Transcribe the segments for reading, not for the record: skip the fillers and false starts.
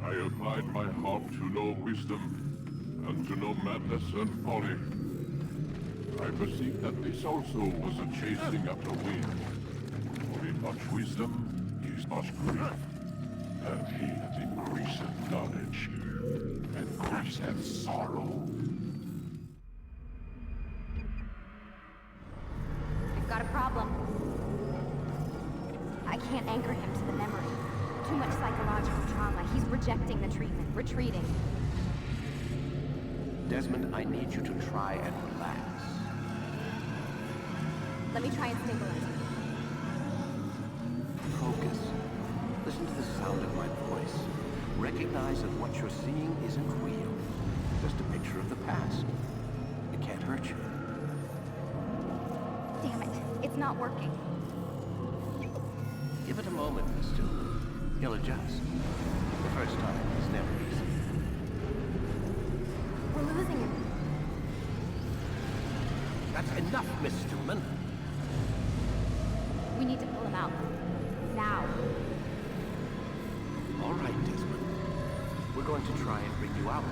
I applied my heart to know wisdom, and to know madness and folly. I perceived that this also was a chasing after wind. For in much wisdom is much grief, and he that increaseth knowledge increaseth sorrow. I've got a problem. I can't anchor him to the memory. Too much psychological trauma. He's rejecting the treatment, retreating. Desmond, I need you to try and relax. Let me try and stabilize him. Focus. Listen to the sound of my voice. Recognize that what you're seeing isn't real. Just a picture of the past. It can't hurt you. Damn it. It's not working. Give it a moment, Mister. He'll adjust. The first time is never easy. We're losing him. That's enough, Miss Stillman. We need to pull him out. Now. All right, Desmond. We're going to try and bring you out.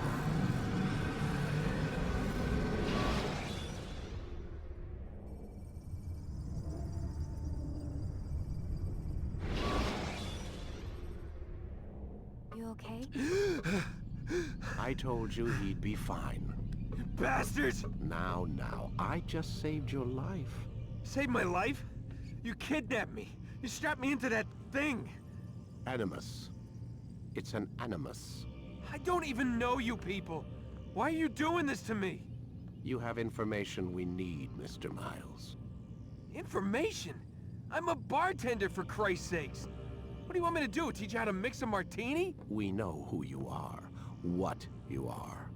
You okay? I told you he'd be fine. Bastards! Now, I just saved your life. Saved my life? You kidnapped me. You strapped me into that thing. Animus. It's an animus. I don't even know you people. Why are you doing this to me? You have information we need, Mr. Miles. Information? I'm a bartender, for Christ's sakes. What do you want me to do? Teach you how to mix a martini? We know who you are, what you are.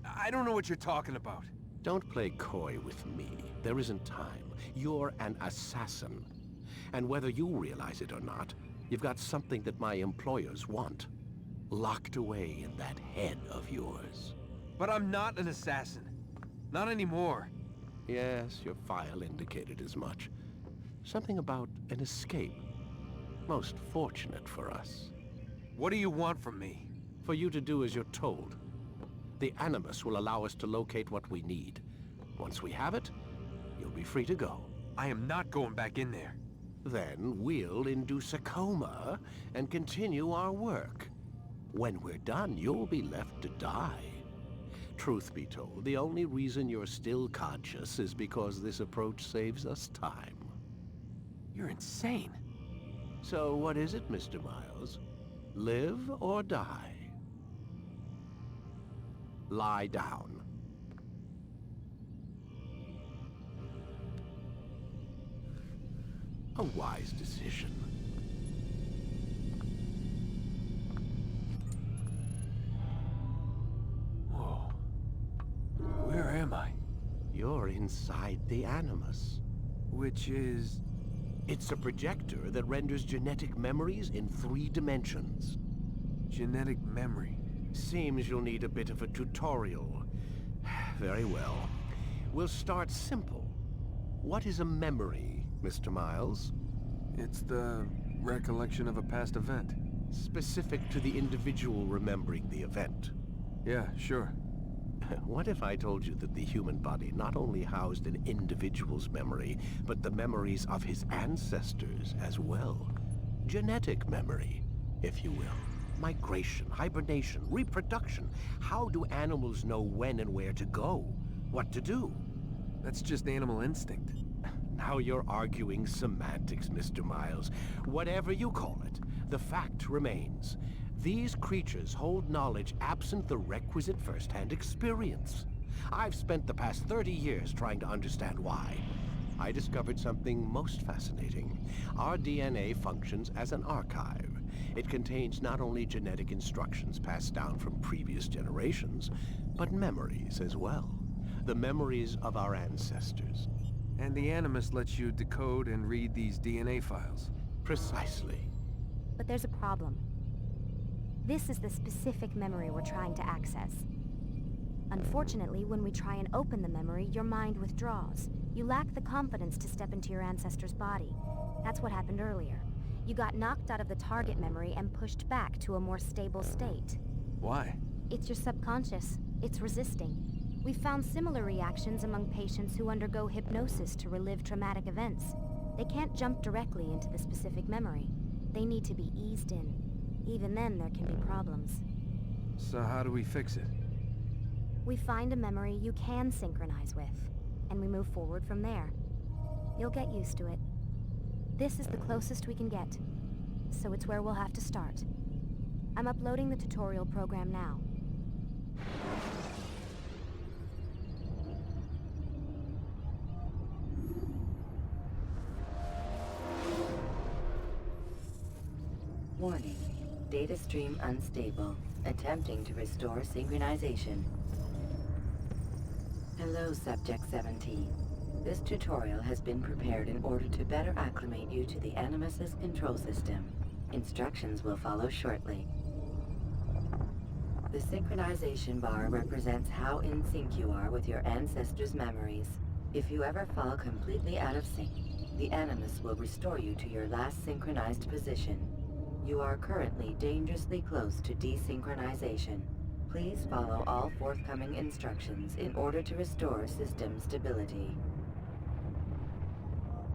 I don't know what you're talking about. Don't play coy with me. There isn't time. You're an assassin. And whether you realize it or not, you've got something that my employers want. Locked away in that head of yours. But I'm not an assassin. Not anymore. Yes, your file indicated as much. Something about an escape. Most fortunate for us. What do you want from me? For you to do as you're told. The Animus will allow us to locate what we need. Once we have it, you'll be free to go. I am not going back in there. Then we'll induce a coma and continue our work. When we're done, you'll be left to die. Truth be told, the only reason you're still conscious is because this approach saves us time. You're insane. So what is it, Mr. Miles? Live or die? Lie down. A wise decision. Whoa. Where am I? You're inside the Animus. Which is... It's a projector that renders genetic memories in 3 dimensions. Genetic memory. Seems you'll need a bit of a tutorial. Very well. We'll start simple. What is a memory, Mr. Miles? It's the recollection of a past event. Specific to the individual remembering the event. Yeah, sure. What if I told you that the human body not only housed an individual's memory, but the memories of his ancestors as well? Genetic memory, if you will. Migration, hibernation, reproduction. How do animals know when and where to go? What to do? That's just animal instinct. Now you're arguing semantics, Mr. Miles. Whatever you call it, the fact remains. These creatures hold knowledge absent the requisite first-hand experience. I've spent the past 30 years trying to understand why. I discovered something most fascinating. Our DNA functions as an archive. It contains not only genetic instructions passed down from previous generations, but memories as well. The memories of our ancestors. And the Animus lets you decode and read these DNA files. Precisely. But there's a problem. This is the specific memory we're trying to access. Unfortunately, when we try and open the memory, your mind withdraws. You lack the confidence to step into your ancestor's body. That's what happened earlier. You got knocked out of the target memory and pushed back to a more stable state. Why? It's your subconscious. It's resisting. We've found similar reactions among patients who undergo hypnosis to relive traumatic events. They can't jump directly into the specific memory. They need to be eased in. Even then, there can be problems. So how do we fix it? We find a memory you can synchronize with, and we move forward from there. You'll get used to it. This is the closest we can get, so it's where we'll have to start. I'm uploading the tutorial program now. Warning. Data stream unstable. Attempting to restore synchronization. Hello, Subject 17. This tutorial has been prepared in order to better acclimate you to the Animus's control system. Instructions will follow shortly. The synchronization bar represents how in sync you are with your ancestors' memories. If you ever fall completely out of sync, the Animus will restore you to your last synchronized position. You are currently dangerously close to desynchronization. Please follow all forthcoming instructions in order to restore system stability.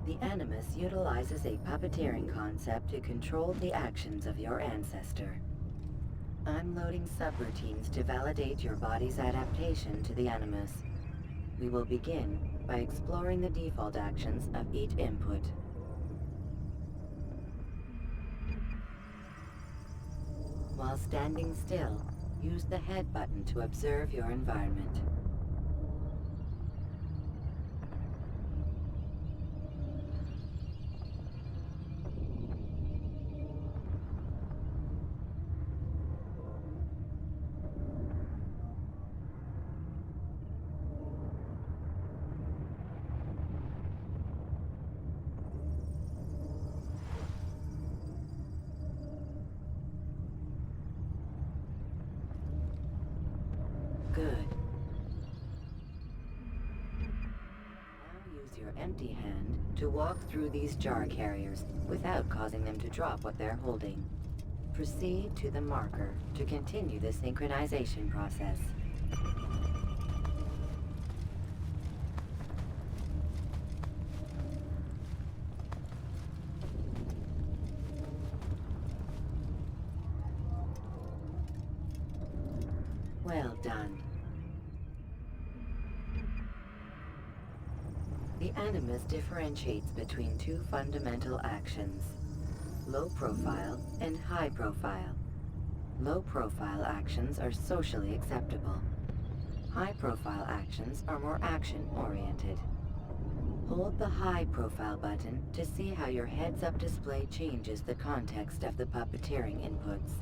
The Animus utilizes a puppeteering concept to control the actions of your ancestor. I'm loading subroutines to validate your body's adaptation to the Animus. We will begin by exploring the default actions of each input. While standing still, use the head button to observe your environment. Good. Now use your empty hand to walk through these jar carriers without causing them to drop what they're holding. Proceed to the marker to continue the synchronization process. Well done. The Animus differentiates between 2 fundamental actions: low profile and high profile. Low profile actions are socially acceptable. High profile actions are more action-oriented. Hold the high profile button to see how your heads-up display changes the context of the puppeteering inputs.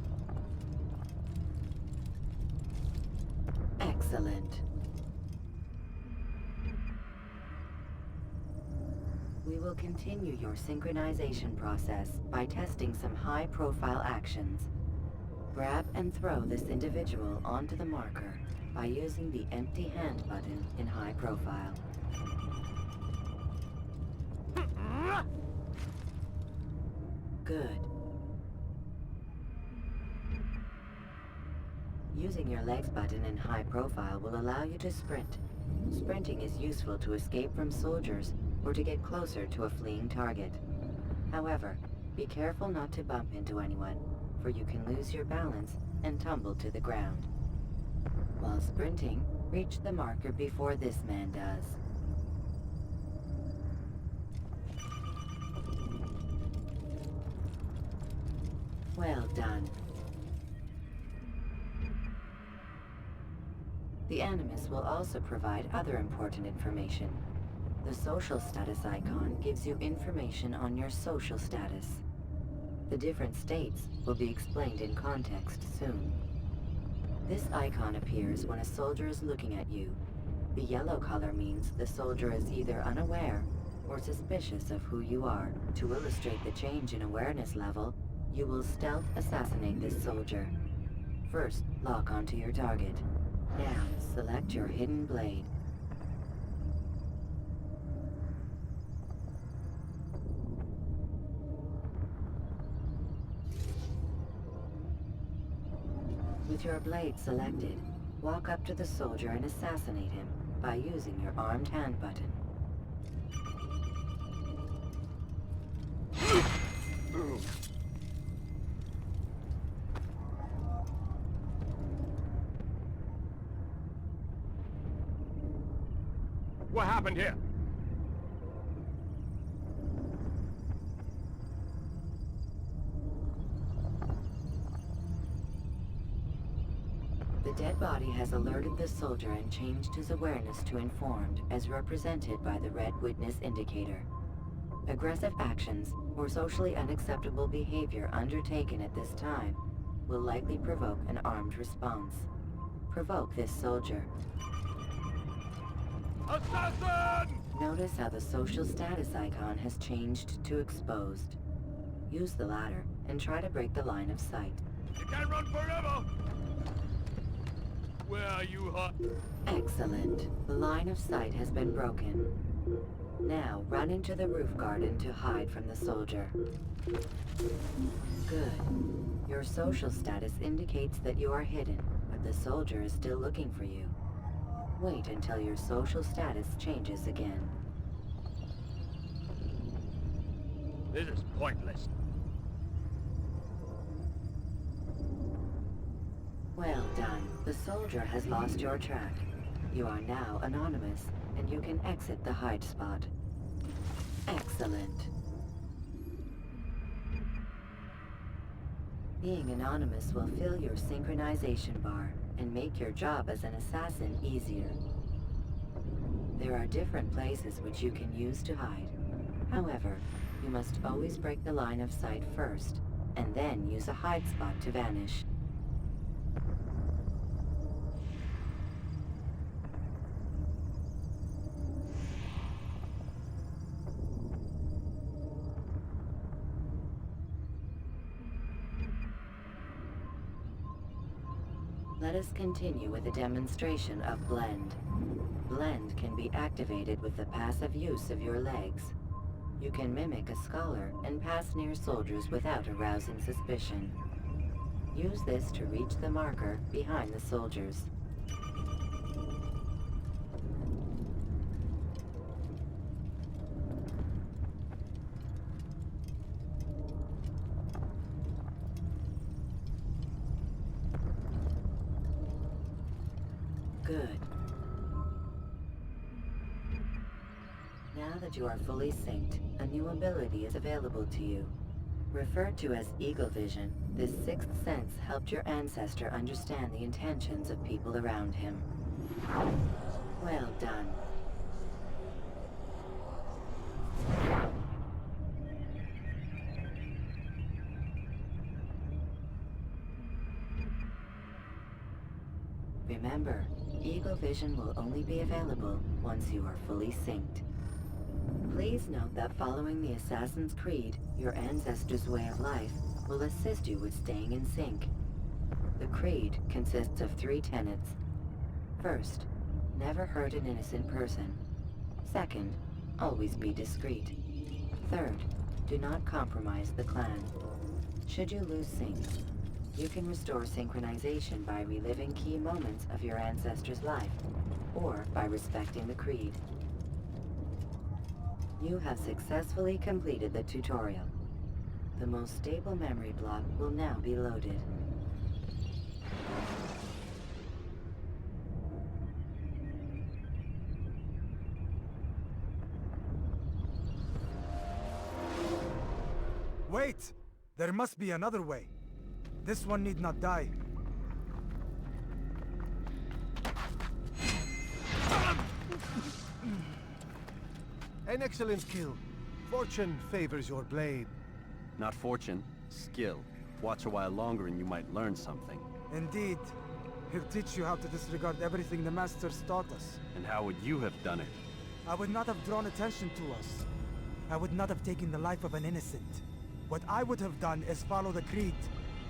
Excellent. We will continue your synchronization process by testing some high-profile actions. Grab and throw this individual onto the marker by using the empty hand button in high profile. Good. Using your legs button in high profile will allow you to sprint. Sprinting is useful to escape from soldiers or to get closer to a fleeing target. However, be careful not to bump into anyone, for you can lose your balance and tumble to the ground. While sprinting, reach the marker before this man does. Well done. The Animus will also provide other important information. The social status icon gives you information on your social status. The different states will be explained in context soon. This icon appears when a soldier is looking at you. The yellow color means the soldier is either unaware or suspicious of who you are. To illustrate the change in awareness level, you will stealth assassinate this soldier. First, lock onto your target. Now, select your hidden blade. With your blade selected, walk up to the soldier and assassinate him by using your armed hand button. What happened here? The dead body has alerted the soldier and changed his awareness to informed, as represented by the red witness indicator. Aggressive actions or socially unacceptable behavior undertaken at this time will likely provoke an armed response. Provoke this soldier. Assassin! Notice how the social status icon has changed to exposed. Use the ladder and try to break the line of sight. You can't run forever! Where are you, hot? Excellent. The line of sight has been broken. Now, run into the roof garden to hide from the soldier. Good. Your social status indicates that you are hidden, but the soldier is still looking for you. Wait until your social status changes again. This is pointless. Well done. The soldier has lost your track. You are now anonymous, and you can exit the hide spot. Excellent. Being anonymous will fill your synchronization bar and make your job as an assassin easier. There are different places which you can use to hide. However, you must always break the line of sight first, and then use a hide spot to vanish. Let us continue with a demonstration of Blend. Blend can be activated with the passive use of your legs. You can mimic a scholar and pass near soldiers without arousing suspicion. Use this to reach the marker behind the soldiers. Good. Now that you are fully synced, a new ability is available to you. Referred to as Eagle Vision, this sixth sense helped your ancestor understand the intentions of people around him. Well done. Remember, Eagle Vision will only be available once you are fully synced. Please note that following the Assassin's Creed, your ancestors' way of life will assist you with staying in sync. The Creed consists of 3 tenets. First, never hurt an innocent person. Second, always be discreet. Third, do not compromise the clan. Should you lose sync, you can restore synchronization by reliving key moments of your ancestor's life, or by respecting the Creed. You have successfully completed the tutorial. The most stable memory block will now be loaded. Wait! There must be another way. This one need not die. An excellent kill. Fortune favors your blade. Not fortune, skill. Watch a while longer and you might learn something. Indeed. He'll teach you how to disregard everything the Masters taught us. And how would you have done it? I would not have drawn attention to us. I would not have taken the life of an innocent. What I would have done is follow the Creed.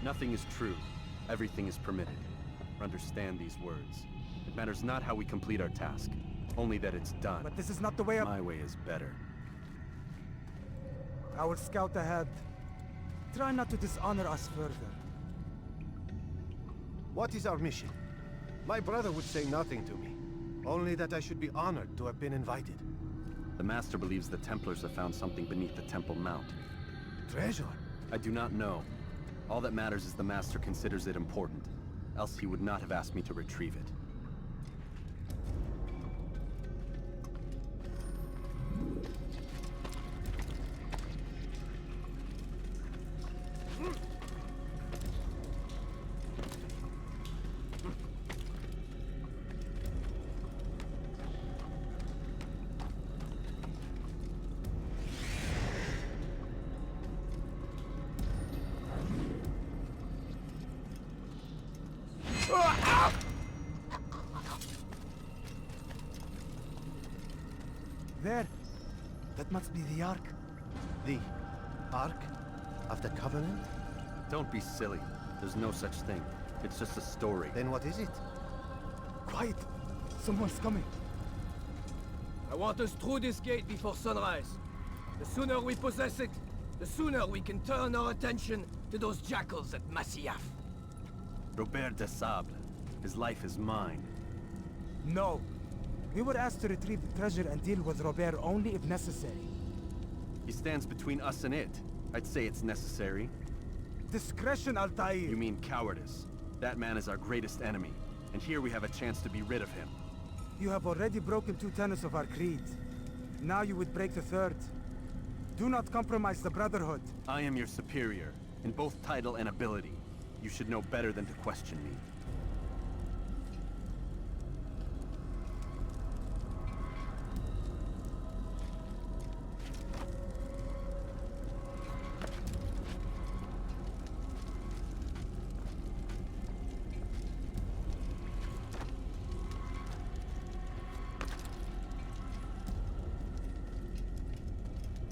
Nothing is true. Everything is permitted. Understand these words. It matters not how we complete our task, only that it's done. But this is not the way of... My way is better. I will scout ahead. Try not to dishonor us further. What is our mission? My brother would say nothing to me. Only that I should be honored to have been invited. The Master believes the Templars have found something beneath the Temple Mount. Treasure? I do not know. All that matters is the Master considers it important. Else he would not have asked me to retrieve it. There! That must be the Ark. The Ark of the Covenant? Don't be silly. There's no such thing. It's just a story. Then what is it? Quiet! Someone's coming. I want us through this gate before sunrise. The sooner we possess it, the sooner we can turn our attention to those jackals at Masyaf. Robert de Sable. His life is mine. No. We were asked to retrieve the treasure and deal with Robert only if necessary. He stands between us and it. I'd say it's necessary. Discretion, Altair! You mean cowardice. That man is our greatest enemy, and here we have a chance to be rid of him. You have already broken 2 tenets of our creed. Now you would break the 3rd. Do not compromise the Brotherhood. I am your superior, in both title and ability. You should know better than to question me.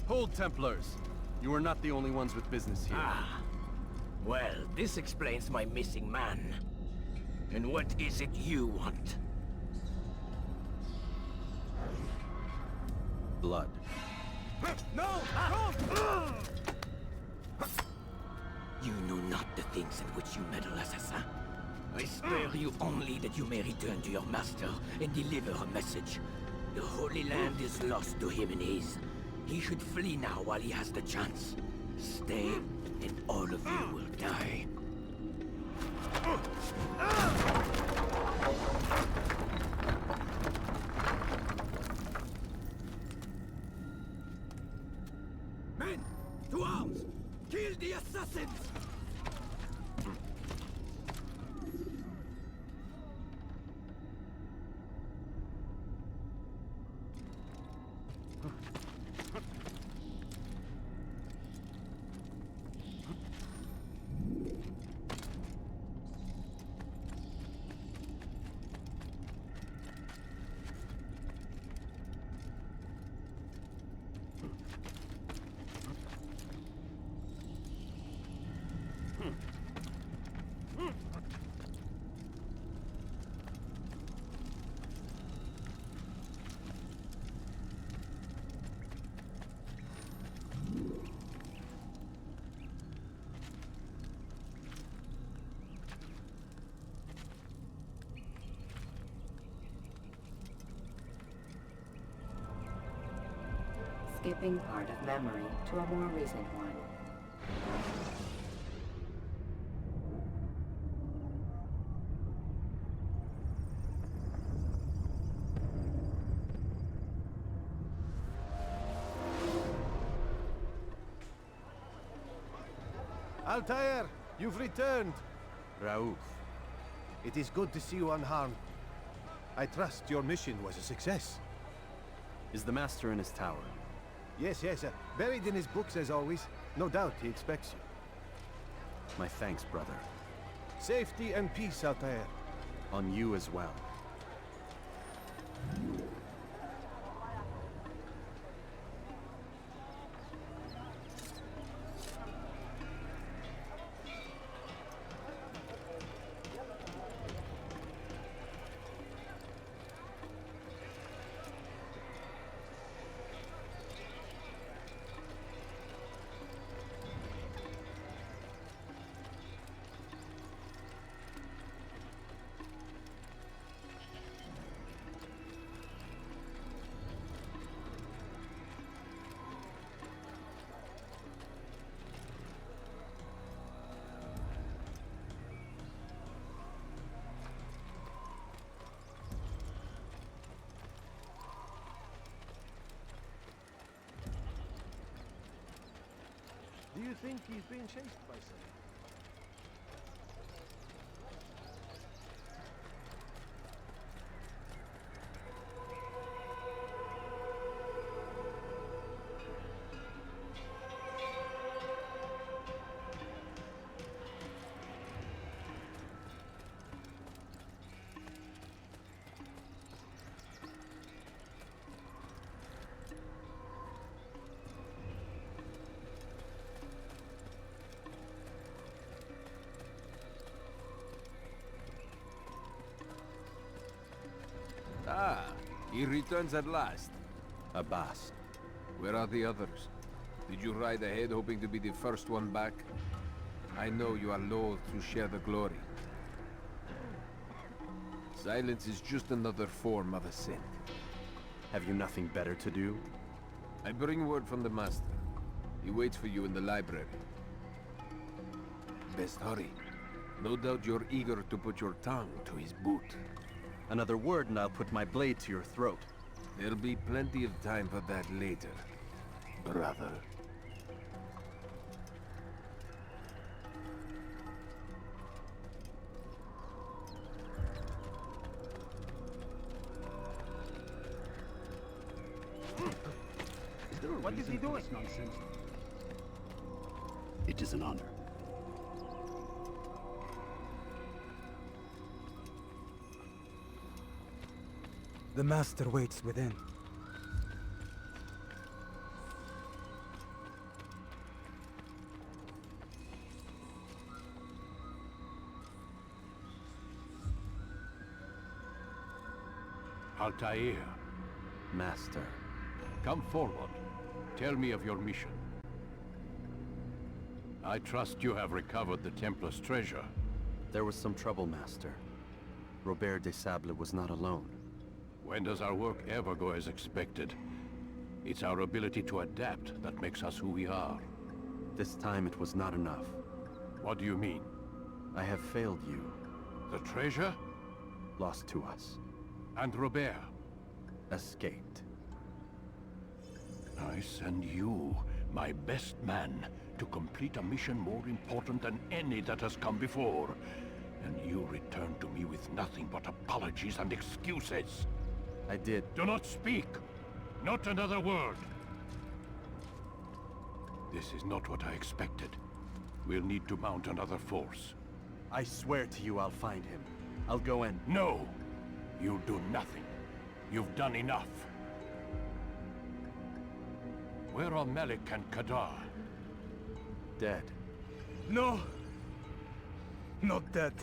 Hold, Templars! You are not the only ones with business here. Ah. Well, this explains my missing man. And what is it you want? Blood. No! No! You know not the things in which you meddle, assassin. I spare you only that you may return to your master and deliver a message. The Holy Land is lost to him and his. He should flee now while he has the chance. Stay, and all of you will die. Men, to arms! Kill the assassins! skipping part of memory to a more recent one. Altair, you've returned. Raouf. It is good to see you unharmed. I trust your mission was a success. Is the Master in his tower? Yes, buried in his books as always. No doubt he expects you. My thanks, brother. Safety and peace, Altair. On you as well. Do you think he's being chased by someone? Ah, he returns at last. Abbas. Where are the others? Did you ride ahead hoping to be the first one back? I know you are loath to share the glory. Silence is just another form of assent. Have you nothing better to do? I bring word from the Master. He waits for you in the library. Best hurry. No doubt you're eager to put your tongue to his boot. Another word and I'll put my blade to your throat. There'll be plenty of time for that later, brother. What is he doing? Nonsense. It is an honor. The Master waits within. Altair, Master. come forward. Tell me of your mission. I trust you have recovered the Templar's treasure. There was some trouble, Master. Robert de Sable was not alone. When does our work ever go as expected? It's our ability to adapt that makes us who we are. This time it was not enough. What do you mean? I have failed you. The treasure? Lost to us. And Robert? Escaped. I send you, my best man, to complete a mission more important than any that has come before. And you return to me with nothing but apologies and excuses. I did. Do not speak! Not another word! This is not what I expected. We'll need to mount another force. I swear to you I'll find him. I'll go in. No! You'll do nothing. You've done enough. Where are Malik and Kadar? Dead. No! Not dead.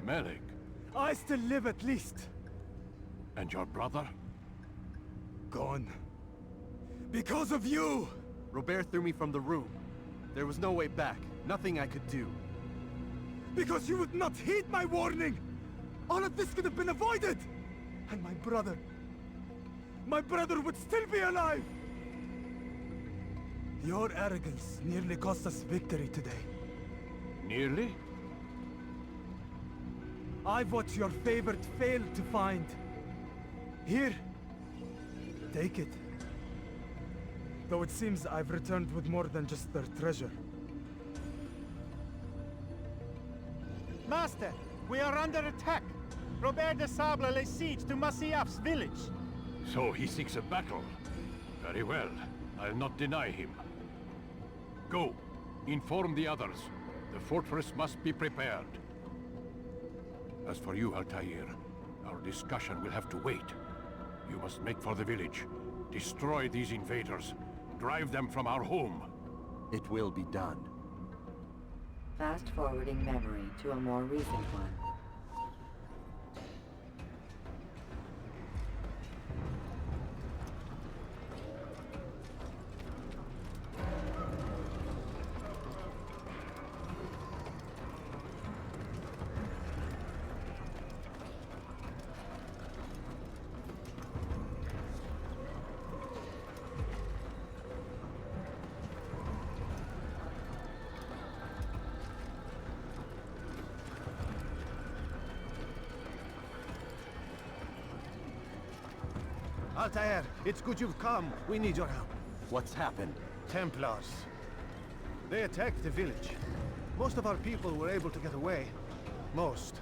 Malik? I still live at least. And your brother? Gone. Because of you! Robert threw me from the room. There was no way back. Nothing I could do. Because you would not heed my warning! All of this could have been avoided! And my brother... my brother would still be alive! Your arrogance nearly cost us victory today. Nearly? I've what your favorite failed to find. Here, take it. Though it seems I've returned with more than just their treasure. Master, we are under attack. Robert de Sable lays siege to Masyaf's village. So he seeks a battle. Very well. I'll not deny him. Go. Inform the others. The fortress must be prepared. As for you, Altair, our discussion will have to wait. You must make for the village. Destroy these invaders. Drive them from our home. It will be done. Fast-forwarding memory to a more recent one. Altair, it's good you've come. We need your help. What's happened? Templars. They attacked the village. Most of our people were able to get away. Most,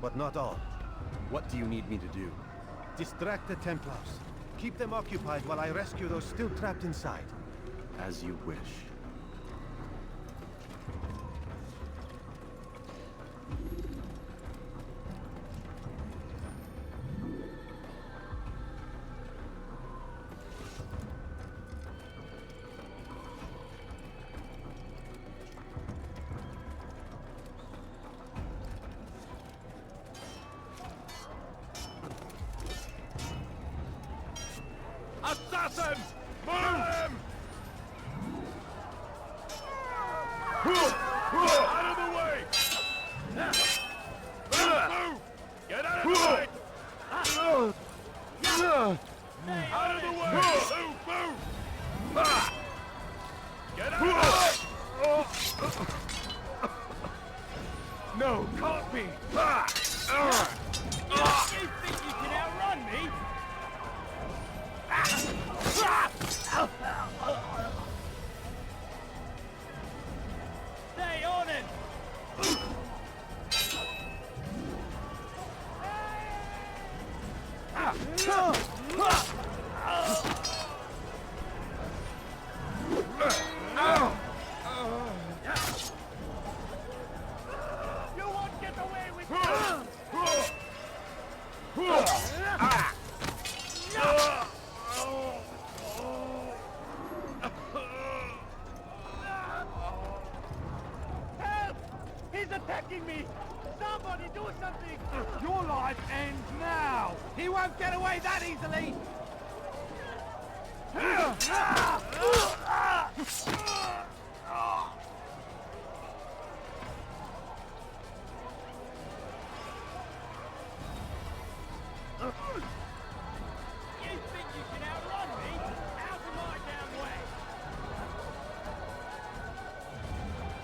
but not all. What do you need me to do? Distract the Templars. Keep them occupied while I rescue those still trapped inside. As you wish. Assassins! Move! Out of the way! Move! Get out of the way! Out of the way! Move! Get out of the way! No, can't be! You think you can outrun me? Stay on it! You won't get away with Help! He's attacking me! Somebody do something! Your life ends now! He won't get away that easily! You think you can outrun me? Out of my damn way!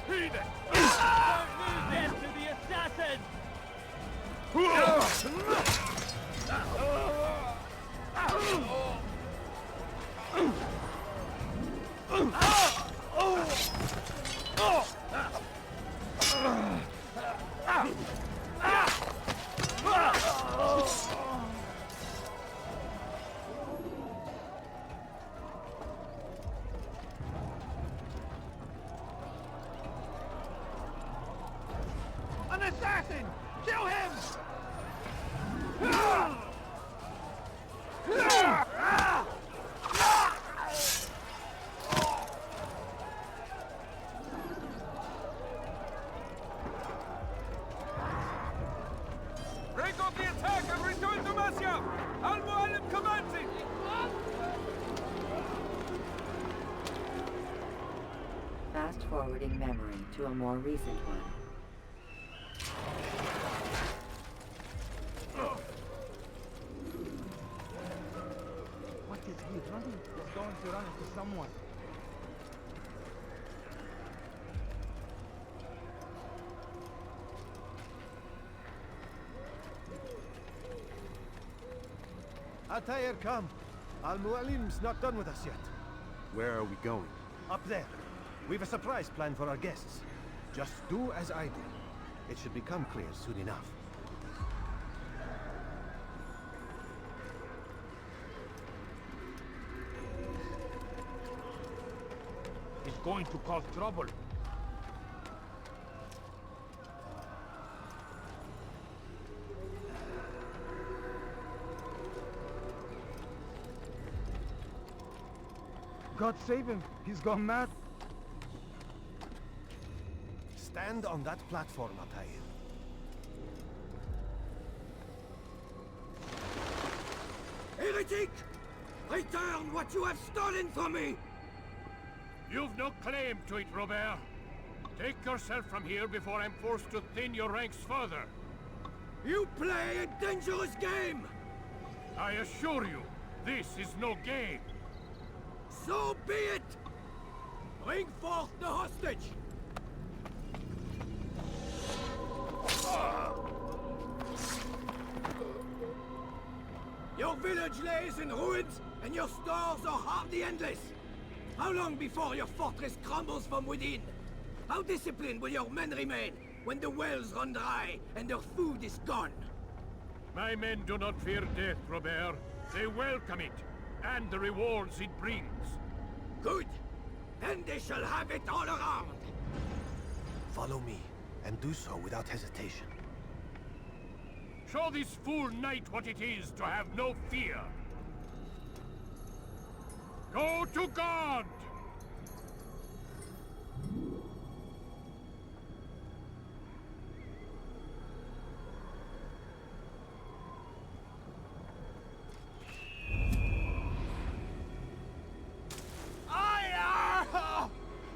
Heed it! Don't lose them to the assassins! An assassin! Kill him! Break off the attack and return to Masyaf! Al-Mu'allim commencing! Fast-forwarding memory to a more recent one. to run into someone. Altair, come. Al-Mualim's not done with us yet. Where are we going? Up there. We've a surprise plan for our guests. Just do as I do. It should become clear soon enough. He's going to cause trouble. God save him. He's gone mad. Stand on that platform, Altair. Heretic! Return what you have stolen from me! You've no claim to it, Robert. Take yourself from here before I'm forced to thin your ranks further. You play a dangerous game! I assure you, this is no game. So be it! Bring forth the hostage! Your village lays in ruins, and your stores are hardly endless. How long before your fortress crumbles from within? How disciplined will your men remain when the wells run dry and their food is gone? My men do not fear death, Robert. They welcome it, and the rewards it brings. Good. Then they shall have it all around. Follow me, and do so without hesitation. Show this fool knight what it is to have no fear. Go to God!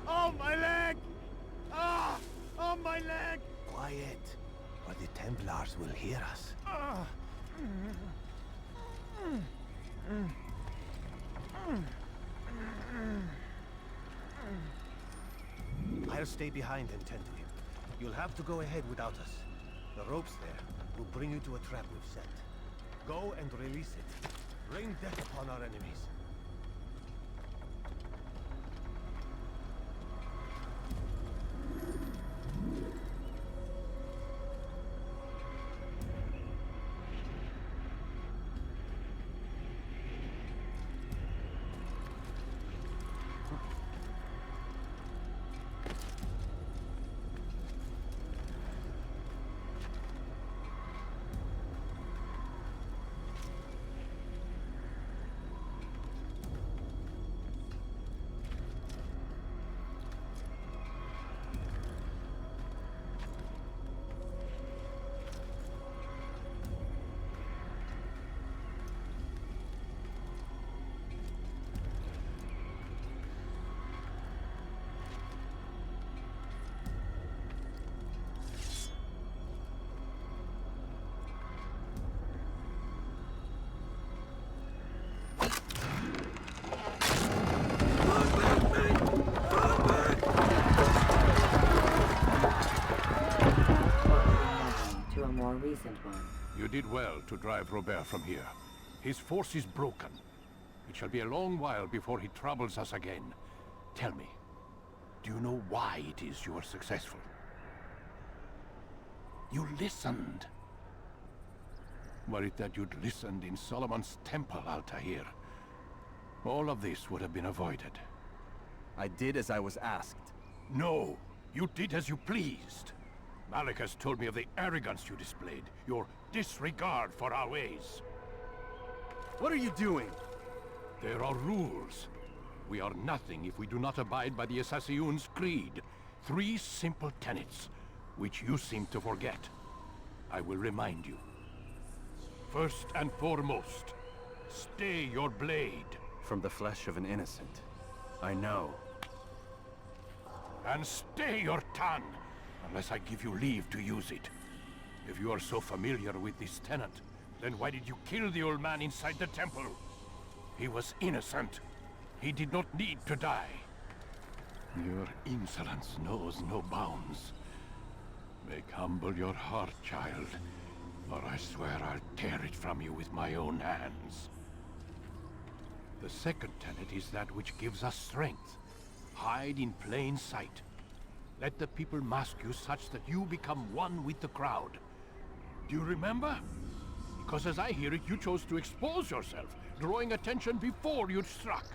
Oh, my leg! Ah! Oh, my leg! Quiet, or the Templars will hear us. I'll stay behind and tend to him. You'll have to go ahead without us. The ropes there will bring you to a trap we've set. Go and release it. Rain death upon our enemies. Recent one. You did well to drive Robert from here. His force is broken. It shall be a long while before he troubles us again. Tell me, do you know why it is you are successful? You listened. Were it that you'd listened in Solomon's temple, Altair, all of this would have been avoided. I did as I was asked. No, you did as you pleased. Malik has told me of the arrogance you displayed, your disregard for our ways. What are you doing? There are rules. We are nothing if we do not abide by the Assassinos' creed. 3 simple tenets, which you seem to forget. I will remind you. First and foremost, stay your blade. From the flesh of an innocent. I know. And stay your tongue, unless I give you leave to use it. If you are so familiar with this tenet, then why did you kill the old man inside the temple? He was innocent. He did not need to die. Your insolence knows no bounds. Make humble your heart, child, or I swear I'll tear it from you with my own hands. The second tenet is that which gives us strength. Hide in plain sight. Let the people mask you such that you become one with the crowd. Do you remember? Because as I hear it, you chose to expose yourself, drawing attention before you'd struck.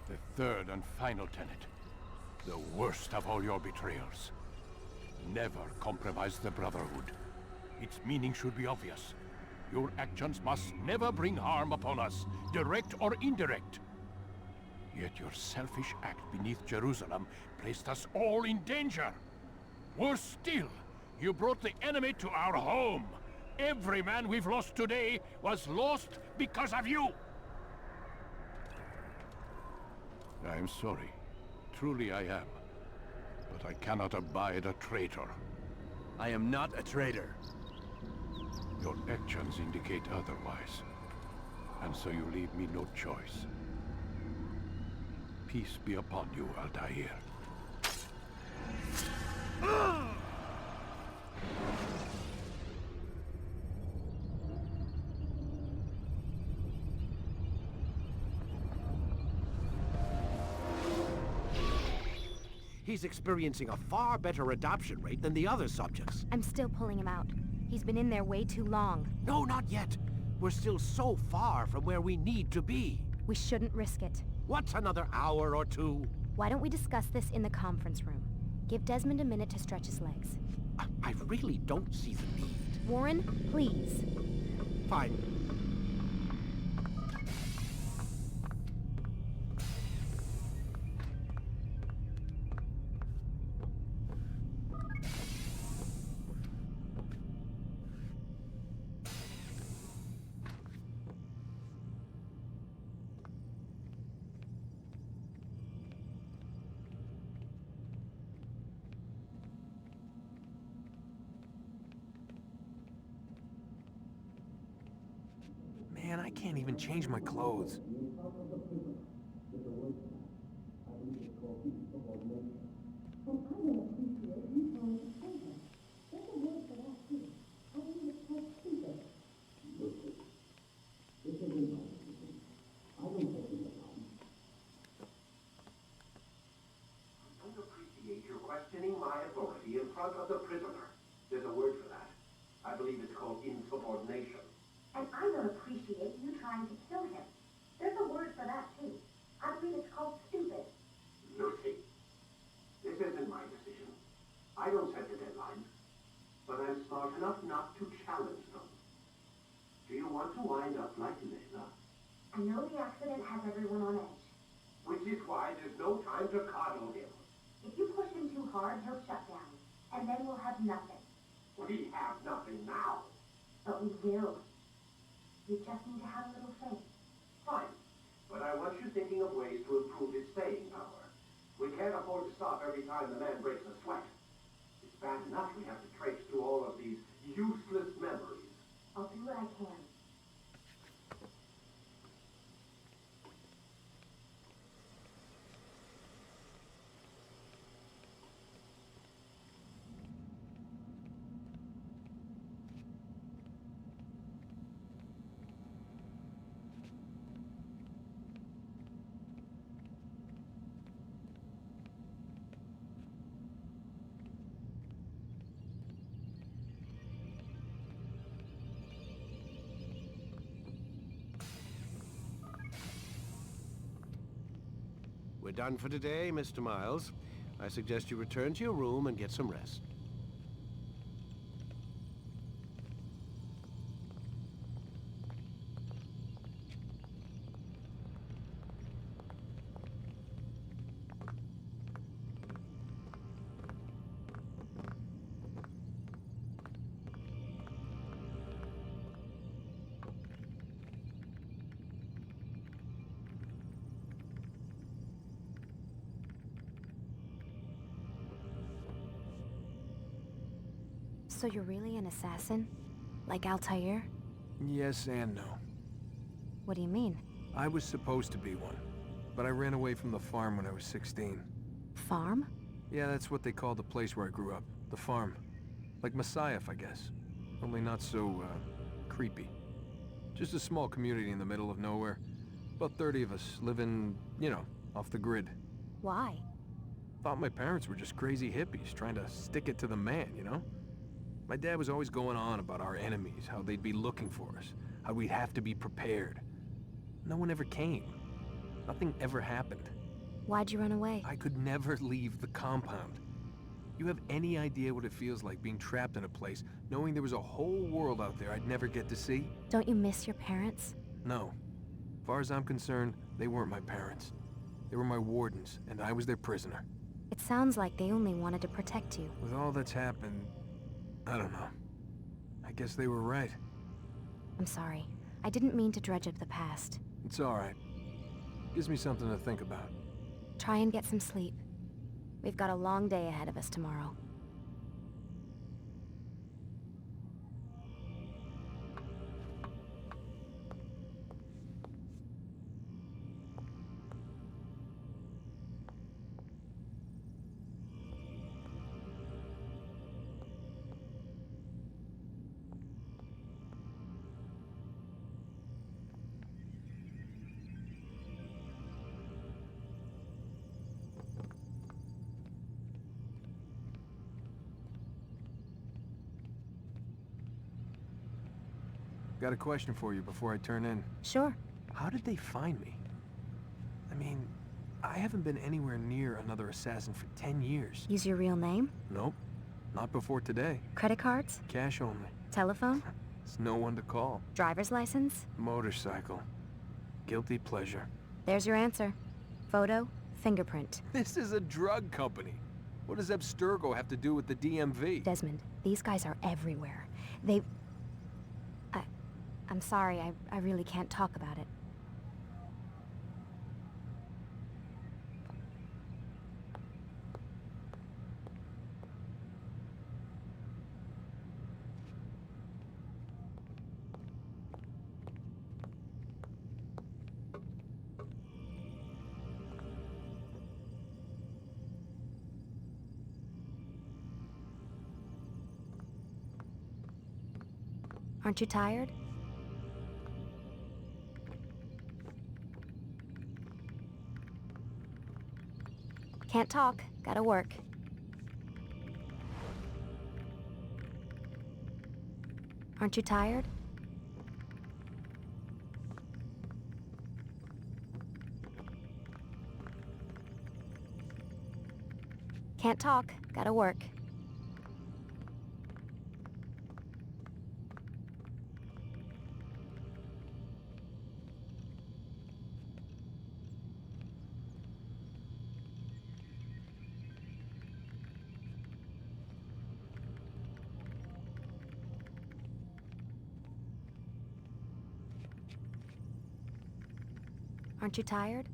The third and final tenet. The worst of all your betrayals. Never compromise the Brotherhood. Its meaning should be obvious. Your actions must never bring harm upon us, direct or indirect. Yet your selfish act beneath Jerusalem placed us all in danger. Worse still, you brought the enemy to our home. Every man we've lost today was lost because of you. I'm sorry. Truly I am. But I cannot abide a traitor. I am not a traitor. Your actions indicate otherwise. And so you leave me no choice. Peace be upon you, Altair. He's experiencing a far better adoption rate than the other subjects. I'm still pulling him out. He's been in there way too long. No, not yet. We're still so far from where we need to be. We shouldn't risk it. What's another hour or two? Why don't we discuss this in the conference room? Give Desmond a minute to stretch his legs. I really don't see the need. Warren, please. Fine. Man, I can't even change my clothes. Questioning my authority in front of the prisoner. There's a word for that. I believe it's called insubordination. And I don't appreciate you trying to kill him. There's a word for that, too. I believe it's called stupid. Lucy, this isn't my decision. I don't set the deadlines. But I'm smart enough not to challenge them. Do you want to wind up like Lisa? I know the accident has everyone on edge. Which is why there's no time to coddle him. If you push him too hard, he'll shut down. And then we'll have nothing. We have nothing now. But we will. You just need to have a little faith. Fine. But I want you thinking of ways to improve his staying power. We can't afford to stop every time the man breaks a sweat. It's bad enough we have to trace through all of these useless memories. I'll do what I can. We're done for today, Mr. Miles. I suggest you return to your room and get some rest. So you're really an assassin? Like Altair? Yes and no. What do you mean? I was supposed to be one. but I ran away from the farm when I was 16. Farm? Yeah, that's what they call the place where I grew up. The farm. Like Messiah, I guess. Only not so, creepy. Just a small community in the middle of nowhere. About 30 of us, living, you know, off the grid. Why? Thought my parents were just crazy hippies, trying to stick it to the man, you know? My dad was always going on about our enemies, how they'd be looking for us, how we'd have to be prepared. No one ever came. Nothing ever happened. Why'd you run away? I could never leave the compound. You have any idea what it feels like being trapped in a place, knowing there was a whole world out there I'd never get to see? Don't you miss your parents? No. As far as I'm concerned, they weren't my parents. They were my wardens, and I was their prisoner. It sounds like they only wanted to protect you. With all that's happened, I don't know. I guess they were right. I'm sorry. I didn't mean to dredge up the past. It's all right. Gives me something to think about. Try and get some sleep. We've got a long day ahead of us tomorrow. Got a question for you before I turn in. Sure. How did they find me? I mean, I haven't been anywhere near another assassin for 10 years. Use your real name? Nope. Not before today. Credit cards? Cash only. Telephone? There's no one to call. Driver's license? Motorcycle. Guilty pleasure. There's your answer. Photo, fingerprint. This is a drug company. What does Abstergo have to do with the DMV? Desmond, these guys are everywhere. I'm sorry, I really can't talk about it. Aren't you tired? Can't talk. Gotta work. Aren't you tired? Can't talk. Gotta work. Aren't you tired?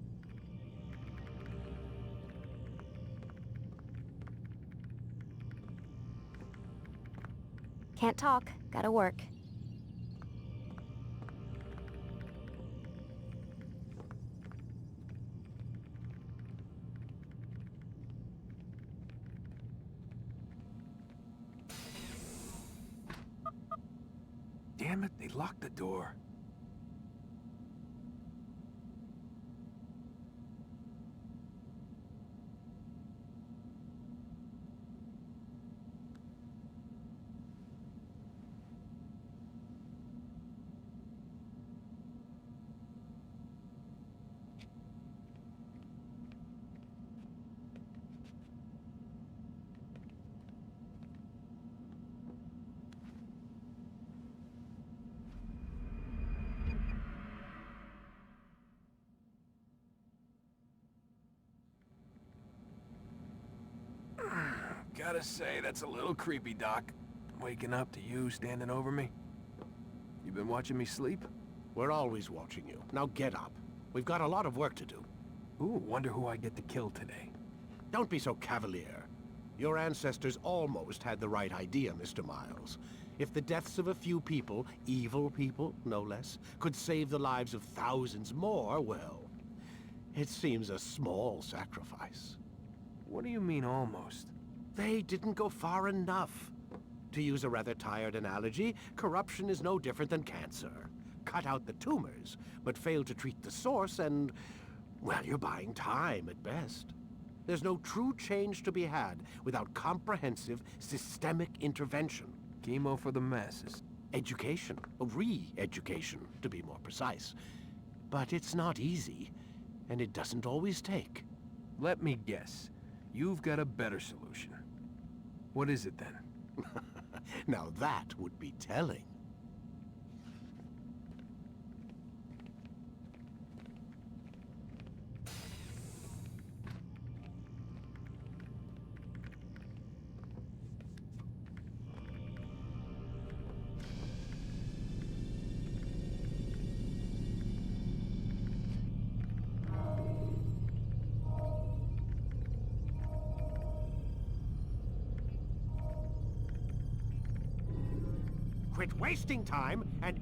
Can't talk. Gotta work. Damn it, they locked the door. Gotta say, that's a little creepy, Doc. Waking up to you standing over me. You been watching me sleep? We're always watching you. Now get up. We've got a lot of work to do. Ooh, wonder who I get to kill today. Don't be so cavalier. Your ancestors almost had the right idea, Mr. Miles. If the deaths of a few people, evil people, no less, could save the lives of thousands more, well, It seems a small sacrifice. What do you mean, almost? They didn't go far enough. To use a rather tired analogy, corruption is no different than cancer. Cut out the tumors, but fail to treat the source and, well, you're buying time at best. There's no true change to be had without comprehensive, systemic intervention. Chemo for the masses. Education, re-education, to be more precise. But it's not easy, and it doesn't always take. Let me guess. You've got a better solution. What is it then? Now that would be telling. Quit wasting time and...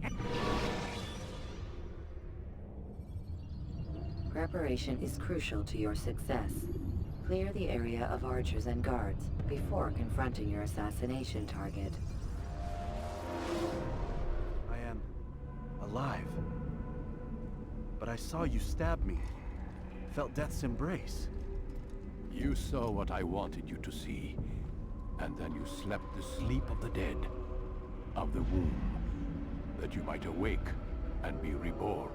Preparation is crucial to your success. Clear the area of archers and guards before confronting your assassination target. I am alive. But I saw you stab me. Felt death's embrace. You saw what I wanted you to see. And then you slept the sleep of the dead. Of the womb, that you might awake and be reborn.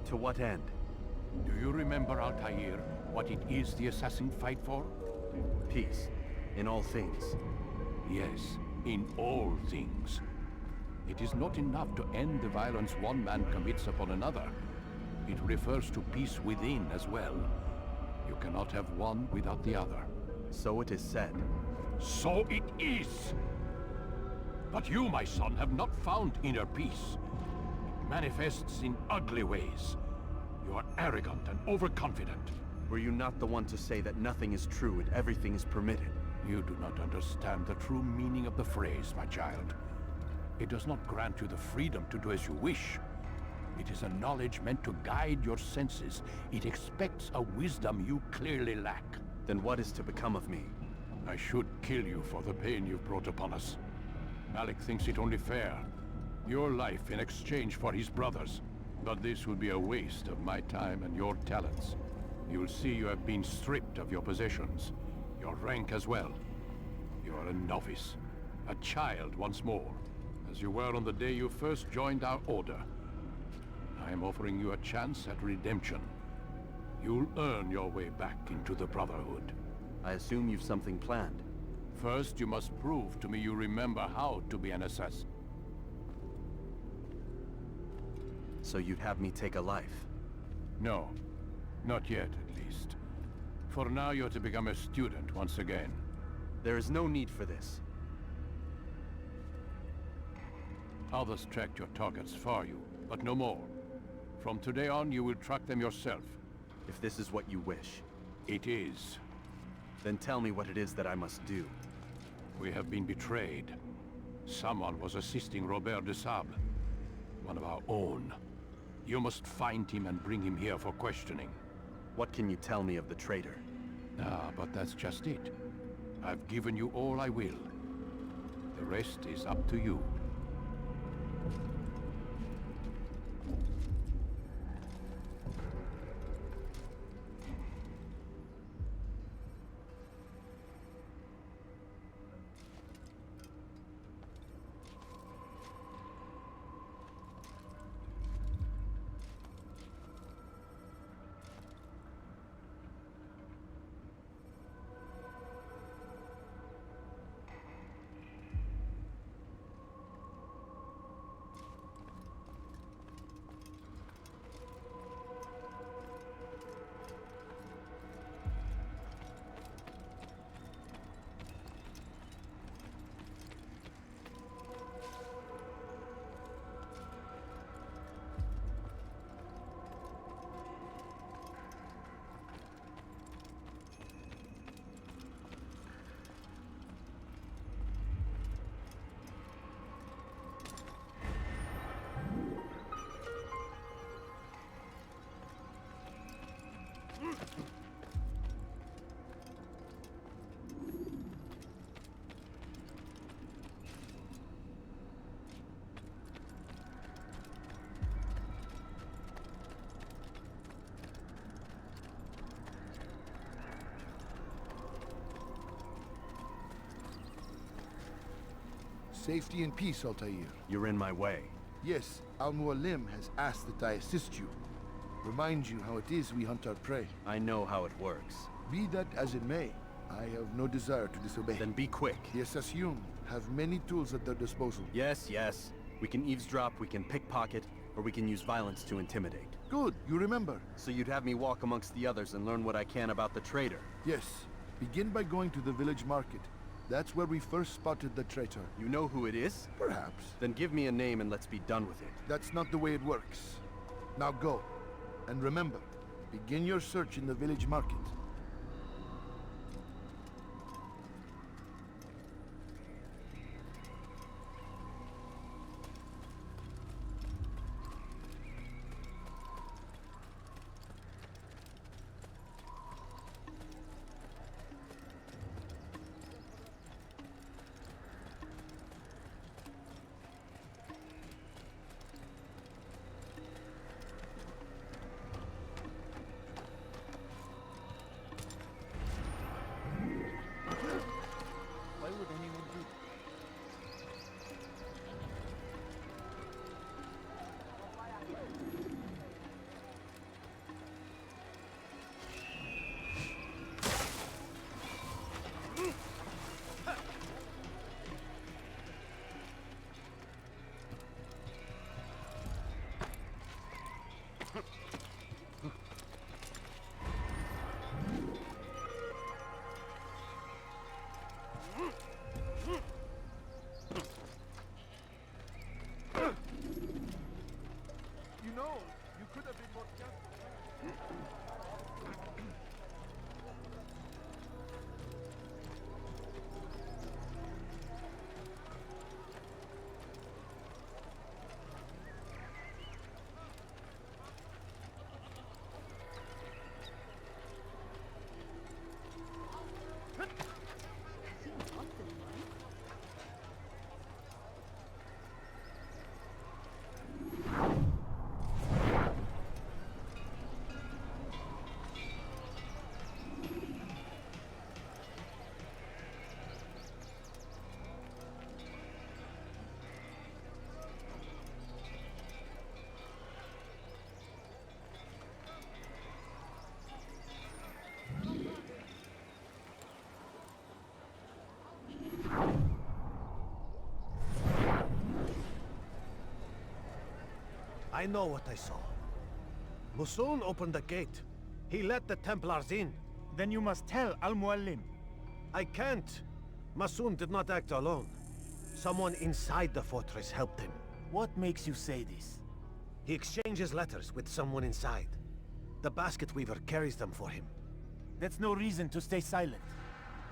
To what end? Do you remember, Altair, what it is the assassin fight for? Peace, in all things. Yes, in all things. It is not enough to end the violence one man commits upon another. It refers to peace within as well. You cannot have one without the other. So it is said. So it is! But you, my son, have not found inner peace. It manifests in ugly ways. You are arrogant and overconfident. Were you not the one to say that nothing is true and everything is permitted? You do not understand the true meaning of the phrase, my child. It does not grant you the freedom to do as you wish. It is a knowledge meant to guide your senses. It expects a wisdom you clearly lack. Then what is to become of me? I should kill you for the pain you've brought upon us. Malik thinks it only fair. Your life in exchange for his brother's. But this would be a waste of my time and your talents. You'll see you have been stripped of your possessions. Your rank as well. You are a novice. A child once more. As you were on the day you first joined our order. I am offering you a chance at redemption. You'll earn your way back into the Brotherhood. I assume you've something planned. First, you must prove to me you remember how to be an assassin. So you'd have me take a life? No. Not yet, at least. For now, you're to become a student once again. There is no need for this. Others tracked your targets for you, but no more. From today on, you will track them yourself. If this is what you wish. It is. Then tell me what it is that I must do. We have been betrayed. Someone was assisting Robert de Sable, one of our own. You must find him and bring him here for questioning. What can you tell me of the traitor? Ah, but that's just it. I've given you all I will. The rest is up to you. Safety and peace, Altair. You're in my way. Yes, Al-Mualim has asked that I assist you. Remind you how it is we hunt our prey. I know how it works. Be that as it may, I have no desire to disobey. Then be quick. The Assassinos have many tools at their disposal. Yes, yes. We can eavesdrop, we can pickpocket, or we can use violence to intimidate. Good, you remember. So you'd have me walk amongst the others and learn what I can about the traitor? Yes. Begin by going to the village market. That's where we first spotted the traitor. You know who it is? Perhaps. Then give me a name and let's be done with it. That's not the way it works. Now go. And remember, begin your search in the village market. I know what I saw. Musun opened the gate. He let the Templars in. Then you must tell Al-Mualim. I can't. Musun did not act alone. Someone inside the fortress helped him. What makes you say this? He exchanges letters with someone inside. The basket weaver carries them for him. That's no reason to stay silent.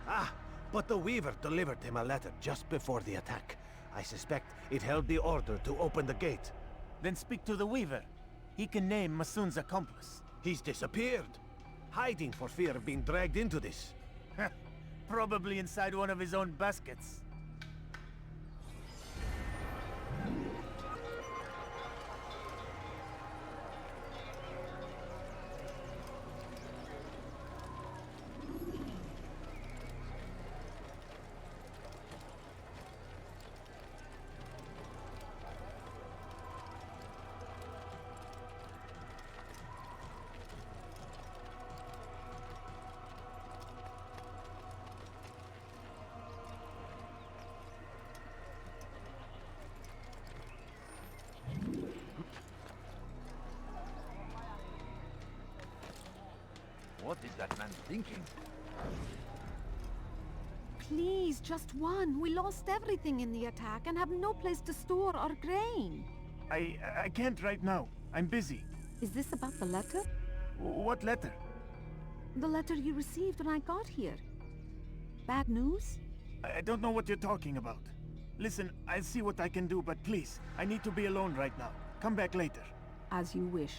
Ah, but the weaver delivered him a letter just before the attack. I suspect it held the order to open the gate. Then speak to the weaver. He can name Masun's accomplice. He's disappeared. Hiding for fear of being dragged into this. Probably inside one of his own baskets. What is that man thinking? Please, just one. We lost everything in the attack and have no place to store our grain. I can't right now. I'm busy. Is this about the letter? What letter? The letter you received when I got here. Bad news? I don't know what you're talking about. Listen, I'll see what I can do, but please, I need to be alone right now. Come back later. As you wish.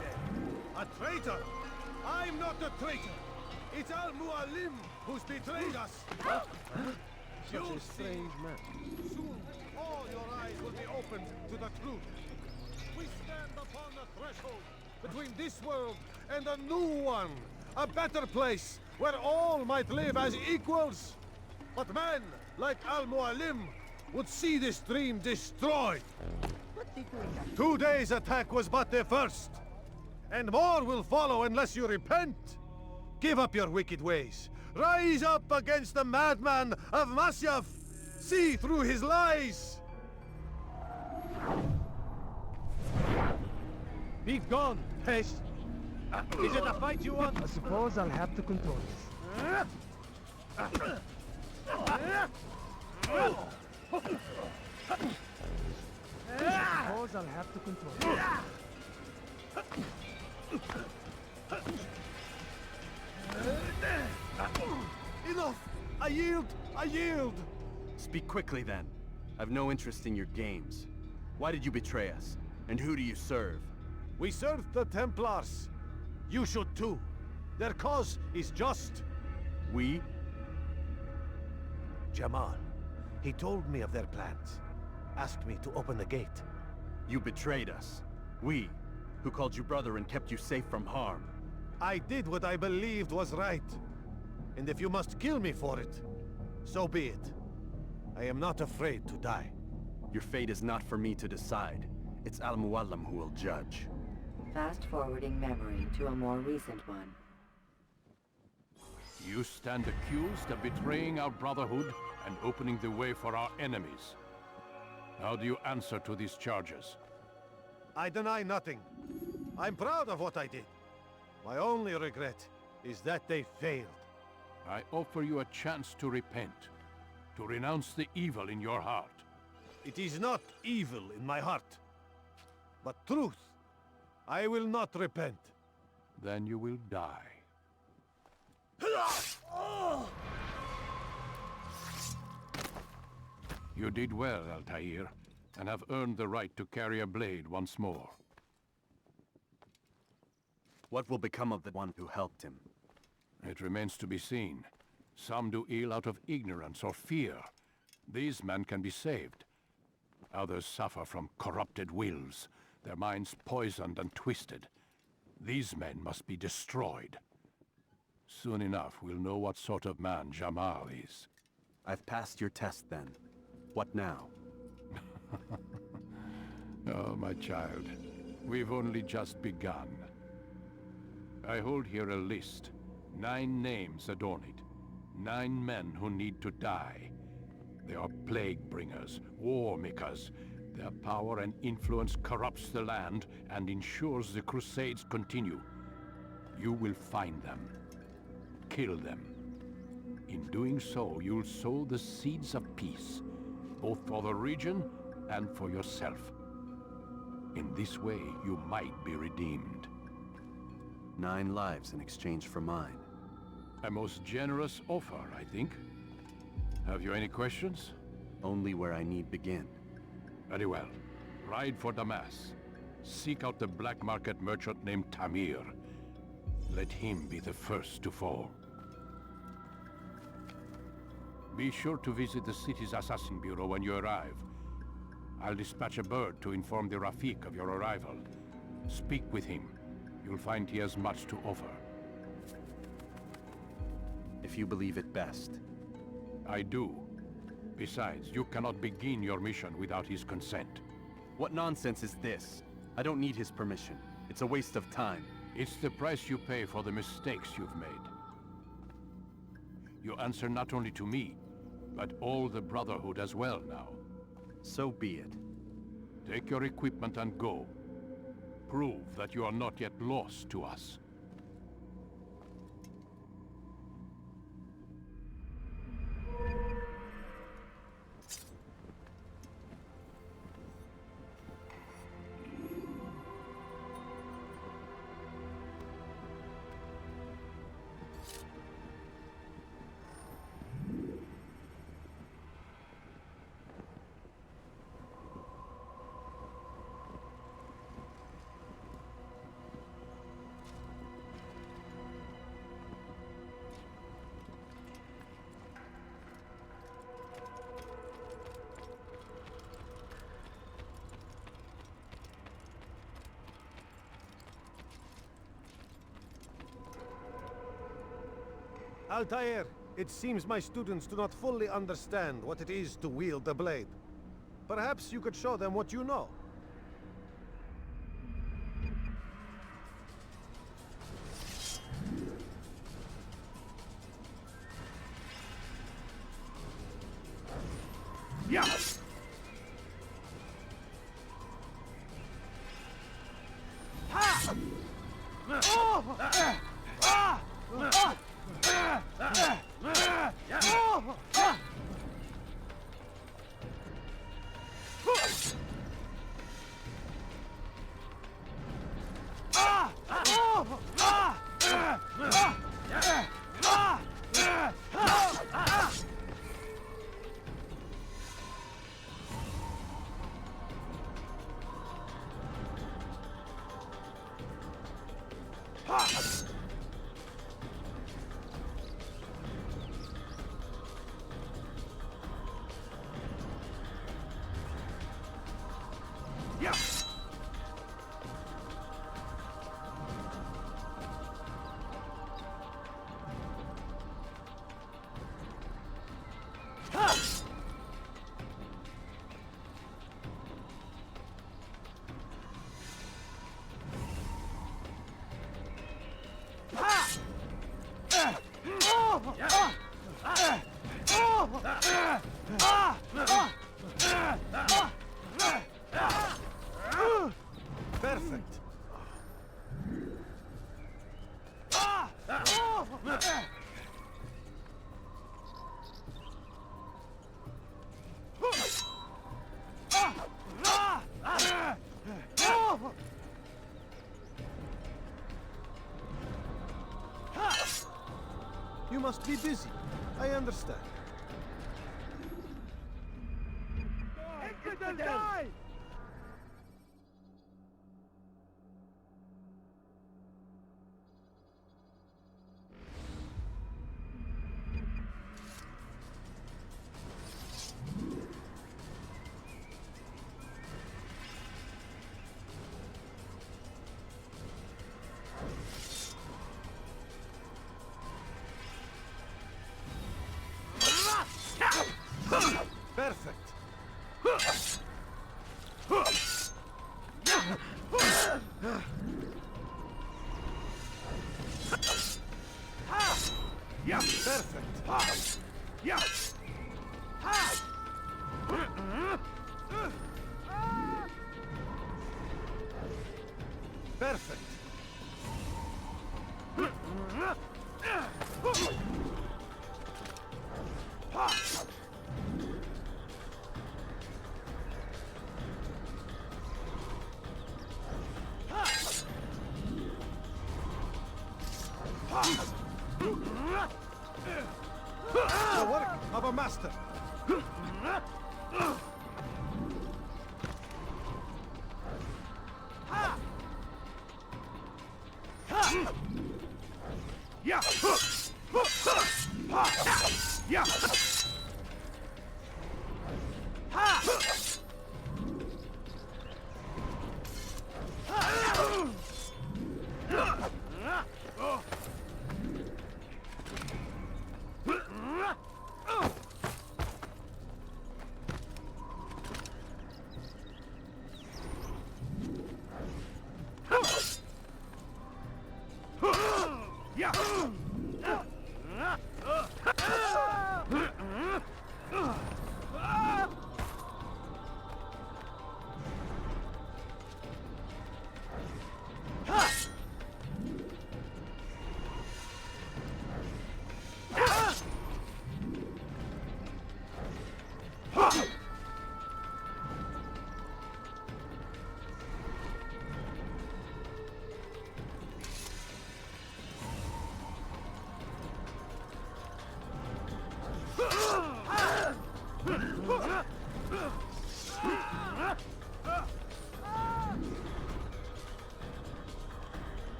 said. A traitor? I'm not a traitor. It's Al-Mualim who's betrayed us. Such a strange man. Soon, all your eyes will be opened to the truth. We stand upon the threshold between this world and a new one. A better place where all might live as equals. But men like Al-Mualim would see this dream destroyed. Today's attack was but the first. And more will follow unless you repent. Give up your wicked ways. Rise up against the madman of Masyaf. See through his lies. Be gone, Pesh. Is it a fight you want? I suppose I'll have to control this. I suppose I'll have to control this. Enough! I yield! I yield! Speak quickly then. I've no interest in your games. Why did you betray us? And who do you serve? We serve the Templars. You should too. Their cause is just. We? Jamal. He told me of their plans. Asked me to open the gate. You betrayed us. We, who called you brother and kept you safe from harm. I did what I believed was right. And if you must kill me for it, so be it. I am not afraid to die. Your fate is not for me to decide. It's Al-Mualim who will judge. Fast-forwarding memory to a more recent one. You stand accused of betraying our brotherhood and opening the way for our enemies. How do you answer to these charges? I deny nothing. I'm proud of what I did. My only regret is that they failed. I offer you a chance to repent, to renounce the evil in your heart. It is not evil in my heart, but truth. I will not repent. Then you will die. You did well, Altair, and have earned the right to carry a blade once more. What will become of the one who helped him? It remains to be seen. Some do ill out of ignorance or fear. These men can be saved. Others suffer from corrupted wills, their minds poisoned and twisted. These men must be destroyed. Soon enough, we'll know what sort of man Jamal is. I've passed your test then. What now? Oh, my child. We've only just begun. I hold here a list. 9 names adorn it. 9 men who need to die. They are plague bringers, war makers. Their power and influence corrupts the land and ensures the Crusades continue. You will find them. Kill them. In doing so, you'll sow the seeds of peace, both for the region and for yourself. In this way, you might be redeemed. 9 lives in exchange for mine. A most generous offer, I think. Have you any questions? Only where I need begin. Very well. Ride for Damas. Seek out the black market merchant named Tamir. Let him be the first to fall. Be sure to visit the city's assassin bureau when you arrive. I'll dispatch a bird to inform the Rafik of your arrival. Speak with him. You'll find he has much to offer. If you believe it best. I do. Besides, you cannot begin your mission without his consent. What nonsense is this? I don't need his permission. It's a waste of time. It's the price you pay for the mistakes you've made. You answer not only to me, but all the Brotherhood as well now. So be it. Take your equipment and go. Prove that you are not yet lost to us. Altair, it seems my students do not fully understand what it is to wield the blade. Perhaps you could show them what you know. Yeah! Perfect. You must be busy. I understand. Exit and die! Perfect. Yeah! Perfect. Yeah! Perfect. The work of a master. Yeah! Yeah!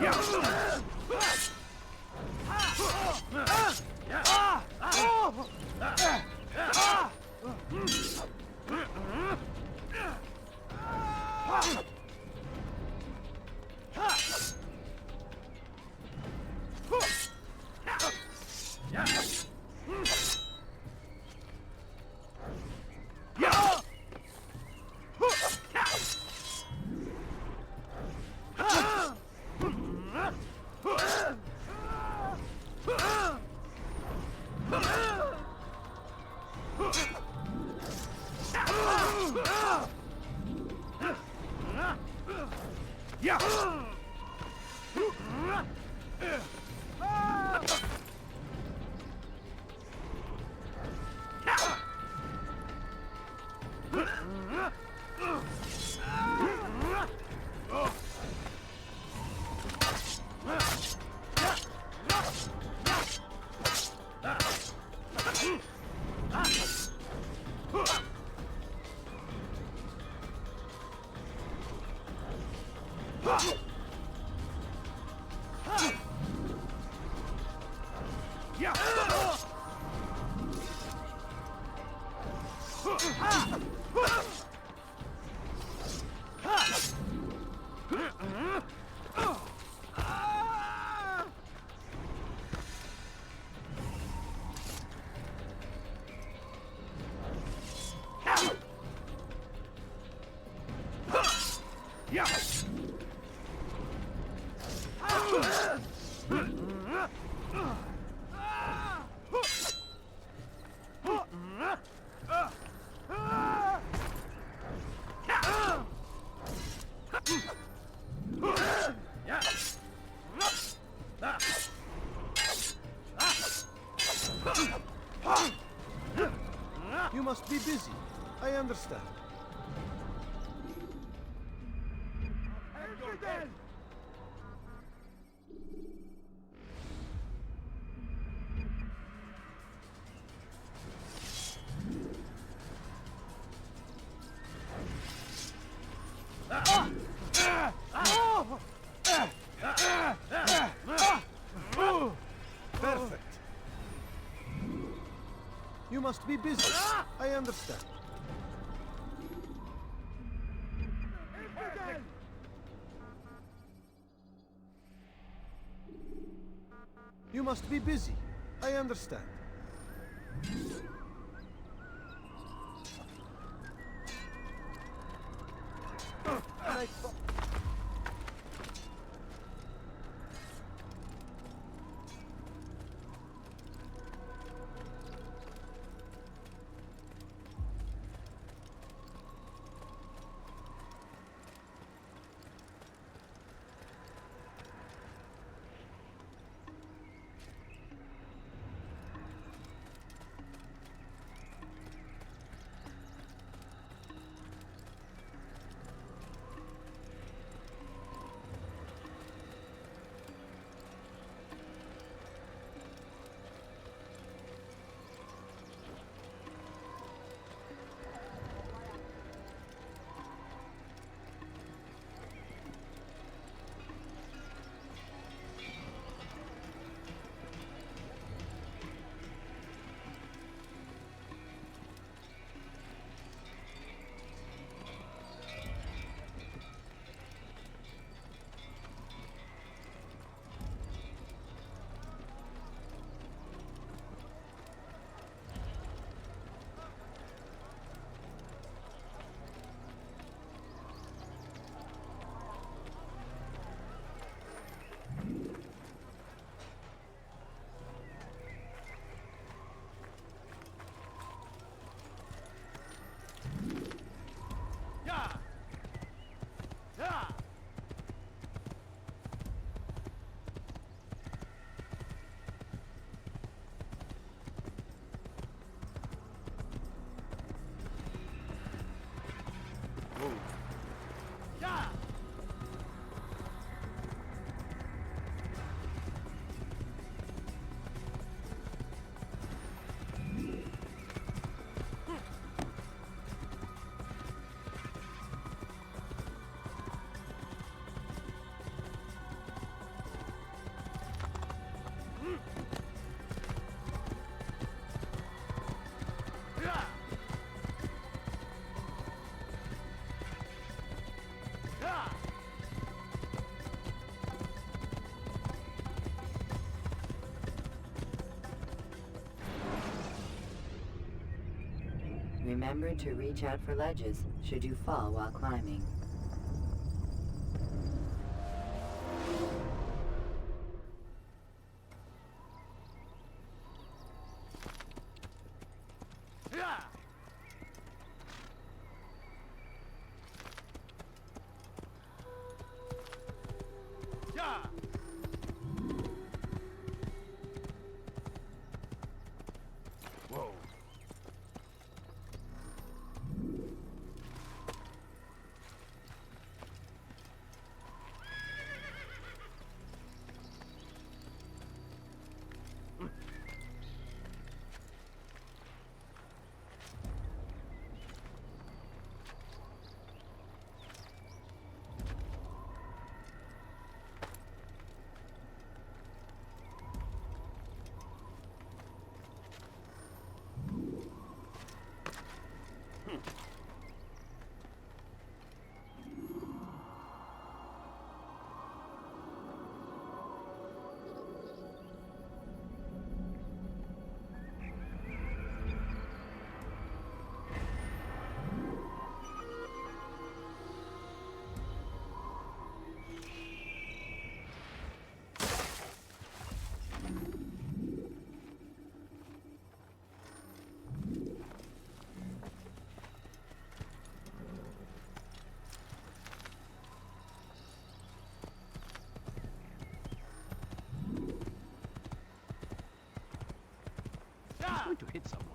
Yeah! You must be busy. I understand. Perfect. You must be busy. I understand. You must be busy. I understand. Remember to reach out for ledges should you fall while climbing. going to hit someone.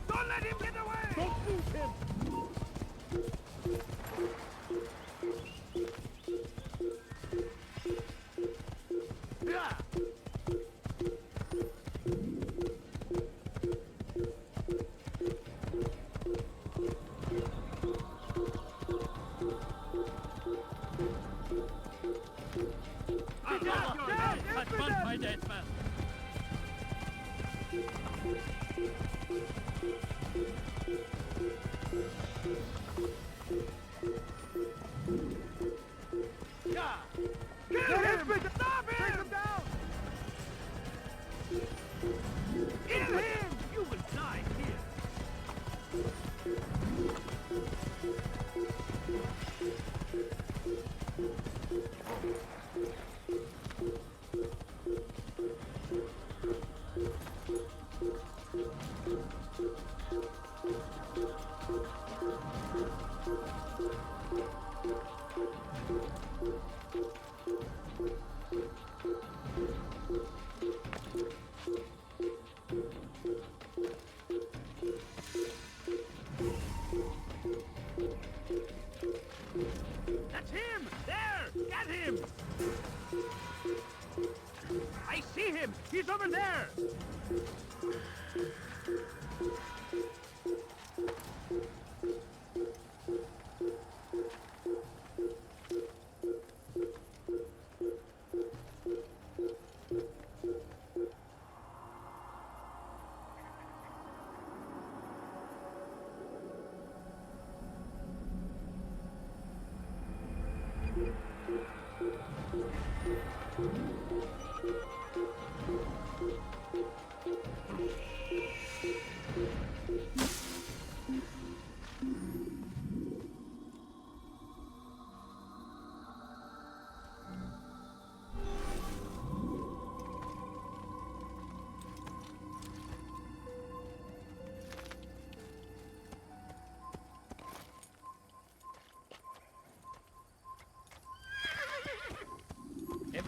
Don't let him get away! Don't lose him!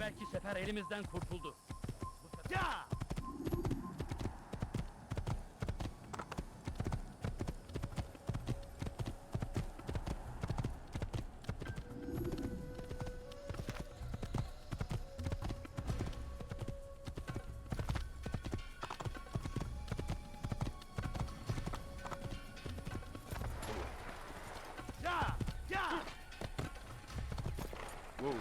evvelki sefer elimizden kurtuldu. Ya! Whoa.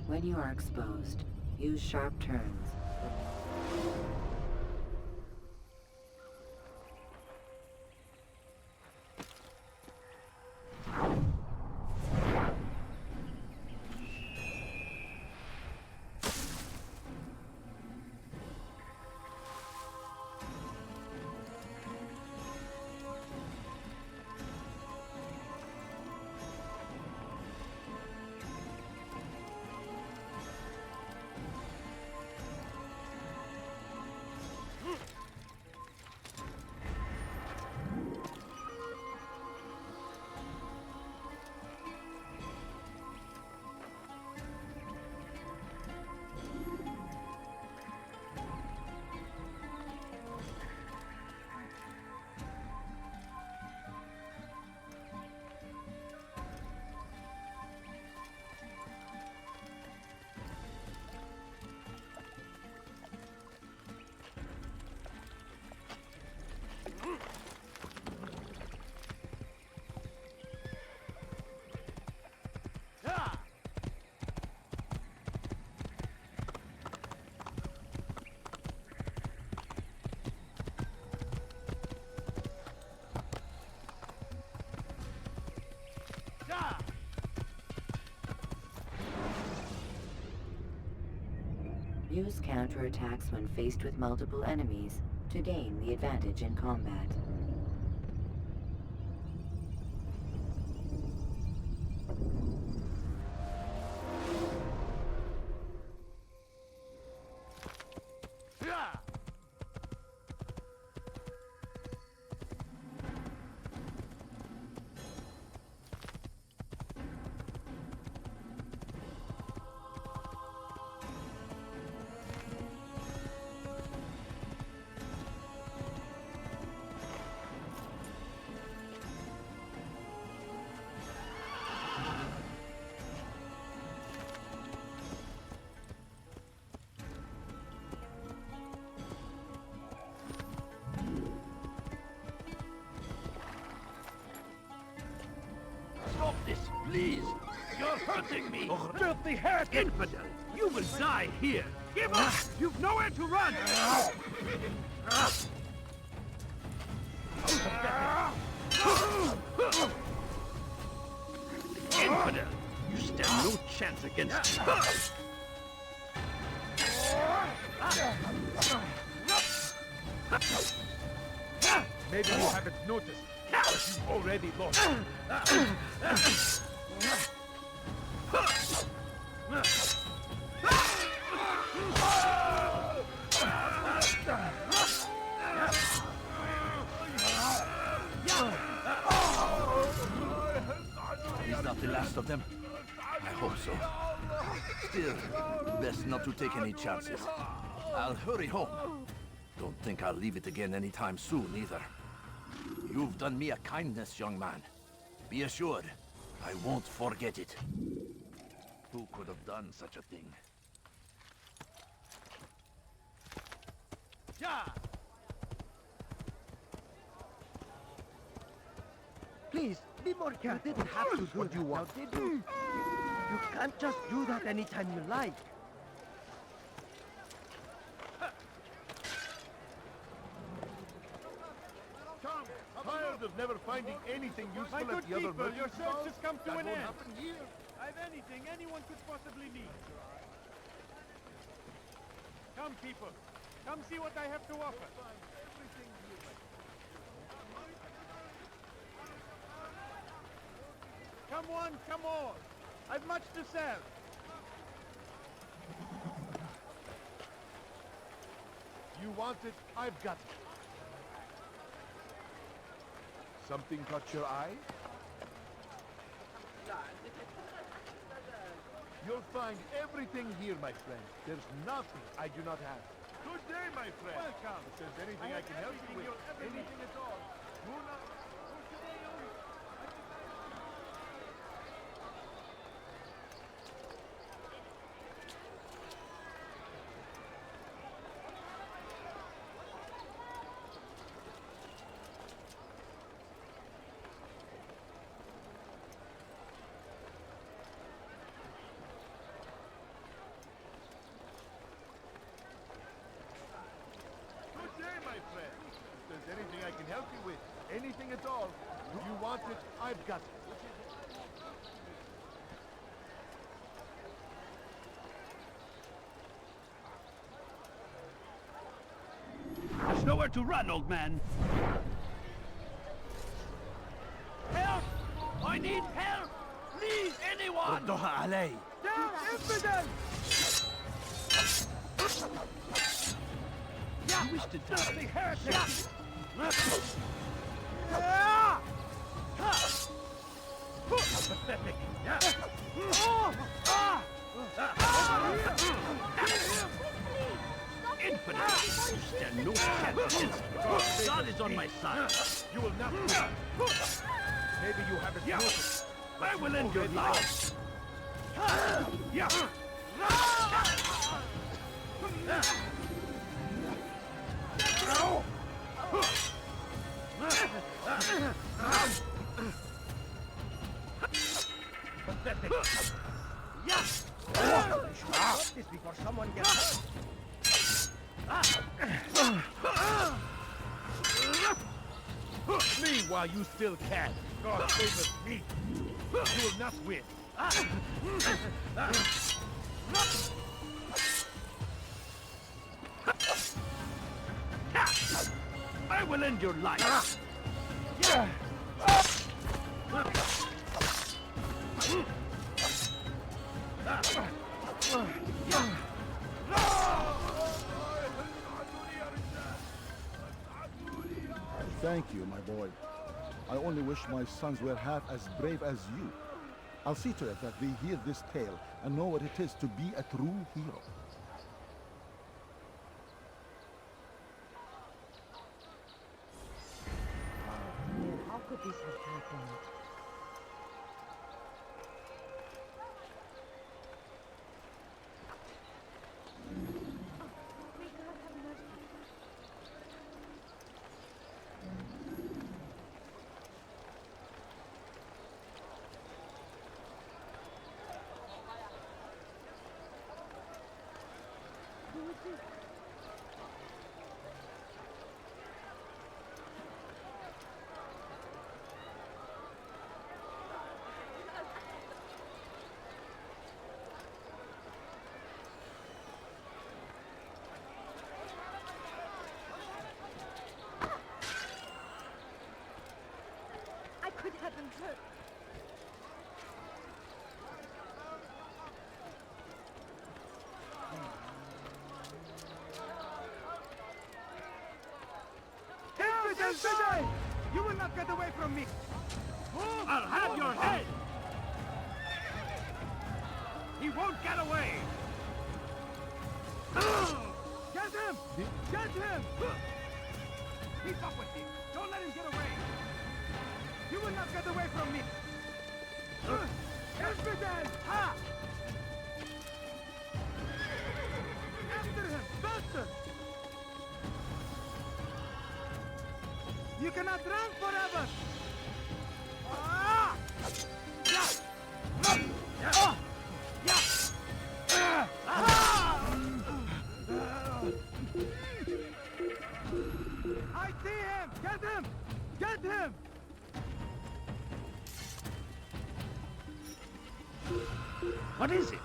When you are exposed, use sharp turns. Use counterattacks when faced with multiple enemies to gain the advantage in combat. Stop this, please! You're hurting me! Filthy head! Infidel! You will die here! Give up! You've nowhere to run! Infidel! You stand no chance against me! Maybe you haven't noticed, but you've already lost. He's not the last of them. I hope so. Still, best not to take any chances. I'll hurry home. Don't think I'll leave it again anytime soon, either. You've done me a kindness, young man. Be assured, I won't forget it. Who could have done such a thing? Yeah! Please, be more careful. You didn't have to do what you want. Now, did you? You can't just do that anytime you like. Tom, tired of never finding anything useful My good at the other people, your merchants' search stalls? has come to That an won't end. happen here. I've anything anyone could possibly need. Come, people. Come see what I have to offer. Come one, come all. I've much to sell. You want it, I've got it. Something caught your eye? You'll find everything here, my friend. There's nothing I do not have. Good day, my friend. Welcome. If there's anything I can help you with, anything at all, do not... Good day, my friend. If there's anything I can help you with, anything at all, you want it, I've got it. There's nowhere to run, old man. Help! I need help! Please, anyone! ردوها علي. You wish to die? The heretic! Pathetic! Infinite! Stand no chance against me. God is on my side. You will not win. Maybe you haven't noticed. I will end your life. Pathetic. Stop this before someone gets hurt. Flee while you still can. God favors me. You will not win. I will end your life. Thank you, my boy. I only wish my sons were half as brave as you. I'll see to it that they hear this tale and know what it is to be a true hero. How could this have happened? I could have been hurt. You will not get away from me! I'll have your head! He won't get away! Get Get him! Get him! Keep up with him! Don't let him get away! You will not get away from me! Infidel! Ha! After him! Faster! You cannot run forever! Ah! Yeah! Ah! Yeah! Ah! I see him! Get him! Get him! What is it?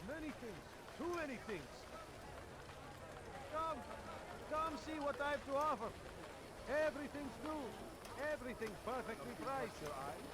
Many things. Too many things. Come see what I have to offer. Everything's new. Everything's perfectly priced. Your eyes.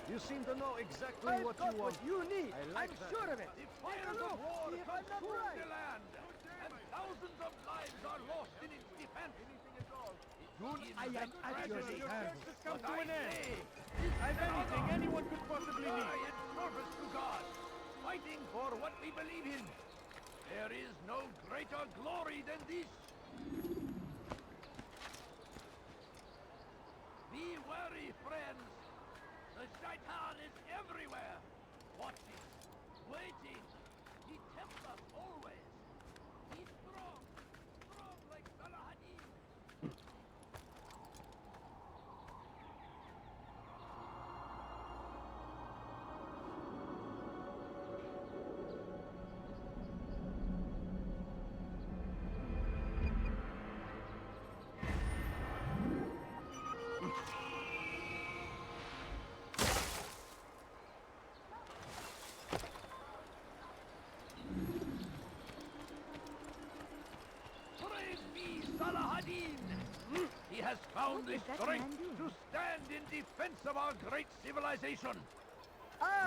You seem to know exactly what you want. You need. I'm sure of it. The fires of war consume the land, and thousands of lives are lost in its defense. I am at your service. Has come to an end. I'm anything anyone could possibly need. In service to God, fighting for what we believe in. There is no greater glory than this. Be wary, friends. The Shaitan is everywhere. Watching, waiting. He tempts us always. He's strong like Salahadin. He has found the strength to stand in defense of our great civilization.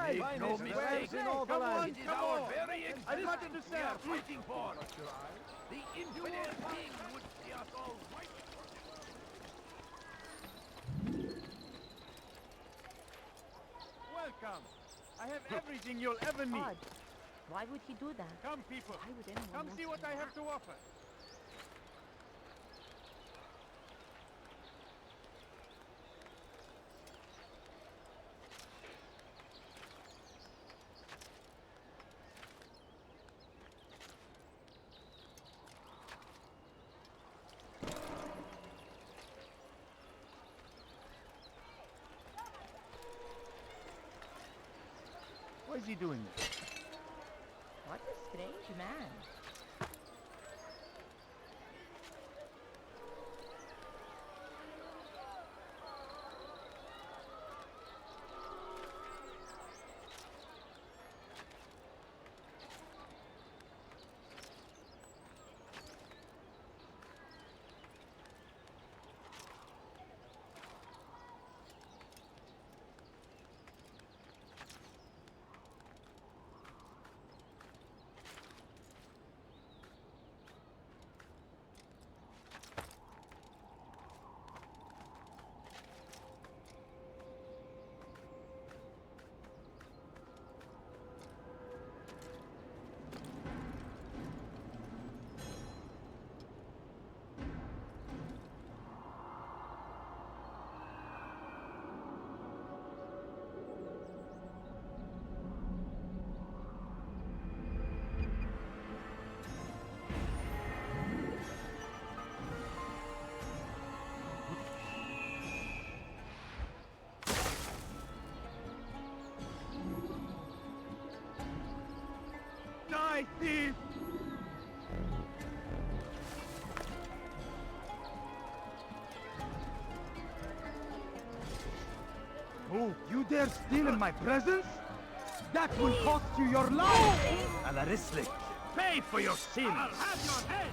Make no mistake, it is our very existence we are fighting for. The infidel king would see us all wiped. Welcome. I have everything you'll ever need. Odd. Why would he do that? Come, people. Why would anyone Come want see to what do I have that? to offer. Why is he doing this? What a strange man. You dare steal in my presence? That will cost you your life! Alarislik, pay for your sins! I'll have your head!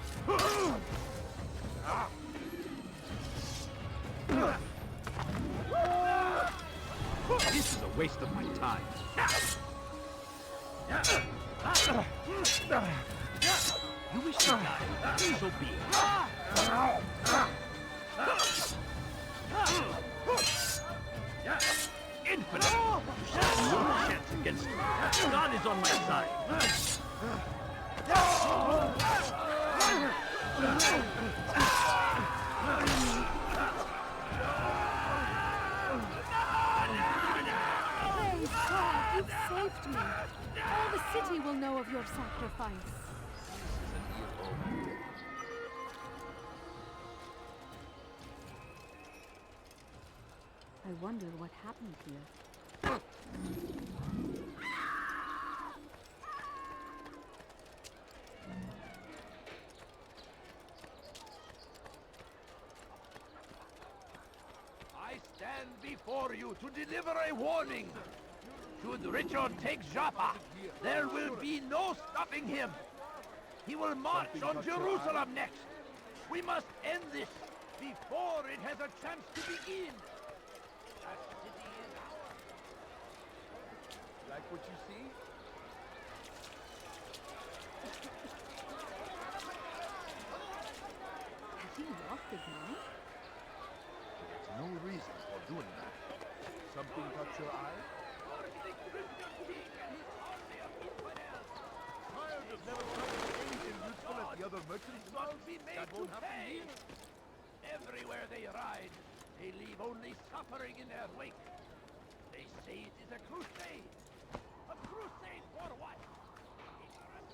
This is a waste of my time. You wish to die, so be it. Infinite! You shall have no chance against me. God is on my side. Praise God, you've saved me. All the city will know of your sacrifice. I wonder what happened here. I stand before you to deliver a warning. Should Richard take Jaffa, there will be no stopping him. He will march on Jerusalem next. We must end this before it has a chance to begin. That city is ours. Like what you see? Has he lost his mind? There's no reason for doing that. Something caught your eye? Tired of never finding anything useful at the other merchants' stalls? That won't happen here. Everywhere they ride, they leave only suffering in their wake. They say it is a crusade. A crusade for what? Ignorance.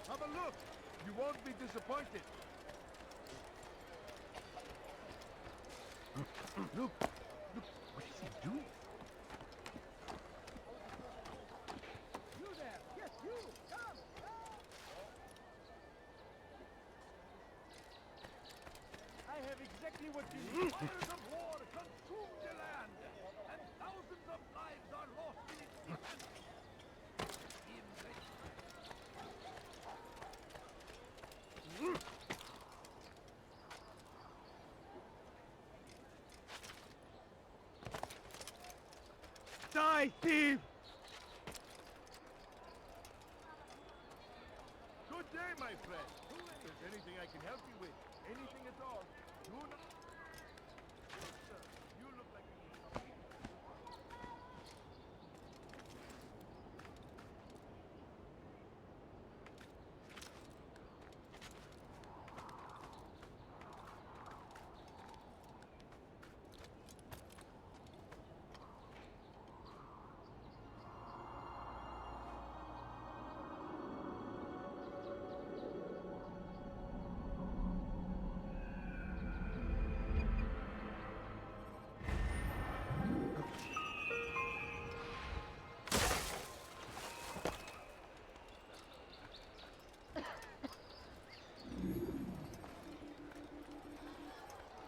Have a look! You won't be disappointed. Look! Look! What is he doing? You there! Yes, you! Come! I have exactly what you need. Fires of war consume the land, and thousands of lives are lost in its defense. Die, thief! Good day, my friend. If there's anything I can help you with, anything at all, do not... Yes, sir. You look like you need something.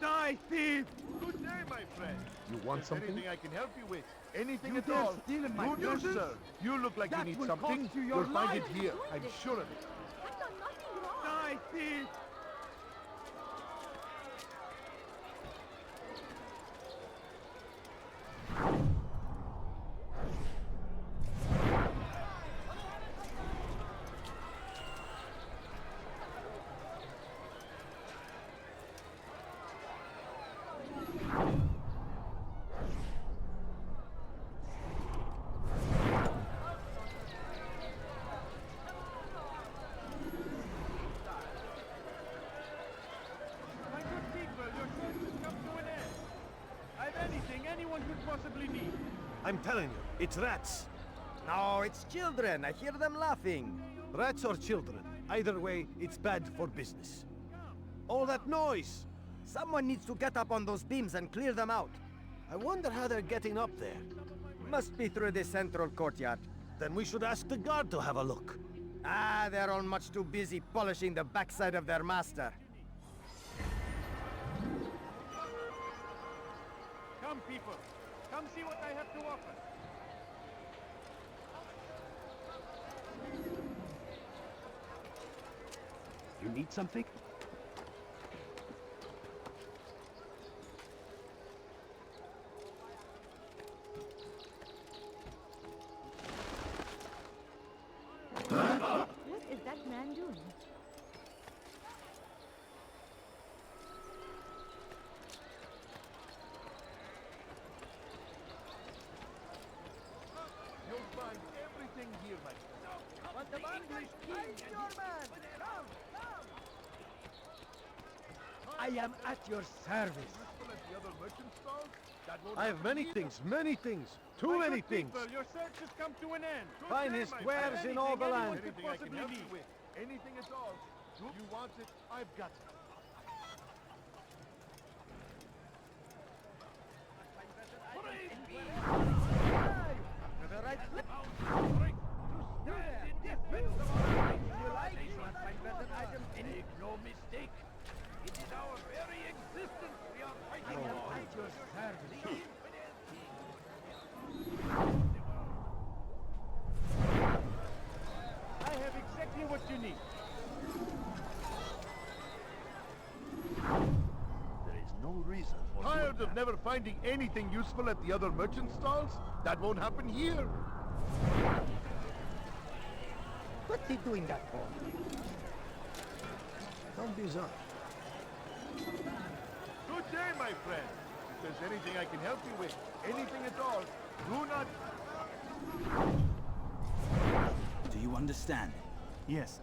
Die, thief! Good day, my friend. You want If something? anything I can help you with, anything You at dare all, steal in my you do, presence? sir. You look like you That need will something. cost you your You'll find it life. here. I'm sure of it. I've done nothing wrong. Die, thief! possibly need? I'm telling you, it's rats. No, it's children. I hear them laughing. Rats or children. Either way, it's bad for business. All that noise! Someone needs to get up on those beams and clear them out. I wonder how they're getting up there. Must be through the central courtyard. Then we should ask the guard to have a look. Ah, they're all much too busy polishing the backside of their master. Come, people. Come see what I have to offer. You need something? What is that man doing? You'll find everything here, my friend. What the English king your man! Come, come! I am at your service. I have many things, too many things. People, your search has come to an end. Finest wares in all the land. Anything I can help you with. Anything at all. You want it, I've got it. Make no mistake, it is our very existence we are fighting for. At your service. I have exactly what you need. There is no reason for... Tired of never finding anything useful at the other merchant stalls? That won't happen here. What's he doing that for? Don't be sorry. Good day, my friend. If there's anything I can help you with, anything at all, do not... Do you understand? Yes.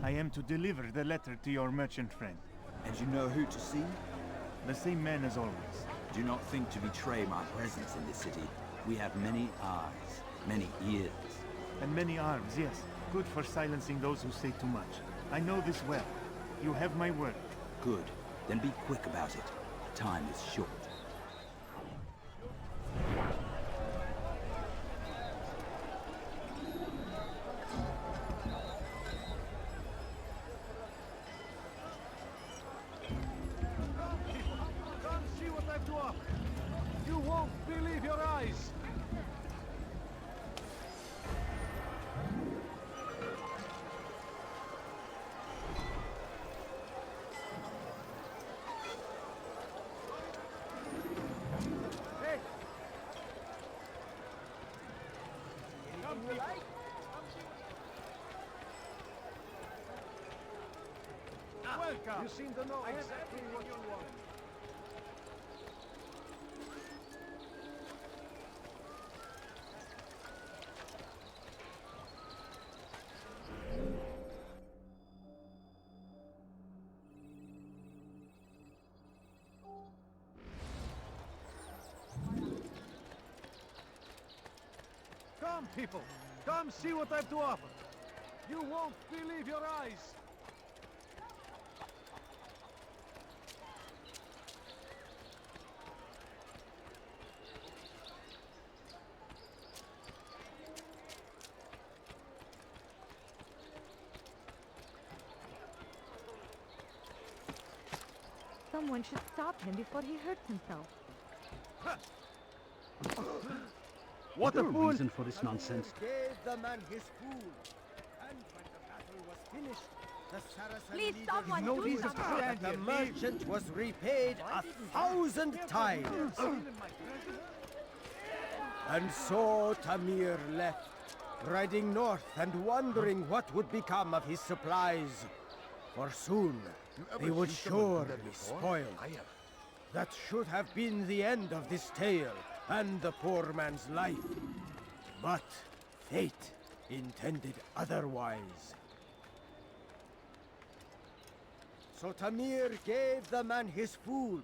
I am to deliver the letter to your merchant friend. And you know who to see? The same man as always. Do not think to betray my presence in this city. We have many eyes, many ears. And many arms, yes. Good for silencing those who say too much. I know this well. You have my word. Good. Then be quick about it. Time is short. Come see what I've to offer. You won't believe your eyes. Welcome. You seem to know exactly what you want. Come, people. Come see what I've to offer. You won't believe your eyes. Someone should stop him before he hurts himself. What a fool! Reason for this nonsense? Gave the man his food. And when the battle was finished, the Saracen Please, leader someone knew do something. that the merchant was repaid 1,000 times. And so Tamir left, riding north and wondering what would become of his supplies. For soon, they would surely be spoiled. That should have been the end of this tale and the poor man's life. But fate intended otherwise. So Tamir gave the man his food,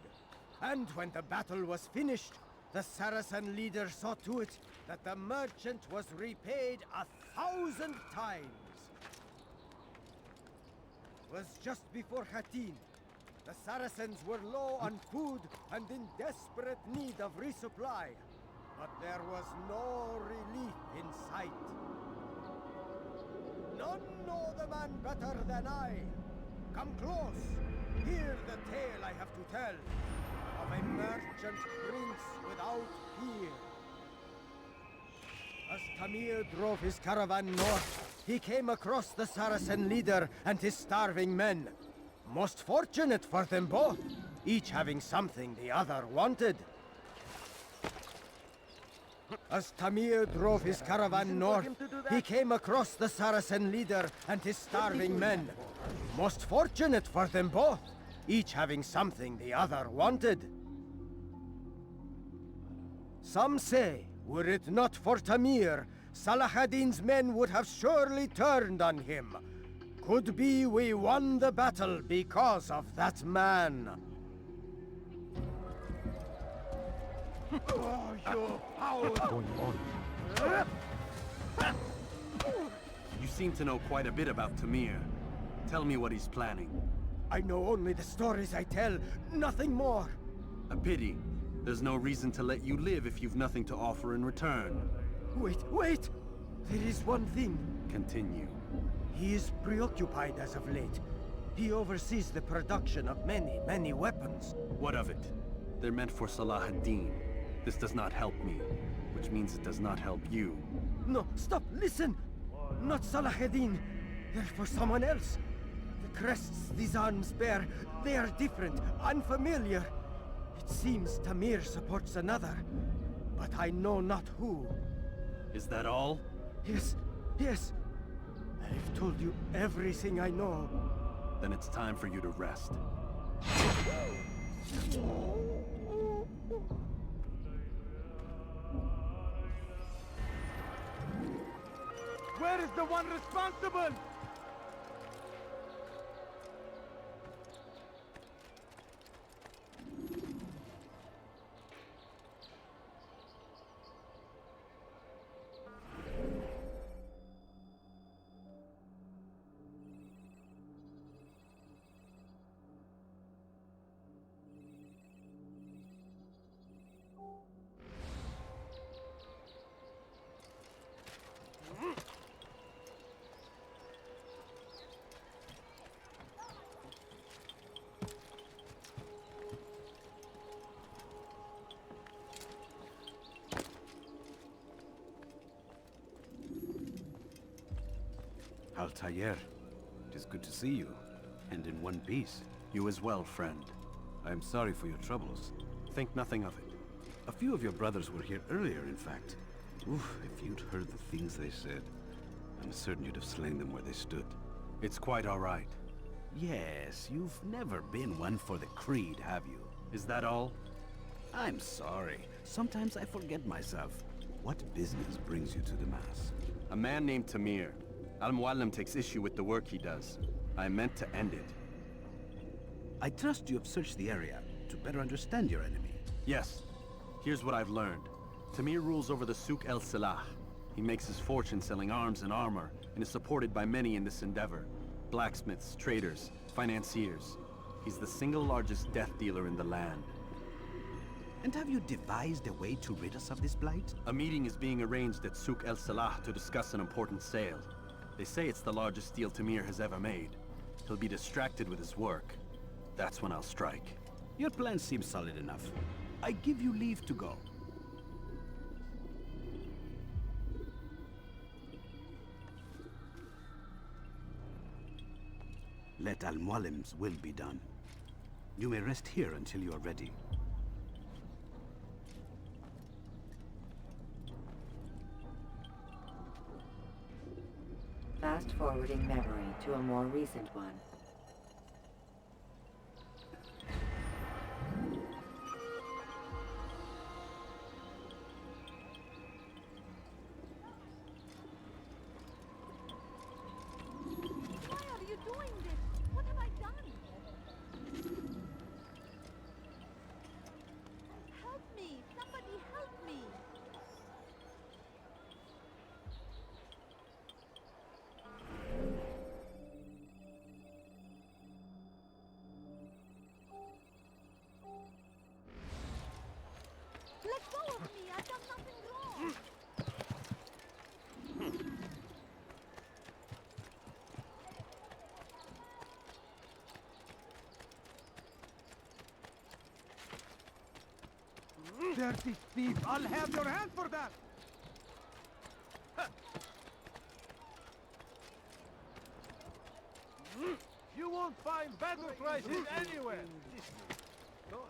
and when the battle was finished, the Saracen leader saw to it that the merchant was repaid 1,000 times. It was just before Hattin. The Saracens were low on food and in desperate need of resupply, but there was no relief in sight. None know the man better than I. Come close. Hear the tale I have to tell of a merchant prince without peer. As Tamir drove his caravan north, he came across the Saracen leader and his starving men. Most fortunate for them both, each having something the other wanted. As Tamir drove his caravan north, he came across the Saracen leader and his starving men. Most fortunate for them both, each having something the other wanted. Some say, were it not for Tamir, Salah ad-Din's men would have surely turned on him. Could be we won the battle because of that man. What's going on? You seem to know quite a bit about Tamir. Tell me what he's planning. I know only the stories I tell, nothing more. A pity. There's no reason to let you live if you've nothing to offer in return. Wait! There is one thing. Continue. He is preoccupied as of late. He oversees the production of many weapons. What of it? They're meant for Salah ad-Din. This does not help me, which means it does not help you. No, stop, listen! Not Salah ad-Din. They're for someone else. The crests these arms bear, they are different, unfamiliar. It seems Tamir supports another, but I know not who. Is that all? Yes. I've told you everything I know. Then it's time for you to rest. Where is the one responsible? Altair, it is good to see you, and in one piece. You as well, friend. I am sorry for your troubles. Think nothing of it. A few of your brothers were here earlier, in fact. Oof, if you'd heard the things they said, I'm certain you'd have slain them where they stood. It's quite all right. Yes, you've never been one for the creed, have you? Is that all? I'm sorry. Sometimes I forget myself. What business brings you to the Mass? A man named Tamir. Al-Muallim takes issue with the work he does. I meant to end it. I trust you have searched the area to better understand your enemy. Yes. Here's what I've learned. Tamir rules over the Souk el-Salah. He makes his fortune selling arms and armor, and is supported by many in this endeavor. Blacksmiths, traders, financiers. He's the single largest death dealer in the land. And have you devised a way to rid us of this blight? A meeting is being arranged at Souk el-Salah to discuss an important sale. They say it's the largest deal Tamir has ever made. He'll be distracted with his work. That's when I'll strike. Your plan seems solid enough. I give you leave to go. Let Al-Muallim's will be done. You may rest here until you are ready. Fast-forwarding memory to a more recent one. Why are you doing this? What have I done? Help me! Somebody Dirty thief! I'll have your hand for that! You won't find better prices anywhere. Go on.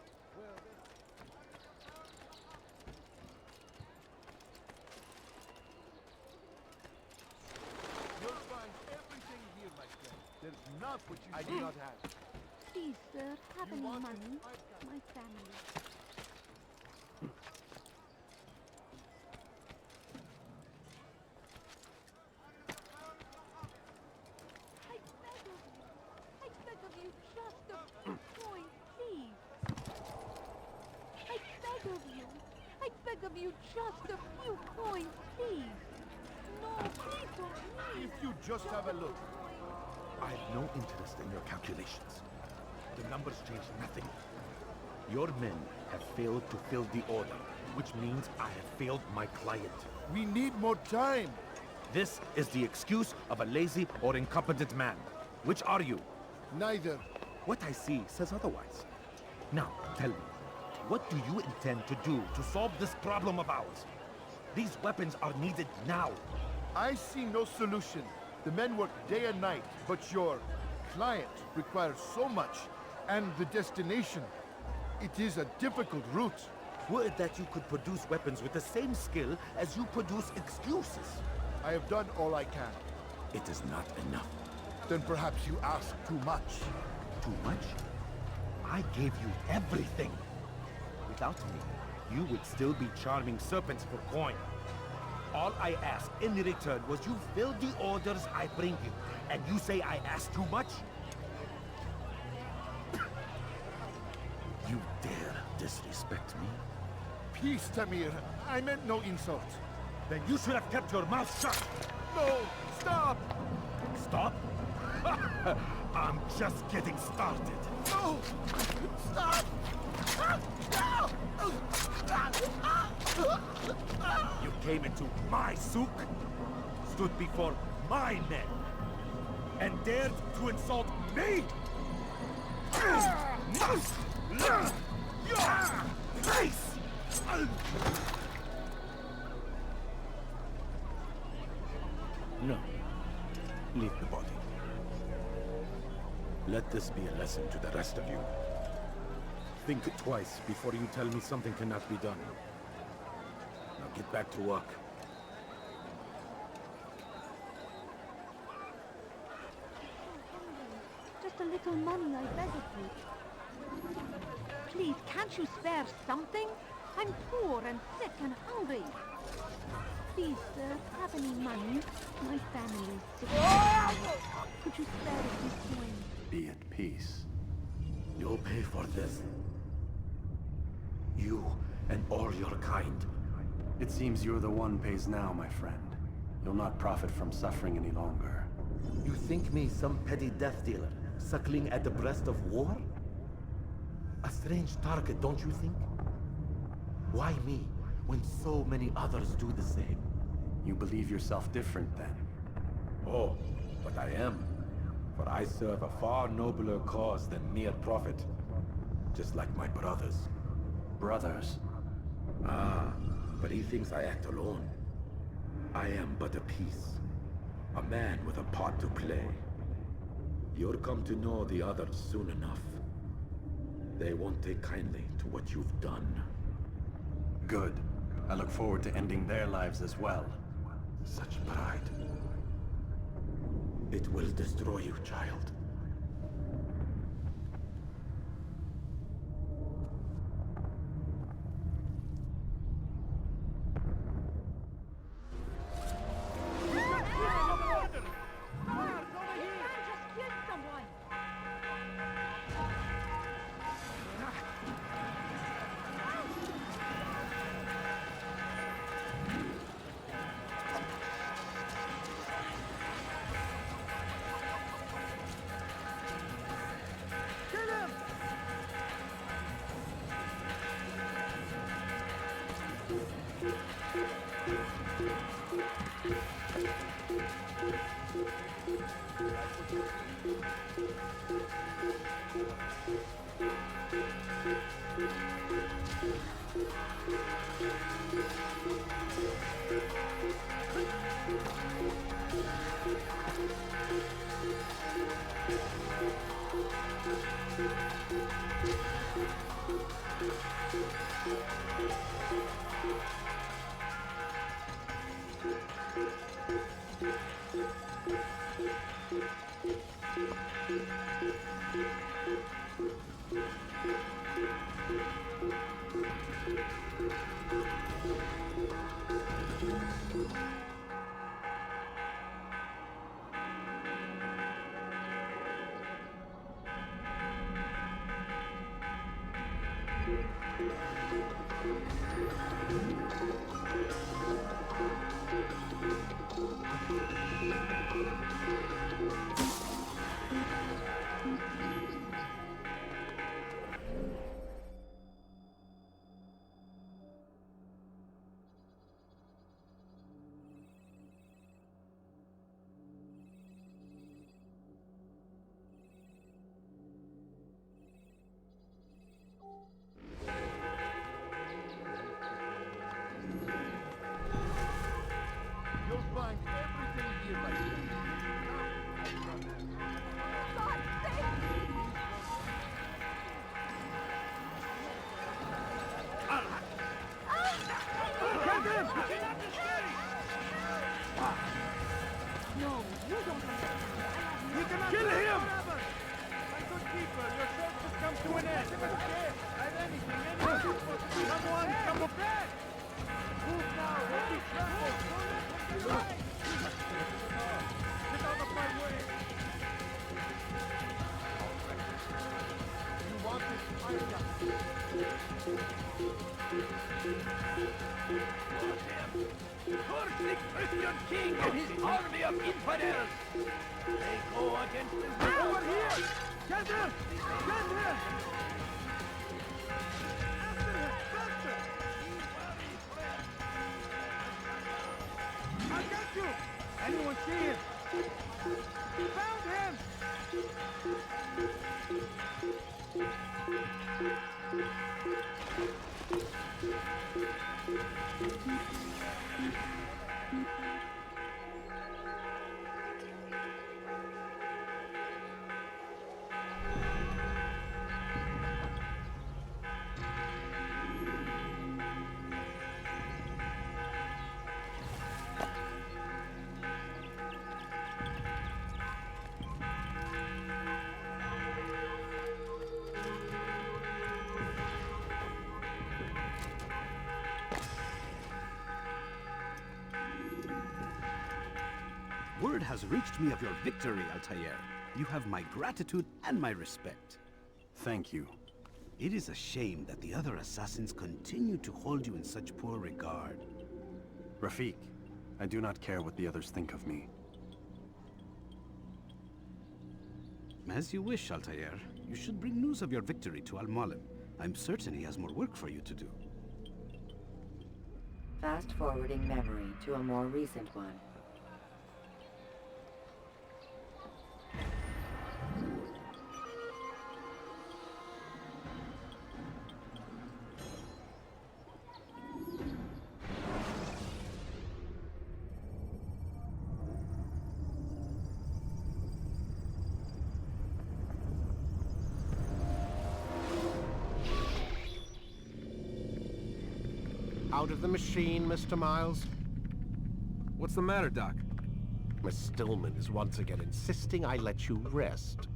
You'll find everything here, my friend. There's not what you I do not have. Please, sir, have any money? My family. I beg of you, just a few coins, please. I beg of you. I beg of you, just a few coins, please. No, please don't leave. If you just have a look. I have no interest in your calculations. The numbers change nothing. Your men have failed to fill the order, which means I have failed my client. We need more time. This is the excuse of a lazy or incompetent man. Which are you? Neither. What I see says otherwise. Now, tell me, what do you intend to do to solve this problem of ours? These weapons are needed now. I see no solution. The men work day and night, but your client requires so much, and the destination. It is a difficult route. Would that you could produce weapons with the same skill as you produce excuses. I have done all I can. It is not enough. Then perhaps you ask too much. Too much? I gave you everything. Without me, you would still be charming serpents for coin. All I ask in return was you fill the orders I bring you, and you say I ask too much? You dare disrespect me? Peace, Tamir. I meant no insult. Then you should have kept your mouth shut! No! Stop! Stop? I'm just getting started. No! Stop! You came into my souk, stood before my men, and dared to insult me? Your face! No. Leave the body. Let this be a lesson to the rest of you. Think twice before you tell me something cannot be done. Now get back to work. Just a little money, I beg of you. Please, can't you spare something? I'm poor and sick and hungry. Please, sir, have any money? My family's sick. Could you spare it this way? Be at peace. You'll pay for this. You and all your kind. It seems you're the one pays now, my friend. You'll not profit from suffering any longer. You think me some petty death dealer, suckling at the breast of war? A strange target, don't you think? Why me, when so many others do the same? You believe yourself different, then? Oh, but I am. For I serve a far nobler cause than mere profit. Just like my brothers. Brothers? Ah, but he thinks I act alone. I am but a piece. A man with a part to play. You'll come to know the others soon enough. They won't take kindly to what you've done. Good. I look forward to ending their lives as well. Such pride. It will destroy you, child. King and his army of infidels! They go against the will. Over here! Get him! Get him! After him! Faster! I got you! Anyone see him? Found him! Word has reached me of your victory, Altair. You have my gratitude and my respect. Thank you. It is a shame that the other assassins continue to hold you in such poor regard. Rafik, I do not care what the others think of me. As you wish, Altair. You should bring news of your victory to Al-Mualim. I'm certain he has more work for you to do. Fast-forwarding memory to a more recent one. Out of the machine, Mr. Miles? What's the matter, Doc? Miss Stillman is once again insisting I let you rest.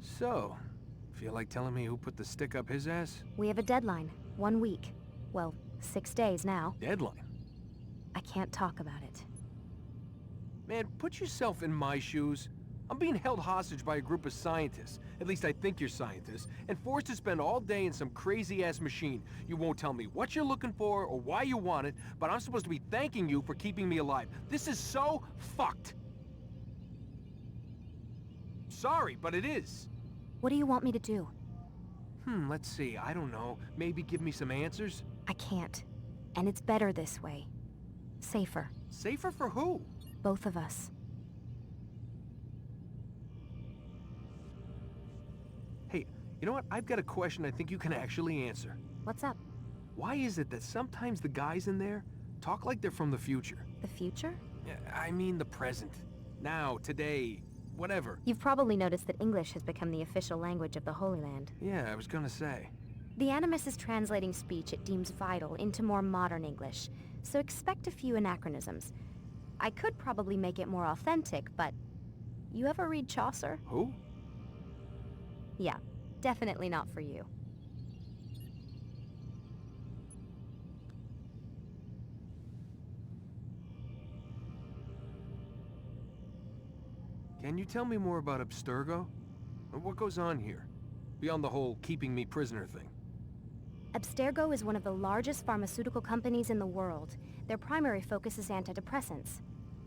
So, feel like telling me who put the stick up his ass? We have a deadline. 1 week. Well, 6 days now. Deadline? I can't talk about it. Man, put yourself in my shoes. I'm being held hostage by a group of scientists. At least I think you're scientists. And forced to spend all day in some crazy-ass machine. You won't tell me what you're looking for or why you want it, but I'm supposed to be thanking you for keeping me alive. This is so fucked. Sorry, but it is. What do you want me to do? Let's see, I don't know. Maybe give me some answers? I can't. And it's better this way. Safer. Safer for who? Both of us. Hey, you know what? I've got a question I think you can actually answer. What's up? Why is it that sometimes the guys in there talk like they're from the future? The future? Yeah, I mean the present. Now, today, whatever. You've probably noticed that English has become the official language of the Holy Land. Yeah, I was gonna say. The Animus is translating speech it deems vital into more modern English, so expect a few anachronisms. I could probably make it more authentic, but... You ever read Chaucer? Who? Yeah, definitely not for you. Can you tell me more about Abstergo? What goes on here? Beyond the whole keeping me prisoner thing. Abstergo is one of the largest pharmaceutical companies in the world. Their primary focus is antidepressants.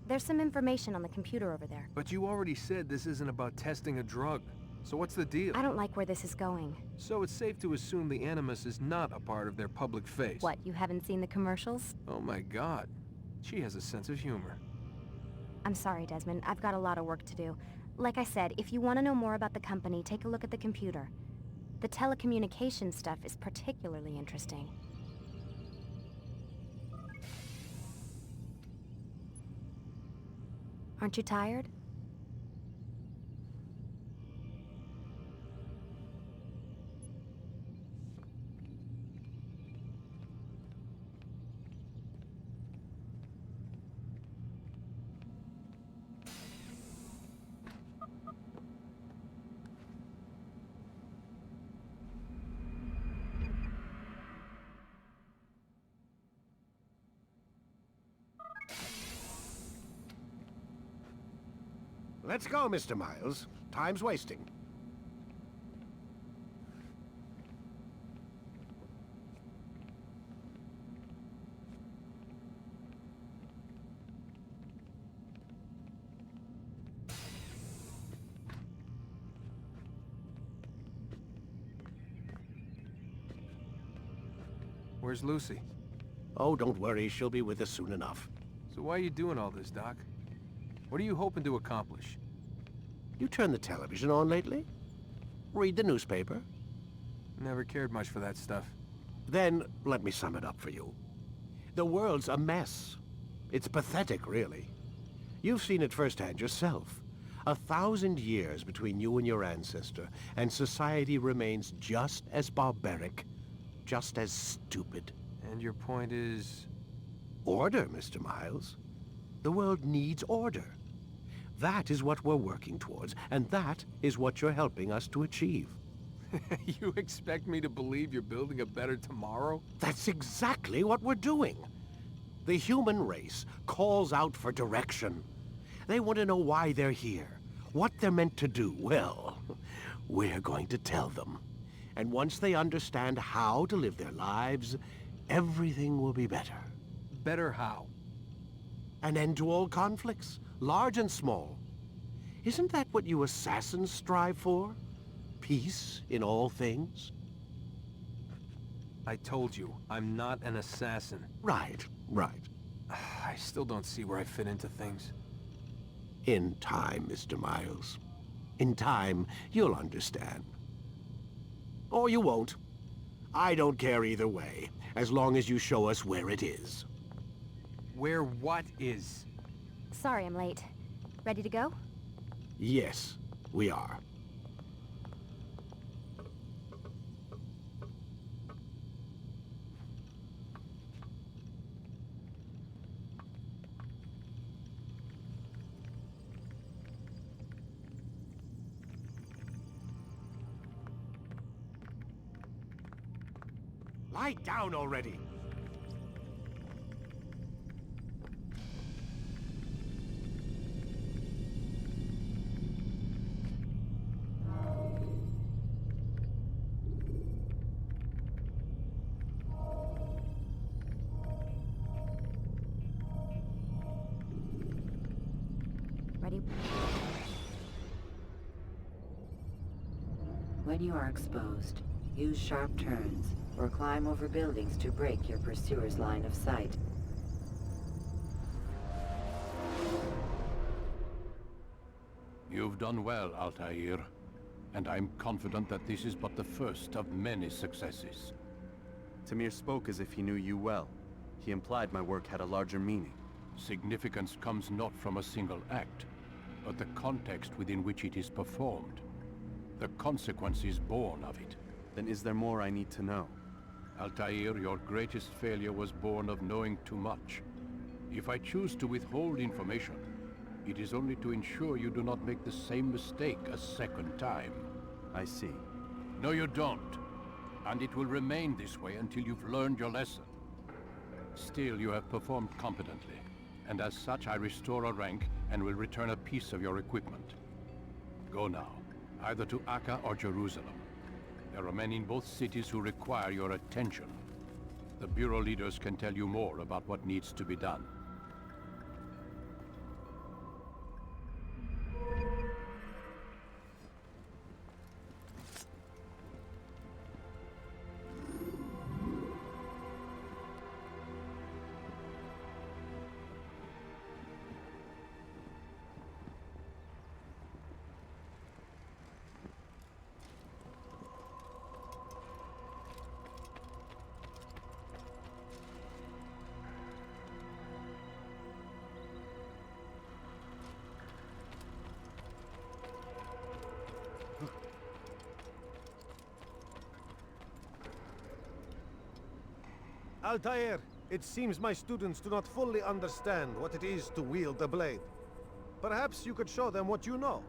There's some information on the computer over there. But you already said this isn't about testing a drug. So what's the deal? I don't like where this is going. So it's safe to assume the Animus is not a part of their public face. What, you haven't seen the commercials? Oh my god. She has a sense of humor. I'm sorry, Desmond. I've got a lot of work to do. Like I said, if you want to know more about the company, take a look at the computer. The telecommunications stuff is particularly interesting. Aren't you tired? Let's go, Mr. Miles. Time's wasting. Where's Lucy? Oh, don't worry. She'll be with us soon enough. So why are you doing all this, Doc? What are you hoping to accomplish? You turn the television on lately? Read the newspaper? Never cared much for that stuff. Then, let me sum it up for you. The world's a mess. It's pathetic, really. You've seen it firsthand yourself. 1,000 years between you and your ancestor, and society remains just as barbaric, just as stupid. And your point is? Order, Mr. Miles. The world needs order. That is what we're working towards, and that is what you're helping us to achieve. You expect me to believe you're building a better tomorrow? That's exactly what we're doing. The human race calls out for direction. They want to know why they're here, what they're meant to do. Well, we're going to tell them. And once they understand how to live their lives, everything will be better. Better how? An end to all conflicts, large and small. Isn't that what you assassins strive for? Peace in all things? I told you, I'm not an assassin. Right, right. I still don't see where I fit into things. In time, Mr. Miles. In time, you'll understand. Or you won't. I don't care either way, as long as you show us where it is. Where what is? Sorry I'm late. Ready to go? Yes, we are. Lie down already! Ready? When you are exposed, Use sharp turns, or climb over buildings to break your pursuer's line of sight. You've done well, Altair, and I'm confident that this is but the first of many successes. Tamir spoke as if he knew you well. He implied my work had a larger meaning. Significance comes not from a single act, but the context within which it is performed. The consequences born of it. Then is there more I need to know? Altair, your greatest failure was born of knowing too much. If I choose to withhold information, it is only to ensure you do not make the same mistake a second time. I see. No, you don't. And it will remain this way until you've learned your lesson. Still, you have performed competently, and as such I restore a rank and will return a piece of your equipment. Go now, either to Akka or Jerusalem. There are men in both cities who require your attention. The Bureau leaders can tell you more about what needs to be done. Altair, it seems my students do not fully understand what it is to wield the blade. Perhaps you could show them what you know.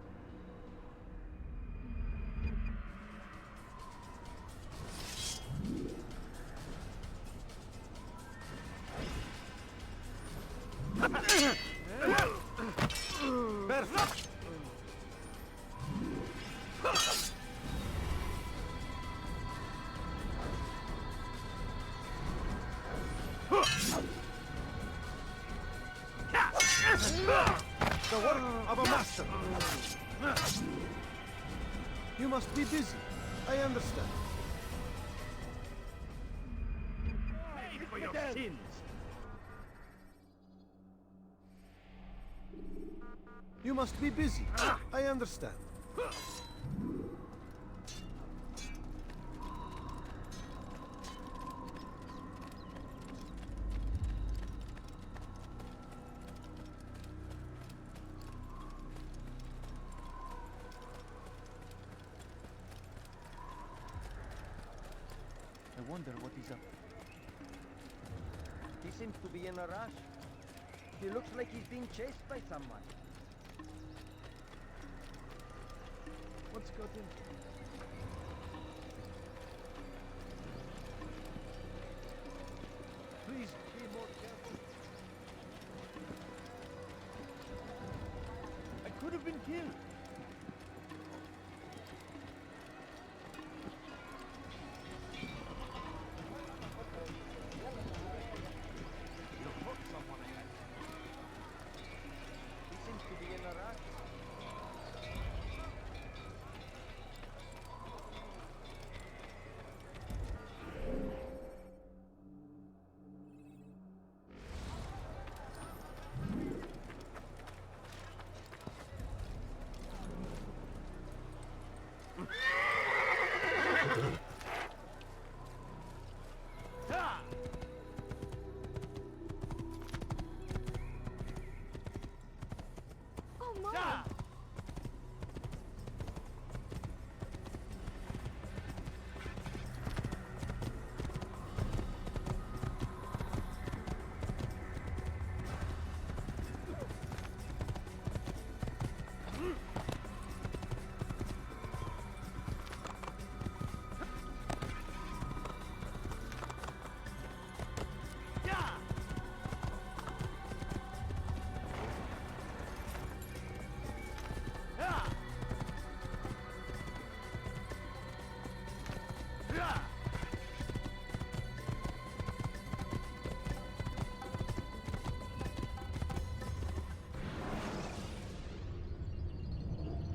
Perfect! The work of a master. You must be busy. I understand. Pay for your sins! You must be busy. I understand. I wonder what he's up. He seems to be in a rush. He looks like he's being chased by someone. What's got him? Please be more careful. I could have been killed.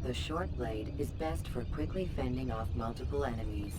The short blade is best for quickly fending off multiple enemies.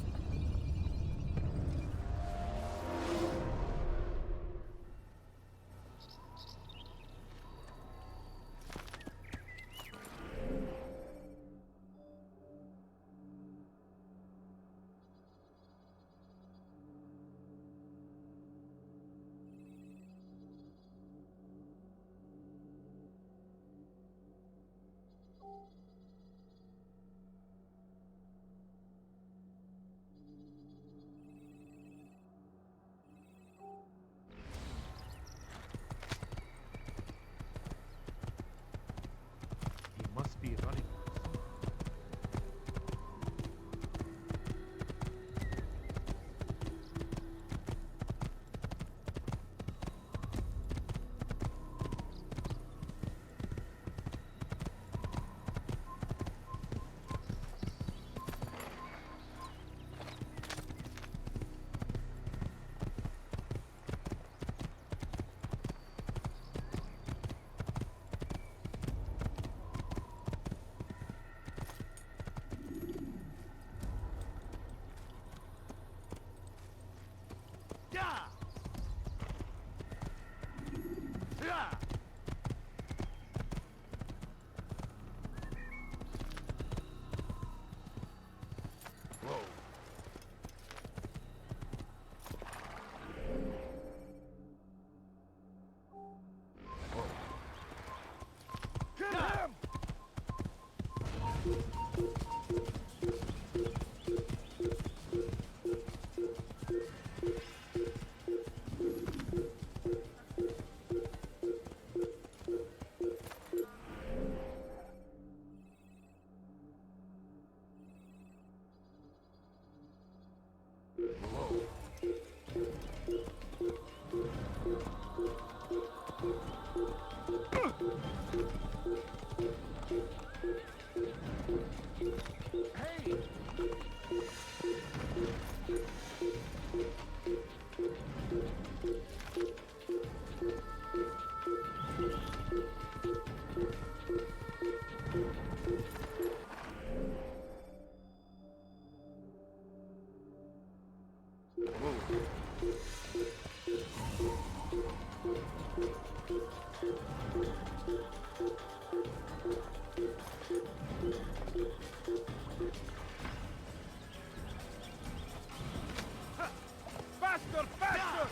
Faster, faster!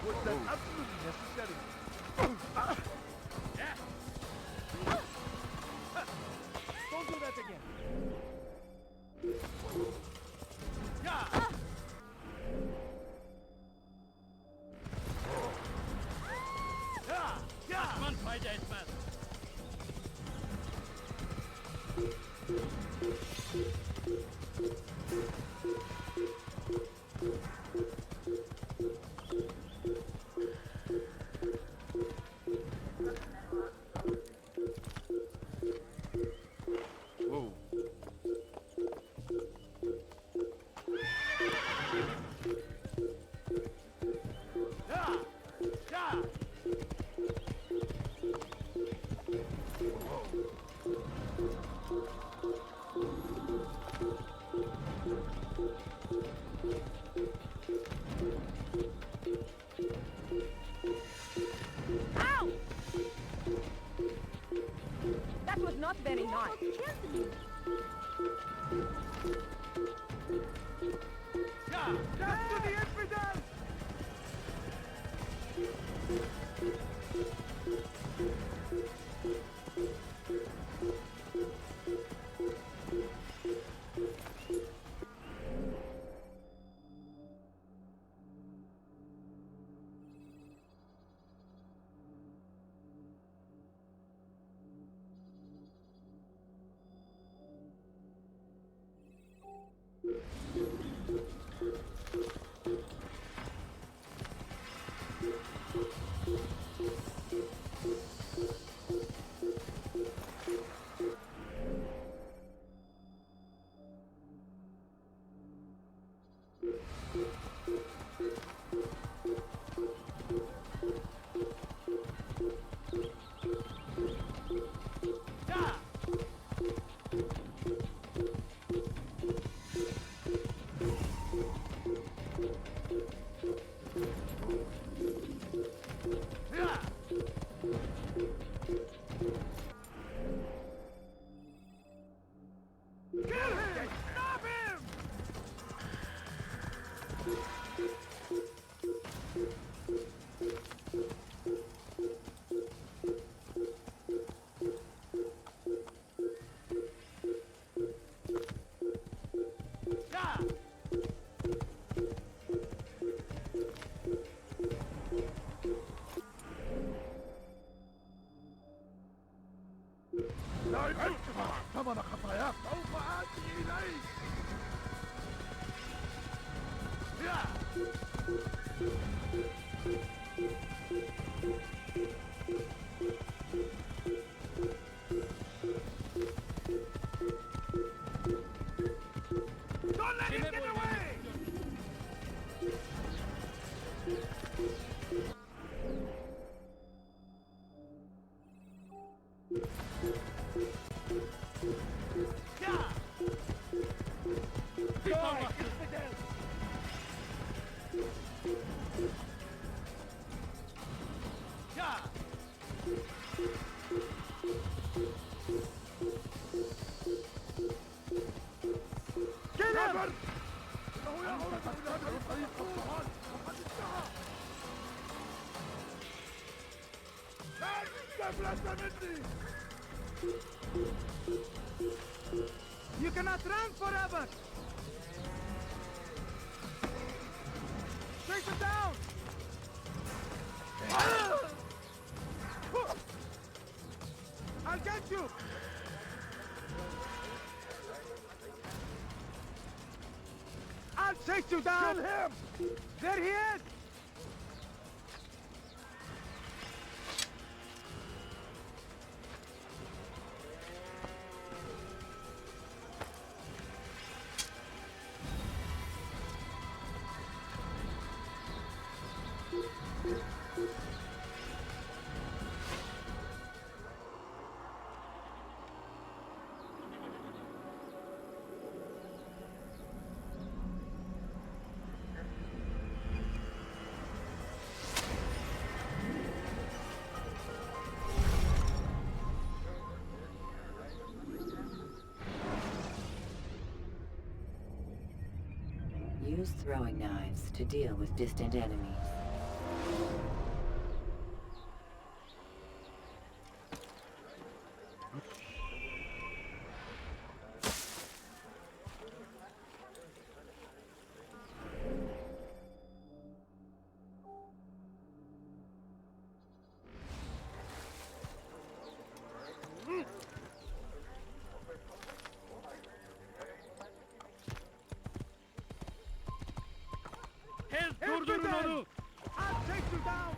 Was that absolutely necessary? Don't do that again. That's one by Desmond. Whoa. You cannot run forever! Chase him down! I'll get you! I'll chase you down! Kill him! There he is! Use throwing knives to deal with distant enemies. Durdurun onu! I'll take you down!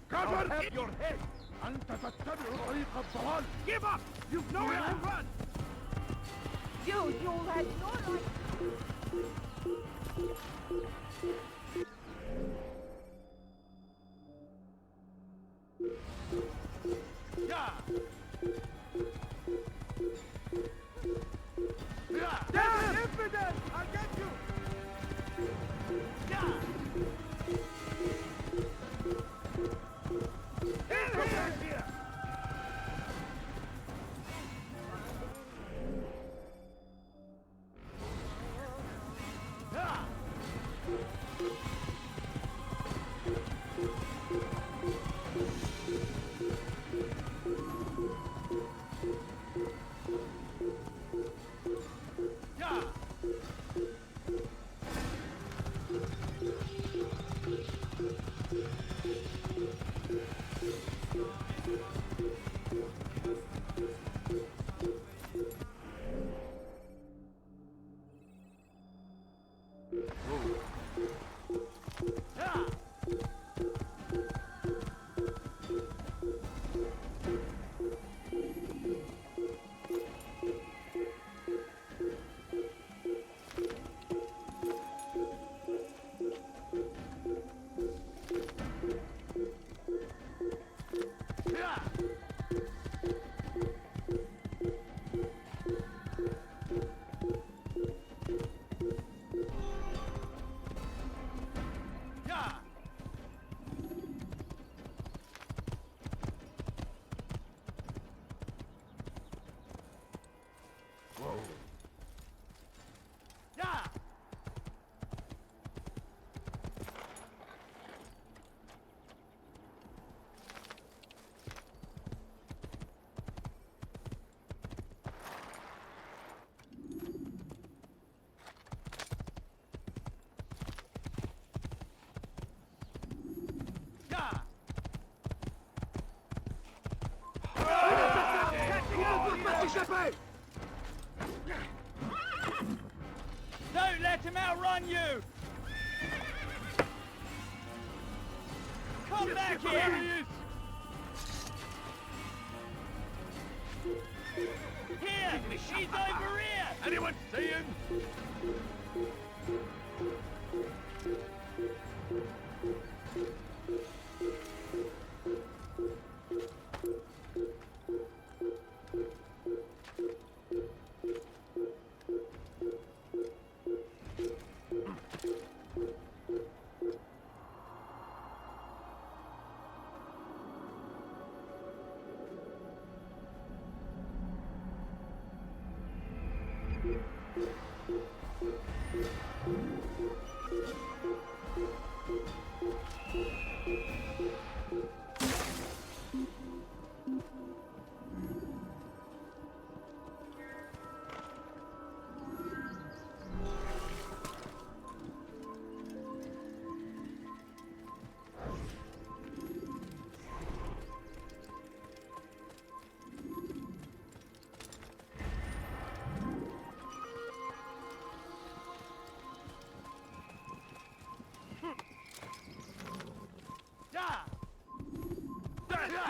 Cover your head! أنت تتبع طريق الضلال! Give up! You've nowhere to run! You had no right. Yeah! Damn infidel! I'll get you! Yeah! Here! Don't let him outrun you! Come back here! There he is! Here! He's over here! Anyone see him?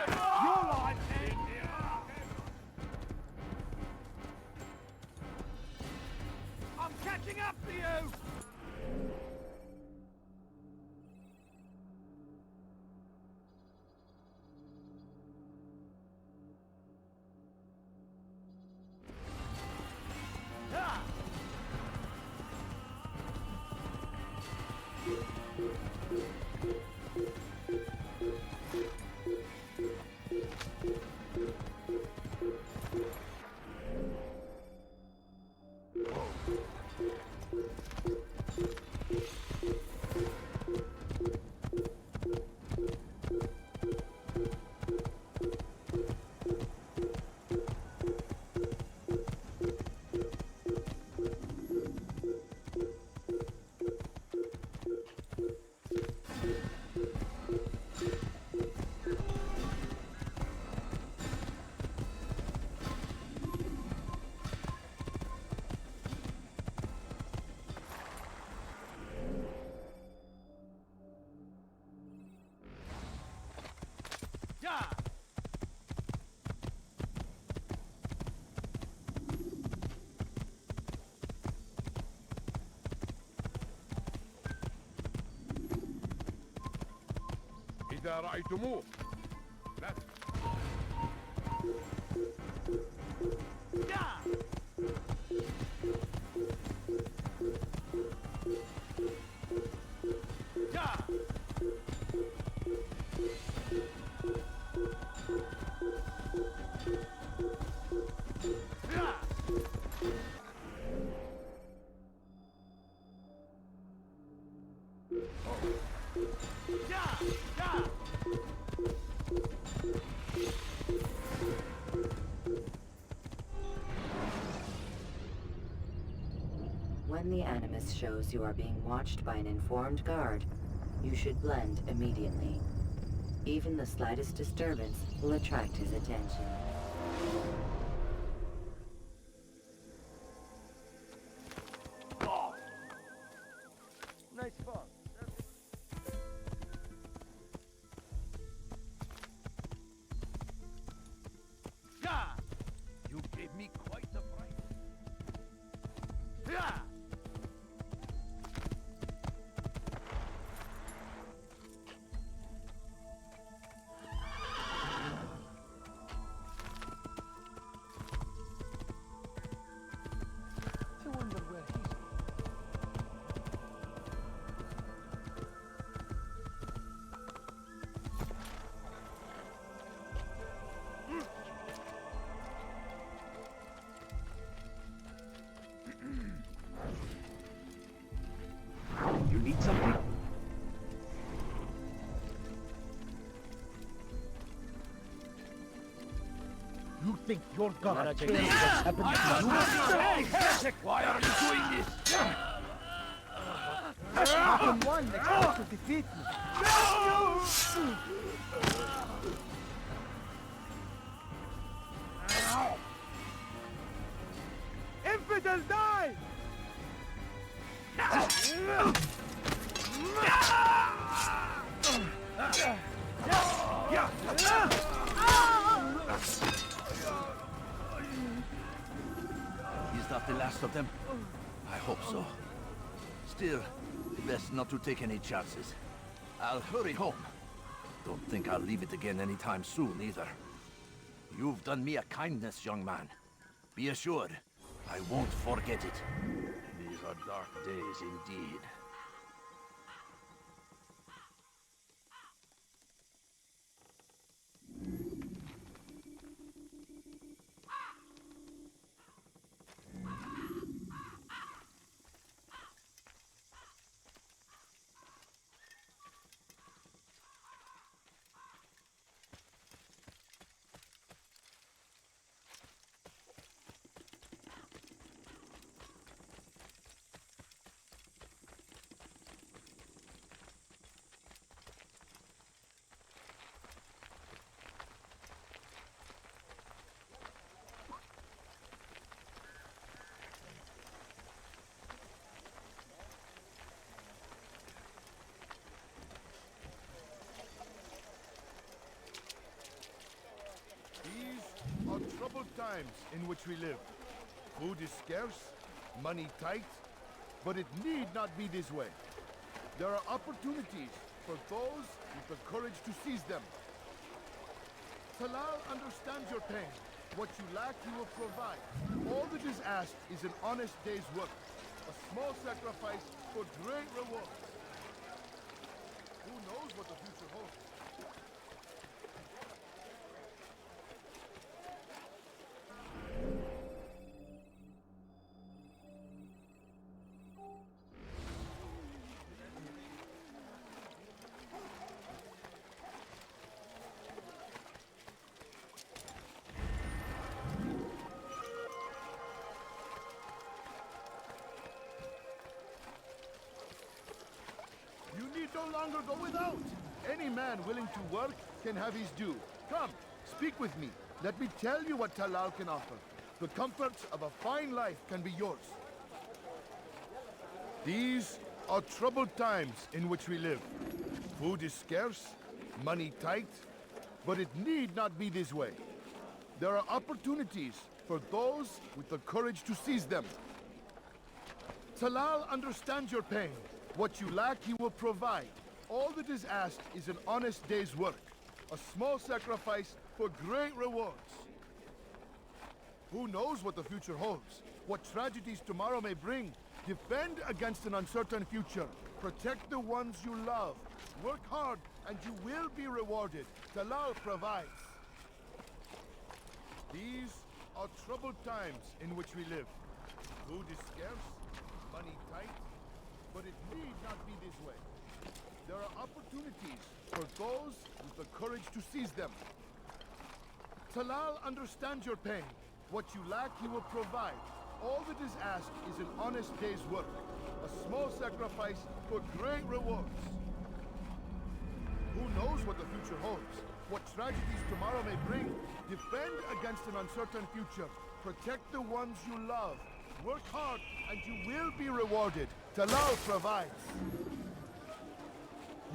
Your life ends here. I'm catching up to you! إذا رأيتموه لا When the animus shows you are being watched by an informed guard, you should blend immediately. Even the slightest disturbance will attract his attention. Nice fun. You gave me quite a fright. I wonder where he's... You need something? You think you're gonna change what's happened to you? Hey, heretic! Why are you doing this? Happen one expect to defeat me. Infidel, die! Is that the last of them? I hope so. Still, best not to take any chances. I'll hurry home. Don't think I'll leave it again anytime soon, either. You've done me a kindness, young man. Be assured, I won't forget it. These are dark days indeed. times in which we live. Food is scarce, money tight, but it need not be this way. There are opportunities for those with the courage to seize them. Talal understands your pain. What you lack, he will provide. All that is asked is an honest day's work. A small sacrifice for great reward. Who knows what the future holds? No longer go without. Any man willing to work can have his due. Come, speak with me. Let me tell you what Talal can offer. The comforts of a fine life can be yours. These are troubled times in which we live. Food is scarce, money tight, but it need not be this way. There are opportunities for those with the courage to seize them. Talal understands your pain. What you lack, he will provide. All that is asked is an honest day's work. A small sacrifice for great rewards. Who knows what the future holds? What tragedies tomorrow may bring? Defend against an uncertain future. Protect the ones you love. Work hard and you will be rewarded. Talal provides. These are troubled times in which we live. Food is scarce, money tight, but it need not be this way. There are opportunities for those with the courage to seize them. Talal understands your pain. What you lack, he will provide. All that is asked is an honest day's work. A small sacrifice for great rewards. Who knows what the future holds? What tragedies tomorrow may bring? Defend against an uncertain future. Protect the ones you love. Work hard and you will be rewarded. Talal provides.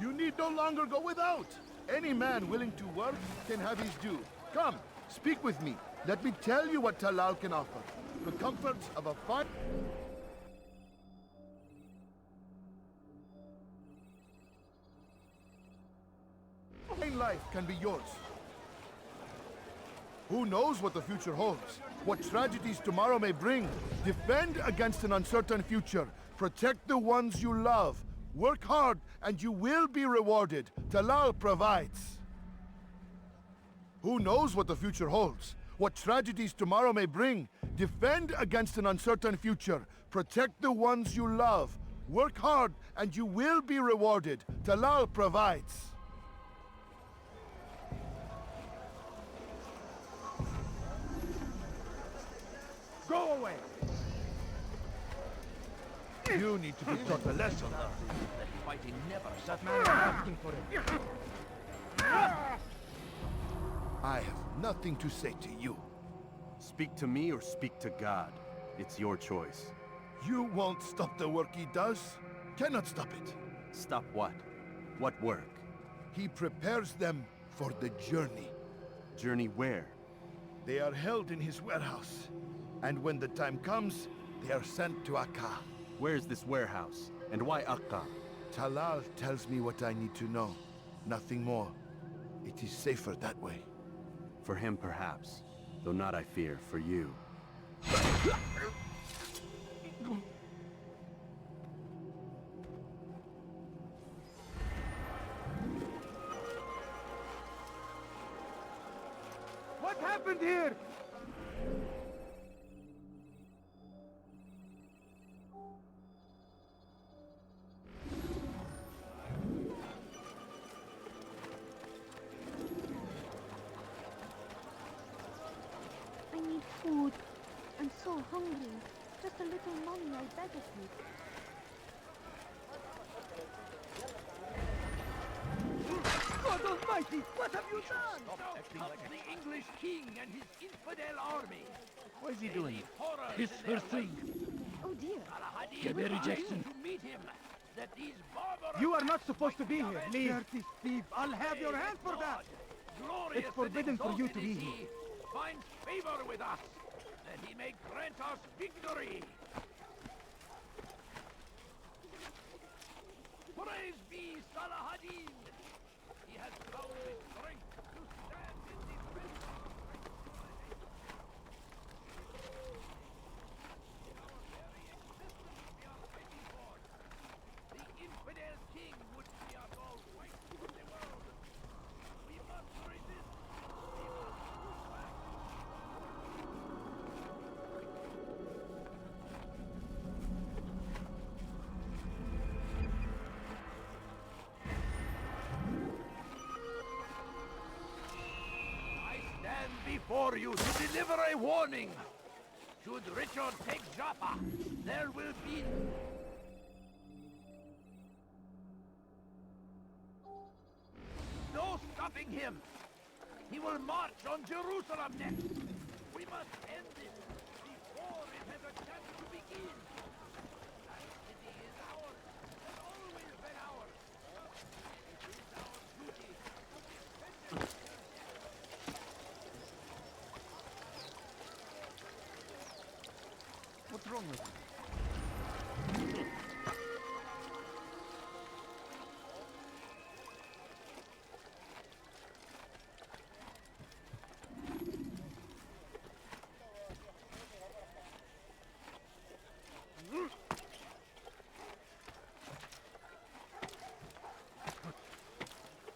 You need no longer go without. Any man willing to work can have his due. Come, speak with me. Let me tell you what Talal can offer. The comforts of a fine life can be yours. Who knows what the future holds? What tragedies tomorrow may bring? Defend against an uncertain future. Protect the ones you love. Work hard and you will be rewarded. Talal provides. Who knows what the future holds? What tragedies tomorrow may bring? Defend against an uncertain future. Protect the ones you love. Work hard and you will be rewarded. Talal provides. Go away! You need to be taught a lesson. That fighting never. That man is asking for it. I have nothing to say to you. Speak to me or speak to God. It's your choice. You won't stop the work he does. Cannot stop it. Stop what? What work? He prepares them for the journey. Journey where? They are held in his warehouse. And when the time comes, they are sent to Akka. Where's this warehouse? And why Akka? Talal tells me what I need to know. Nothing more. It is safer that way. For him, perhaps. Though not, I fear, for you. What happened here? Food. I'm so hungry. Just a little money, I beg of you. God Almighty, what have you done? Stop acting like the English king and his infidel army. What is he doing? This first thing. Oh dear. Geberi Jackson. To meet him. That these barbarous... You are not supposed to be here. Leave. Dirty thief. I'll have your hand for that. It's forbidden for you to be here. finds favor with us, that he may grant us victory. Praise be Salahadin! He has found the strength to stand in defense of our great civilization. Our very existence we are fighting for. The infidel king would see us all right from the world. We must resist. We must push back. I stand before you to deliver a warning. Should Richard take Jaffa, there will be no stopping him. He will march on Jerusalem next. We must end it before it has a chance to begin. That city is ours, has always been ours. It is our duty to defend it. What's wrong with you?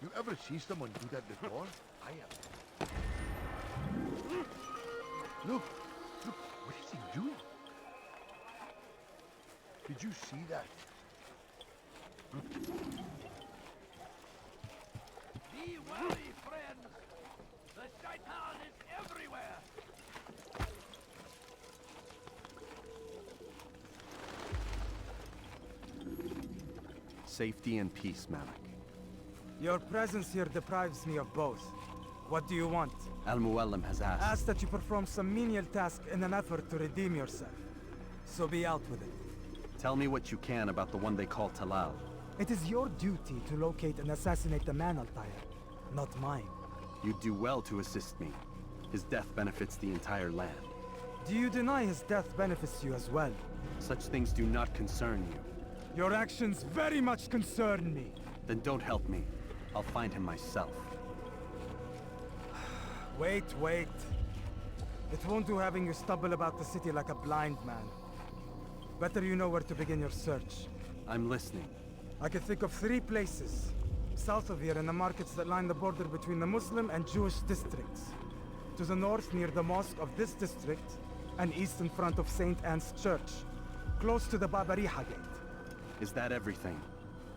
You ever see someone do that before? I have. Look, what is he doing? Did you see that? Be wary, friends! The shaitan is everywhere! Safety and peace, Malik. Your presence here deprives me of both. What do you want? Al-Muallim has asked. Ask that you perform some menial task in an effort to redeem yourself. So be out with it. Tell me what you can about the one they call Talal. It is your duty to locate and assassinate the man, Altair, not mine. You'd do well to assist me. His death benefits the entire land. Do you deny his death benefits you as well? Such things do not concern you. Your actions very much concern me. Then don't help me. I'll find him myself. Wait. It won't do having you stumble about the city like a blind man. Better you know where to begin your search. I'm listening. I can think of 3 places. South of here in the markets that line the border between the Muslim and Jewish districts. To the north near the mosque of this district, and east in front of St. Anne's Church. Close to the Babariha Gate. Is that everything?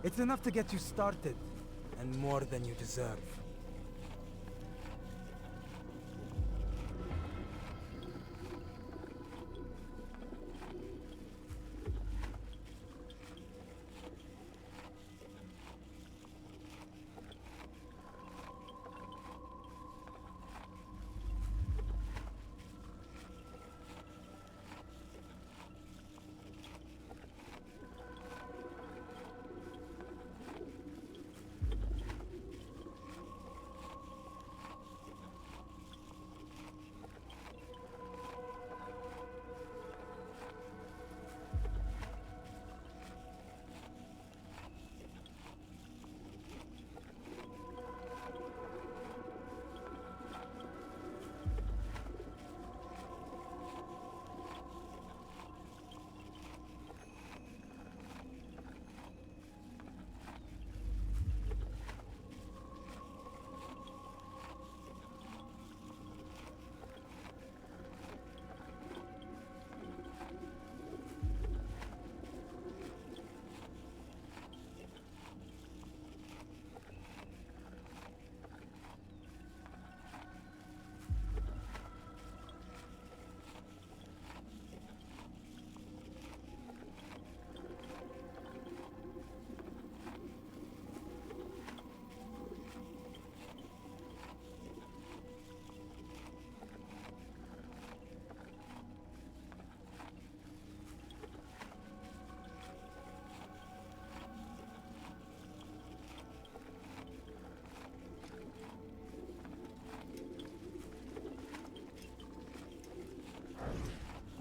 It's enough to get you started, and more than you deserve.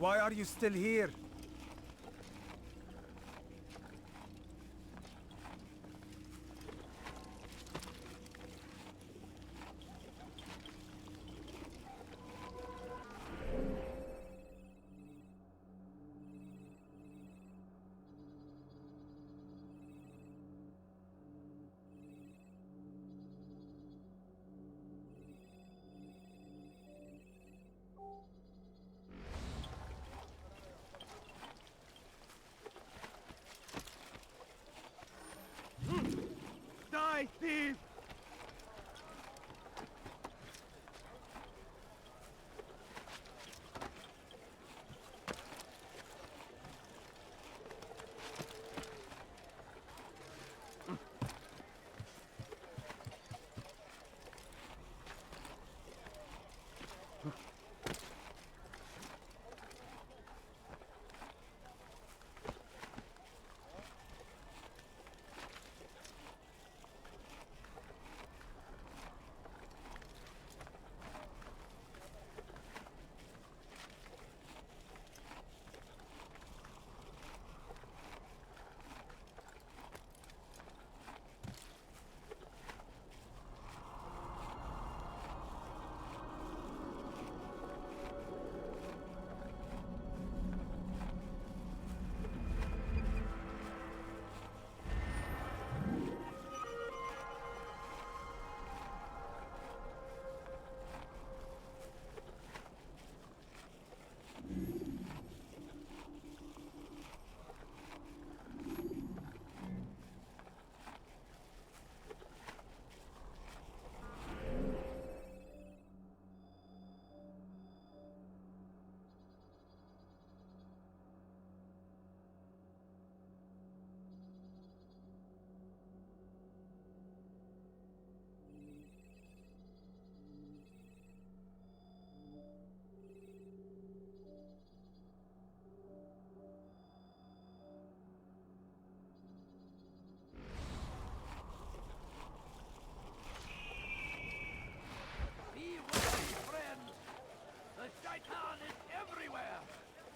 Why are you still here? Die, thief!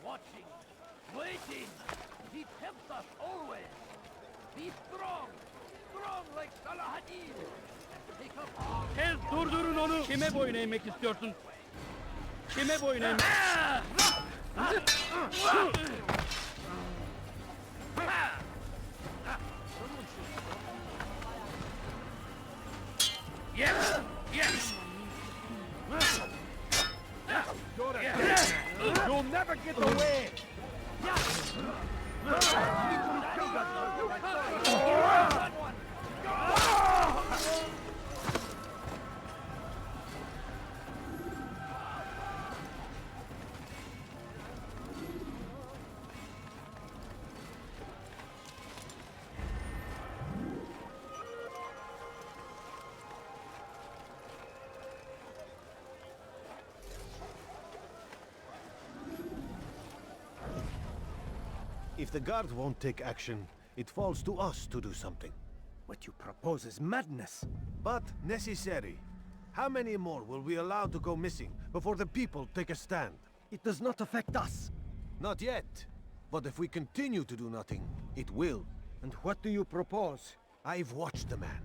Watching, waiting. He tempts us always. Be strong. Strong like Salahadin. Take up all... Tez durdurun onu. Kime boyun eğmek istiyorsun? Kime boyun eğmek? Yes! Yes! You'll never get away! If the guard won't take action, it falls to us to do something. What you propose is madness. But necessary. How many more will we allow to go missing before the people take a stand? It does not affect us. Not yet. But if we continue to do nothing, it will. And what do you propose? I've watched the man.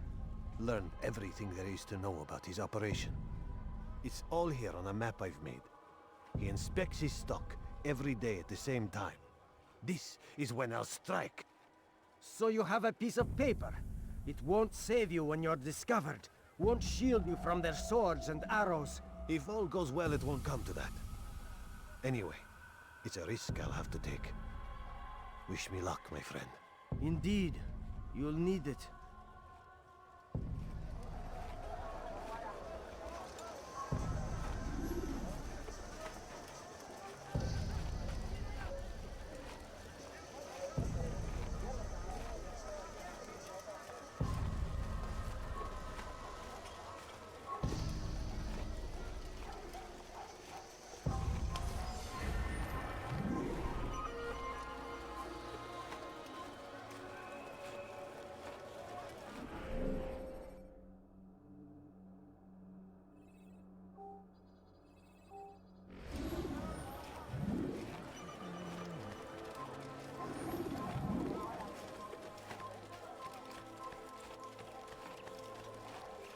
Learned everything there is to know about his operation. It's all here on a map I've made. He inspects his stock every day at the same time. This is when I'll strike. So you have a piece of paper. It won't save you when you're discovered. Won't shield you from their swords and arrows. If all goes well, it won't come to that. Anyway, it's a risk I'll have to take. Wish me luck, my friend. Indeed. You'll need it.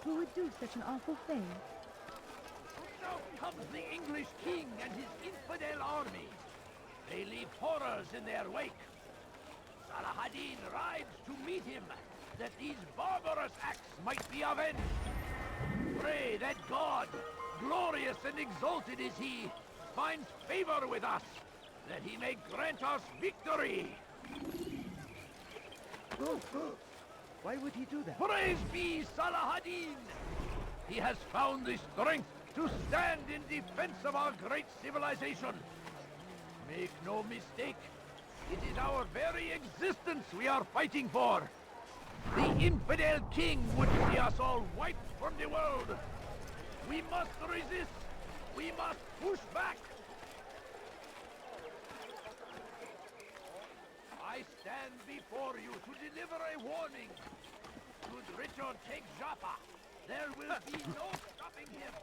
Who would do such an awful thing? Now comes the English king and his infidel army. They leave horrors in their wake. Saladin rides to meet him, that these barbarous acts might be avenged. Pray that God, glorious and exalted is he, finds favor with us, that he may grant us victory. Why would he do that? Praise be Saladin! He has found the strength to stand in defense of our great civilization. Make no mistake, it is our very existence we are fighting for. The infidel king would see us all wiped from the world. We must resist. We must push back. I stand before you to deliver a warning. Should Richard take Jaffa, there will be no stopping him.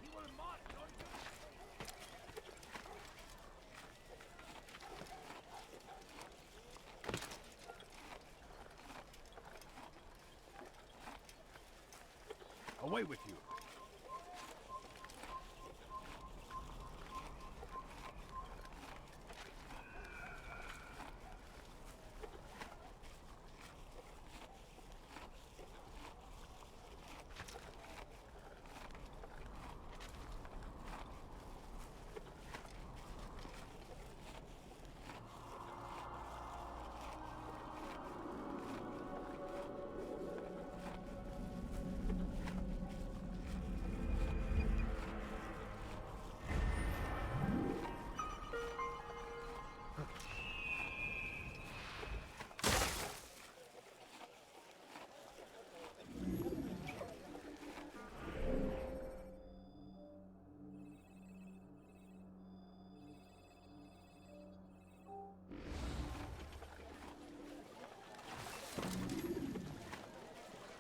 He will march on you. Away with you.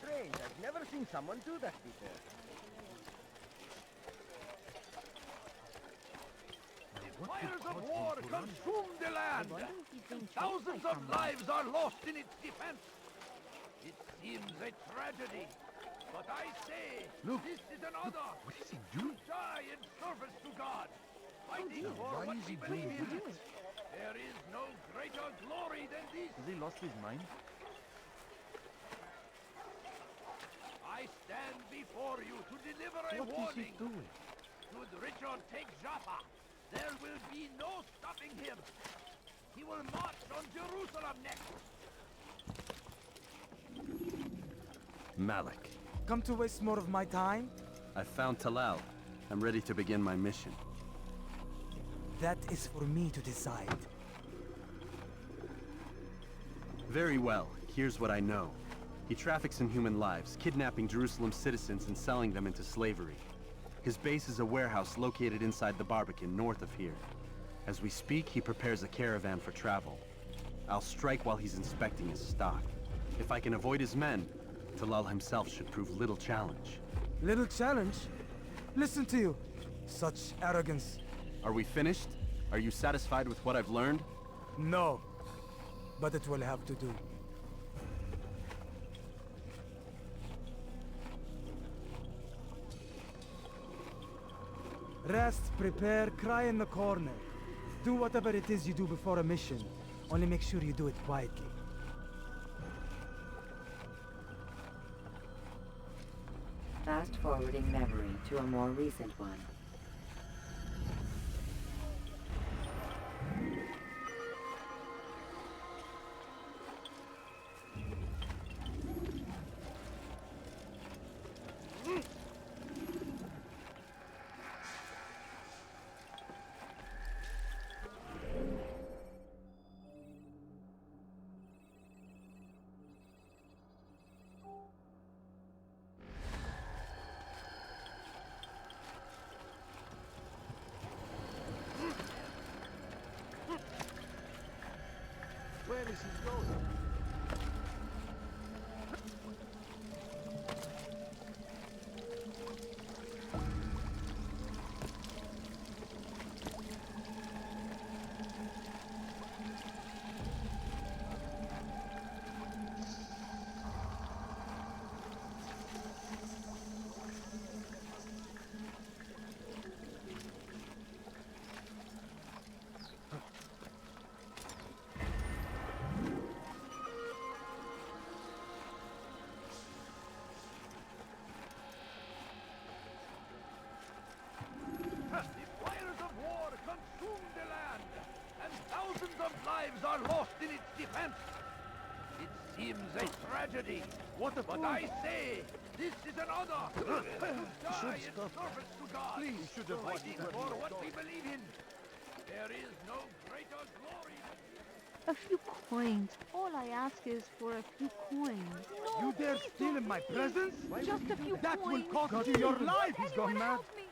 Strange, I've never seen someone do that before. Fires of war consume the land. Thousands of lives are lost in its defense. It seems a tragedy, but I say, this is an honor. What is he doing? To die in service to God, fighting for Why what is we he doing believe in. that? There is no greater glory than this. Has he lost his mind? I stand before you to deliver a What is warning. he doing? Should Richard take Jaffa, there will be no stopping him. He will march on Jerusalem next. Malik. Come to waste more of my time? I found Talal. I'm ready to begin my mission. That is for me to decide. Very well. Here's what I know. He traffics in human lives, kidnapping Jerusalem citizens and selling them into slavery. His base is a warehouse located inside the Barbican, north of here. As we speak, he prepares a caravan for travel. I'll strike while he's inspecting his stock. If I can avoid his men, Talal himself should prove little challenge. Little challenge? Listen to you. Such arrogance. Are we finished? Are you satisfied with what I've learned? No. But it will have to do. Rest, prepare, cry in the corner. Do whatever it is you do before a mission. Only make sure you do it quietly. Fast-forwarding memory to a more recent one. Where is he going? lives are lost in its defense. It seems a tragedy. But I say, this is an honor. To die in service to God. Please, should have fighting for what we believe in. There is no greater glory than... A few coins. All I ask is for a few coins. No, You dare please steal in don't, my please. presence? Just a few That will coins. cost you your life! He's gone mad. Help me.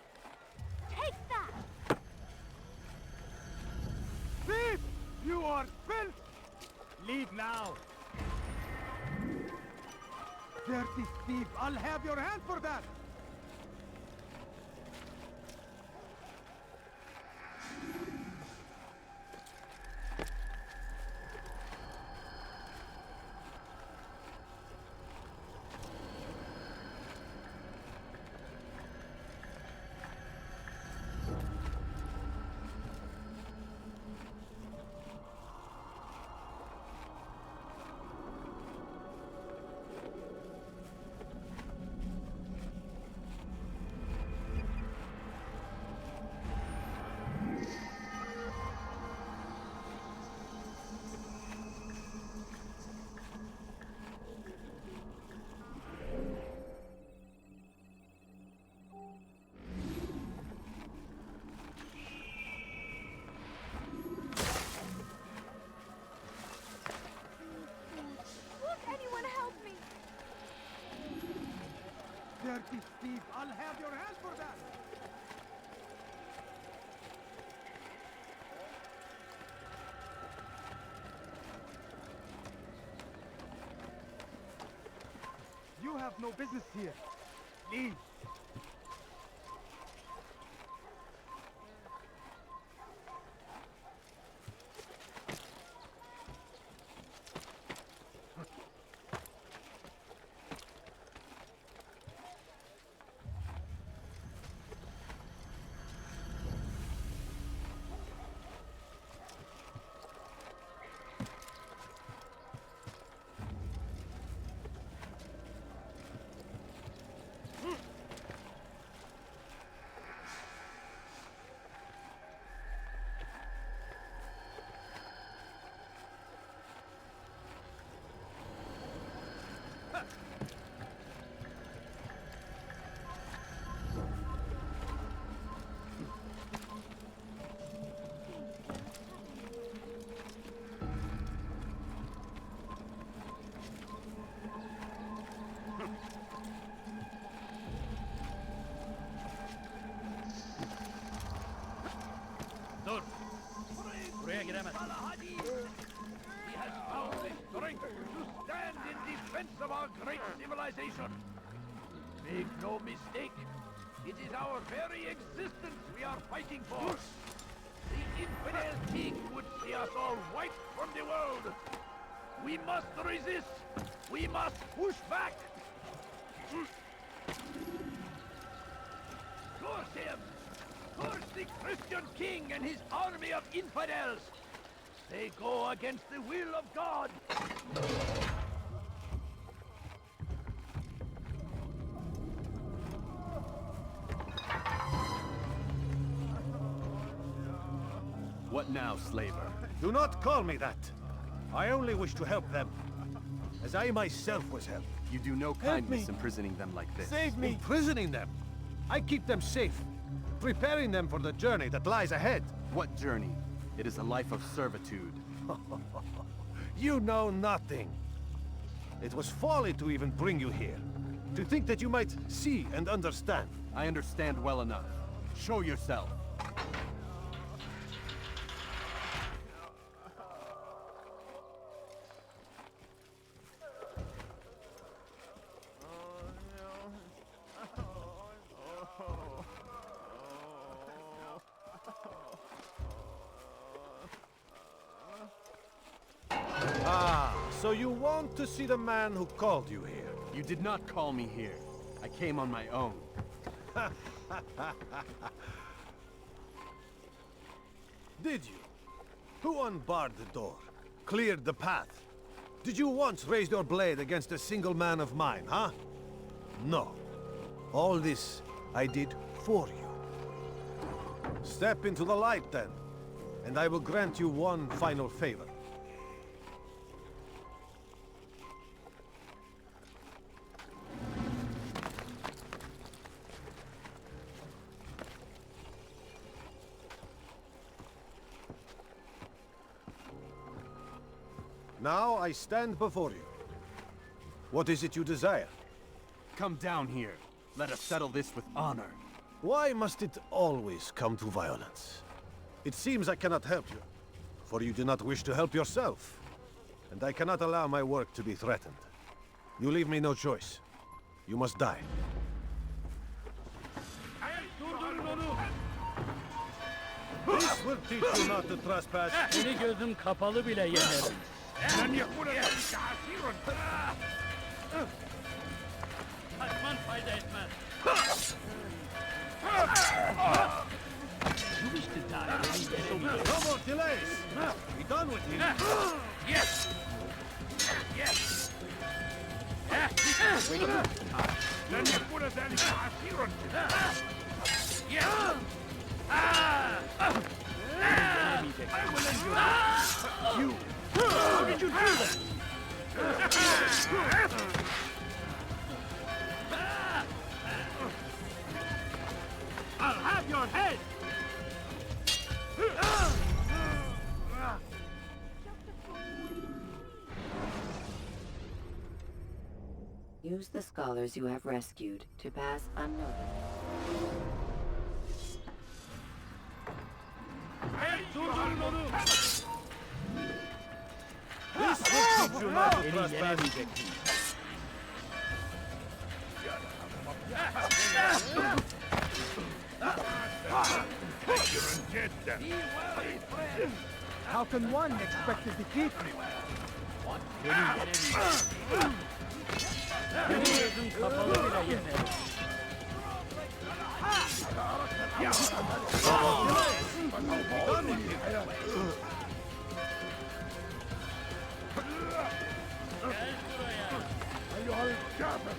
Take that! Thief! You are filth! Leave now! Dirty thief! I'll have your hand for that! Dirty thief! I'll have your hand for that! You have no business here. Leave! He has found the strength to stand in defense of our great civilization. Make no mistake, it is our very existence we are fighting for. The infidel king would see us all wiped from the world. We must resist. We must push back. Curse him! Curse the Christian king and his army of infidels! They go against the will of God! What now, slaver? Do not call me that. I only wish to help them, as I myself was helped. You do no kindness imprisoning them like this. Save me! Imprisoning them? I keep them safe, preparing them for the journey that lies ahead. What journey? It is a life of servitude. You know nothing. It was folly to even bring you here. To think that you might see and understand. I understand well enough. Show yourself. So you want to see the man who called you here? You did not call me here. I came on my own. Did you? Who unbarred the door? Cleared the path? Did you once raise your blade against a single man of mine, huh? No. All this I did for you. Step into the light then, and I will grant you one final favor. Now I stand before you. What is it you desire? Come down here. Let us settle this with honor. Why must it always come to violence? It seems I cannot help you, for you do not wish to help yourself. And I cannot allow my work to be threatened. You leave me no choice. You must die. This will teach you not to trespass. Seni gözüm kapalı bile yenerim. Kaçman fayda etmez. You wish to die. No more delays. Be done with him. Yes. Yes. You. How did you do that? I'll have your head! Use the scholars you have rescued to pass unnoticed. This will teach you not to trespass. How can one expect to defeat me? Gözüm kapalı bile yenerim. أيها الكافر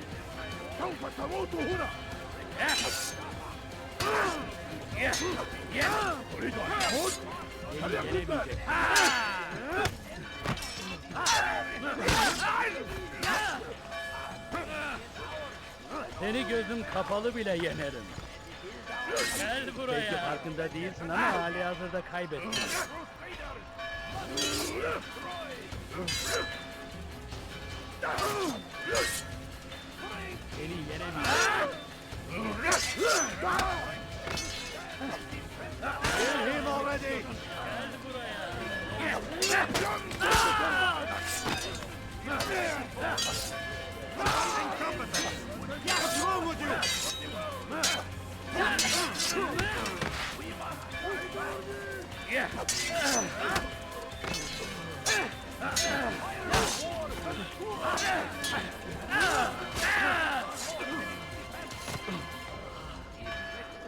سوف تموت هنا أريد أن أموت فليكن Seni gözüm kapalı bile yenerim. Gel buraya. Belki farkında değilsin ama hali hazırda kaybettin. Seni yenemeyeceğim. Kill him already! Gel buraya. What's wrong with you?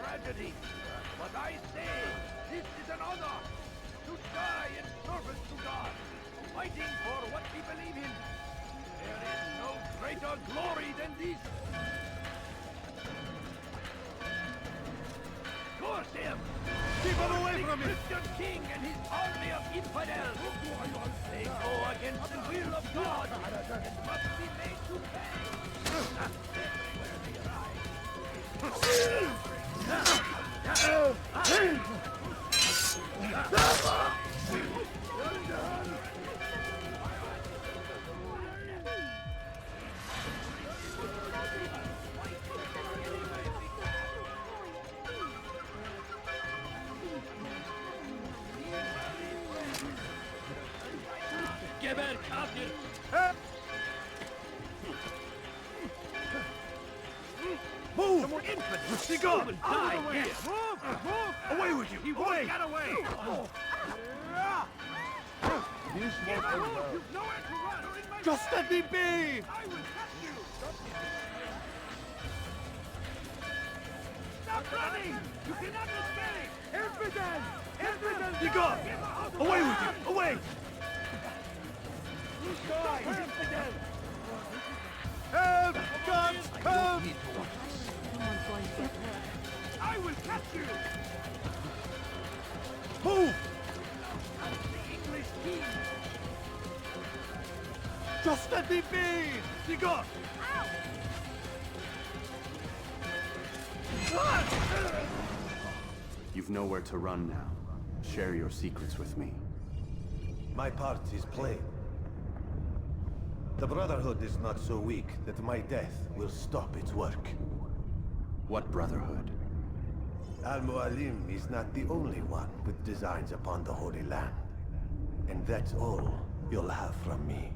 Tragedy, but I say this is an honor to die in service to God, fighting for what we believe in. There is no greater glory than this. Curse him! Keep him away from me! Christian king and his army of infidels! They go against the will of God and must be made to pay! Everywhere they Geber kafir! Move! Some more infants! Be gone! Die here! Move! Move! Away with you! He won't get away! This won't end well. You've nowhere to run! You're in my Just let me be! I will catch you! Stop running! You cannot escape! Infidel! Infidel! Be gone! Away with you! Away! Die! Infidel! Help! Guns! Help! I will catch you! Move! Just let me be! Digga! You've nowhere to run now. Share your secrets with me. My part is plain. The Brotherhood is not so weak that my death will stop its work. What Brotherhood? Al-Mualim is not the only one with designs upon the Holy Land. And that's all you'll have from me.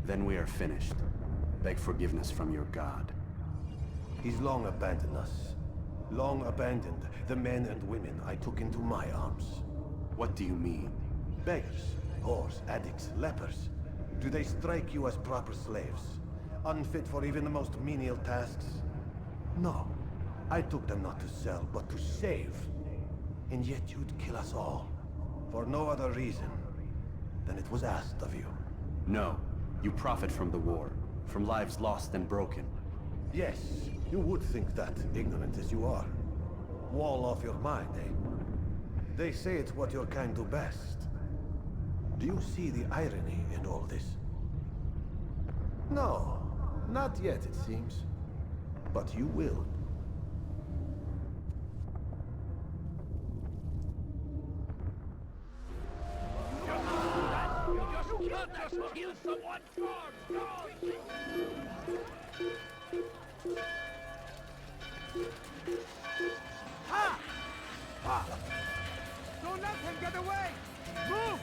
Then we are finished. Beg forgiveness from your god. He's long abandoned us. Long abandoned the men and women I took into my arms. What do you mean? Beggars, whores, addicts, lepers. Do they strike you as proper slaves? Unfit for even the most menial tasks? No. I took them not to sell, but to save. And yet you'd kill us all. For no other reason than it was asked of you. No. You profit from the war. From lives lost and broken. Yes, you would think that, ignorant as you are. Wall off your mind, eh? They say it's what your kind do best. Do you see the irony in all this? No, not yet, it seems. But you will. You can't just kill someone! Ha! Ha! Don't let him get away! Move!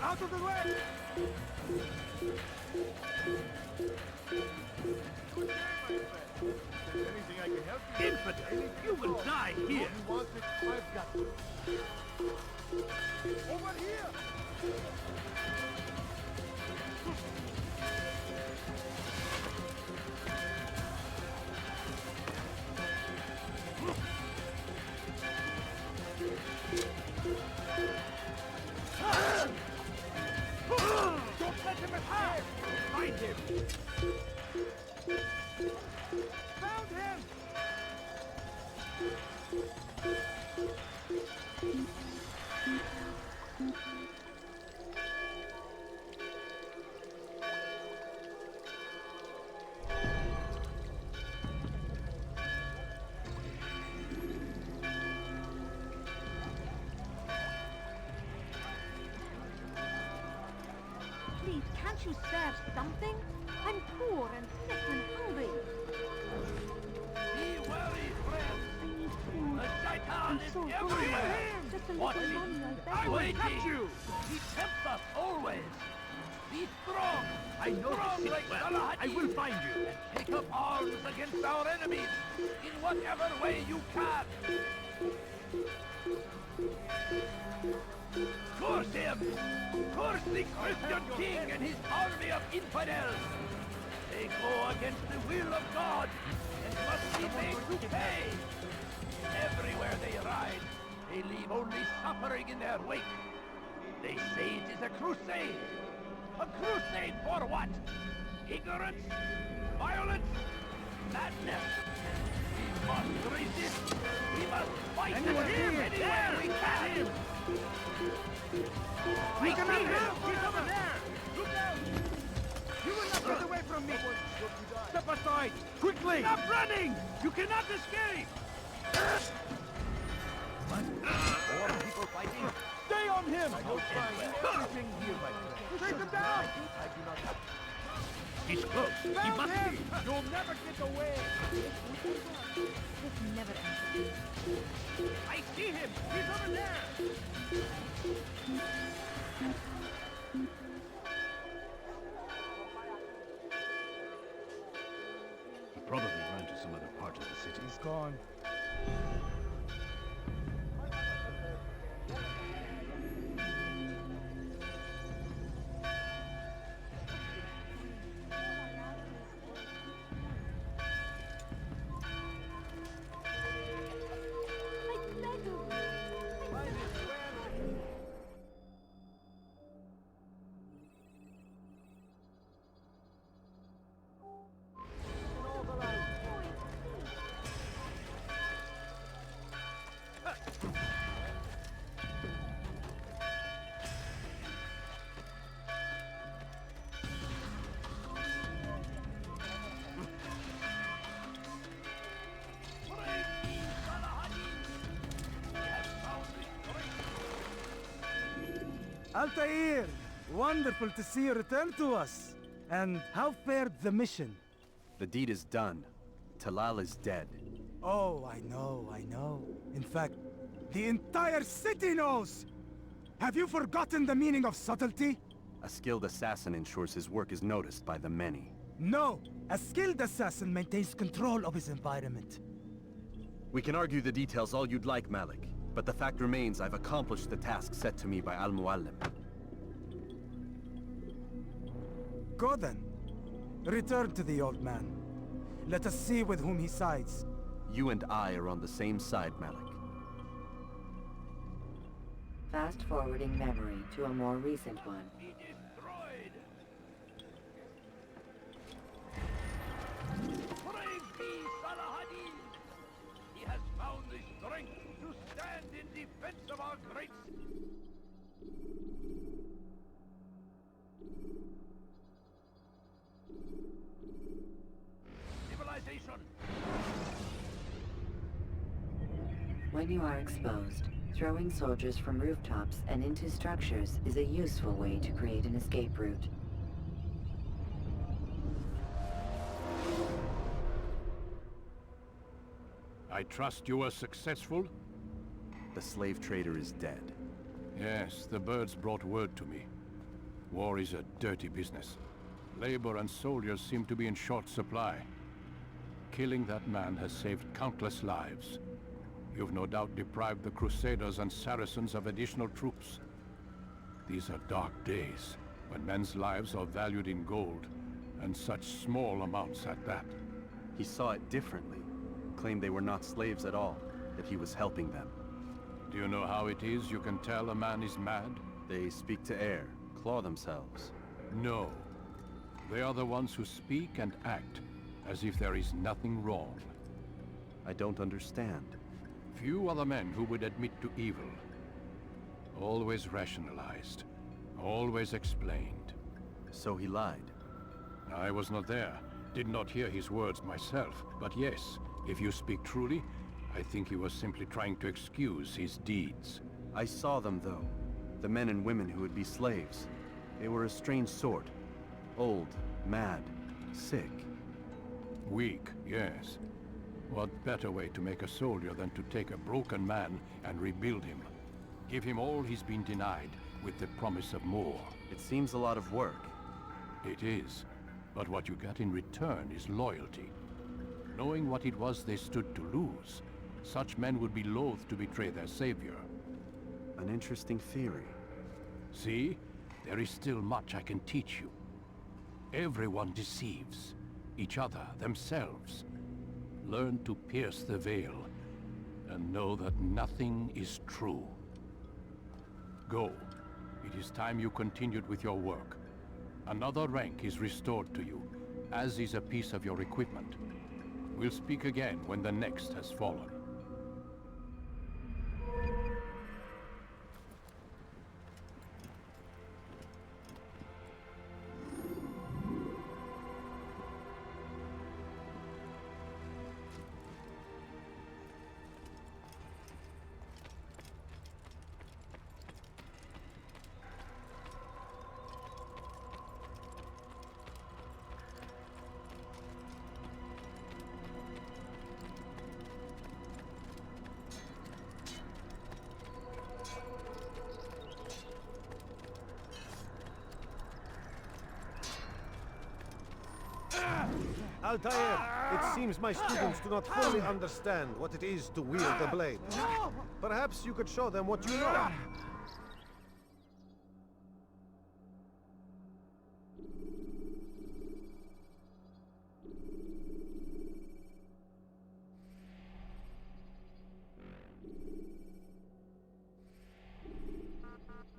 Out of the way! Anything I can help you with? Infidel! You will die here! You want it? I've got it. Over here! Don't let him escape! Find him! Found him! Please, can't you spare something? I'm poor and sick and hungry. Be wary, friend! I need food. The Shaitan I'm is so everywhere! hungry. Just a Watch little it! money, I beg I you. will catch you! He tempts us always! Be strong! I know strong this like city well. Galahad! I will find you! And take up arms against our enemies in whatever way you can! Curse him! Curse the Christian king and his army of infidels! They go against the will of God and must be made to pay! Everywhere they ride, they leave only suffering in their wake. They say it is a crusade. A crusade for what? Ignorance? Violence? Madness? We must resist! We must fight Anyone him here? anywhere we can! We cannot help! He's over there! Look out! You will not get away from me! Step aside! Quickly! Stop running! You cannot escape! More people fighting? Stay on him! I don't find anything here, my friend. Take him down! I do not have... He's close. He Found must him! be. You'll never get away! This never ends. I see him! He's over there! He probably ran to some other part of the city. He's gone. Altair! Wonderful to see you return to us. And how fared the mission? The deed is done. Talal is dead. Oh, I know. In fact, the entire city knows! Have you forgotten the meaning of subtlety? A skilled assassin ensures his work is noticed by the many. No! A skilled assassin maintains control of his environment. We can argue the details all you'd like, Malik. But the fact remains I've accomplished the task set to me by Al-Muallim. Go then. Return to the old man. Let us see with whom he sides. You and I are on the same side, Malik. Fast-forwarding memory to a more recent one. Praise be Salahadin! He has found the strength to stand in defense of our great... civilization! When you are exposed, throwing soldiers from rooftops and into structures is a useful way to create an escape route. I trust you were successful? The slave trader is dead. Yes, the birds brought word to me. War is a dirty business. Labor and soldiers seem to be in short supply. Killing that man has saved countless lives. You've no doubt deprived the Crusaders and Saracens of additional troops. These are dark days, when men's lives are valued in gold, and such small amounts at that. He saw it differently. Claimed they were not slaves at all, that he was helping them. Do you know how it is you can tell a man is mad? They speak to air, claw themselves. No. They are the ones who speak and act as if there is nothing wrong. I don't understand. Few are the men who would admit to evil. Always rationalized. Always explained. So he lied? I was not there. Did not hear his words myself. But yes, if you speak truly, I think he was simply trying to excuse his deeds. I saw them, though. The men and women who would be slaves. They were a strange sort. Old, mad, sick. Weak, yes. What better way to make a soldier than to take a broken man and rebuild him? Give him all he's been denied, with the promise of more. It seems a lot of work. It is. But what you get in return is loyalty. Knowing what it was they stood to lose, such men would be loath to betray their savior. An interesting theory. See? There is still much I can teach you. Everyone deceives. Each other, themselves. Learn to pierce the veil, and know that nothing is true. Go. It is time you continued with your work. Another rank is restored to you, as is a piece of your equipment. We'll speak again when the next has fallen. Altair, it seems my students do not fully understand what it is to wield the blade. Perhaps you could show them what you know.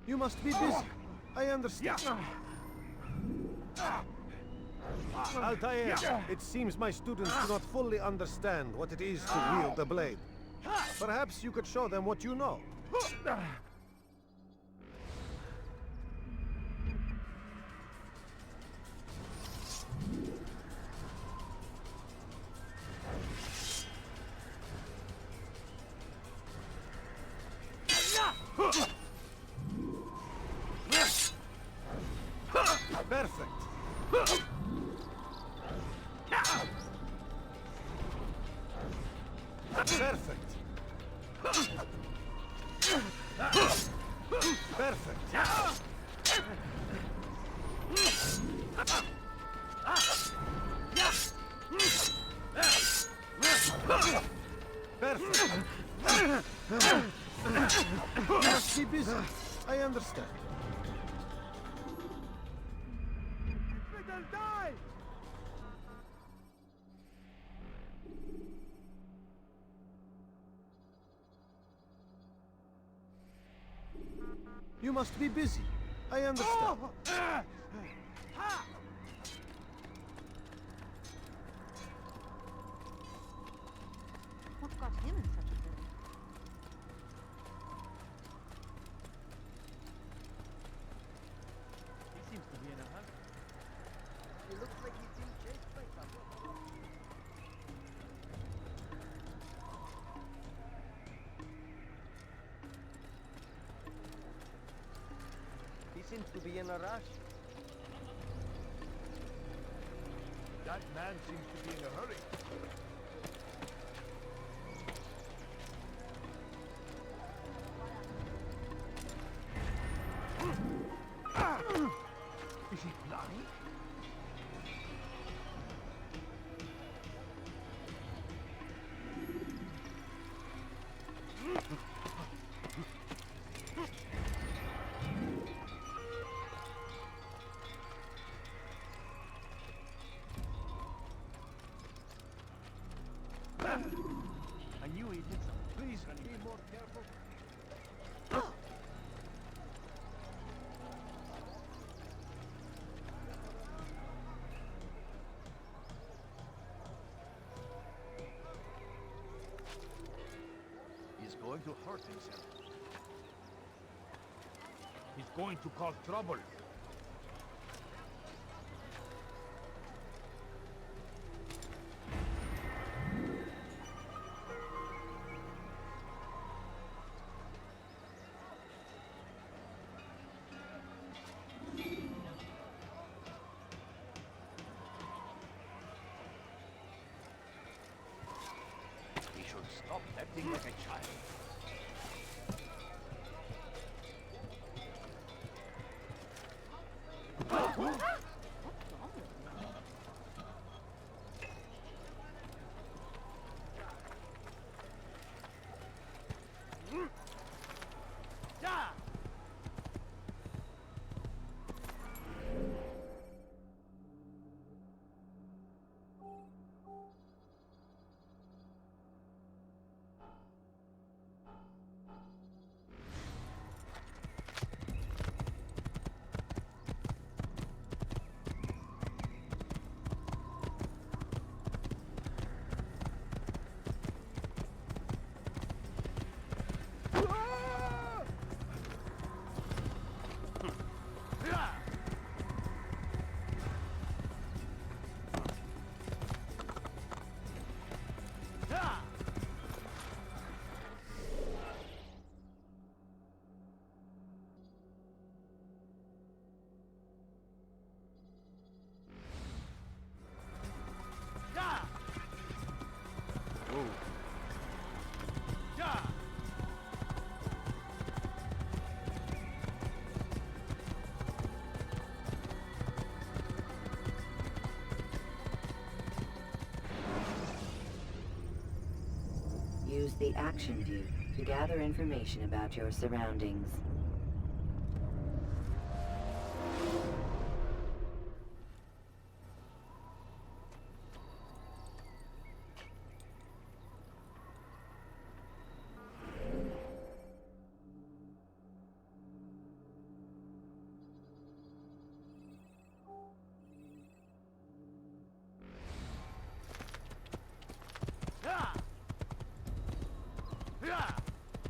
You must be busy. I understand. Altair, it seems my students do not fully understand what it is to wield the blade. Perhaps you could show them what you know. Perfect. Perfect. Perfect. You must be busy. I understand. Die! You must be busy. I understand. What got him in such a hurry? He seems to be in a hurry. He looks like he's being chased by someone. He seems to be in a rush. That man seems to be in a hurry. Is he blind? I knew he did something. Please be more careful. He's going to hurt himself. He's going to cause trouble. He should stop acting like a child. Use the action view to gather information about your surroundings.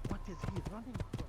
What is he running from?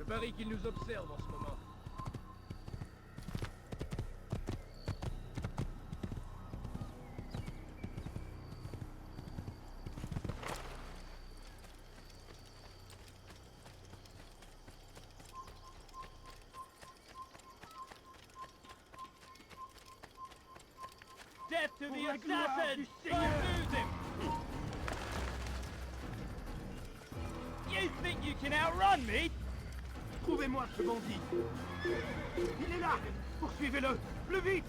parie qu'il nous observe en ce moment. Death to the assassin! Don't lose him! You think you can outrun me? Trouvez-moi ce bandit. Il est là. Poursuivez-le. Plus vite.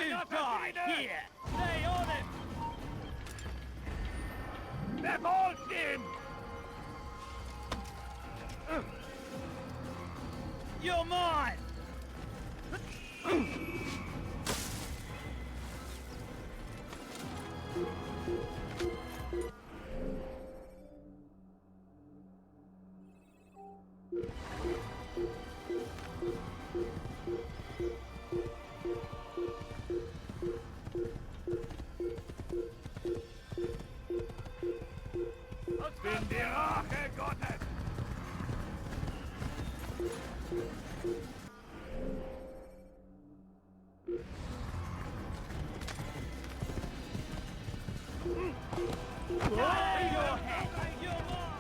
You die here! Stay on him! Revolt him! You're mine! Bin die Rache Gottes! Lay your head! You're mine!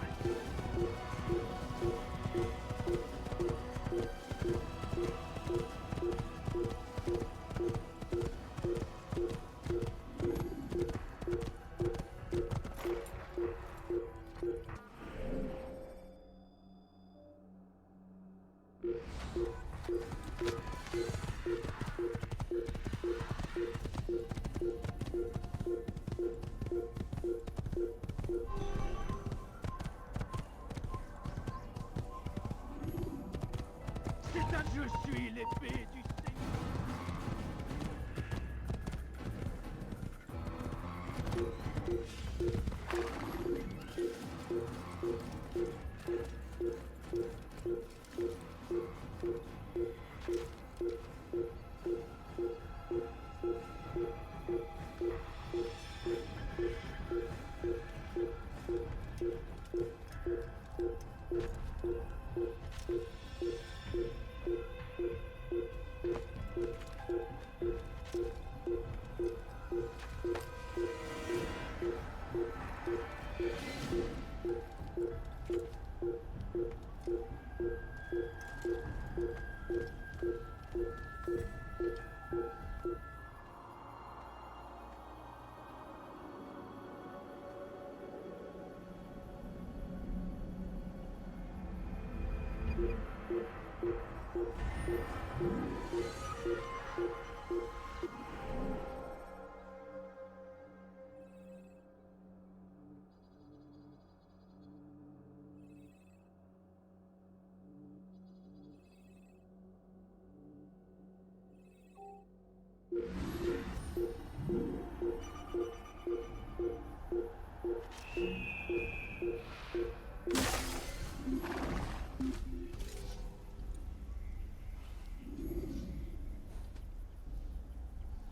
Je suis l'épée du Seigneur.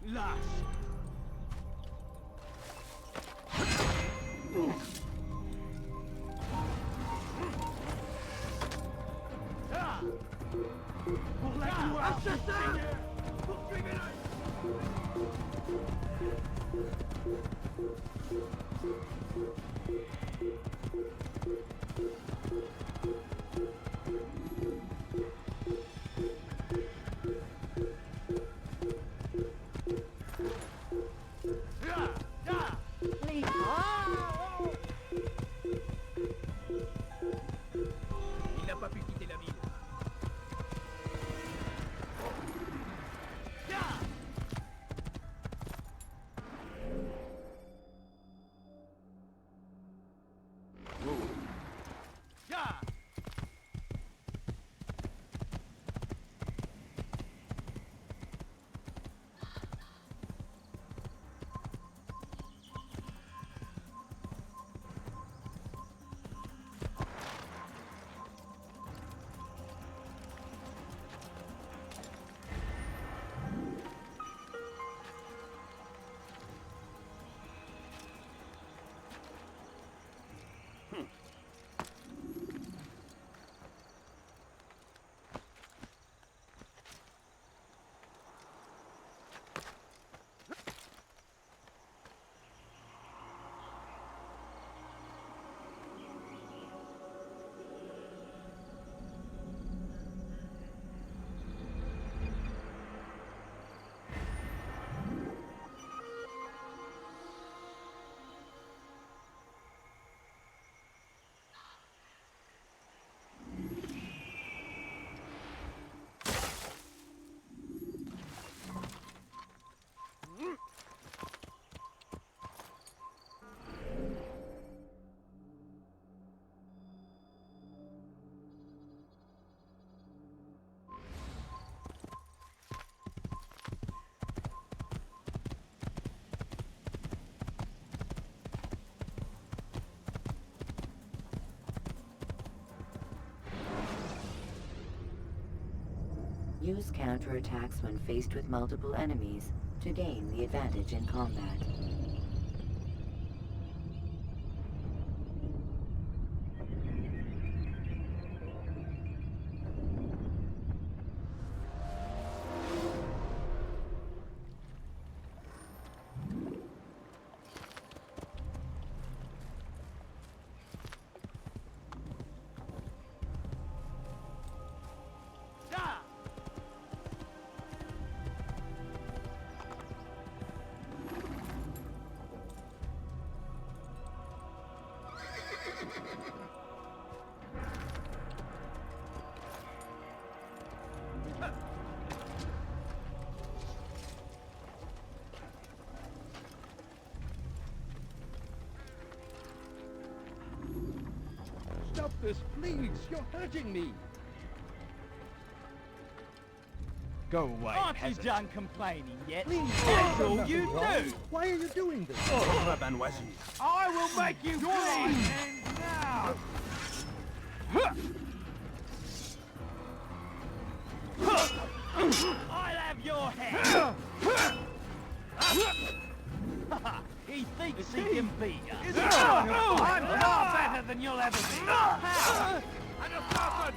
Lâche! Pour la gloire du Seigneur! Poursuivez-le! Use counterattacks when faced with multiple enemies to gain the advantage in combat. Stop this, please! You're hurting me! Go away, Aren't you peasant. done complaining yet? Please, That's all nothing you wrong. do! Why are you doing this? I will make you bleed! And now! I'll have your head! He thinks he can beat us. I'm far better than you'll ever be. How? An assassin!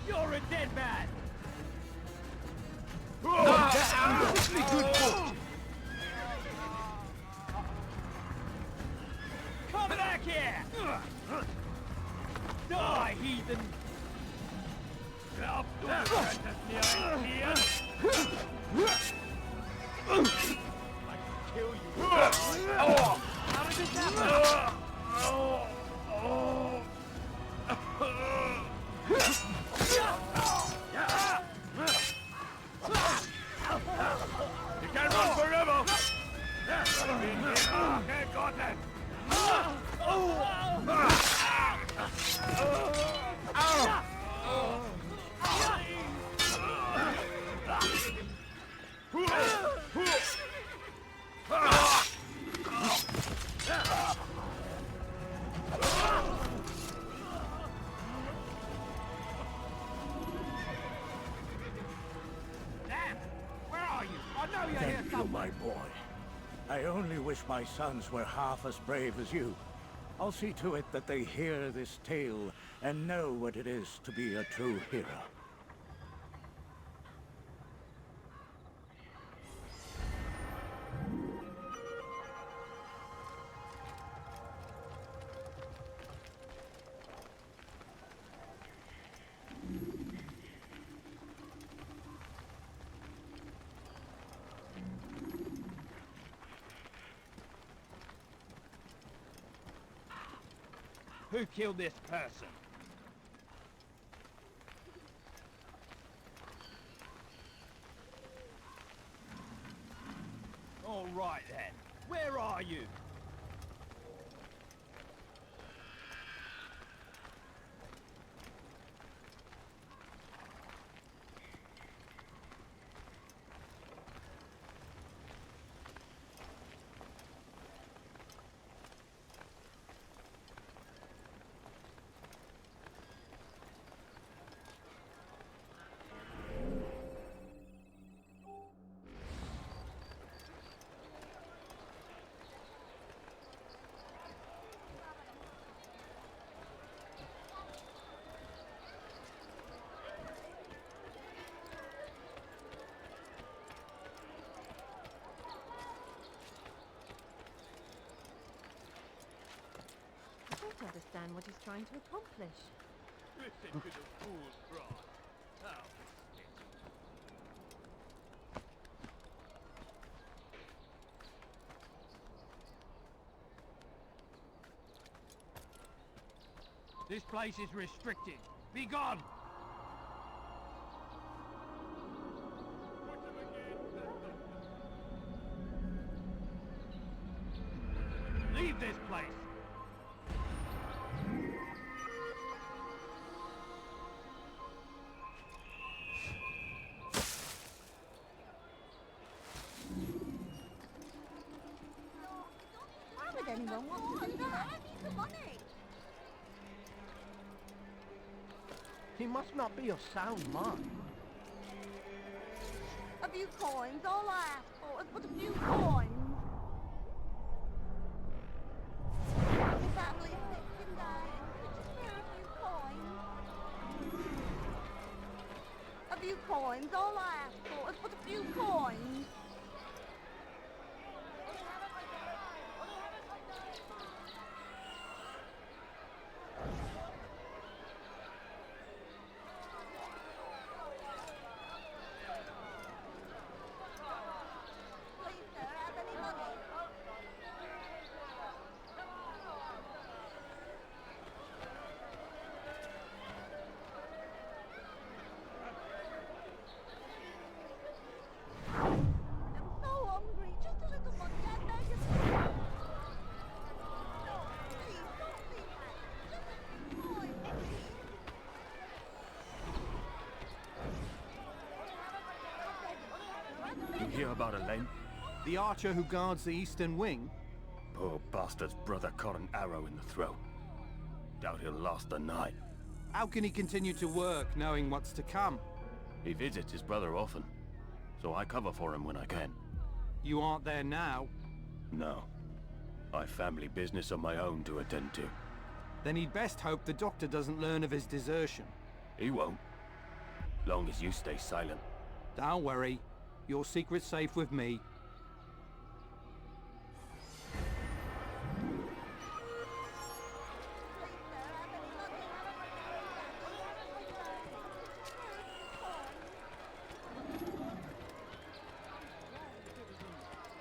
You're a dead man! Good fortune. Come back here! Die, heathen! Help the apprentice here! I can kill you. How did this happen? You can't run forever! Okay, got it! Where are you? I know you're here Thank you, somewhere. my boy. I only wish my sons were half as brave as you. I'll see to it that they hear this tale and know what it is to be a true hero. Who killed this person? All right then. Where are you? I don't understand what he's trying to accomplish. Listen to the fool's broth. Now, This place is restricted. Be gone! Leave this place! Why would anyone want to do that? I need the money. He must not be of sound mind. A few coins, all I ask for is but a few coins. The family's sick and dying. Could you spare a few coins? A few coins, all I ask for is but a few coins. You hear about Elaine? The archer who guards the eastern wing? Poor bastard's brother caught an arrow in the throat. Doubt he'll last the night. How can he continue to work, knowing what's to come? He visits his brother often, so I cover for him when I can. You aren't there now? No. I've family business of my own to attend to. Then he'd best hope the doctor doesn't learn of his desertion. He won't. Long as you stay silent. Don't worry. Your secret's safe with me.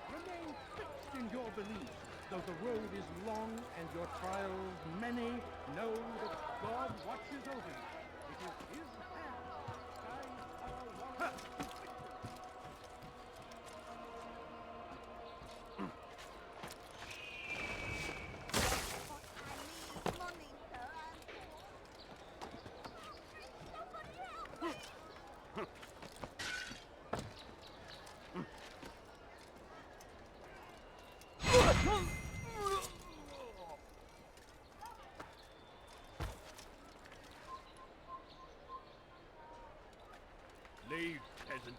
Remain fixed in your beliefs, though the road is long and your trials many. Know that God watches over you. It is His hand. Skies are one. Leave, peasant.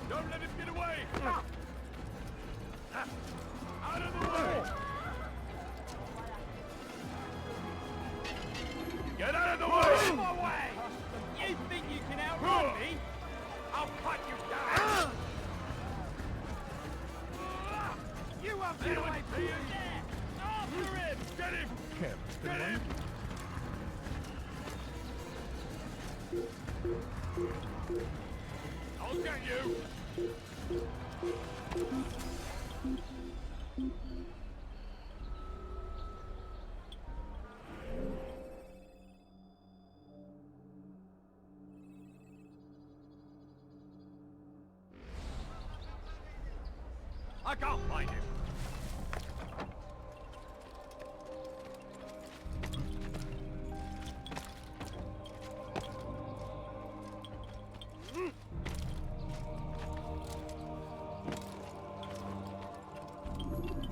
Don't let him get away! Out of the way! Get out of the way! Out of my way! You think you can outrun me? I'll cut you down! You up there, my dear! After him! Get him! Get him! I'll get you! I can't find him!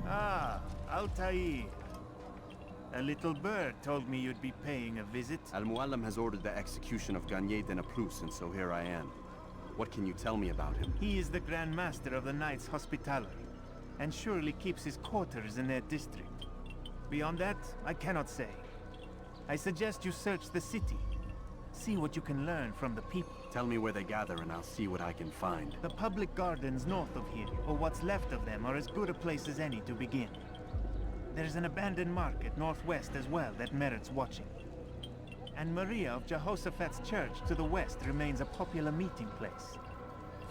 Ah, Altair. A little bird told me you'd be paying a visit. Al-Muallim has ordered the execution of Gagné de Naplouse, and so here I am. What can you tell me about him? He is the Grand Master of the Knights Hospitallary, and surely keeps his quarters in their district. Beyond that, I cannot say. I suggest you search the city. See what you can learn from the people. Tell me where they gather and I'll see what I can find. The public gardens north of here, or what's left of them, are as good a place as any to begin. There's an abandoned market northwest as well that merits watching. And Maria of Jehoshaphat's church to the west remains a popular meeting place.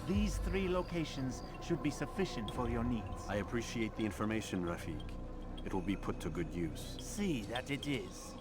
These 3 locations should be sufficient for your needs. I appreciate the information, Rafiq. It will be put to good use. See that it is.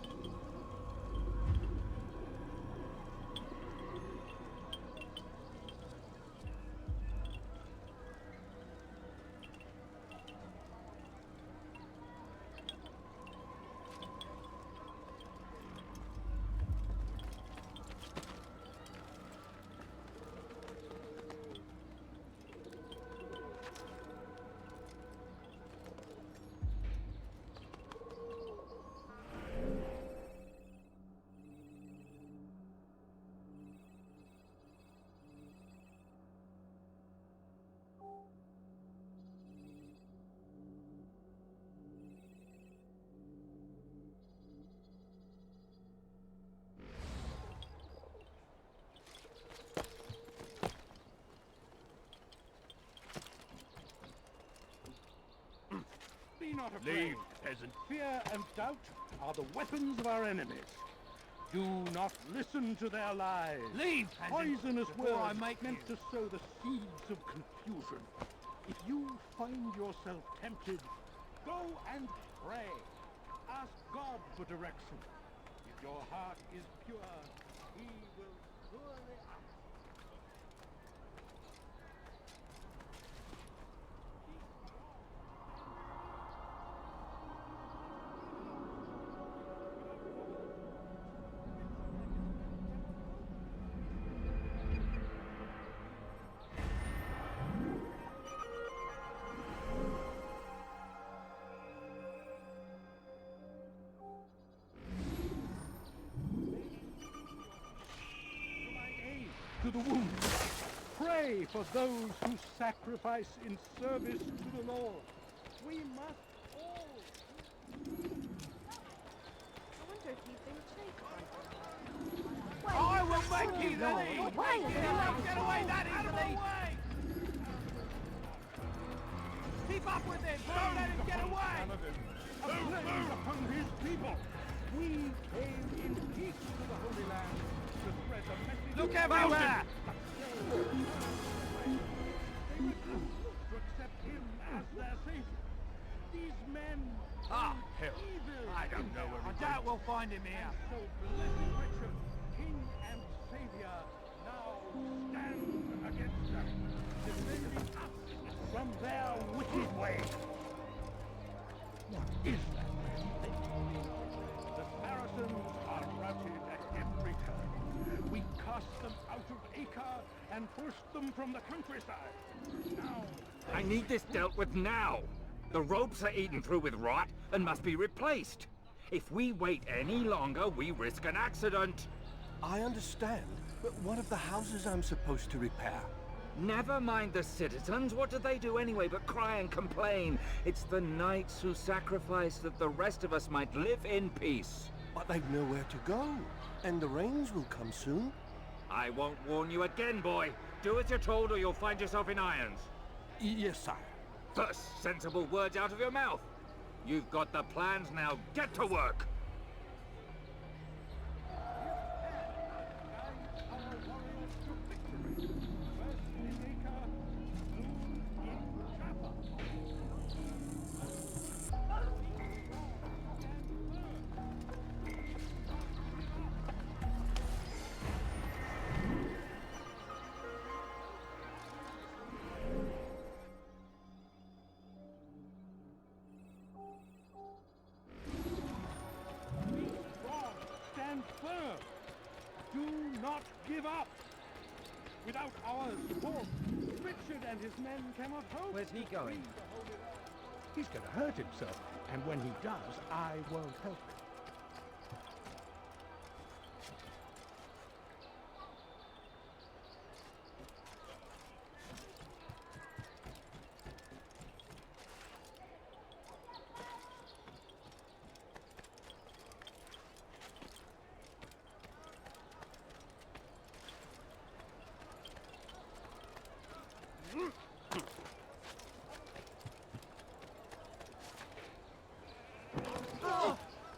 Be not afraid, peasant. Fear and doubt are the weapons of our enemies. Do not listen to their lies. Leave, peasant, Poisonous words I make meant to sow the seeds of confusion. If you find yourself tempted, go and pray. Ask God for direction. If your heart is pure, He will surely act. To the wounded. Pray for those who sacrifice in service to the Lord. We must all... I wonder if you've been chased by them. I will make you the lead! Why? You won't get away that easily! Keep up with him! Don't let him get away! A plague upon his people! We came in peace to the Holy Land to spread the message. Look everywhere! They refuse to accept him as their savior. These men Ah, hell. evil. I don't know where I doubt we'll find him here. And so blessed Richard, king and savior, now stand against them, defending us from their wicked way. What is that man? The Saracens are routed at every turn. We cast them out of Acre and forced them from the countryside. Now... I need this dealt with now. The ropes are eaten through with rot and must be replaced. If we wait any longer, we risk an accident. I understand, but what of the houses I'm supposed to repair? Never mind the citizens. What do they do anyway but cry and complain? It's the knights who sacrifice that the rest of us might live in peace. But they've nowhere to go, and the rains will come soon. I won't warn you again, boy. Do as you're told or you'll find yourself in irons. Yes, sire. First, sensible words out of your mouth. You've got the plans now. Get to work. Stand firm. Do not give up. Without our support, Richard and his men cannot hope. Where's he going? He's gonna hurt himself. And when he does, I won't help him.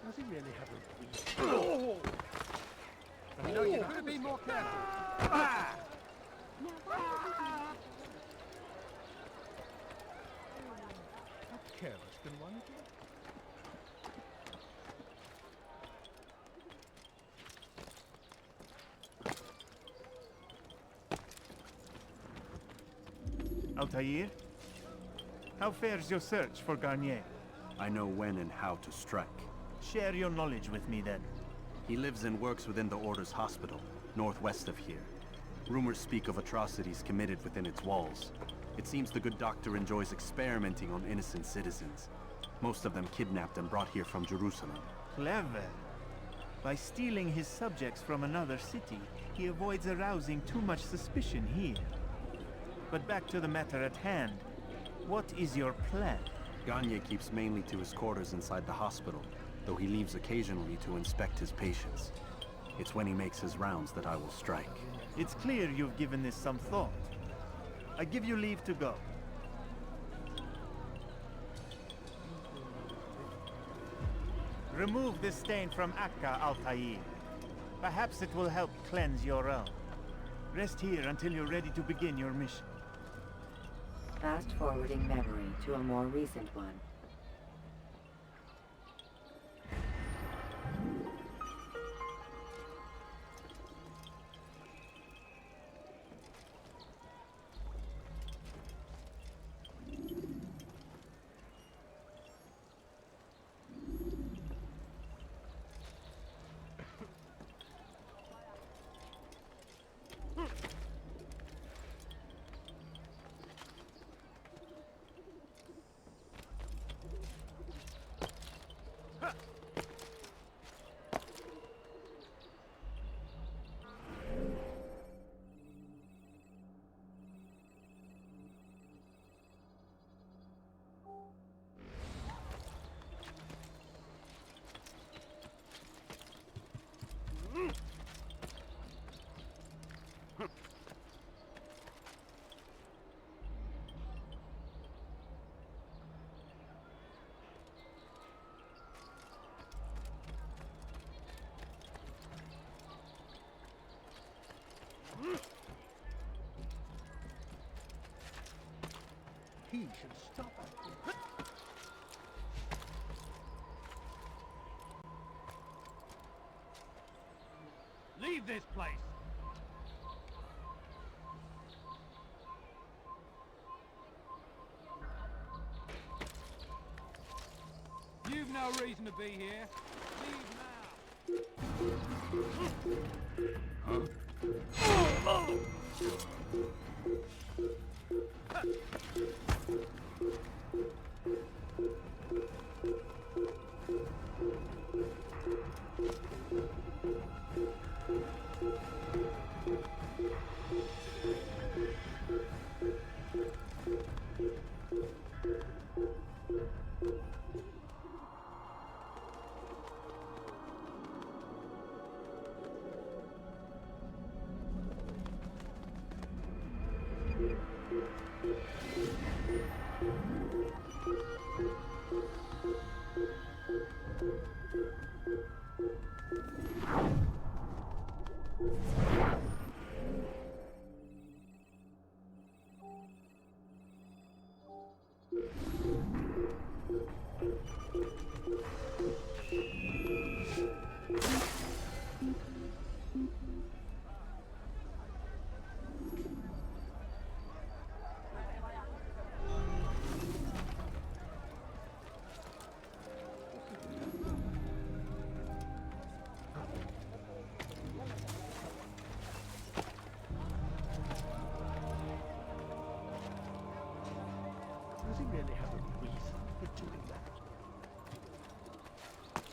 Does he really have a weak... Oh! No, you've got to be more careful. Ah! How careless can one get? Altair? How fares your search for Garnier? I know when and how to strike. Share your knowledge with me, then. He lives and works within the Order's hospital, northwest of here. Rumors speak of atrocities committed within its walls. It seems the good doctor enjoys experimenting on innocent citizens. Most of them kidnapped and brought here from Jerusalem. Clever. By stealing his subjects from another city, he avoids arousing too much suspicion here. But back to the matter at hand. What is your plan? Gagne keeps mainly to his quarters inside the hospital, though he leaves occasionally to inspect his patients. It's when he makes his rounds that I will strike. It's clear you've given this some thought. I give you leave to go. Remove this stain from Akka, Altair. Perhaps it will help cleanse your realm. Rest here until you're ready to begin your mission. Fast-forwarding memory to a more recent one. He should stop it. Leave this place! You've no reason to be here. Leave now! Huh?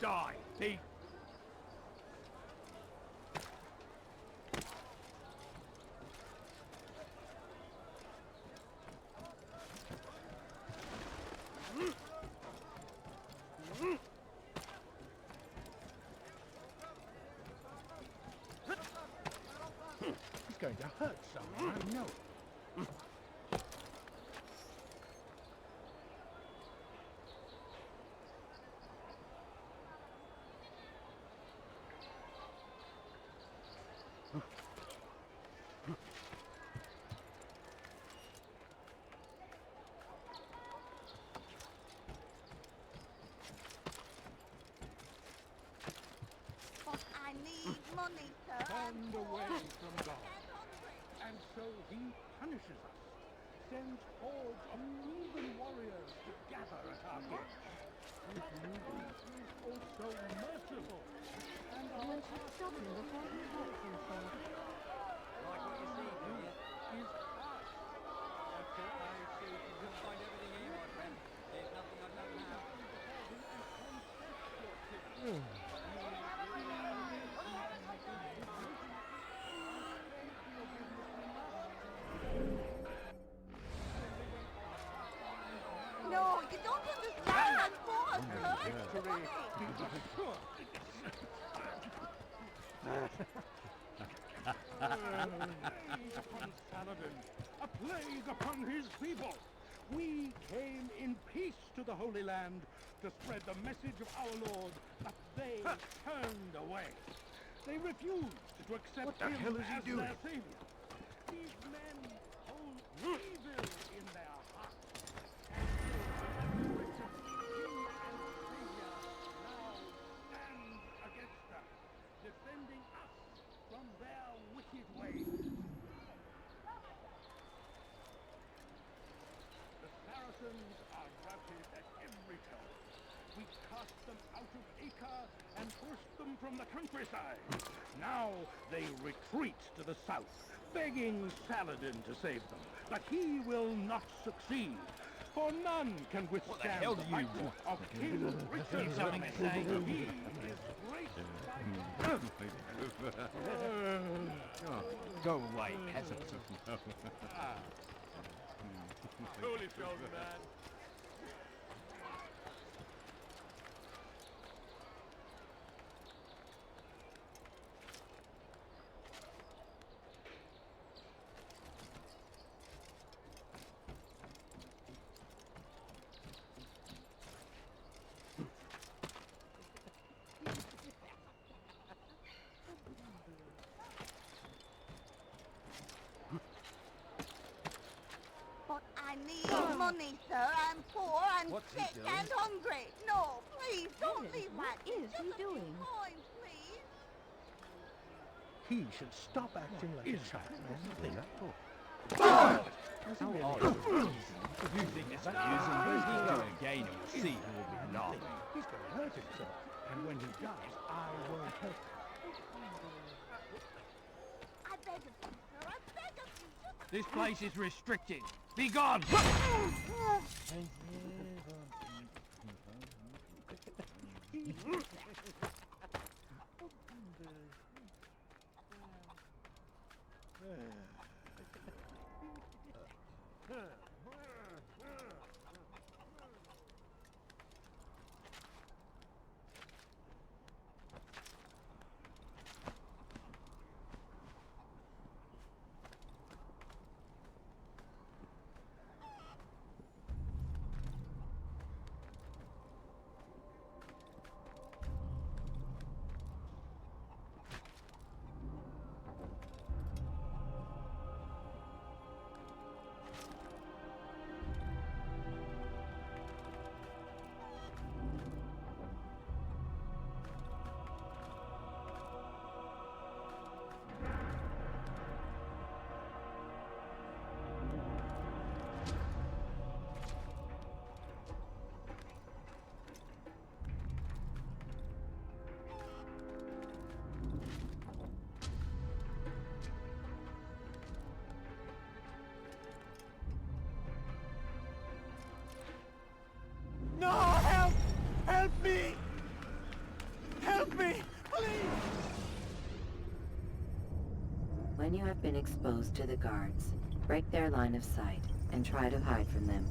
die, thief! He's going to hurt someone, I know. I need money, sir. Turned away from God. And so he punishes us, sends hordes of heathen warriors to gather at our gates. His movement is also merciful, and our Stop him before he hurts himself. like what you see here is us. That's all I say to you. Find everything here, my friend. There's nothing I don't have. No, you don't understand. I'm poor, sir. Victory be assured. A plague upon Saladin, a plague upon his people. We came in peace to the Holy Land to spread the message of our Lord, but they turned away. They refused to accept him as their savior. These men hold evil in their hearts. And so the King and Savior now stand against us, defending us from their wicked ways. The Saracens are routed at every turn. We cast them out of Acre and forced them from the countryside. Now they retreat to the south, begging Saladin to save them. But he will not succeed, for none can withstand the fight of King Richard's army. He is graced by Go away, peasants. Holy shoulder, man. But I need money, sir. I'm poor, I'm sick and hungry. No, please, don't leave What is he doing? Coins, please. He should stop acting like a child. If you think it's amusing, go again and you'll see who will be laughing. He's going to hurt himself, and when he does, I will hurt him. I beg of you, sir. I beg of you. Just This place is restricted. Be gone! When you have been exposed to the guards, break their line of sight and try to hide from them.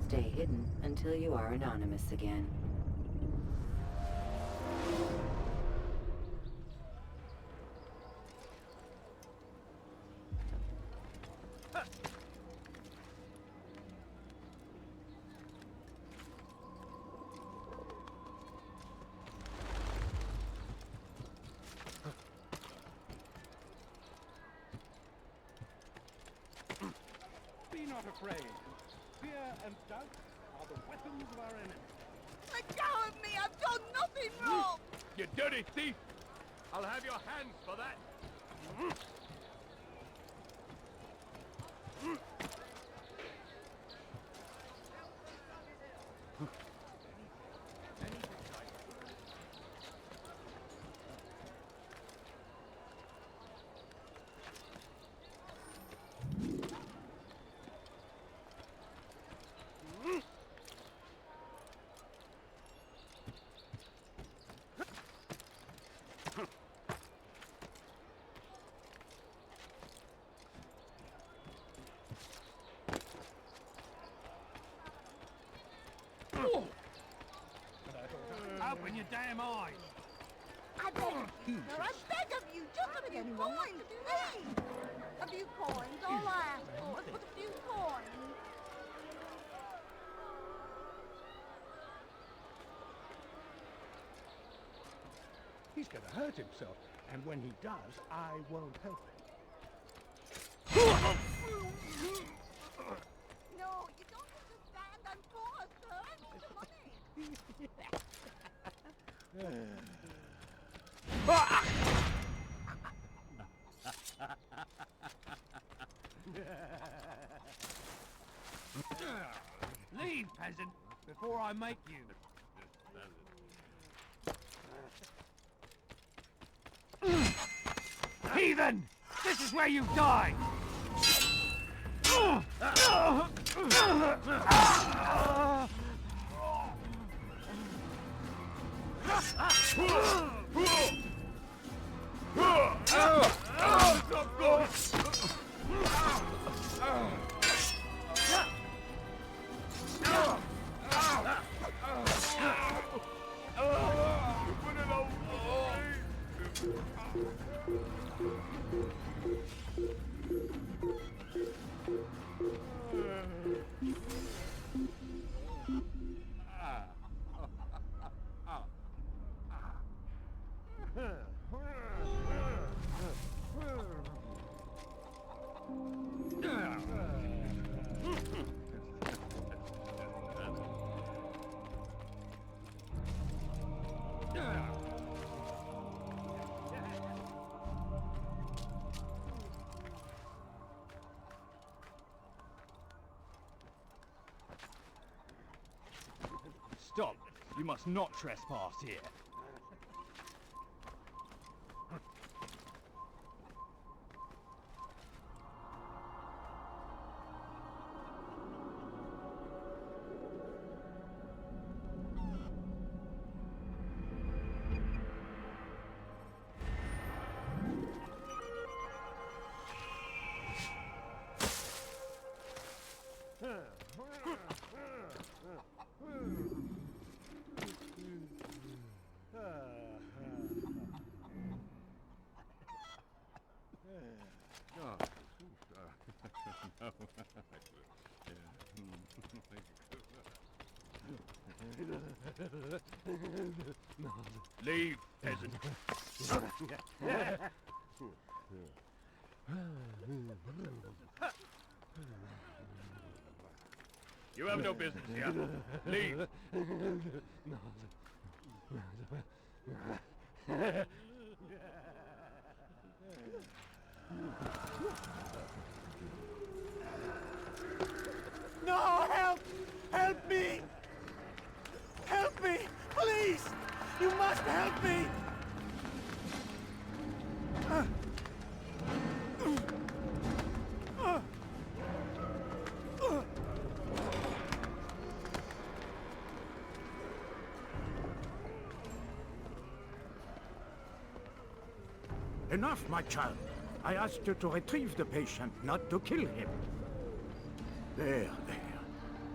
Stay hidden until you are anonymous again. Be not afraid. Fear and doubt are the weapons of our enemy. Let go of me! I've done nothing wrong! You dirty thief! I'll have your hands for that! Open your damn eyes! I beg of you, sir, I beg of you, just a few coins, please! A few coins, all I ask for is but a few coins. He's gonna hurt himself, and when he does, I won't help him. No, you don't understand, I'm poor, sir, I need the money. Leave, peasant, before I make you. Heathen! This is where you die! Stop! You must not trespass here. Leave, peasant. You have no business here. Leave. No, help! Help me! Help me! Please! You must help me! Enough, my child. I asked you to retrieve the patient, not to kill him. There.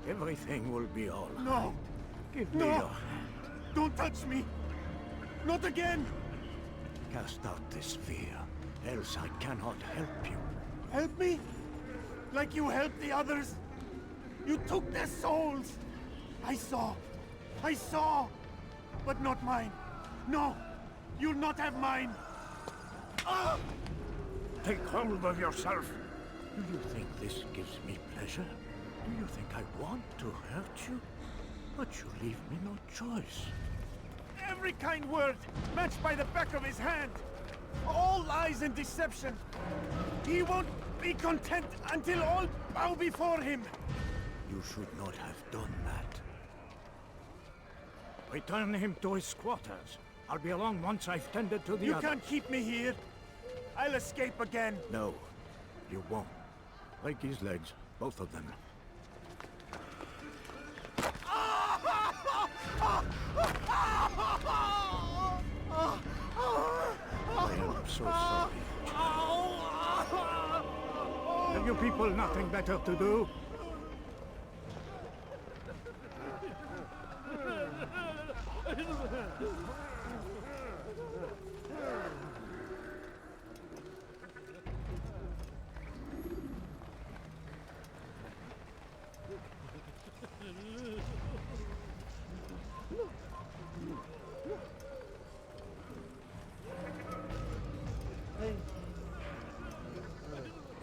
Everything will be all right. No! Give me your hand. Don't touch me! Not again! Cast out this fear, else I cannot help you. Help me? Like you helped the others? You took their souls! I saw! But not mine! No! You'll not have mine! Ah! Take hold of yourself! Do you think this gives me pleasure? Do you think I want to hurt you? But you leave me no choice. Every kind word matched by the back of his hand! All lies and deception! He won't be content until all bow before him! You should not have done that. Return him to his quarters. I'll be along once I've tended to the You others. can't keep me here! I'll escape again! No, you won't. Break his legs, both of them. I am so sorry. Have you people nothing better to do?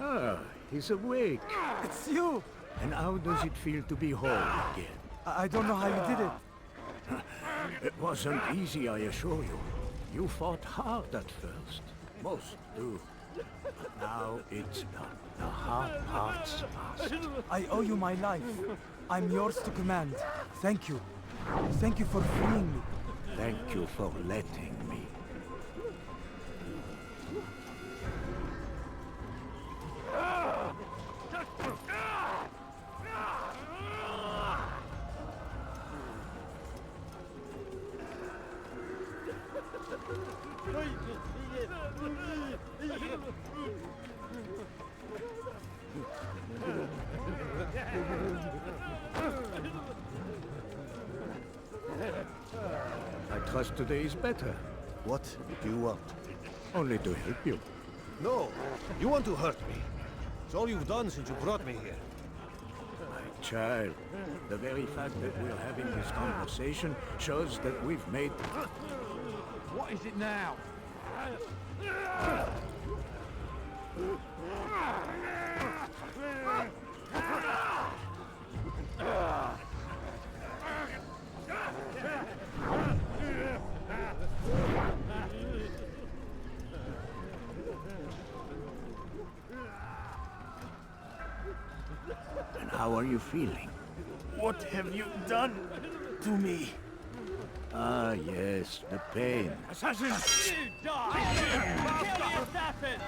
Ah, he's awake. It's you! And how does it feel to be whole again? I don't know how you did it. It wasn't easy, I assure you. You fought hard at first. Most do. But now it's done. The hard part's past. I owe you my life. I'm yours to command. Thank you. Thank you for freeing me. Thank you for letting me. I trust today is better. What do you want? Only to help you. No, you want to hurt me. It's all you've done since you brought me here. My child, the very fact that we're having this conversation shows that we've made... What is it now? And how are you feeling? What have you done to me? Ah, yes, the pain. Assassins! You die! Kill the assassin!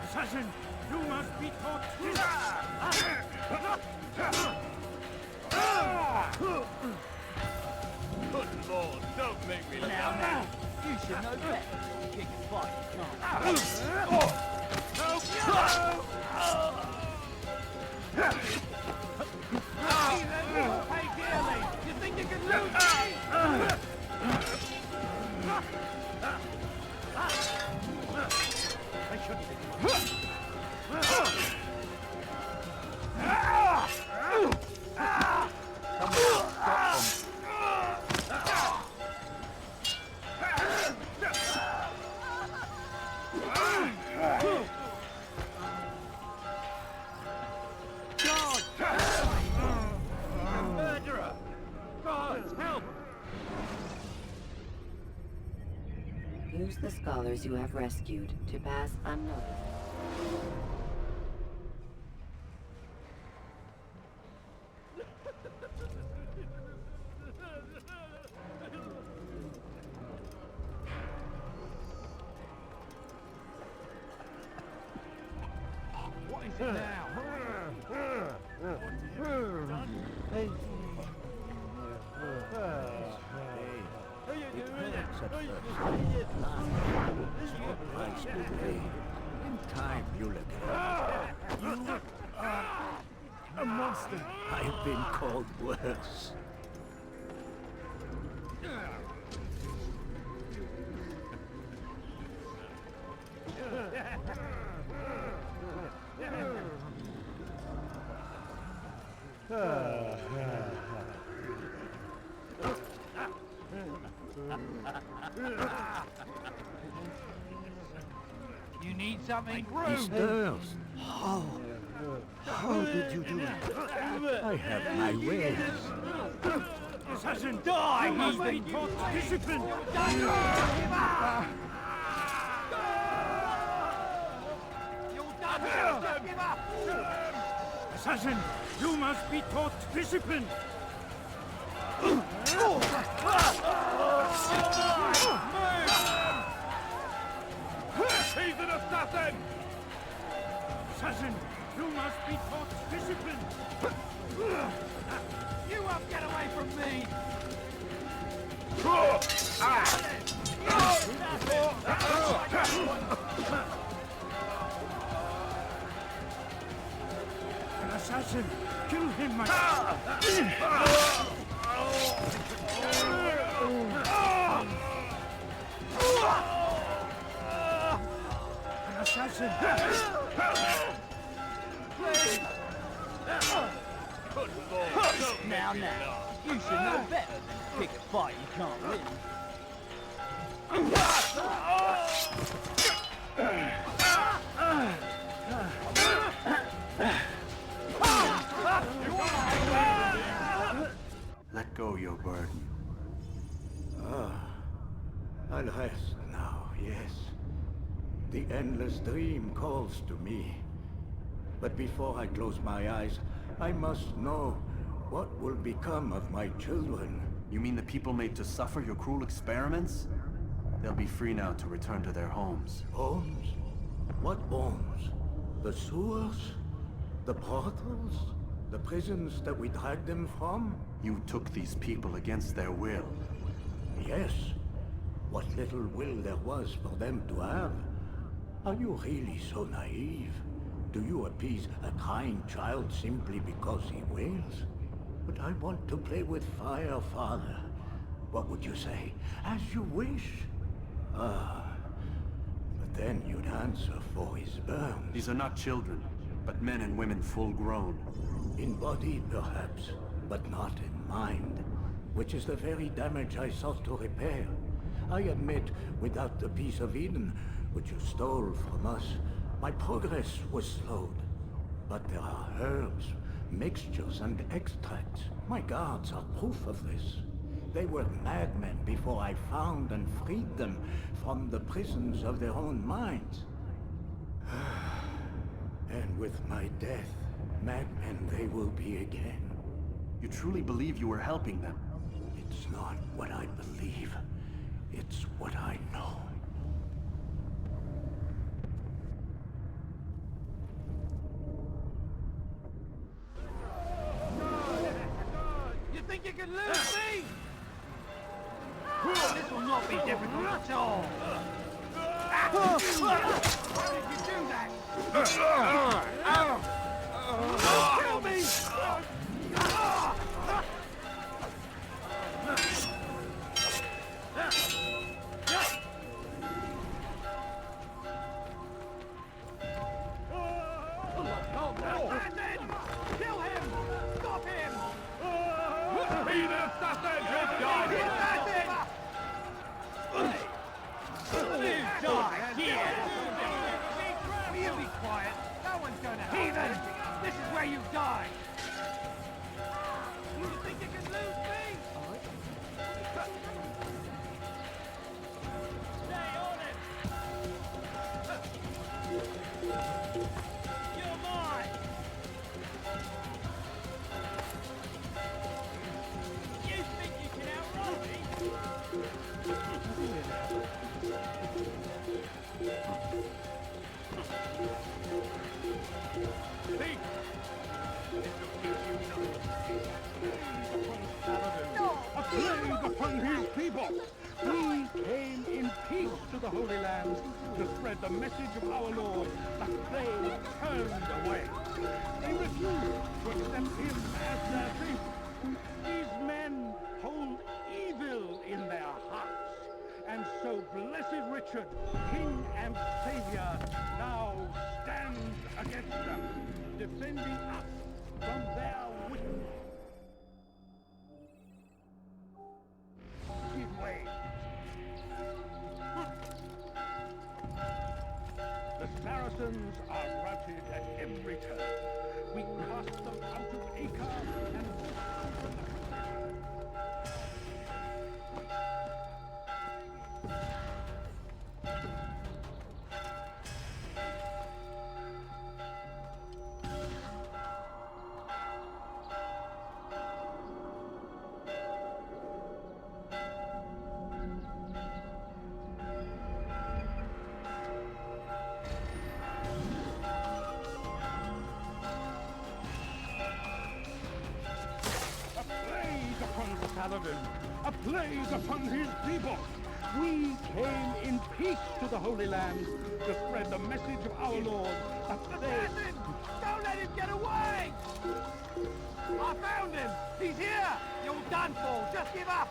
Assassin, you must be taught. Good Lord, don't make me laugh. Now, you should know better than to kick a fight, can't you? Pay dearly! You think you can lose me? I shouldn't. Murderer! God, help! Use the scholars you have rescued to pass unnoticed. What now. Hey. In time, you'll agree. You are a monster. I've been called worse. You need something? Stairs. How did you do it? I have my ways. Assassin, die! He's been taught discipline! Give up! Assassin, you must be taught discipline! He's an assassin! Assassin, you must be taught discipline! You won't get away from me! An assassin! Kill him, my... An assassin! Now, you should know better than pick a fight you can't win. Let go your burden. I'll rest now, yes. The endless dream calls to me. But before I close my eyes, I must know what will become of my children. You mean the people made to suffer your cruel experiments? They'll be free now to return to their homes. Homes? What homes? The sewers? The portals? The prisons that we dragged them from? You took these people against their will. Yes. What little will there was for them to have. Are you really so naive? Do you appease a crying child simply because he wails? But I want to play with fire, Father. What would you say? As you wish. But then you'd answer for his burns. These are not children, but men and women full grown. In body, perhaps, but not in mind. Which is the very damage I sought to repair. I admit, without the piece of Eden, which you stole from us, my progress was slowed. But there are herbs, mixtures, and extracts. My guards are proof of this. They were madmen before I found and freed them from the prisons of their own minds. And with my death, madmen they will be again. You truly believe you were helping them? It's not what I believe. It's what I know. You think you can lose me? This will not be difficult at all. How did you do that? Kill me! Kill him! Stop him! Be the assassin! You die here! Will you be quiet? No one's gonna hurt you. This is where you die! You think you can lose me? Stay on it! You're mine! You think you can outrun me? A plague upon his people! We came in peace to the Holy Land to spread the message of our Lord, but they turned away. They refused to accept him as their savior. These men hold evil in their hearts, and so Blessed Richard, King and Savior, now stands against them, defending us from their wickedness. Give way. The Saracens are routed at every turn. We cast them out of Acre and a plague upon his people. We came in peace to the Holy Land to spread the message of our Lord, but they... Don't let him get away! I found him! He's here! You're done for! Just give up!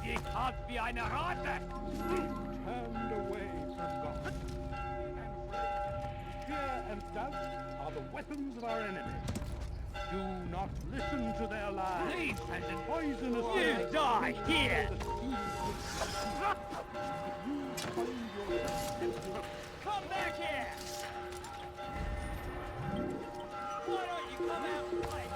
Die hart wie eine Ratte! Turned away from God. And fear and doubt are the weapons of our enemies. Do not listen to their lies. Leave, and poisonous. You die here! Come back here! Why don't you come out and fight?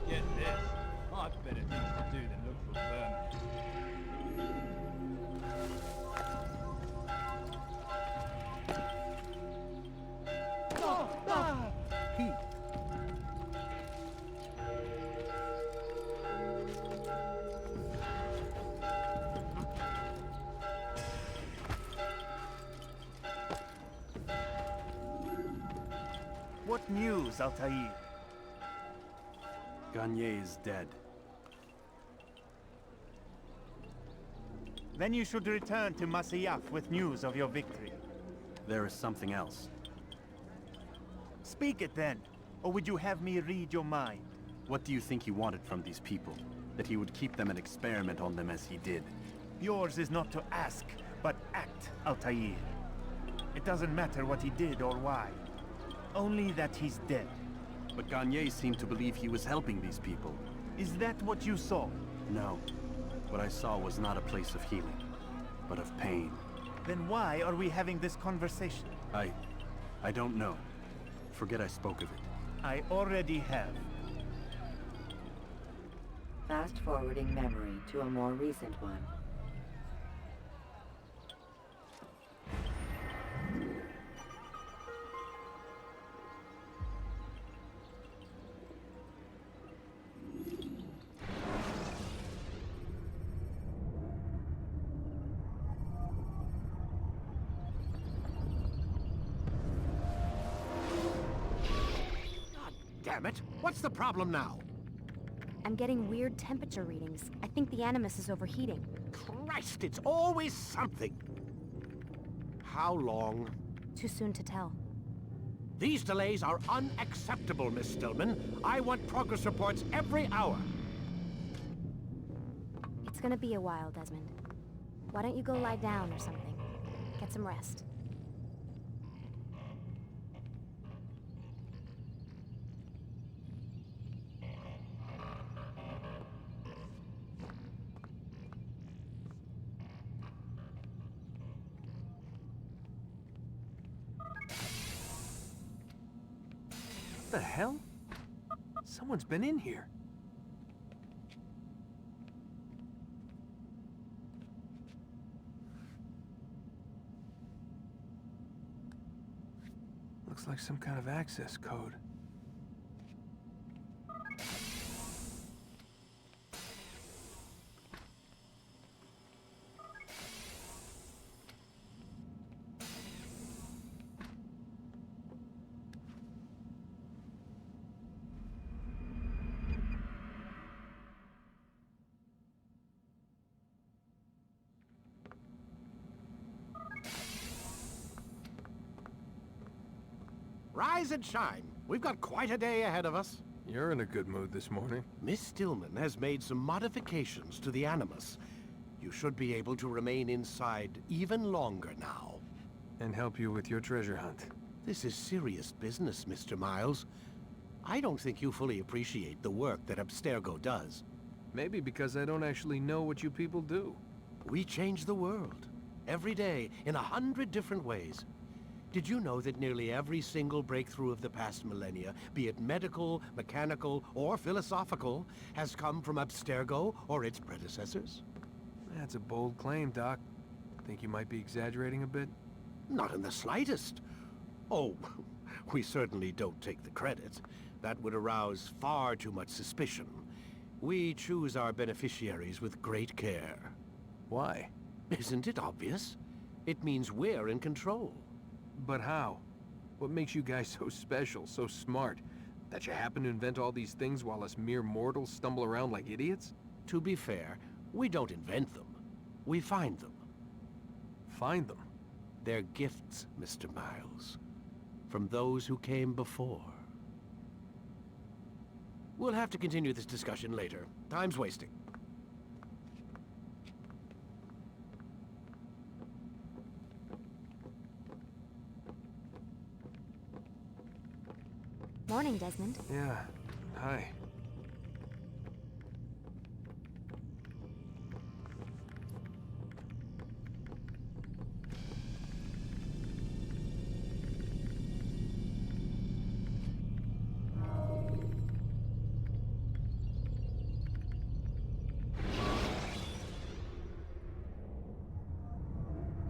Get this. I've better things to do than look for vermin. What news, Altair? Garnier is dead. Then you should return to Masyaf with news of your victory. There is something else. Speak it then, or would you have me read your mind? What do you think he wanted from these people? That he would keep them and experiment on them as he did? Yours is not to ask, but act, Altair. It doesn't matter what he did or why. Only that he's dead. But Garnier seemed to believe he was helping these people. Is that what you saw? No. What I saw was not a place of healing, but of pain. Then why are we having this conversation? I don't know. Forget I spoke of it. I already have. Fast-forwarding memory to a more recent one. Damn it! What's the problem now? I'm getting weird temperature readings. I think the Animus is overheating. Christ, it's always something! How long? Too soon to tell. These delays are unacceptable, Miss Stillman. I want progress reports every hour. It's gonna be a while, Desmond. Why don't you go lie down or something? Get some rest. the hell? Someone's been in here. Looks like some kind of access code. Rise and shine. We've got quite a day ahead of us. You're in a good mood this morning. Miss Stillman has made some modifications to the Animus. You should be able to remain inside even longer now. And help you with your treasure hunt. This is serious business, Mr. Miles. I don't think you fully appreciate the work that Abstergo does. Maybe because I don't actually know what you people do. We change the world. Every day, in 100 different ways. Did you know that nearly every single breakthrough of the past millennia, be it medical, mechanical, or philosophical, has come from Abstergo or its predecessors? That's a bold claim, Doc. Think you might be exaggerating a bit? Not in the slightest. Oh, we certainly don't take the credit. That would arouse far too much suspicion. We choose our beneficiaries with great care. Why? Isn't it obvious? It means we're in control. But how? What makes you guys so special, so smart? That you happen to invent all these things while us mere mortals stumble around like idiots? To be fair, we don't invent them. We find them. Find them? They're gifts, Mr. Miles. From those who came before. We'll have to continue this discussion later. Time's wasting. Morning, Desmond. Yeah. Hi.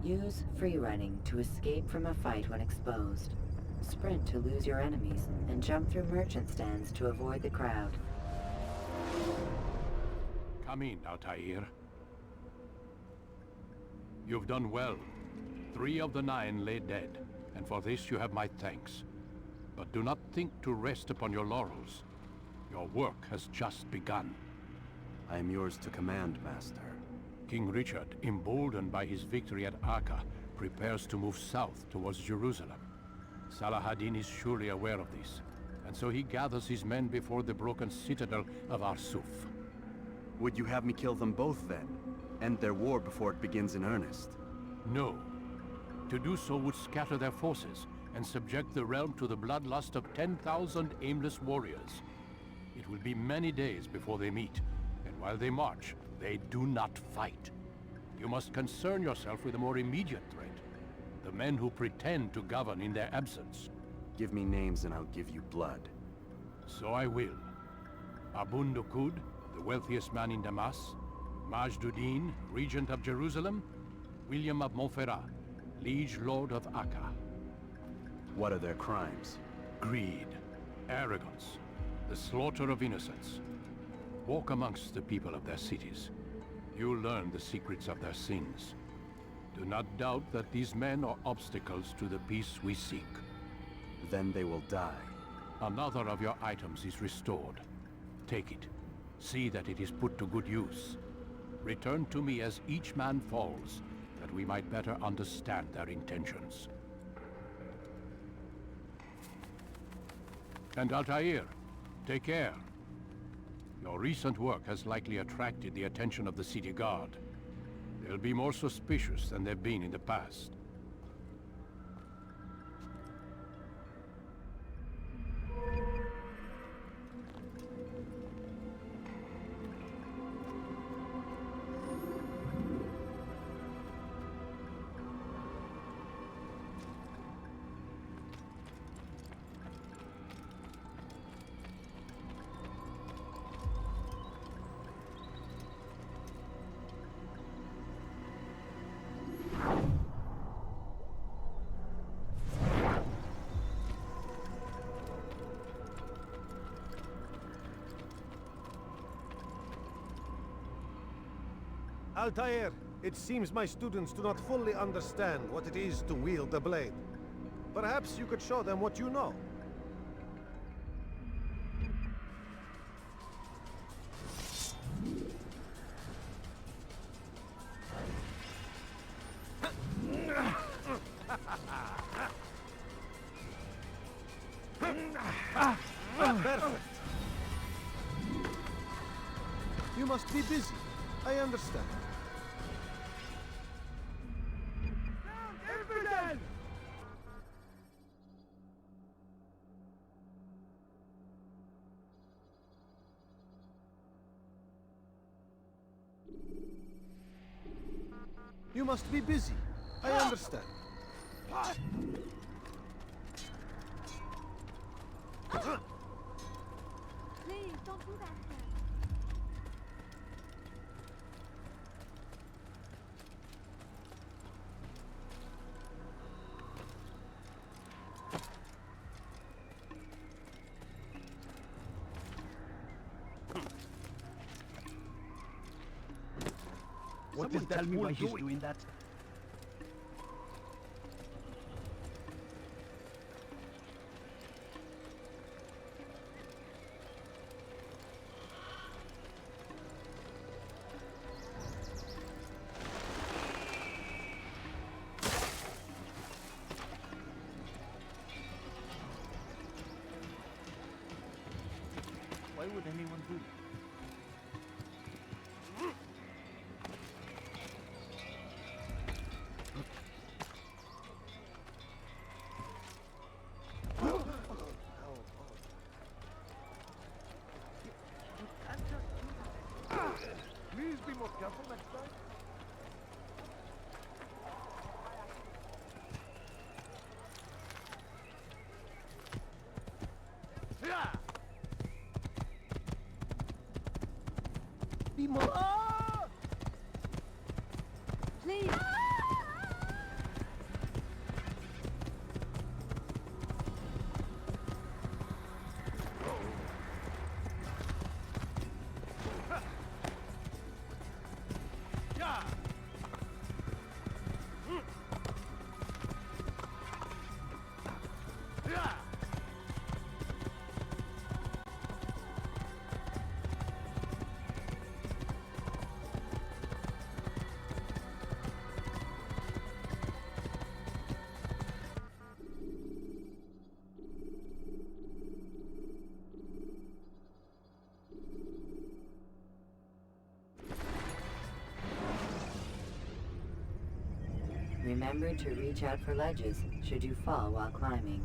Use free running to escape from a fight when exposed. Sprint to lose your enemies, and jump through merchant stands to avoid the crowd. Come in, Altair. You've done well. 3 of the 9 lay dead, and for this you have my thanks. But do not think to rest upon your laurels. Your work has just begun. I am yours to command, Master. King Richard, emboldened by his victory at Acre, prepares to move south towards Jerusalem. Saladin is surely aware of this, and so he gathers his men before the broken citadel of Arsuf. Would you have me kill them both then? End their war before it begins in earnest? No. To do so would scatter their forces and subject the realm to the bloodlust of 10,000 aimless warriors. It will be many days before they meet, and while they march, they do not fight. You must concern yourself with a more immediate threat. The men who pretend to govern in their absence. Give me names and I'll give you blood. So I will. Abun Dukud, the wealthiest man in Damas. Majduddin, regent of Jerusalem. William of Montferrat, liege lord of Acre. What are their crimes? Greed, arrogance, the slaughter of innocents. Walk amongst the people of their cities. You'll learn the secrets of their sins. Do not doubt that these men are obstacles to the peace we seek. Then they will die. Another of your items is restored. Take it. See that it is put to good use. Return to me as each man falls, that we might better understand their intentions. And Altair, take care. Your recent work has likely attracted the attention of the city guard. They'll be more suspicious than they've been in the past. Altair, it seems my students do not fully understand what it is to wield the blade. Perhaps you could show them what you know. Perfect. You must be busy. I understand. You must be busy. I understand. Please, don't do that again. What is that fool doing that? Why would anyone do that? Please be more careful next time. Be more. Please. Remember to reach out for ledges should you fall while climbing.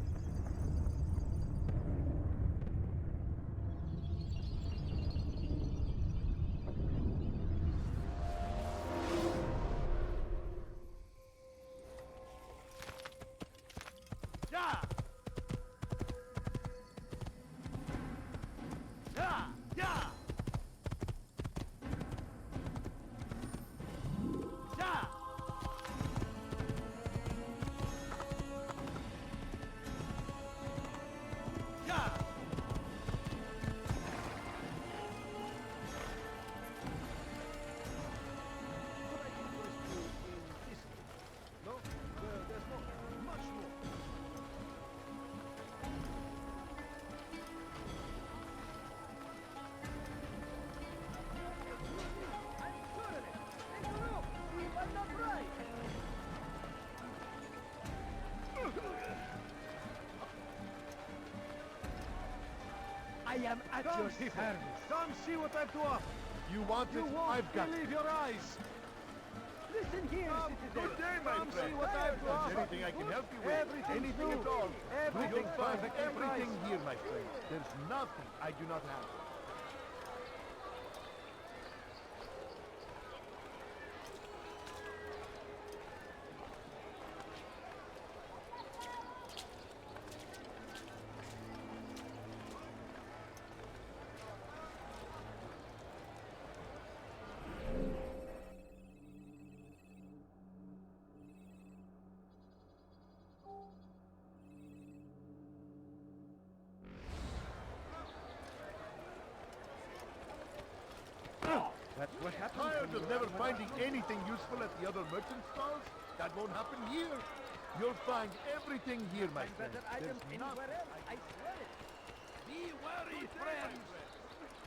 I am at your service. Come see what I've to offer. You want it? I've got it. Believe your eyes. Listen here, citizen. Good day, my Come friend. see what I've to offer. Anything I can help you with? Everything Anything good. at all? Everything You'll find perfect. everything here, my friend. There's nothing I do not have. of never finding anything useful at the other merchant stalls? That won't happen here. You'll find everything here, my friend. There's Anywhere else, I swear it. Be wary, friends.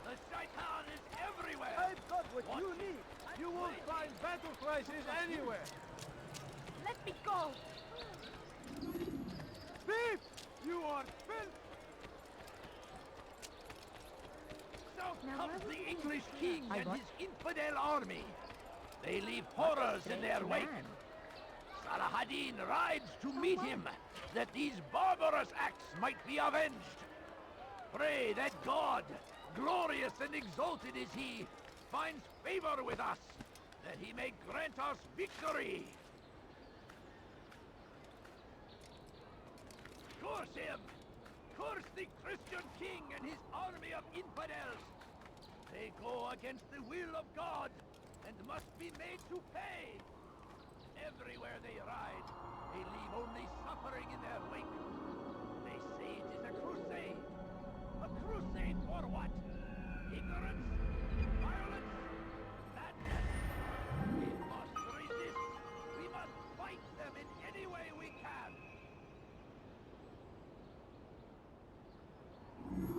The shaitan is everywhere. I've got what you need. You won't find battle prices anywhere. Let me go. Thief! You are filth! South Now, comes where the was he English here? king I and got- his infidel army. They leave horrors in their wake. Saladin rides to meet him, that these barbarous acts might be avenged. Pray that God, glorious and exalted is he, finds favor with us, that he may grant us victory. Curse him! Curse the Christian king and his army of infidels! They go against the will of God, and must be made to pay! Everywhere they ride, they leave only suffering in their wake. They say it is a crusade. A crusade for what? Ignorance? Violence? Madness? We must resist! We must fight them in any way we can!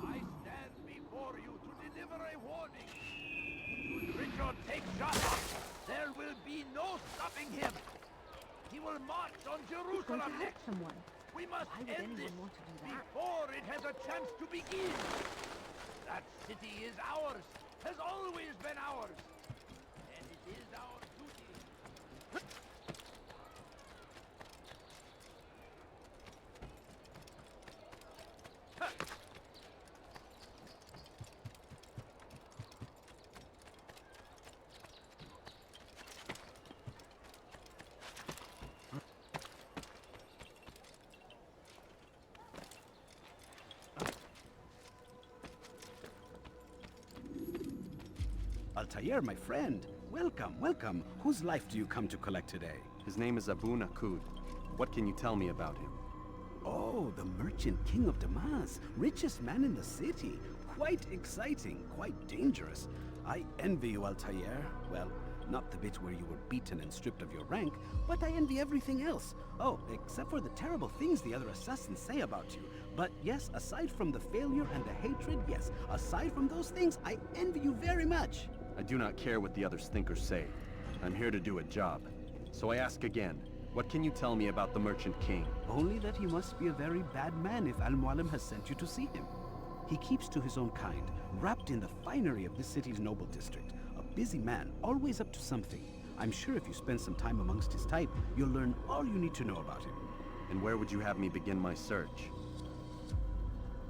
I stand before you to deliver a warning. Should Richard take Jaffa, there will be no stopping him. He will march on Jerusalem next. Someone. We must Why would end anyone this want to do that? before it has a chance to begin. That city is ours, has always been ours, and it is our duty. Altair, my friend. Welcome, welcome. Whose life do you come to collect today? His name is Abu Nakud. What can you tell me about him? Oh, the merchant king of Damas. Richest man in the city. Quite exciting, quite dangerous. I envy you, Altair. Well, not the bit where you were beaten and stripped of your rank, but I envy everything else. Oh, except for the terrible things the other assassins say about you. But yes, aside from the failure and the hatred, yes, aside from those things, I envy you very much. I do not care what the others think or say. I'm here to do a job. So I ask again, what can you tell me about the Merchant King? Only that he must be a very bad man if Al-Mualim has sent you to see him. He keeps to his own kind, wrapped in the finery of this city's noble district. A busy man, always up to something. I'm sure if you spend some time amongst his type, you'll learn all you need to know about him. And where would you have me begin my search?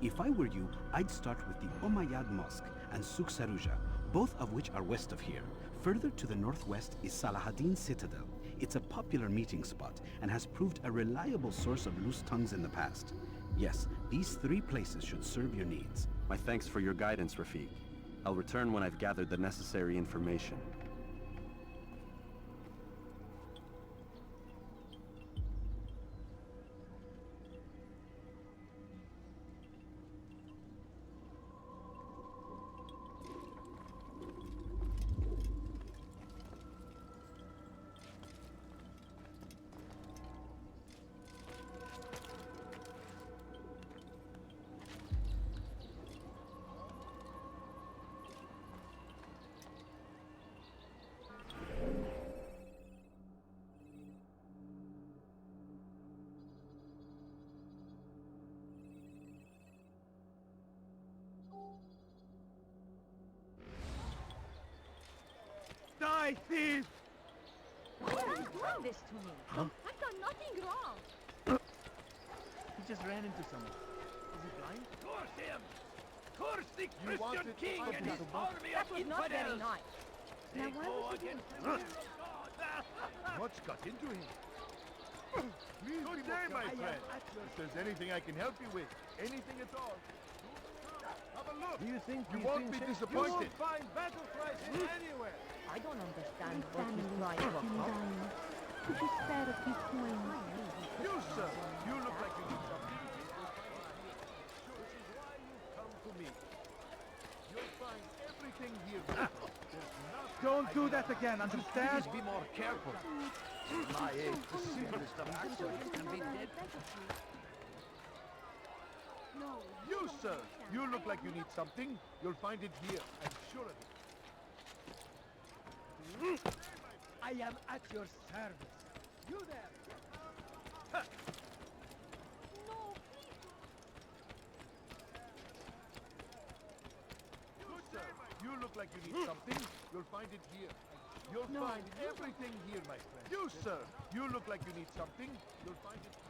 If I were you, I'd start with the Umayyad Mosque and Souk Saruja, both of which are west of here. Further to the northwest is Saladin's Citadel. It's a popular meeting spot and has proved a reliable source of loose tongues in the past. Yes, these three places should serve your needs. My thanks for your guidance, Rafiq. I'll return when I've gathered the necessary information. Die, thief! Why are you doing this to me? Huh? I've done nothing wrong. He just ran into someone. Is he blind? Curse him! Curse the You wanted Christian king to and his undo- army That of was not very infidels! nice. They Now, why go would you do against the that? will of God! What's got into him? Please good day, my friend. If there's anything I can help you with, anything at all. Have a look. Do you think You these won't things be say- disappointed. You won't find battle prices anywhere. I don't understand My what he's family trying is to in accomplish. dying. Could you spare a few coins? You, sir. You look like you need something. Which is why you come to me. You'll find everything here. Don't do that again, understand? Please be more careful. My age, the simplest of accidents can be dead. No. You, sir, you look like you need something. You'll find it here, I'm sure of it. I am at your service. You there! Good, sir. You look like you need something. You'll find it here. You'll find everything here, my friend. You, sir. You look like you need something. You'll find it here.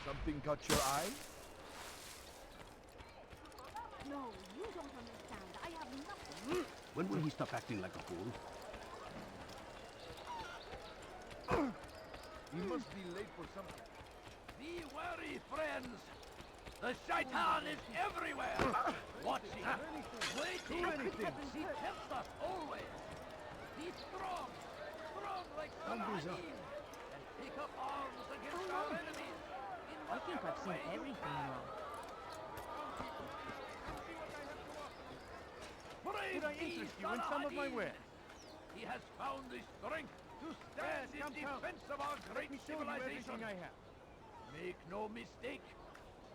Something caught your eye? No, you don't understand. I have nothing. When will he stop acting like a fool? He must be late for something. Be wary, friends. The shaitan is everywhere. Watching, waiting. He tempts us always. Be strong, strong like Saladin, and take up arms against our enemies. I think I've seen everything wrong. Could I interest you in some of my wares? He has found the strength to stand in defense of our great civilization. I have. Make no mistake,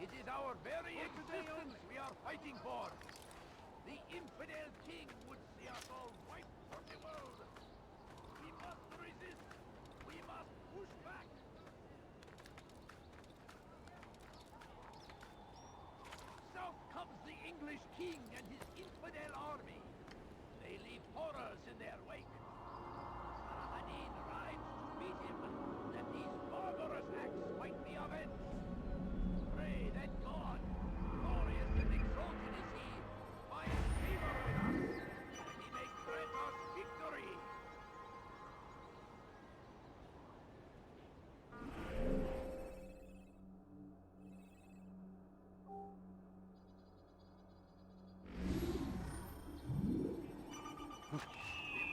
it is our very existence we are fighting for. The infidel king would see us all wiped from the world. We must resist. We must push back. South comes the English king and his infidel army. They leave horrors in their wake. Saladin rides to meet him, that these barbarous acts might be avenged. Pray that God, glorious and exalted is he, find favor with us, that he may grant us victory.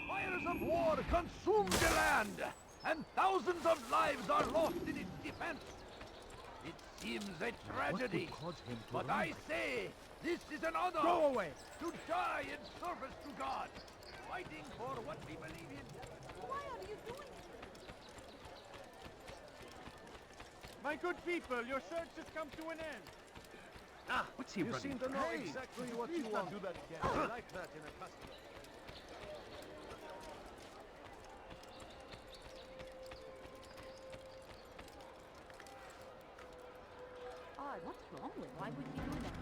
Fires of war consume the land, and thousands of lives are lost in its defense. It seems a tragedy, but I say, this is an honor. Go away! To die in service to God, fighting for what we believe in. Why are you doing it? My good people, your search has come to an end. Ah, what's he You running? seem to know exactly what you want. Do that again. I like that in a customer. Oh, what's wrong with? Why would you do that?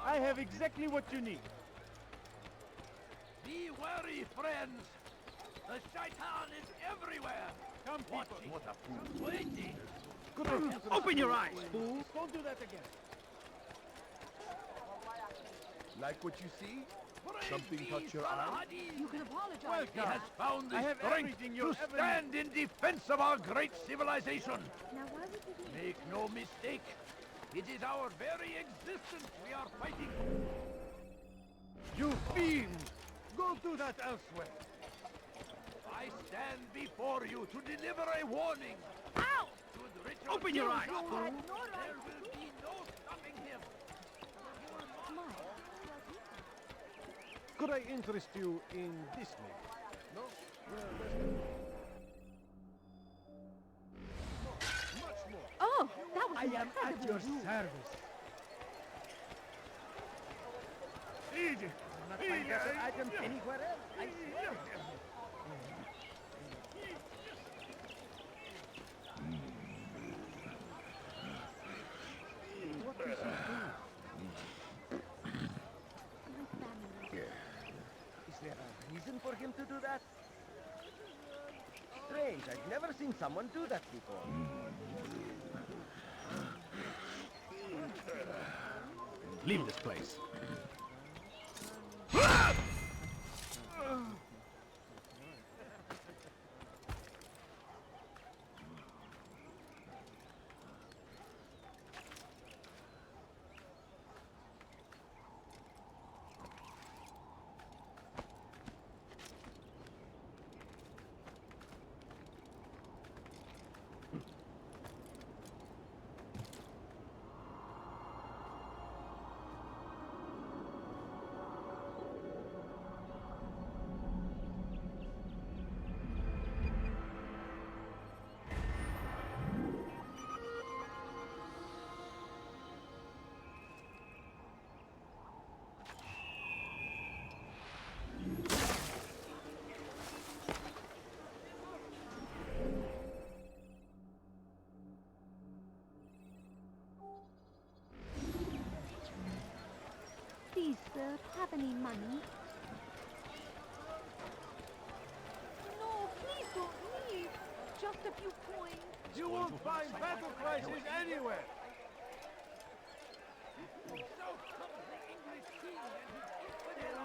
I have exactly what you need. Be wary, friends. The shaitan is everywhere! Come, people! Watching, What a fool! waiting! Open your eyes, fool! Don't do that again! Like what you see? Something caught your eye? You can apologize. Welcome. He has found the I have strength everything to you'll ever stand in defense of our great civilization. Now why would you do Make no mistake. It is our very existence we are fighting. You fiend! Go do that elsewhere! I stand before you to deliver a warning. Ow! Should Richard Open your eyes, kill fool. Jaffa, there will be no stopping him. Could I interest you in this man? No? Much more. Oh, that was I am at your service. Easy. Not find better items anywhere else. I swear. What is he doing? Is there a reason for him to do that? Strange, I've never seen someone do that before. Leave this place. Please, sir, have any money? No, please don't leave. Just a few coins. You won't find battle prices anywhere! So comes the English king and his infidel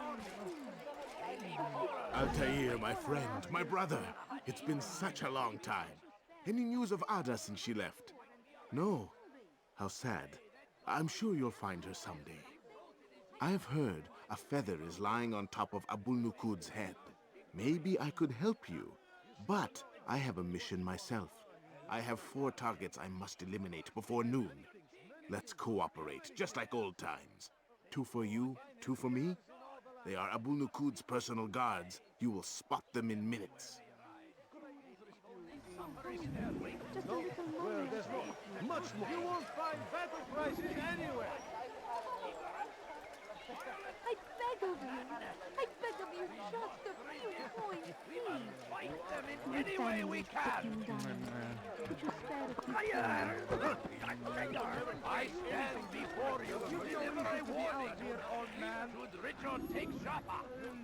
army. Altair, my friend, my brother. It's been such a long time. Any news of Ada since she left? No. How sad. I'm sure you'll find her someday. I have heard a feather is lying on top of Abul Nukud's head. Maybe I could help you. But I have a mission myself. I have 4 targets I must eliminate before noon. Let's cooperate, just like old times. 2 for you, 2 for me. They are Abul Nukud's personal guards. You will spot them in minutes. Just a little Well, money. there's more. Much more. You won't find battle prices anywhere! I beg of you. I beg of you, just a few coins, please. Fight them in any way we can. Could you spare a few I stand before you to deliver a warning. Should Richard take Jaffa,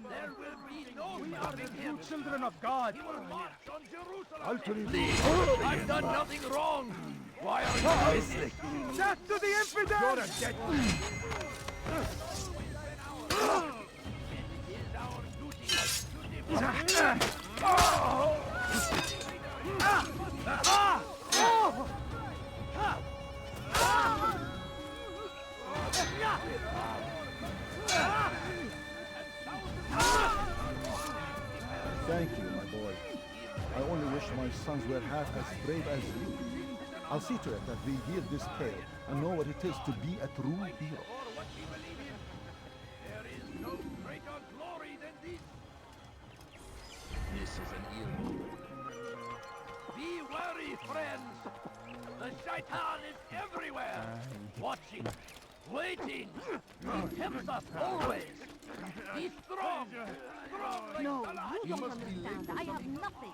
there will be no stopping him. Children of God! He will march on Jerusalem. Altering Please, I've done nothing wrong. Why are you listening? Death to the infidel! You're a dead Thank you, my boy. I only wish my sons were half as brave as you. I'll see to it that we hear this tale and know what it is to be a true hero. There is no greater glory than this. This is an ill omen. Be wary, friends. The shaitan is everywhere. Watching, waiting. He tempts us always. Be strong. Strong like No, Salah. you don't understand. I have nothing.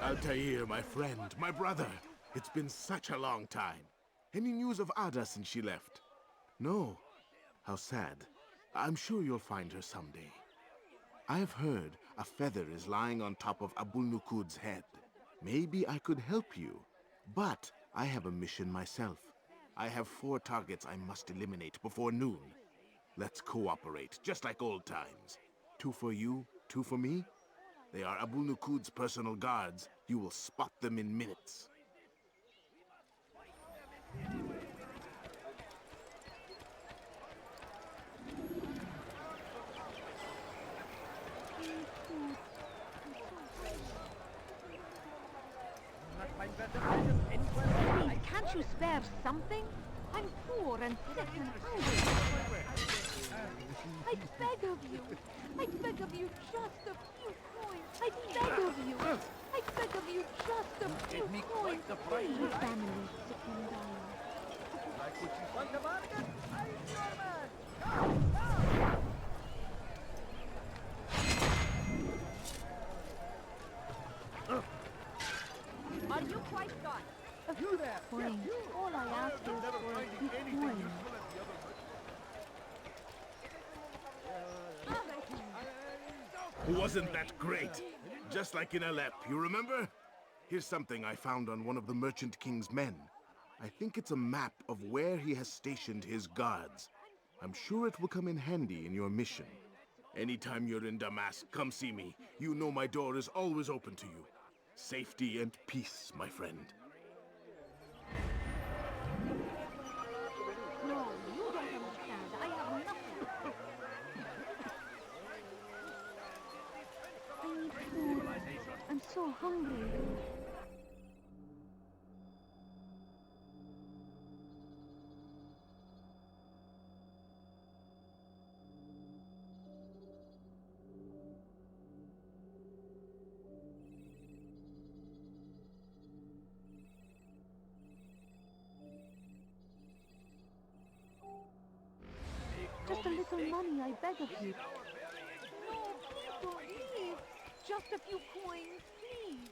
Altair, my friend, my brother. It's been such a long time. Any news of Ada since she left? No. How sad. I'm sure you'll find her someday. I have heard a feather is lying on top of Abul-Nukud's head. Maybe I could help you, but I have a mission myself. I have 4 targets I must eliminate before noon. Let's cooperate, just like old times. 2 for you, 2 for me? They are Abul-Nukud's personal guards. You will spot them in minutes. Please, can't you spare something? I'm poor and sick and hungry. I beg of you. I beg of you just a few coins. I beg of you. I beg of you just a few coins. Please. My family's sick and dying. Like what you want to bargain? I'm your man. Come, come. Are you quite done? A few coins. All I ask is for a few coins. Wasn't that great? Just like in Alep, you remember? Here's something I found on one of the Merchant King's men. I think it's a map of where he has stationed his guards. I'm sure it will come in handy in your mission. Anytime you're in Damascus, come see me. You know my door is always open to you. Safety and peace, my friend. No, you don't understand. I have nothing. I need food. I'm so hungry. Just a little money, I beg of you. No, please don't leave. Just a few coins, please.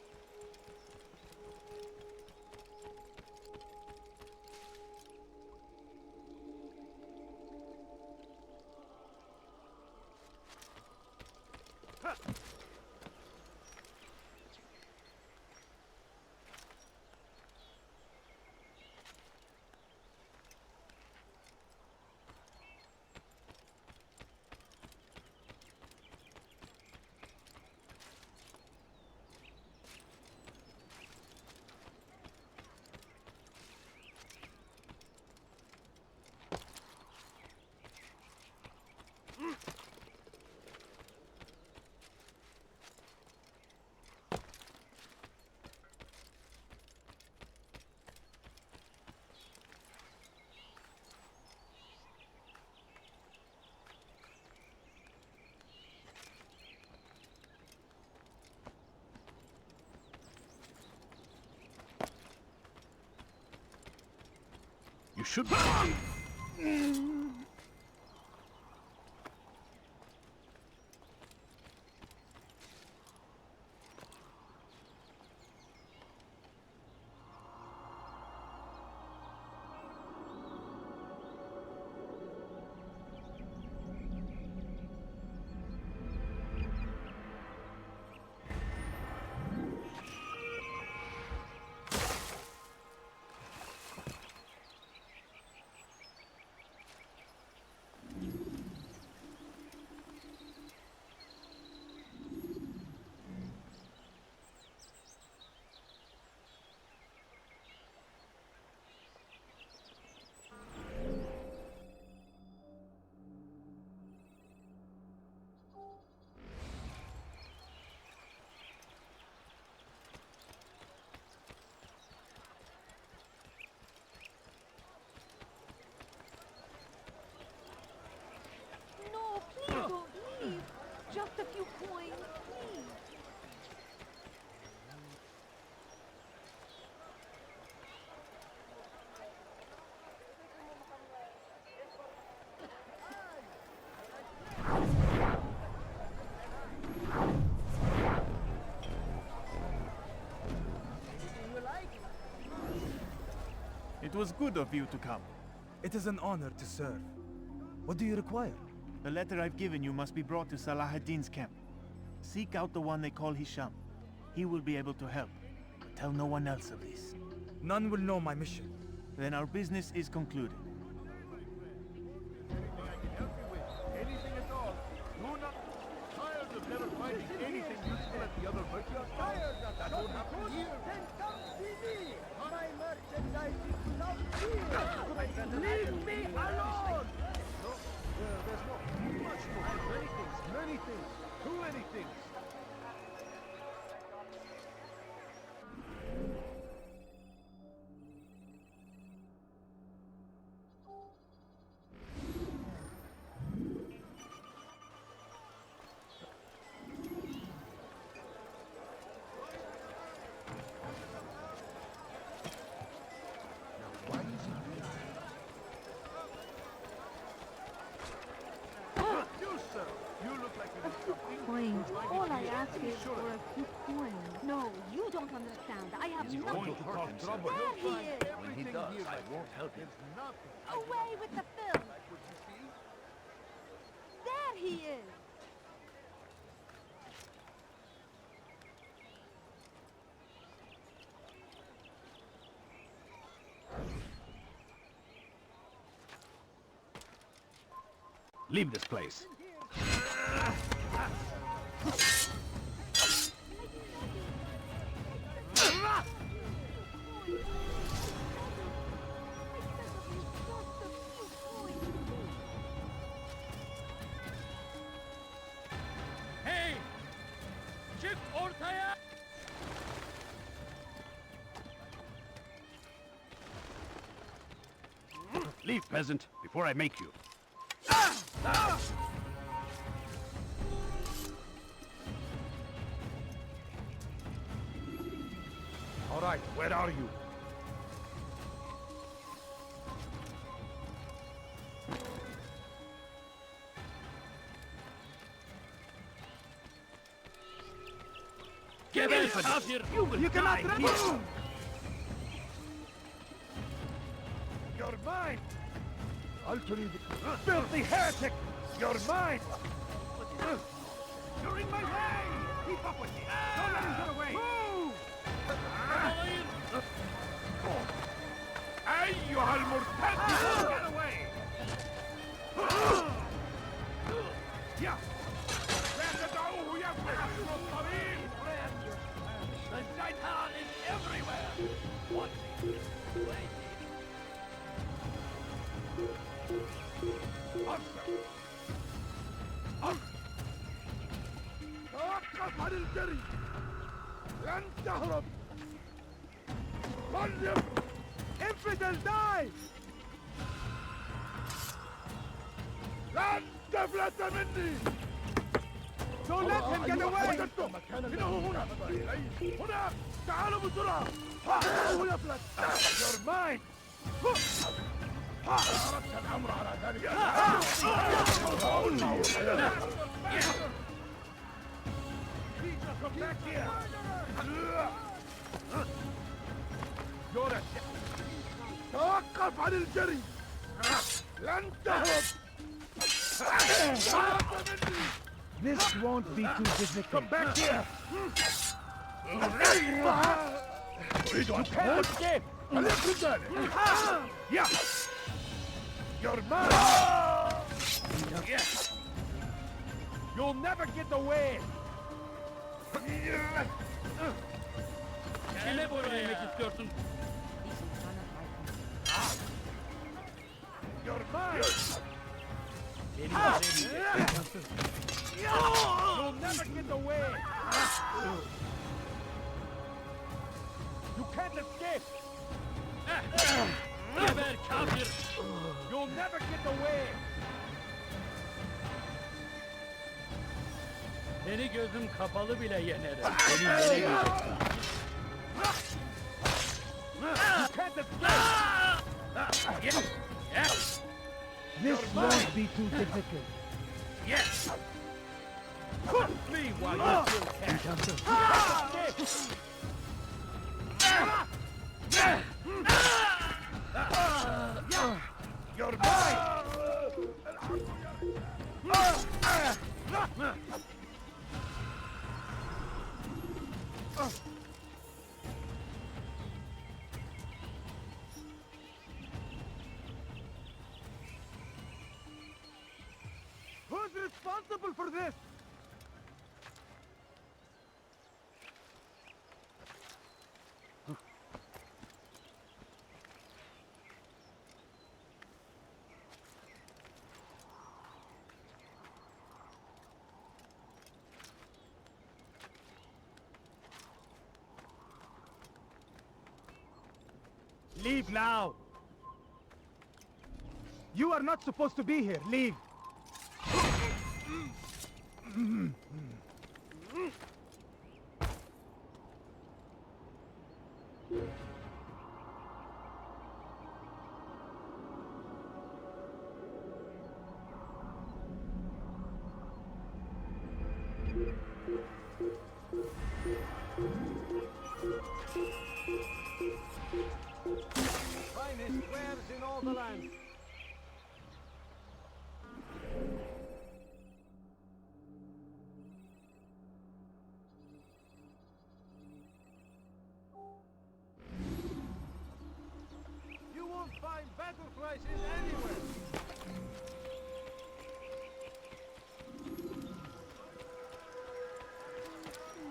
You should... No, please don't leave. Just a few coins, please. It was good of you to come. It is an honor to serve. What do you require? The letter I've given you must be brought to Salah ad-Din's camp. Seek out the one they call Hisham. He will be able to help. Tell no one else of this. None will know my mission. Then our business is concluded. Anything at all. Do not. Tired of never finding anything useful at the other merchants. That won't happen here. Then come see me. My merchandise is without fear. Leave me alone. No, there's no much more. Many things. Too many things. Coins. All I ask is for a few coins. No, you don't understand. I have nothing. There he is. When he does, I won't help him. Away with the film. There he is. Leave this place. Hey! Çık ortaya! Leave, peasant, before I make you. All right, where are you? Get out here! You cannot die here! here. You're mine! Filthy heretic! You're mine! You're in my way! Keep up with me! Don't let him get away! Move! أيها المرتد! Get away! يا! لا تدعوه يفلح اسم الطريق! The Shaitan is everywhere! Watching, waiting. توقف عن الجري! لن تهرب! قلب! Infidel, die! لن تفلت مني! Don't let him get away! إنه هنا! هنا! تعالوا بسرعة! إنه يفلت! You're mine! أردت الأمر على ذلك! Come back here! You're a... توقف عن الجري! لن تهرب! This won't be too difficult. Come back here! You can't escape! خليكم ذلك! Yeah! You're mine! Yeah! You'll never get away! Kime boyun eğmek istiyorsun? You're mine! You'll never get away! You can't escape! Geber kafir! You'll never get away! Seni gözüm kapalı bile yenerim. Seni yenemeyeceksin. You can't escape! This won't be too difficult. Yes! Flee while you still can. You're mine! responsible for this! Leave now! You are not supposed to be here. Leave! Finest wares in all the land. You won't find better prices anywhere.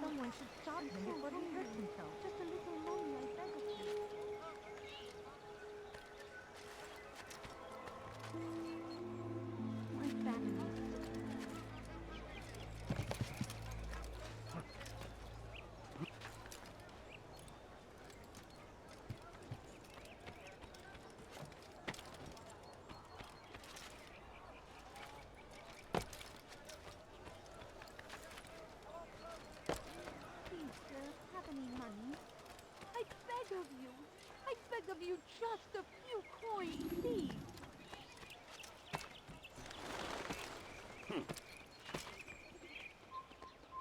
Someone should stop him before he hurts himself. Just a little money, I beg of you. My family. Please, sir, have any money? I beg of you. I beg of you just a few coins, please.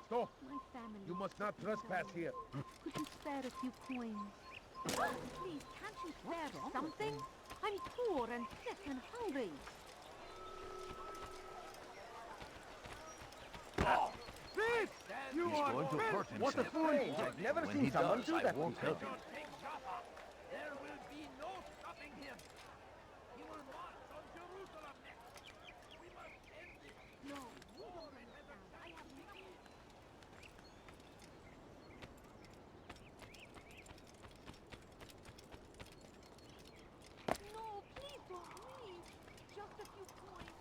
Stop! My family. You must not trespass here. Could you spare a few coins? Please, can't you spare something? I'm poor and sick and hungry. This! You He's are going to hurt What a himself. fool! I've never When seen he someone does, do I that won't before. help him. There will be no stopping him. He will march on Jerusalem next. We must end this. No, you don't understand. I have nothing. No, please don't leave. Just a few coins.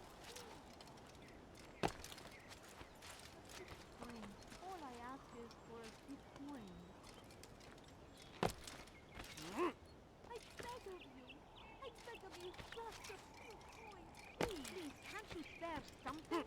Coins. All I ask is for a few coins. I beg of you. I beg of you just a few coins. Please, can't you spare something?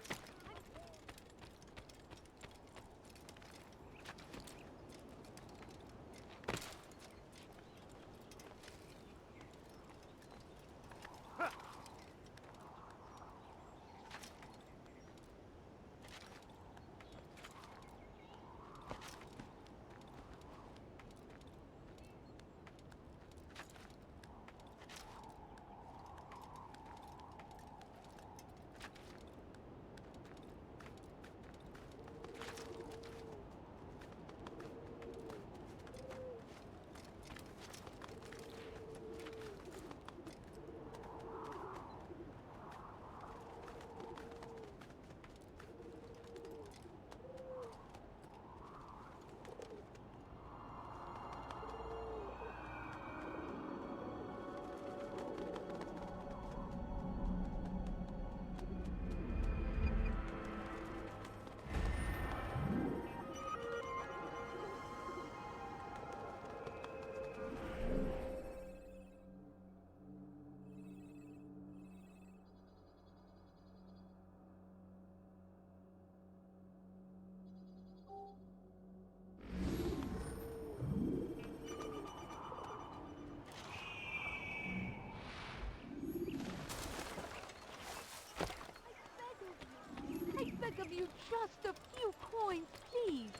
I beg of you just a few coins, please.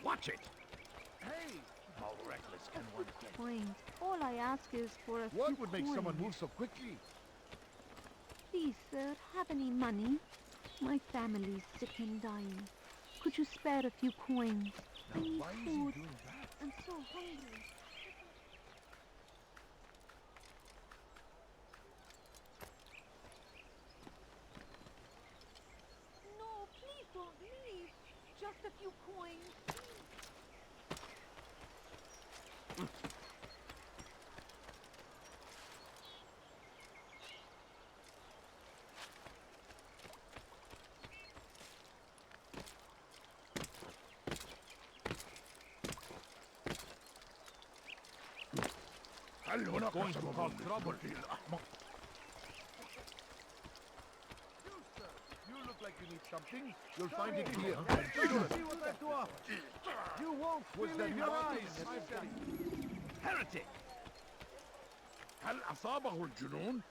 Watch it! Hey! How reckless can one get? Coins. All I ask is for a few What would make coins. someone move so quickly? Please, sir, have any money? My family's sick and dying. Could you spare a few coins? I need Why is he food. doing that? I'm so hungry. a few coins? You're not going to cause trouble. You, sir, you look like you need something. You'll find it here. See what I do off. You won't believe your eyes. Heretic! هل أصابه الجنون؟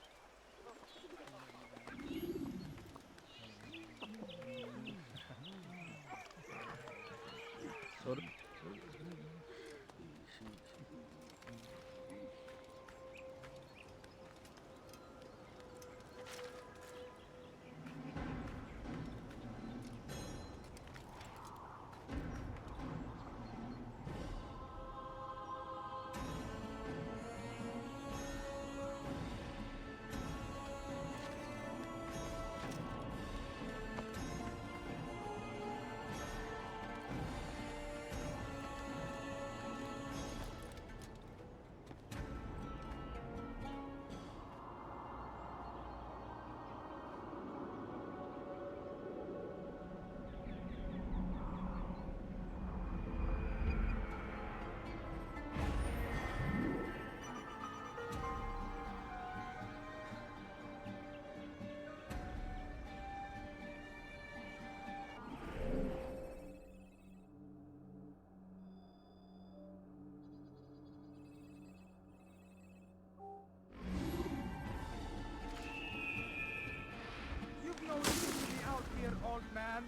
You've no reason to be out here, old man.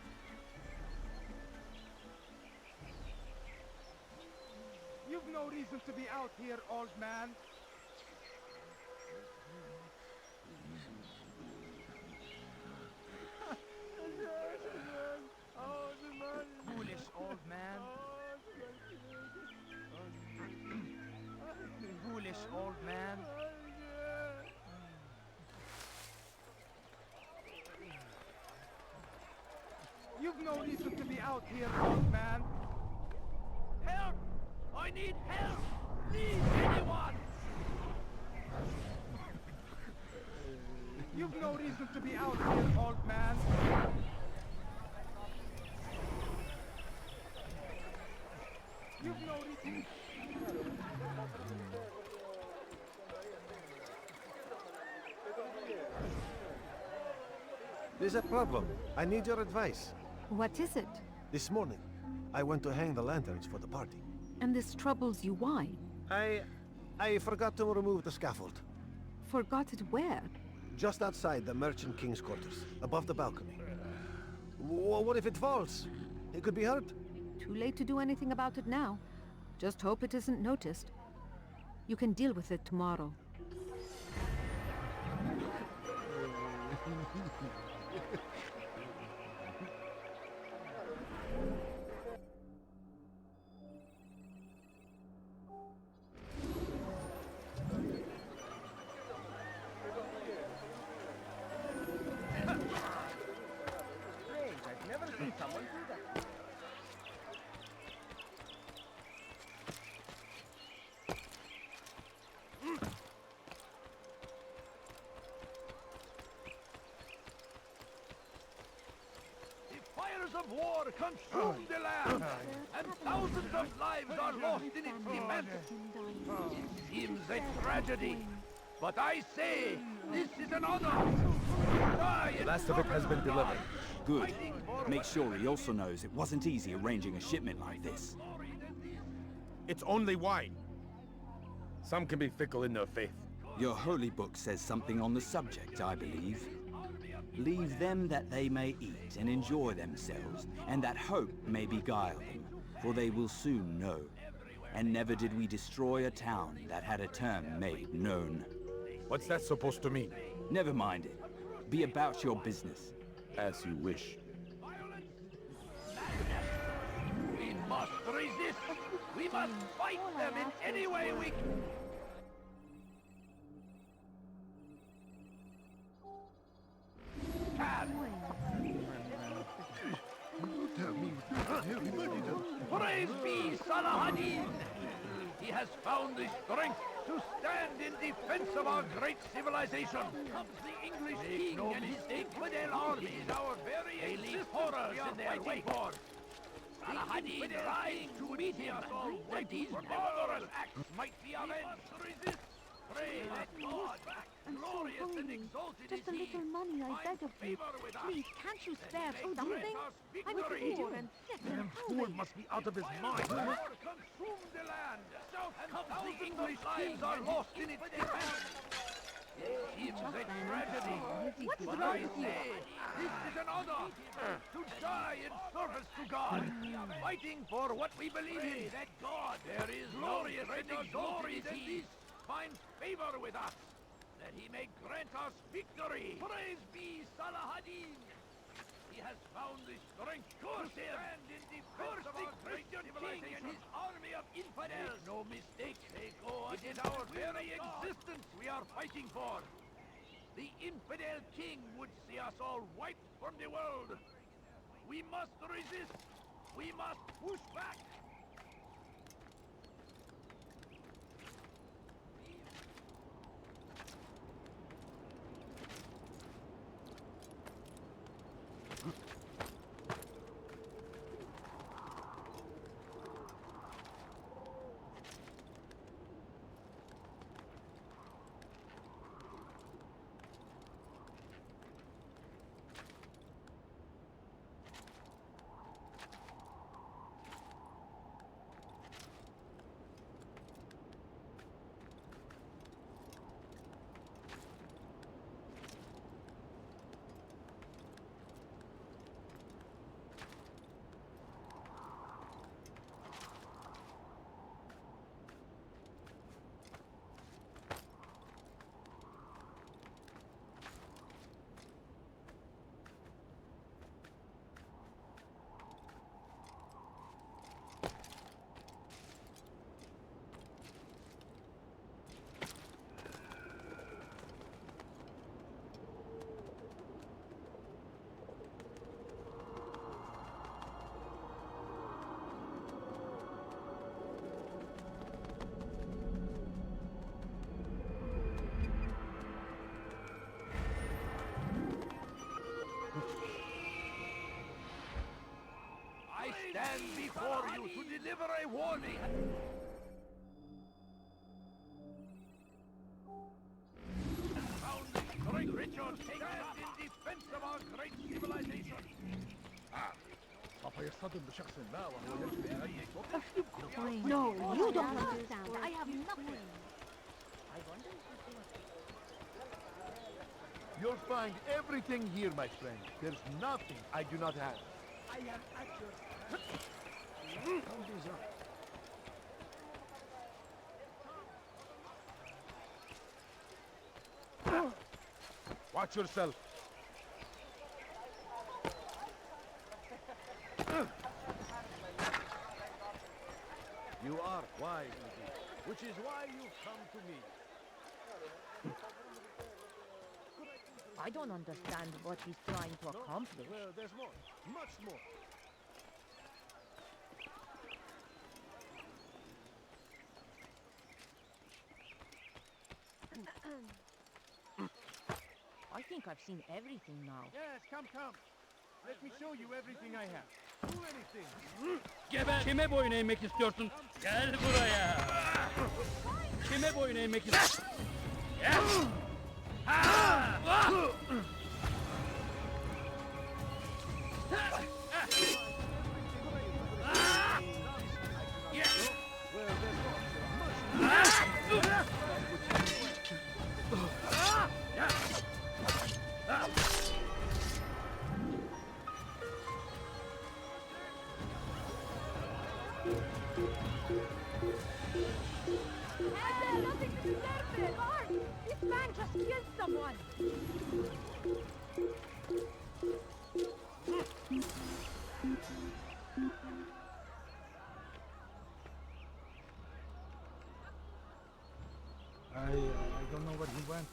You've no reason to be out here, old man. Foolish old man. Foolish old man. You've no reason to be out here, old man. Help! I need help! Please, anyone! You've no reason to be out here, old man. You've no reason. There's a problem. I need your advice. What is it? This morning, I went to hang the lanterns for the party. And this troubles you why? I forgot to remove the scaffold. Forgot it where? Just outside the Merchant King's quarters, above the balcony. What if it falls? It could be hurt. Too late to do anything about it now. Just hope it isn't noticed. You can deal with it tomorrow. I've never seen someone do that. The fires of war consume the land, and thousands of lives are lost in its defense. It seems a tragedy, but I say this is an honor. The last of it has been delivered. Good. Make sure he also knows it wasn't easy arranging a shipment like this. It's only wine. Some can be fickle in their faith. Your holy book says something on the subject, I believe. Leave them that they may eat and enjoy themselves, and that hope may beguile them, for they will soon know. And never did we destroy a town that had a term made known. What's that supposed to mean? Never mind it. Be about your business. As you wish. We must resist. We must fight them in any way we can. You tell me what to do. Praise be Saladin! He has found the strength to stand in defense of our great civilization. Comes the English king and his infidel army is our very existence horrors in their wake. Saladin rides to meet him, that these barbarous acts might be avenged. Resist. Pray that God, glorious and exalted Just is a he, little money, I beg of you. Please, can't you spare something? I'm poor and sick and hungry. must be out of his mind. Consume the land. And the English lives are lost in its defense. It seems a tragedy. What's But wrong I with you? say, this is an honor. To die in service to God. Fighting for what we believe in. That God, there is glorious and exalted is he. Find favor with us, that he may grant us victory. Praise be Saladin! He has found the strength to stand in defense of our great civilization and his army of infidels. Make no mistake, they go it is our very existence we are fighting for. The infidel king would see us all wiped from the world. We must resist. We must push back. I stand before you to deliver a warning. Found the great Richard stand in defense of our great civilization. No, you don't understand. I have nothing. You'll find everything here, my friend. There's nothing I do not have. I am at your... Come these up. Watch yourself. You are wise, indeed, which is why you come to me. I don't understand what he's trying to accomplish. Well, there's more. Much more. I think I've seen everything now. Yes, come. Let me show you everything I have. Do anything. Geber. Kime boyun eğmek istiyorsun? Gel buraya. Kime boyun eğmek istiyorsun? Gel. Nothing to deserve it, Mark! This man just killed someone! I don't know where he went.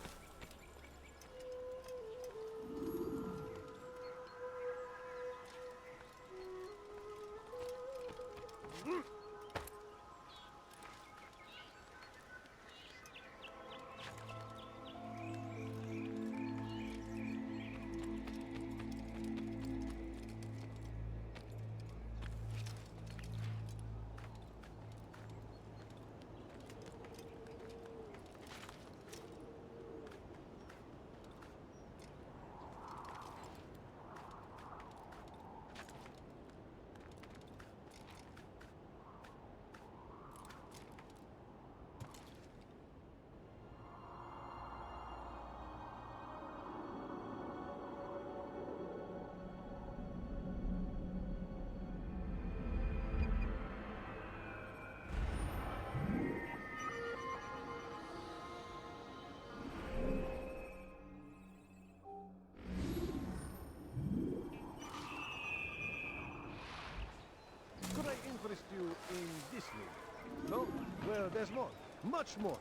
No? Well, there's more. Much more.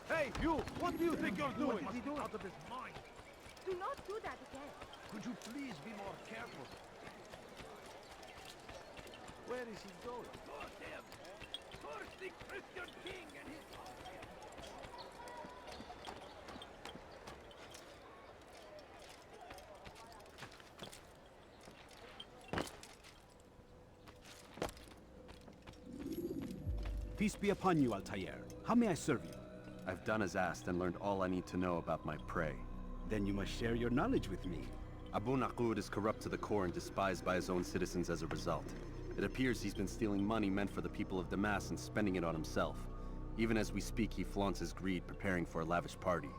Hey, you! What do you think you're doing? What is he doing? Out of his mind. Do not do that again. Could you please be more careful? Where is he going? Curse him! Curse the Christian king and his... Peace be upon you, Altair. How may I serve you? I've done as asked and learned all I need to know about my prey. Then you must share your knowledge with me. Abu Naqud is corrupt to the core and despised by his own citizens as a result. It appears he's been stealing money meant for the people of Damas and spending it on himself. Even as we speak, he flaunts his greed, preparing for a lavish party.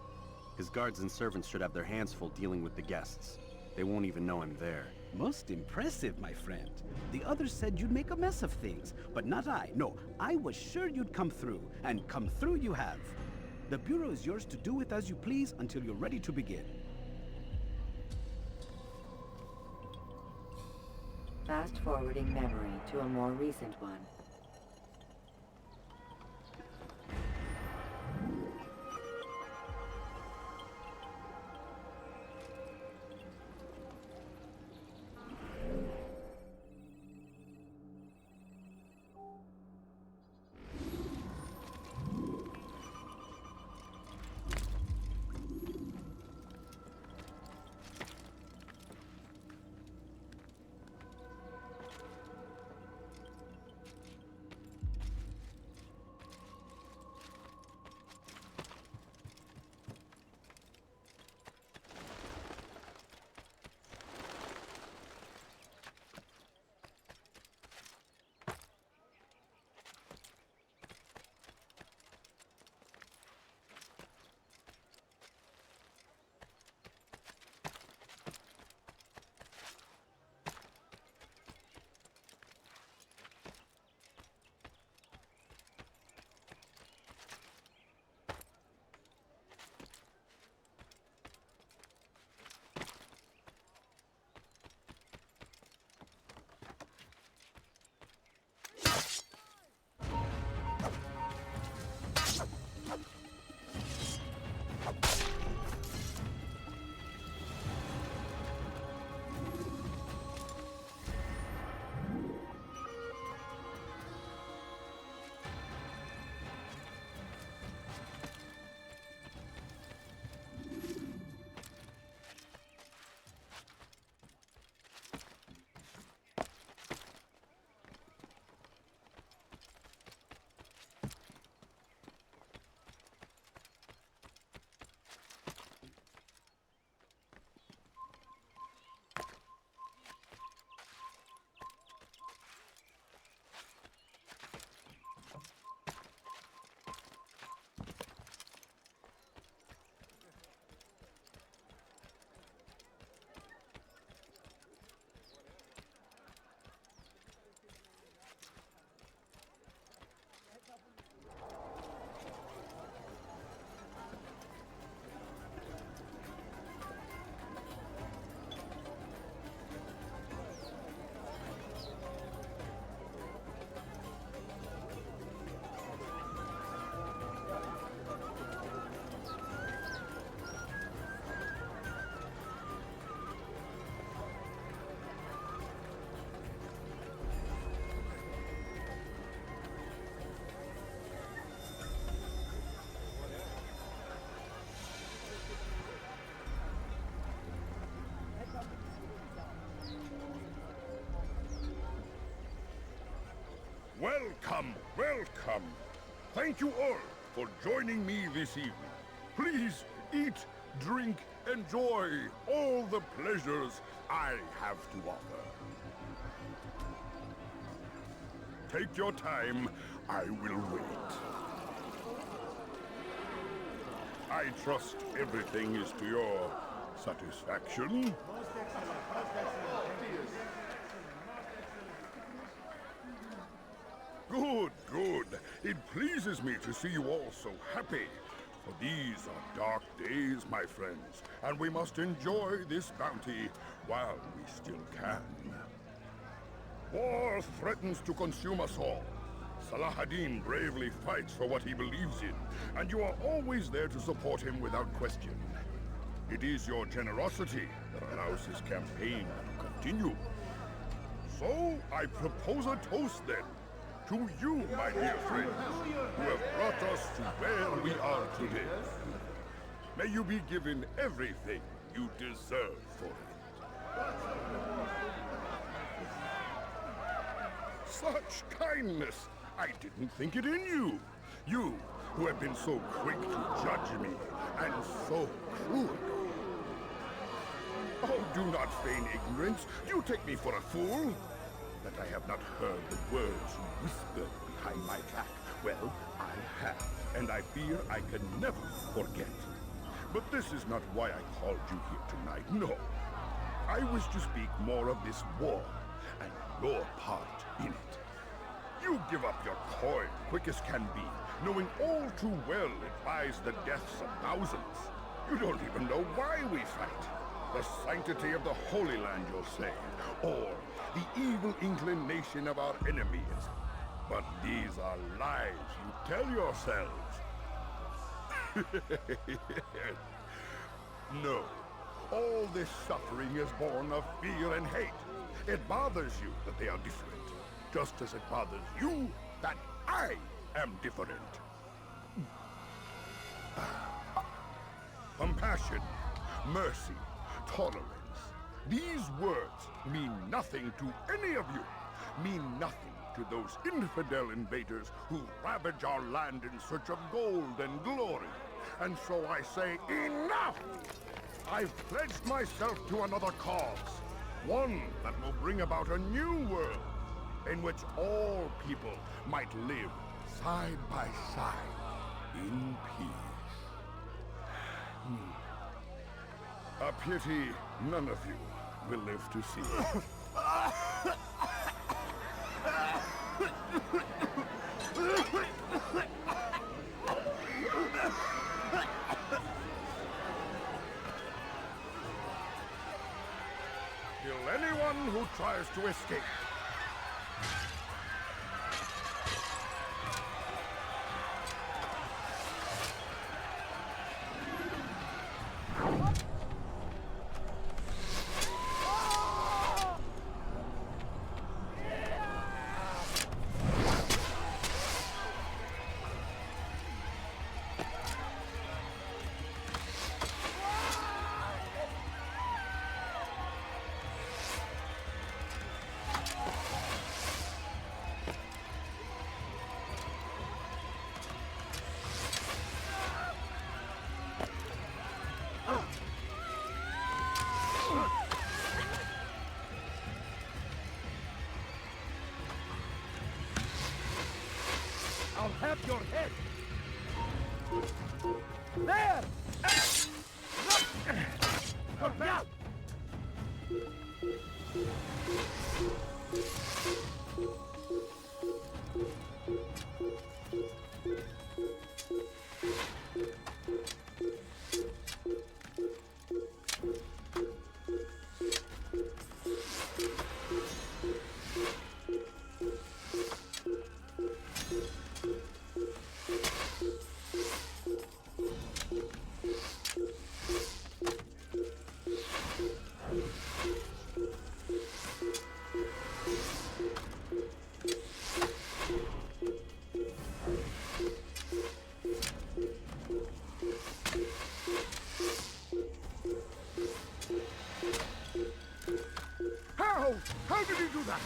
His guards and servants should have their hands full dealing with the guests. They won't even know I'm there. Most impressive, my friend. The others said you'd make a mess of things, but not I. No, I was sure you'd come through, and come through you have. The Bureau is yours to do with as you please until you're ready to begin. Fast-forwarding memory to a more recent one. Welcome, welcome. Thank you all for joining me this evening. Please eat, drink, enjoy all the pleasures I have to offer. Take your time, I will wait. I trust everything is to your satisfaction. Good, good. It pleases me to see you all so happy. For these are dark days, my friends, and we must enjoy this bounty while we still can. War threatens to consume us all, Saladin bravely fights for what he believes in, and you are always there to support him without question. It is your generosity that allows his campaign to continue. So, I propose a toast then, to you, my dear friends, who have brought us to where we are today. May you be given everything you deserve for it. Such kindness! I didn't think it in you. You, who have been so quick to judge me, and so cruel. Oh, do not feign ignorance. Do you take me for a fool? That I have not heard the words you whispered behind my back. Well, I have, and I fear I can never forget. But this is not why I called you here tonight, no. I wish to speak more of this war, and your part in it. You give up your coin quick as can be, knowing all too well it buys the deaths of thousands. You don't even know why we fight. The sanctity of the Holy Land, you'll say, or the evil inclination of our enemies. But these are lies you tell yourselves. No, all this suffering is born of fear and hate. It bothers you that they are different, just as it bothers you that I am different. Compassion, mercy, tolerance. These words mean nothing to any of you. Mean nothing to those infidel invaders who ravage our land in search of gold and glory. And so I say, enough! I've pledged myself to another cause. One that will bring about a new world in which all people might live side by side in peace. A pity none of you will live to see it. Kill anyone who tries to escape. I'll have your head! There! Come out! How did he do that?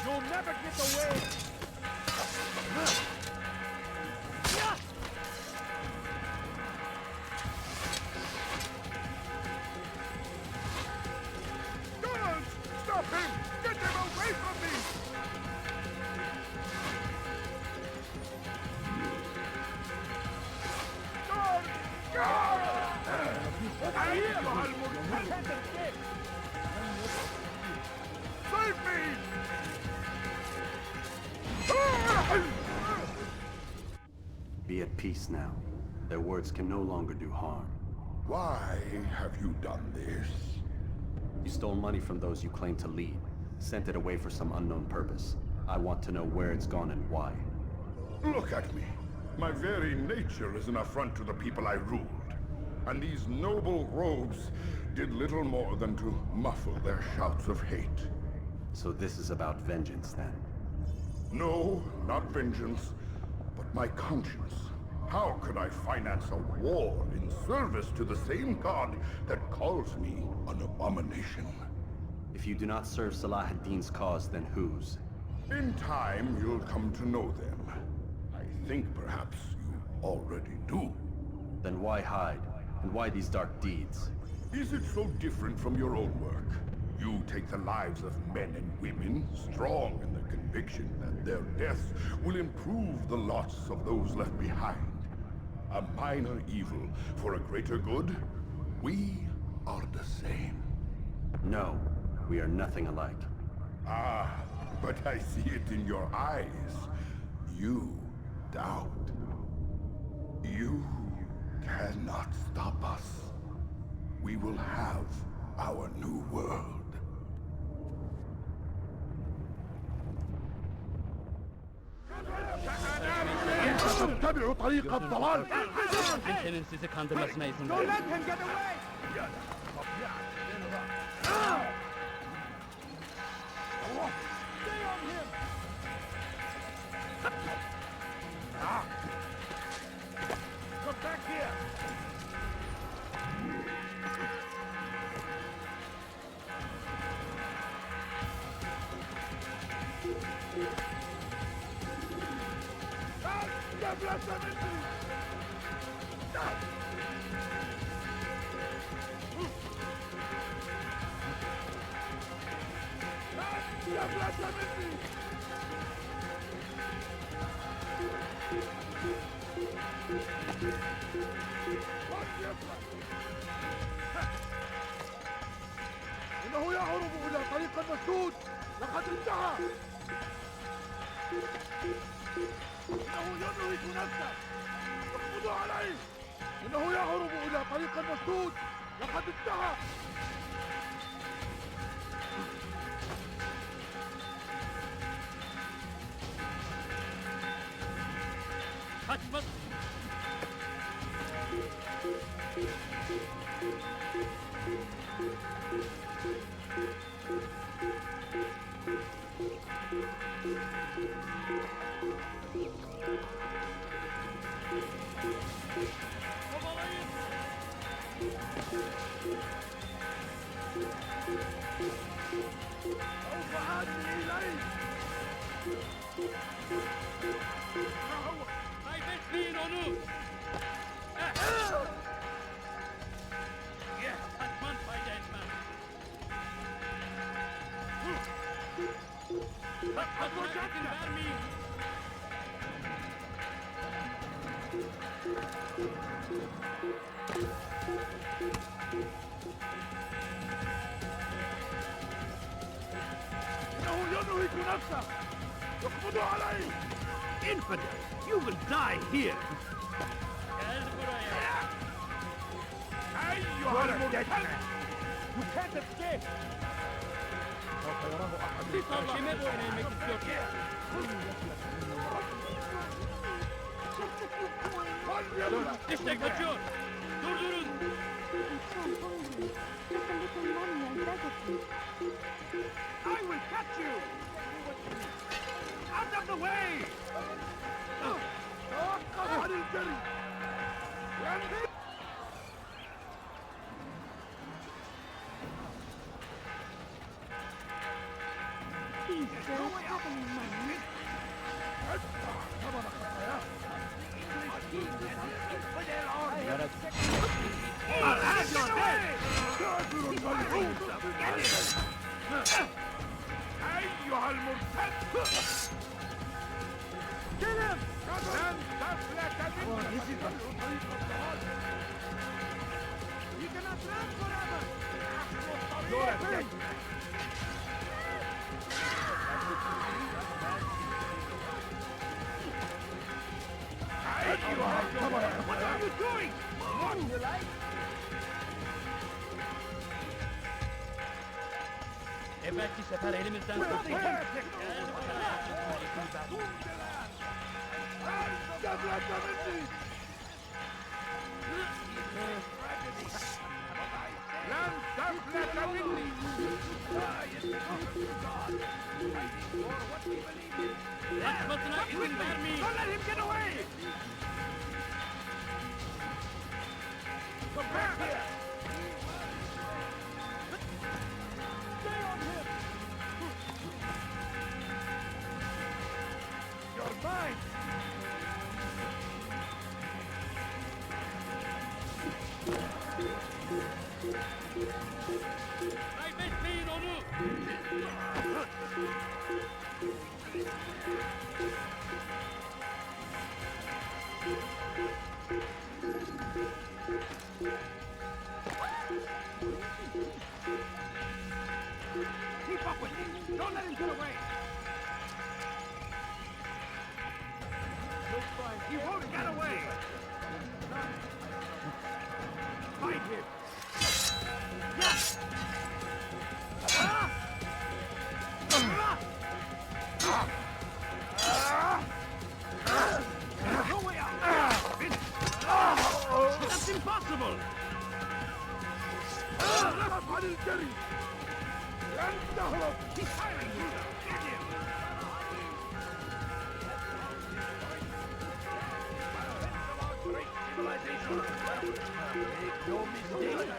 You'll never get away! Guards! Stop him! Get him away from me! peace now. Their words can no longer do harm. Why have you done this? You stole money from those you claim to lead, sent it away for some unknown purpose. I want to know where it's gone and why. Look at me. My very nature is an affront to the people I ruled. And these noble robes did little more than to muffle their shouts of hate. So this is about vengeance, then? No, not vengeance, but my conscience. How could I finance a war in service to the same god that calls me an abomination? If you do not serve Salah ad-Din's cause, then whose? In time, you'll come to know them. I think perhaps you already do. Then why hide? And why these dark deeds? Is it so different from your own work? You take the lives of men and women, strong in the conviction that their deaths will improve the lots of those left behind. A minor evil for a greater good? We are the same. No, we are nothing alike. Ah, but I see it in your eyes. You doubt. You cannot stop us. We will have our new world. تتبعوا طريق الضلال. Kimsenin sizi kandırmasına izin Don't verin. let him get away. Stay on him. Look back here. إنه يهرب إلى طريق مسدود. لقد انتهى. إنه ينهك نفسه. اقبضوا عليه. إنه يهرب إلى طريق مسدود. لقد انتهى. Kaçma! سوف آتي إليك. Kaybetmeyin onu! Kaçman fayda etmez. Kaçmasına izin vermeyin! إنه ينهك نفسه. اقبضوا عليه. Infidel! You will die here! Gel buraya! أيها المرتد! You can't escape! Bir sal kime boyun eğmek istiyorsun? İşte kaçıyor! Durdurun! I will catch you! Out of the way! توقف عن الجري! Please, sir, have any money? I'll have your head! أيها المرتد! Kill him! لن تفلت منك! You cannot run forever! You're a dead man! أيها Evvelki sefer elimizden kurtulduk. Gel buraya. Kaçmasına izin vermeyin. Don't let him get away! Come back here! Stay on him! You're mine! Kaybetmeyin onu. Keep up with him! Don't let him get away! He won't get away! Fight him! Yes! No way out! That's impossible! He's firing you! Get him! Great civilization! Make no mistake!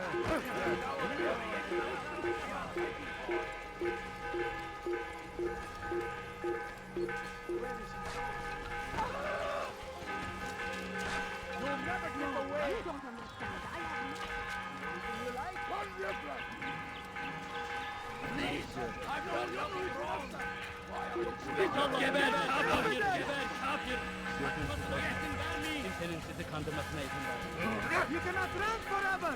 You'll never get away! You don't understand. I have Anything you like? On your blood! Please! I've done nothing wrong! Geber kafir! Geber kafir! Kaçmasına izin vermeyin. Kimsenin sizi kandırmasına izin vermeyin. You cannot run forever!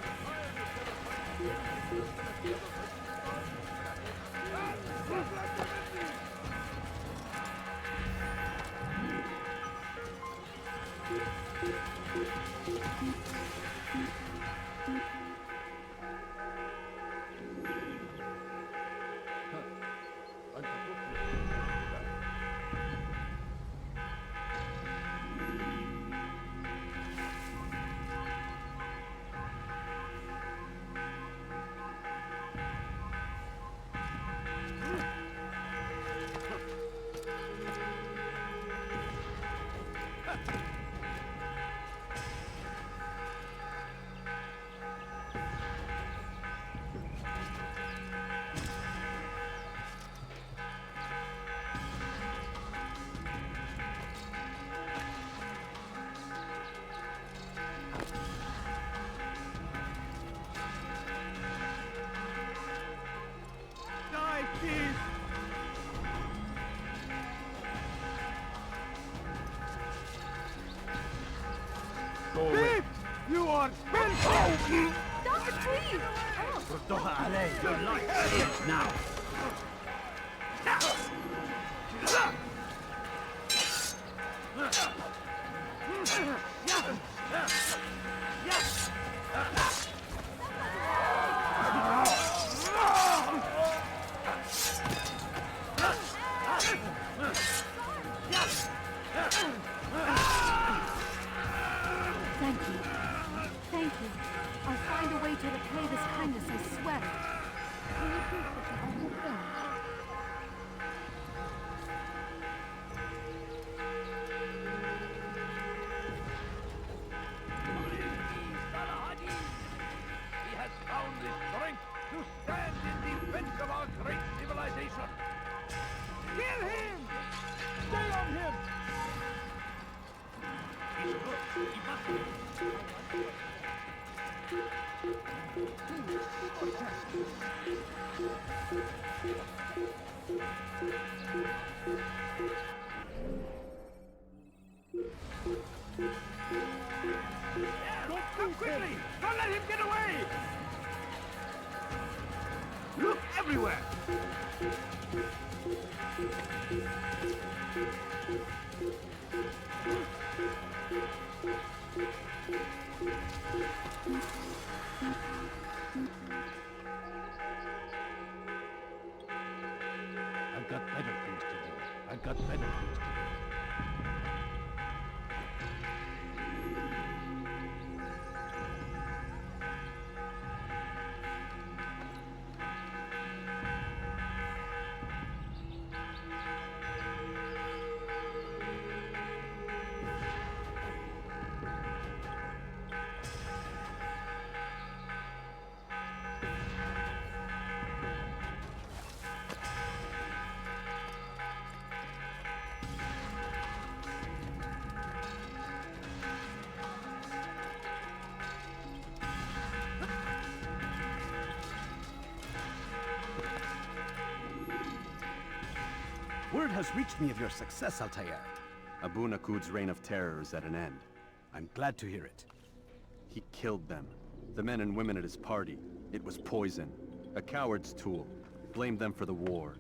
Die, please! Go away. You are spent! Don't please! Your life ends now. Thank you. Thank you. I'll find a way to repay this kindness, I swear it. Can you please put me on your phone? He has found the strength to stand in defense of our great civilization. Kill him! Stay on him! He's good. He must be. Come quickly! Don't let him get away! Look everywhere! got better things to do. I've got better things to do. Word has reached me of your success, Altair. Abu Nakud's reign of terror is at an end. I'm glad to hear it. He killed them. The men and women at his party. It was poison. A coward's tool. Blamed them for the war.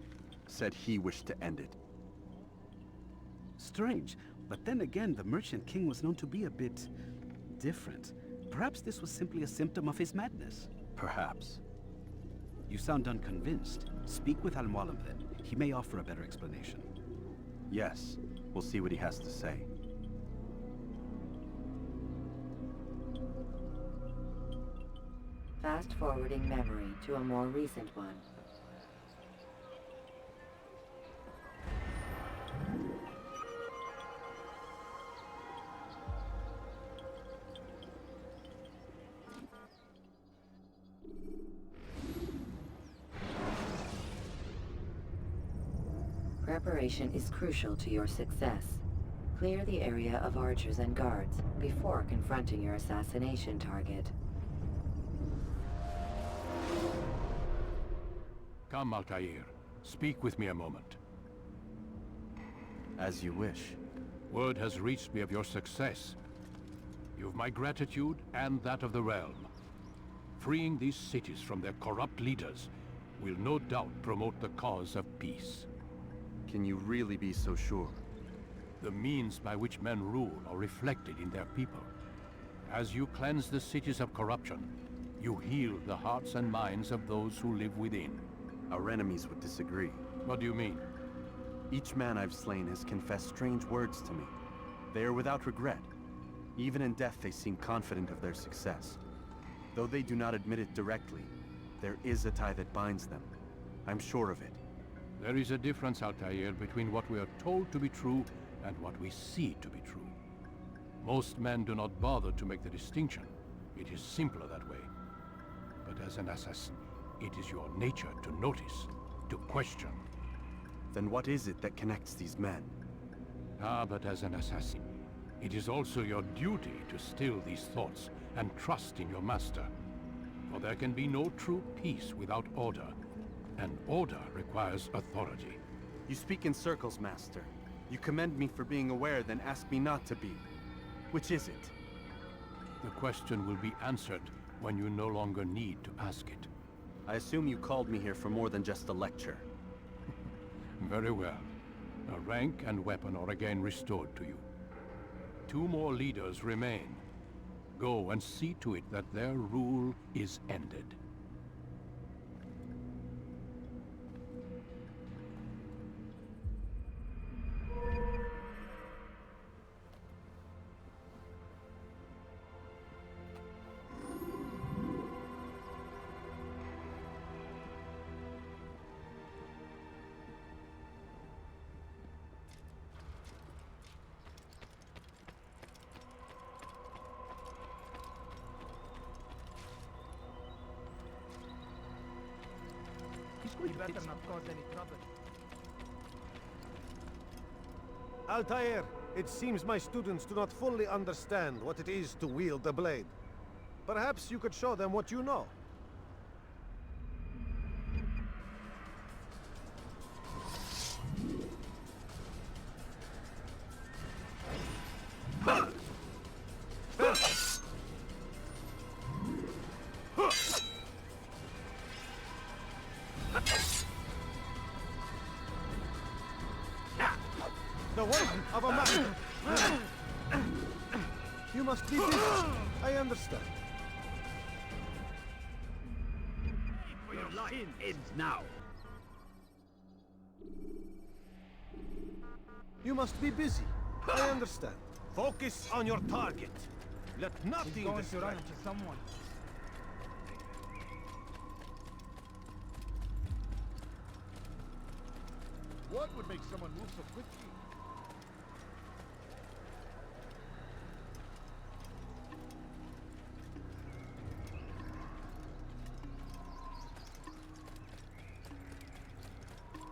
Said he wished to end it. Strange, but then again, the Merchant King was known to be a bit different. Perhaps this was simply a symptom of his madness. Perhaps. You sound unconvinced. Speak with Al-Mualim then. He may offer a better explanation. Yes. We'll see what he has to say. Fast-forwarding memory to a more recent one. Preparation is crucial to your success. Clear the area of archers and guards before confronting your assassination target. Come, Altair. Speak with me a moment. As you wish. Word has reached me of your success. You've my gratitude and that of the realm. Freeing these cities from their corrupt leaders will no doubt promote the cause of peace. Can you really be so sure? The means by which men rule are reflected in their people. As you cleanse the cities of corruption, you heal the hearts and minds of those who live within. Our enemies would disagree. What do you mean? Each man I've slain has confessed strange words to me. They are without regret. Even in death they seem confident of their success. Though they do not admit it directly, there is a tie that binds them. I'm sure of it. There is a difference, Altair, between what we are told to be true and what we see to be true. Most men do not bother to make the distinction. It is simpler that way. But as an assassin, it is your nature to notice, to question. Then what is it that connects these men? But as an assassin, it is also your duty to still these thoughts and trust in your master. For there can be no true peace without order. And order requires authority. You speak in circles, Master. You commend me for being aware, then ask me not to be. Which is it? The question will be answered when you no longer need to ask it. I assume you called me here for more than just a lecture. Very well. A rank and weapon are again restored to you. 2 more leaders remain. Go and see to it that their rule is ended. We better not cause any trouble. Altair, it seems my students do not fully understand what it is to wield the blade. Perhaps you could show them what you know. The work of a master. You must be busy. I understand. For your life ends now. You must be busy. I understand. Focus on your target. Let nothing distract you. Someone. What would make someone move so quickly?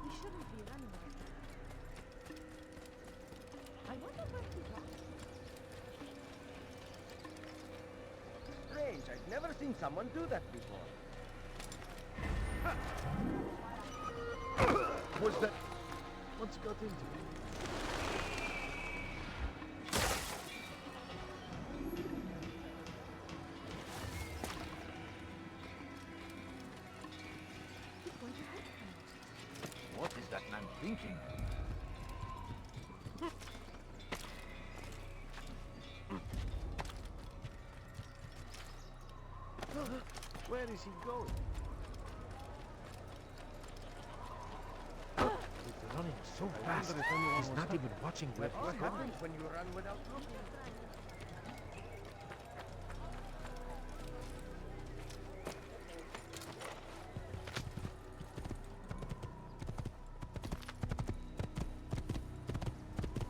We shouldn't be running away. I wonder where he was. Strange, I've never seen someone do that before. Was that... What's got into it? What is that man thinking? Where is he going? He's running so fast. He's not even watching left What behind. happens when you run without looking?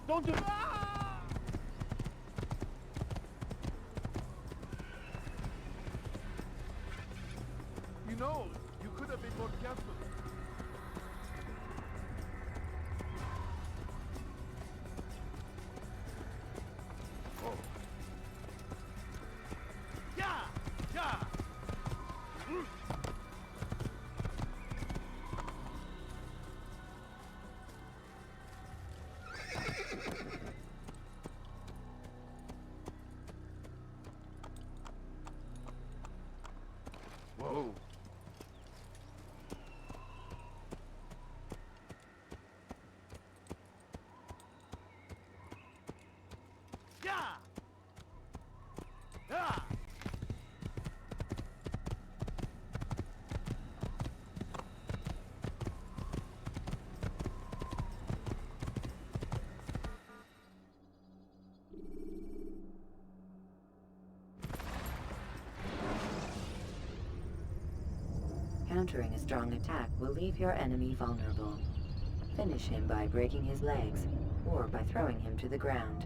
Don't do... You know, you could have been more careful. Whoa. Countering a strong attack will leave your enemy vulnerable. Finish him by breaking his legs, or by throwing him to the ground.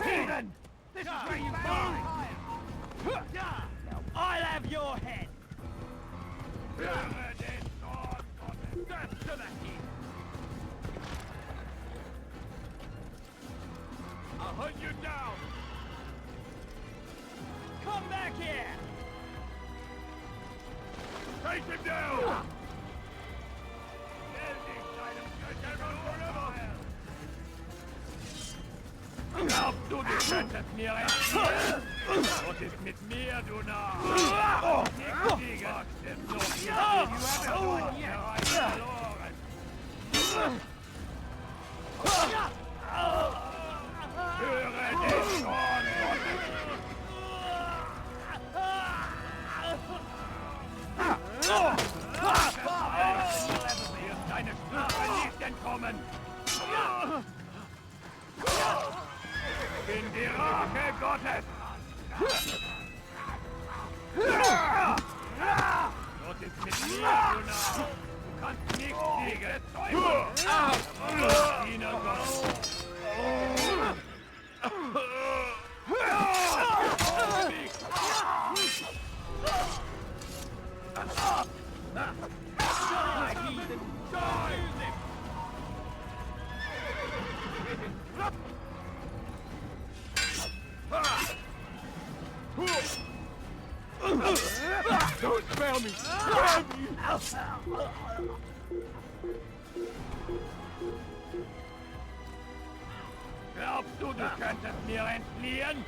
Heathen! This is where you die! Now I'll have your head! Death to the heat! I'll hunt you down! Come back here! Take him down! Glaub du, du könntest mir entfliehen? Was ist mit mir, du Narr? Ich fliege dem noch nicht verloren. Höre den Zorn Gottes! Wird deine Strafe nicht entkommen! In die Rache Gottes! Was ist mit mir, du Narr? Du kannst nicht siegen! Diener Gottes! Don't spare me! Glaubst du, du könntest mir entfliehen?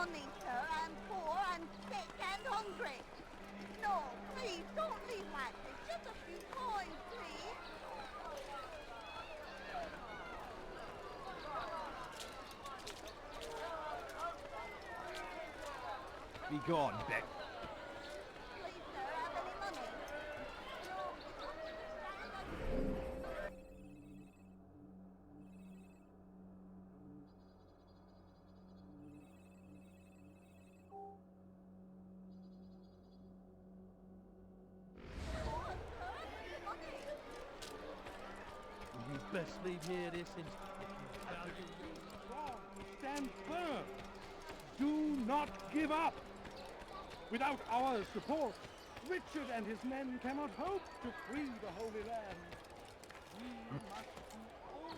money, sir. I'm poor and sick and hungry. No, please, don't leave like this. Just a few coins, please. Be gone, Beck. Please, sir, have any money? You best leave here this instant. Stand firm. Do not give up. Without our support, Richard and his men cannot hope to free the Holy Land. We must do all...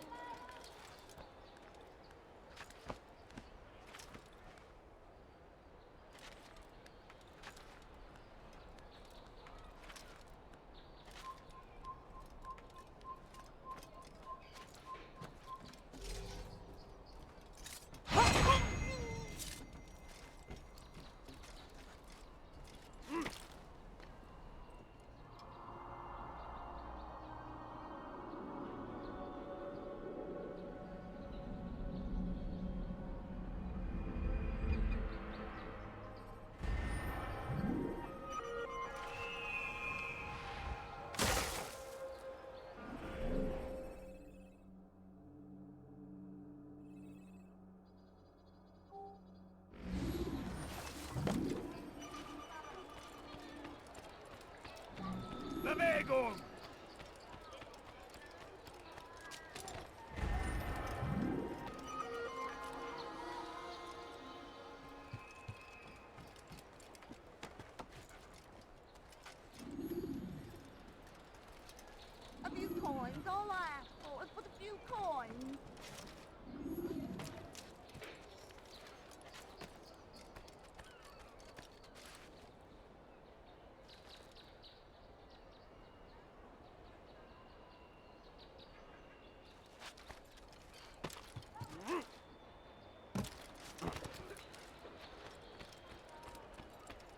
Bewegung! A few coins, all I ask for is but a few coins.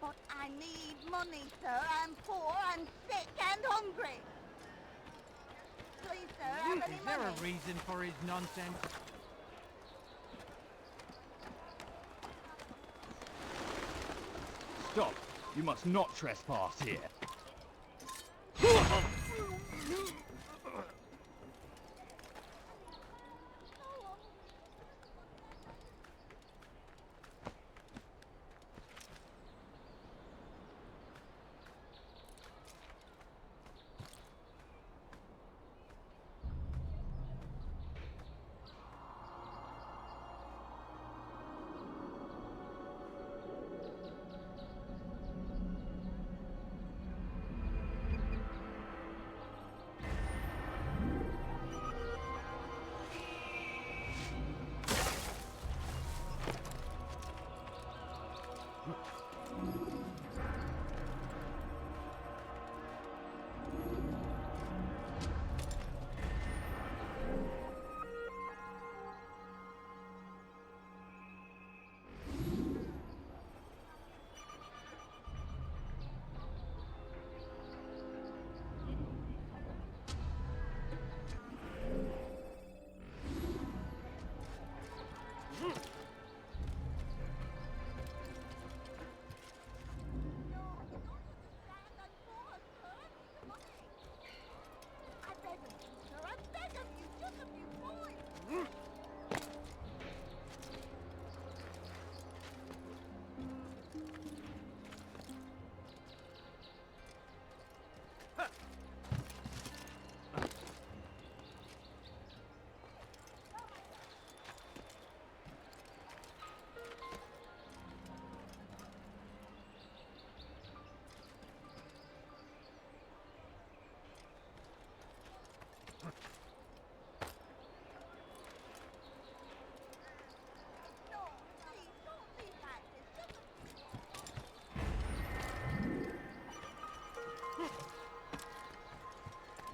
But I need money, sir. I'm poor and sick and hungry. Please, sir, have any Is there money? a reason for his nonsense? Stop! You must not trespass here.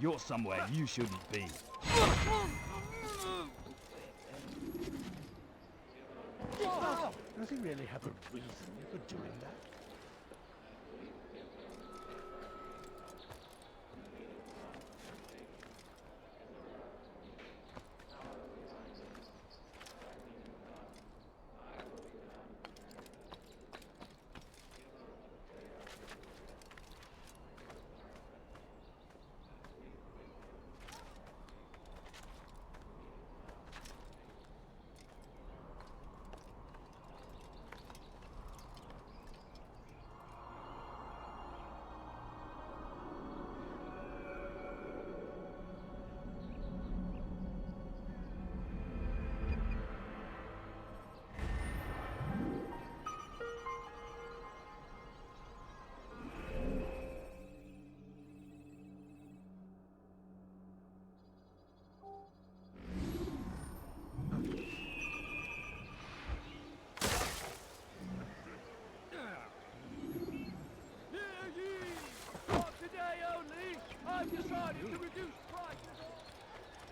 You're somewhere you shouldn't be. Nothing really have a reason for doing that?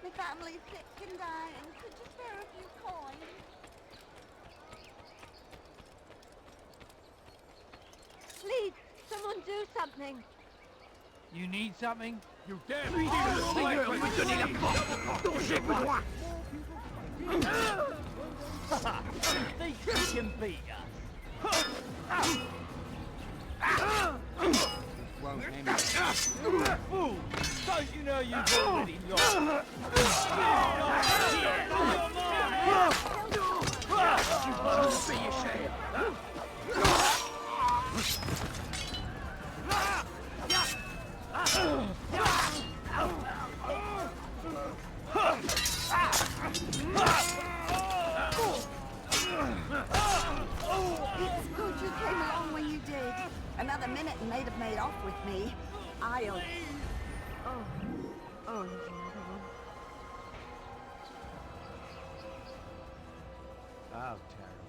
My family's sick and dying. Could you spare a few coins? Please, someone do something. You need something? You dare me! Seigneur, vous me donnez la porte! Dangez-vous droit! Think you can beat us? Fool! Don't you know you've already lost? See your share! It's good you came along when you did. Another minute and they'd have made off with me. I'll... Oh, there's another one. How terrible.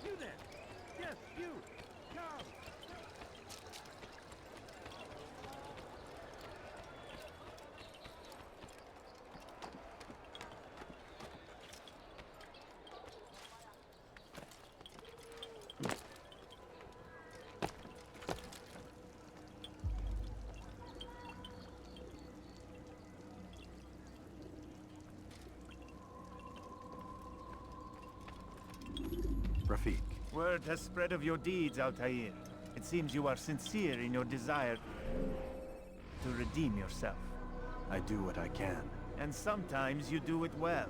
You there! Yes, you! Come! Rafik. Word has spread of your deeds, Altair. It seems you are sincere in your desire to redeem yourself. I do what I can. And sometimes you do it well.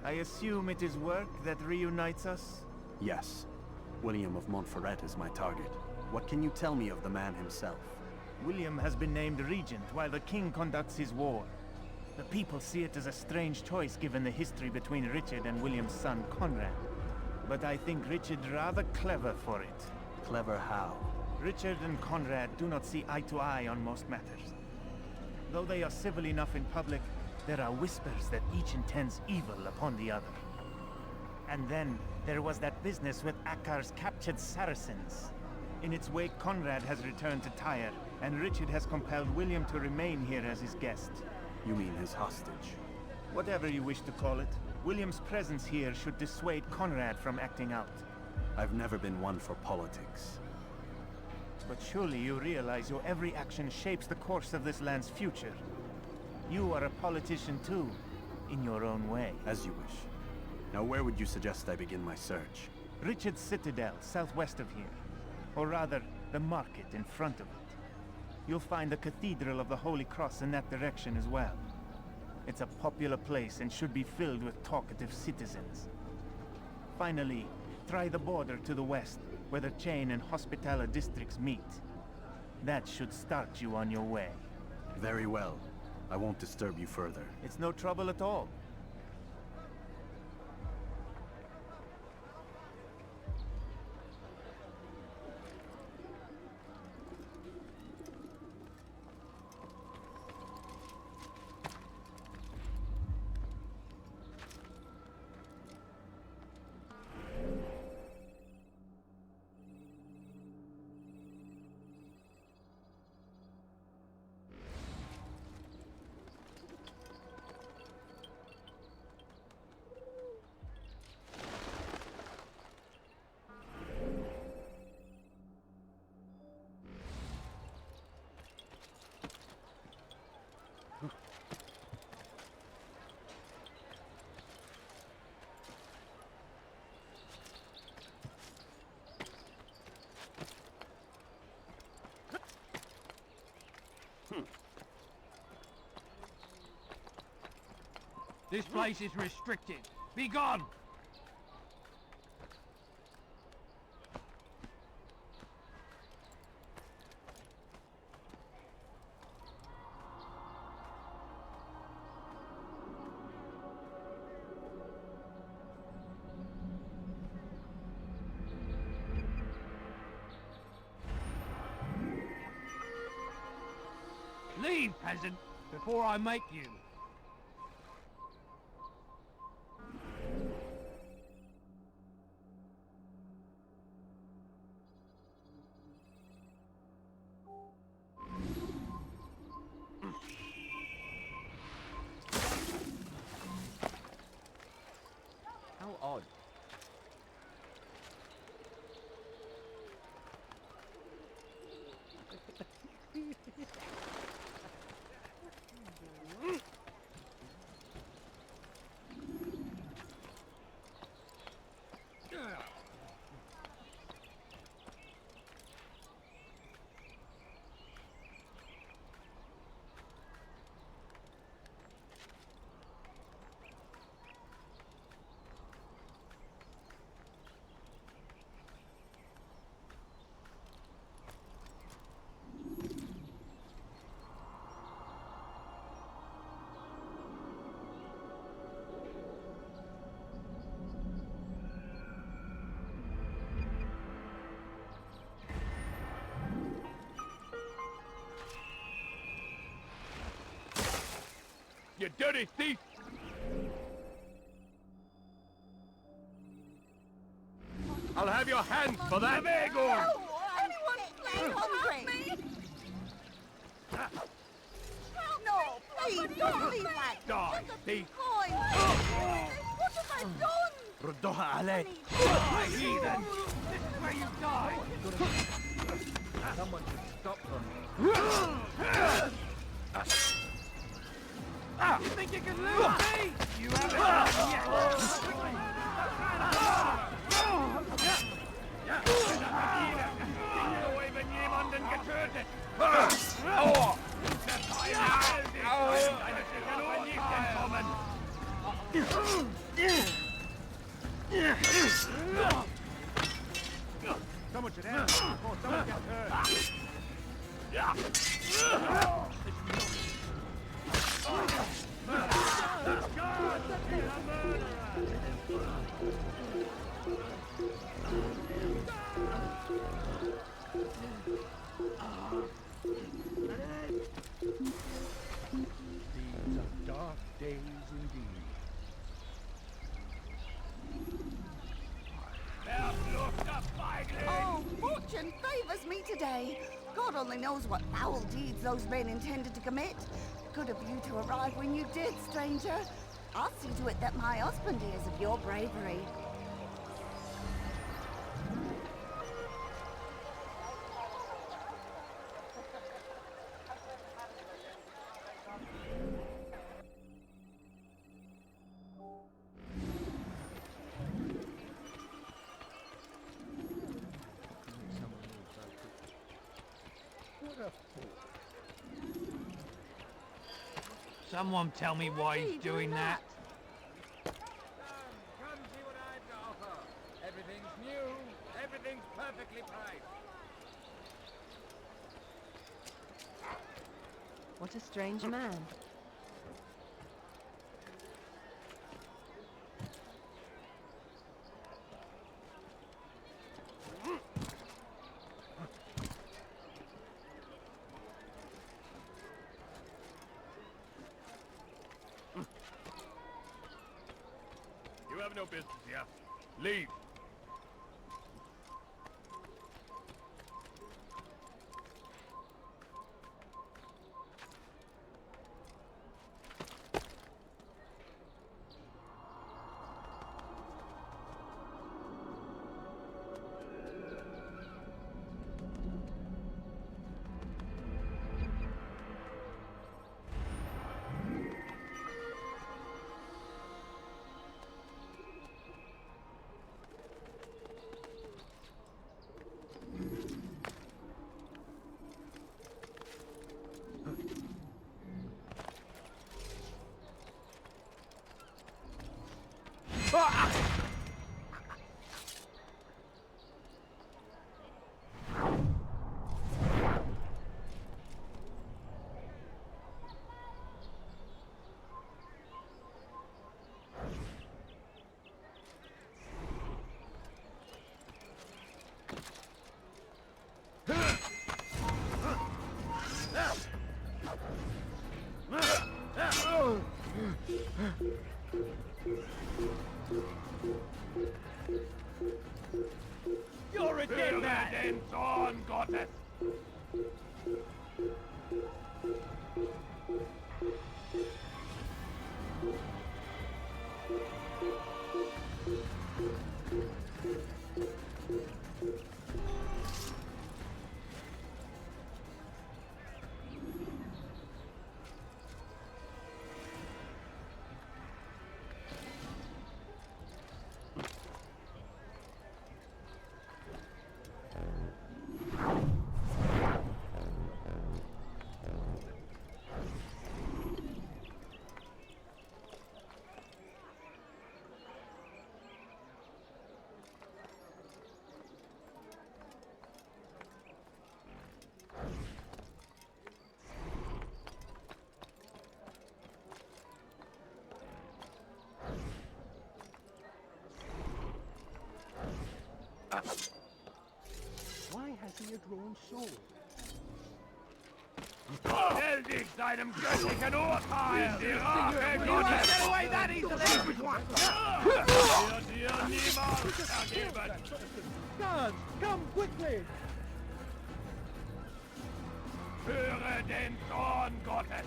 I assume it is work that reunites us? Yes. William of Montferrat is my target. What can you tell me of the man himself? William has been named regent while the king conducts his war. The people see it as a strange choice given the history between Richard and William's son Conrad. But I think Richard rather clever for it. Clever how? Richard and Conrad do not see eye to eye on most matters. Though they are civil enough in public, there are whispers that each intends evil upon the other. And then, there was that business with Akkar's captured Saracens. In its wake, Conrad has returned to Tyre, and Richard has compelled William to remain here as his guest. You mean his hostage? Whatever you wish to call it, William's presence here should dissuade Conrad from acting out. I've never been one for politics. But surely you realize your every action shapes the course of this land's future. You are a politician too, in your own way. As you wish. Now where would you suggest I begin my search? Richard's Citadel, southwest of here. Or rather, the market in front of it. You'll find the Cathedral of the Holy Cross in that direction as well. It's a popular place and should be filled with talkative citizens. Finally, try the border to the west, where the Chain and Hospitaller districts meet. That should start you on your way. Very well. I won't disturb you further. It's no trouble at all. This place is restricted. Be gone! Leave, peasant, before I make you. How odd. You dirty thief! I'll have your hands for that! Anyone please help me? No, please, don't leave that. Die, thief! Coins. What have I done? ردوها عليك! Die, heathen! This is where you die! Someone should stop them. You think you can lose me? You haven't done yet! Nur wenn jemanden getötet! Der Teil ist deine Sicherheit nicht entkommen! Someone should answer before someone gets hurt. These are dark days indeed. Oh, fortune favors me today. God only knows what foul deeds those men intended to commit. Good of you to arrive when you did, stranger. I'll see to it that my husband hears of your bravery. Someone tell me why he's doing that. Come see what I've to offer. Everything's new. Everything's perfectly priced. What a strange man. You have no business here. Leave. You're a dead man! On, Gottes! Why has he a drawn sword? Heldig seinem göttlichen Urteil! Die Rache Gottes! Get away that easily! Wird dir niemals ergeben! Guards, come quickly! Höre den Zorn Gottes!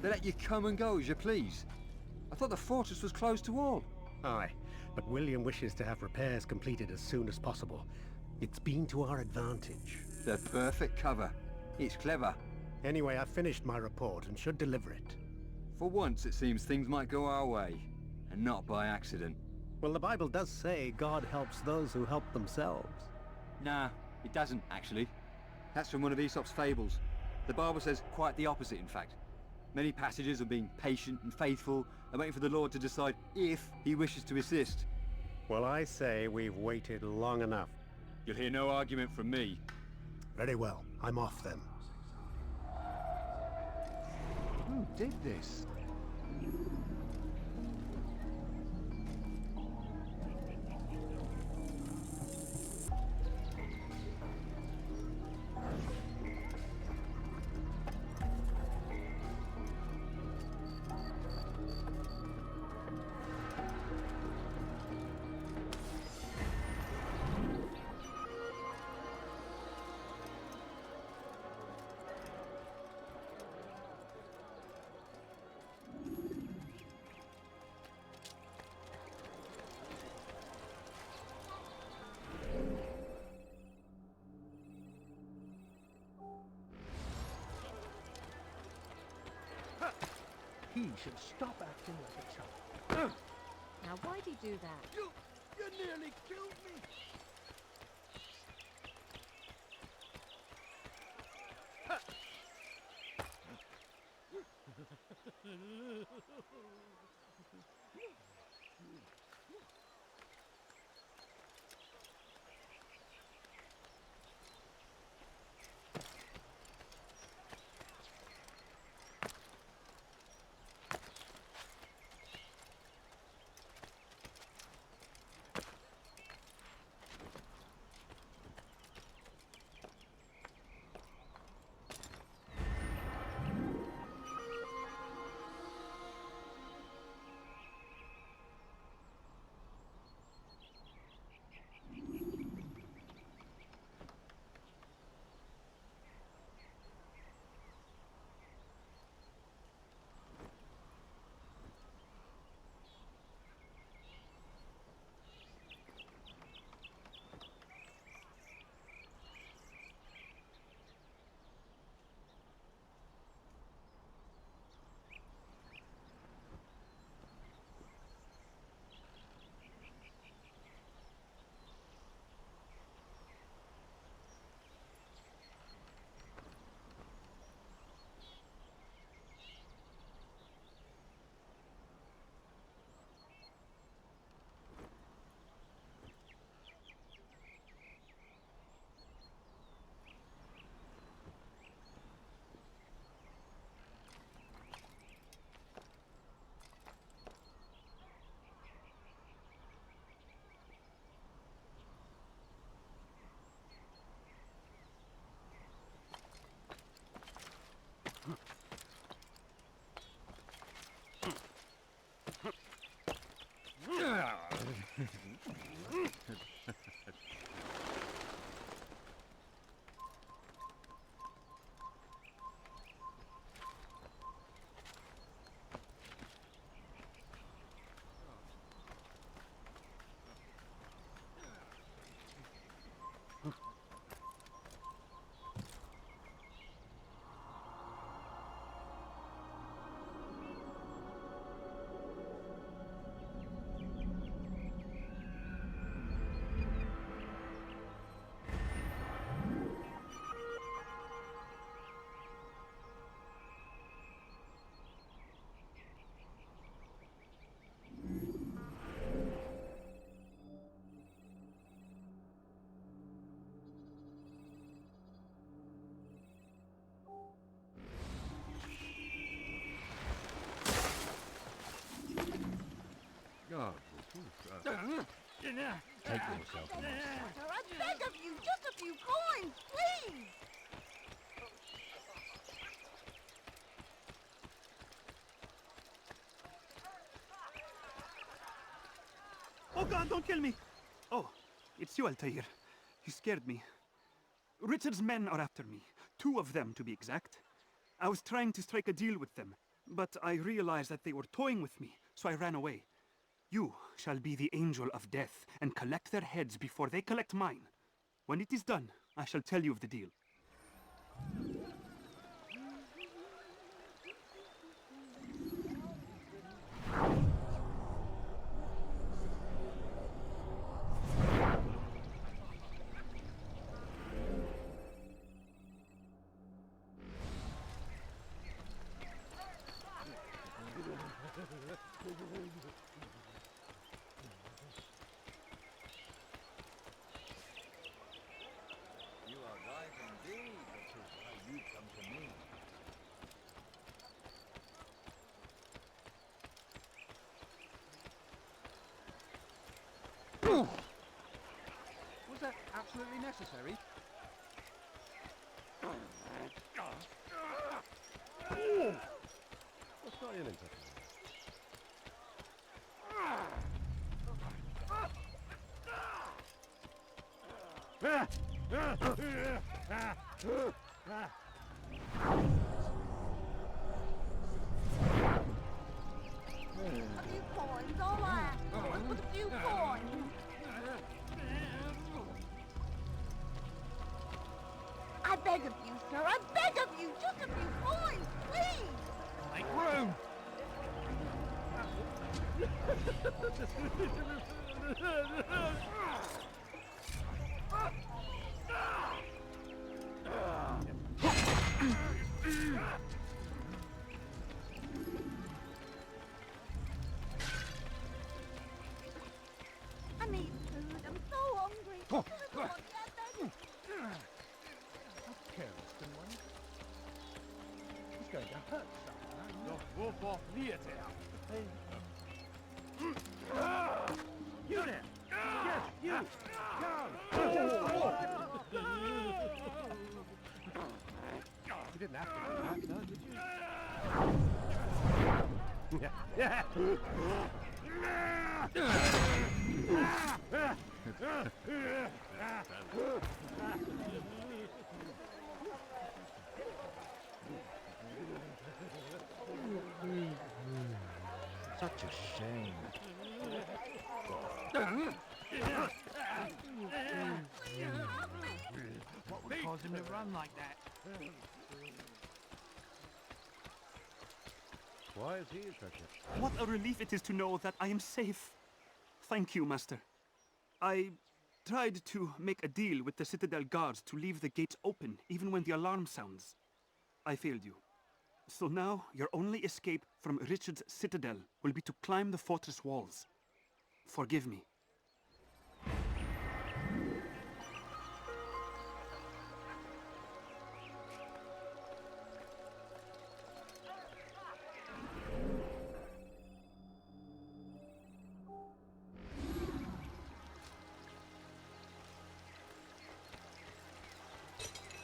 They let you come and go as you please. I thought the fortress was closed to all. Aye, but William wishes to have repairs completed as soon as possible. It's been to our advantage. The perfect cover. It's clever. Anyway, I've finished my report and should deliver it. For once, it seems things might go our way, and not by accident. Well, the Bible does say God helps those who help themselves. Nah, it doesn't, actually. That's from one of Aesop's fables. The Bible says quite the opposite, in fact. Many passages of being patient and faithful and waiting for the Lord to decide if he wishes to assist. Well, I say we've waited long enough. You'll hear no argument from me. Very well. I'm off then. Who did this? He should stop acting like a child. Now, why'd he do that? You nearly killed me! Take yourself, Master, I beg of you, just a few coins, please! Oh God, don't kill me! Oh, it's you, Altair. You scared me. Richard's men are after me. 2 of them, to be exact. I was trying to strike a deal with them, but I realized that they were toying with me, so I ran away. You shall be the angel of death and collect their heads before they collect mine. When it is done, I shall tell you of the deal. You are right indeed, that is why you come to me. Was that absolutely necessary? What's got you into? A few coins, all I ask for was a few coins. I beg of you, sir, I beg of you, just a few coins, please! Make room! I need food, I'm so hungry. Oh, I want to get back. Careless, one. He's going to hurt someone. Your wolf off near town. You there! Yes, you! You didn't have to do that, though, did you? Yeah. Such a shame. What would cause him to run like that? Why is he interested? What a relief it is to know that I am safe. Thank you, Master. I tried to make a deal with the Citadel guards to leave the gates open even when the alarm sounds. I failed you. So now your only escape from Richard's Citadel will be to climb the fortress walls. Forgive me.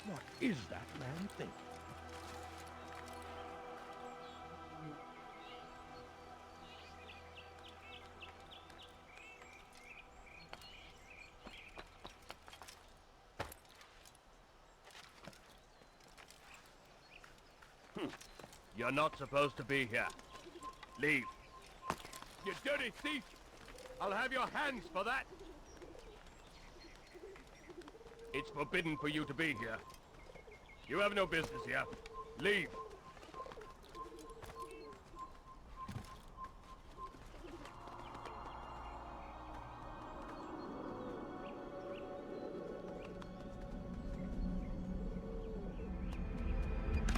What is that man thinking? You're not supposed to be here. Leave. You dirty thief! I'll have your hands for that! It's forbidden for you to be here. You have no business here. Leave.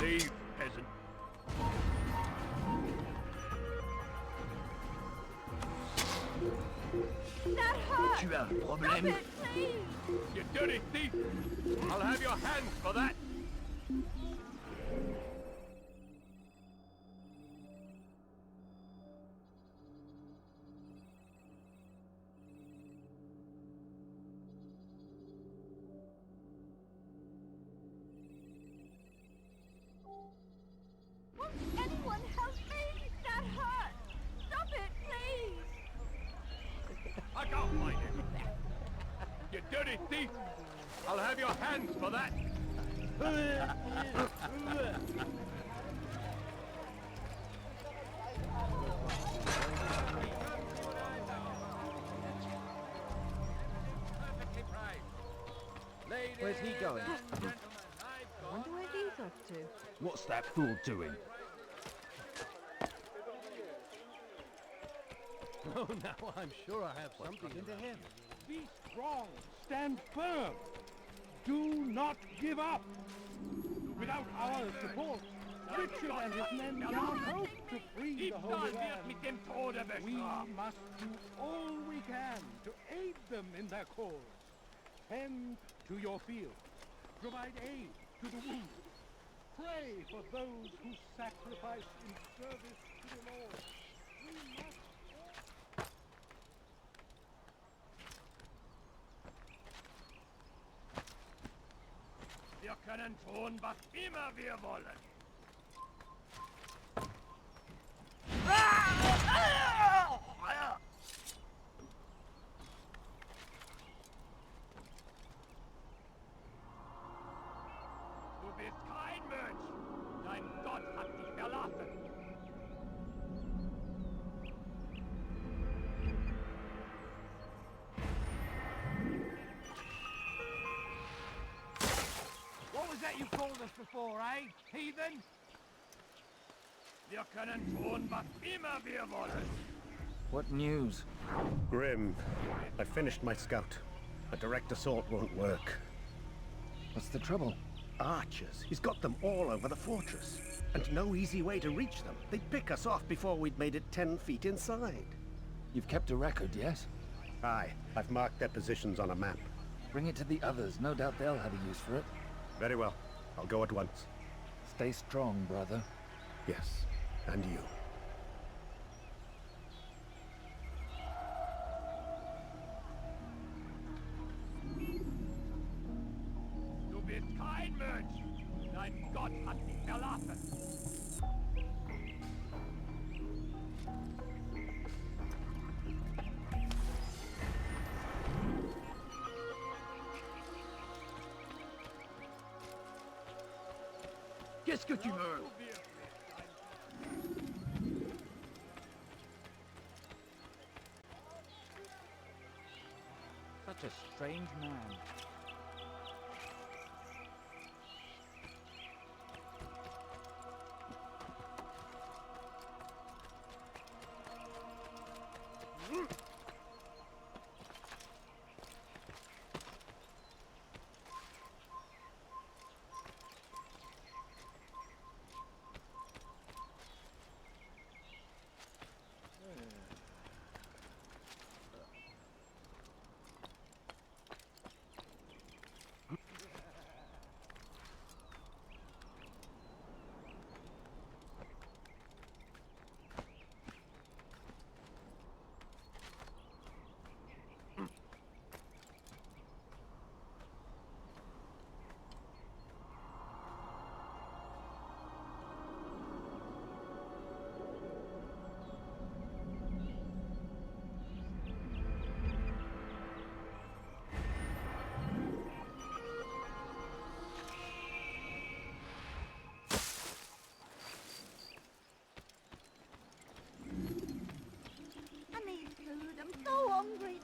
Leave, peasant. That hurts! Tu as un Stop problème? it, please! You dirty thief! I'll have your hands for that! dirty thief! I'll have your hands for that! Where's he going? I wonder where he's off to. What's that fool doing? Oh, now I'm sure I have something into him. Be strong. Stand firm. Do not give up. Without our support, Richard and his men cannot hope to free the Holy Land. We must do all we can to aid them in their cause. Tend to your field. Provide aid to the wounded. Pray for those who sacrifice in service to the Lord. We must... Wir können tun, was immer wir wollen. Du bist kein Mensch. Dein Gott hat dich verlassen. What was that you called us before, eh? Heathen? Wir können tun, was immer wir wollen. What news? Grim, I finished my scout. A direct assault won't work. What's the trouble? Archers. He's got them all over the fortress. And no easy way to reach them. They'd pick us off before we'd made it 10 feet inside. You've kept a record, yes? Aye. I've marked their positions on a map. Bring it to the others. No doubt they'll have a use for it. Very well. I'll go at once. Stay strong, brother. Yes. And you. Du bist kein Mensch. Dein Gott hat dich verlassen. Qu'est-ce que tu veux? Such a strange man.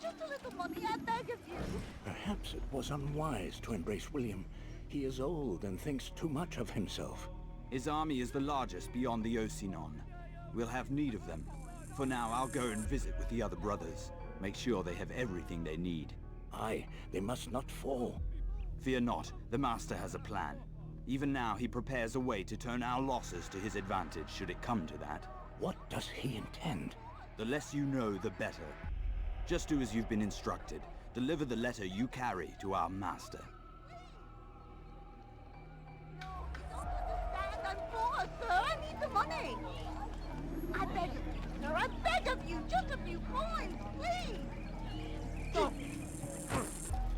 Just a little money, I beg of you. Perhaps it was unwise to embrace William. He is old and thinks too much of himself. His army is the largest beyond the Ocinon. We'll have need of them. For now, I'll go and visit with the other brothers. Make sure they have everything they need. Aye, they must not fall. Fear not, the Master has a plan. Even now, he prepares a way to turn our losses to his advantage, should it come to that. What does he intend? The less you know, the better. Just do as you've been instructed. Deliver the letter you carry to our Master. No, you don't understand. I'm poor, sir. I need the money. I beg of you, sir. I beg of you. Just a few coins, please. Stop!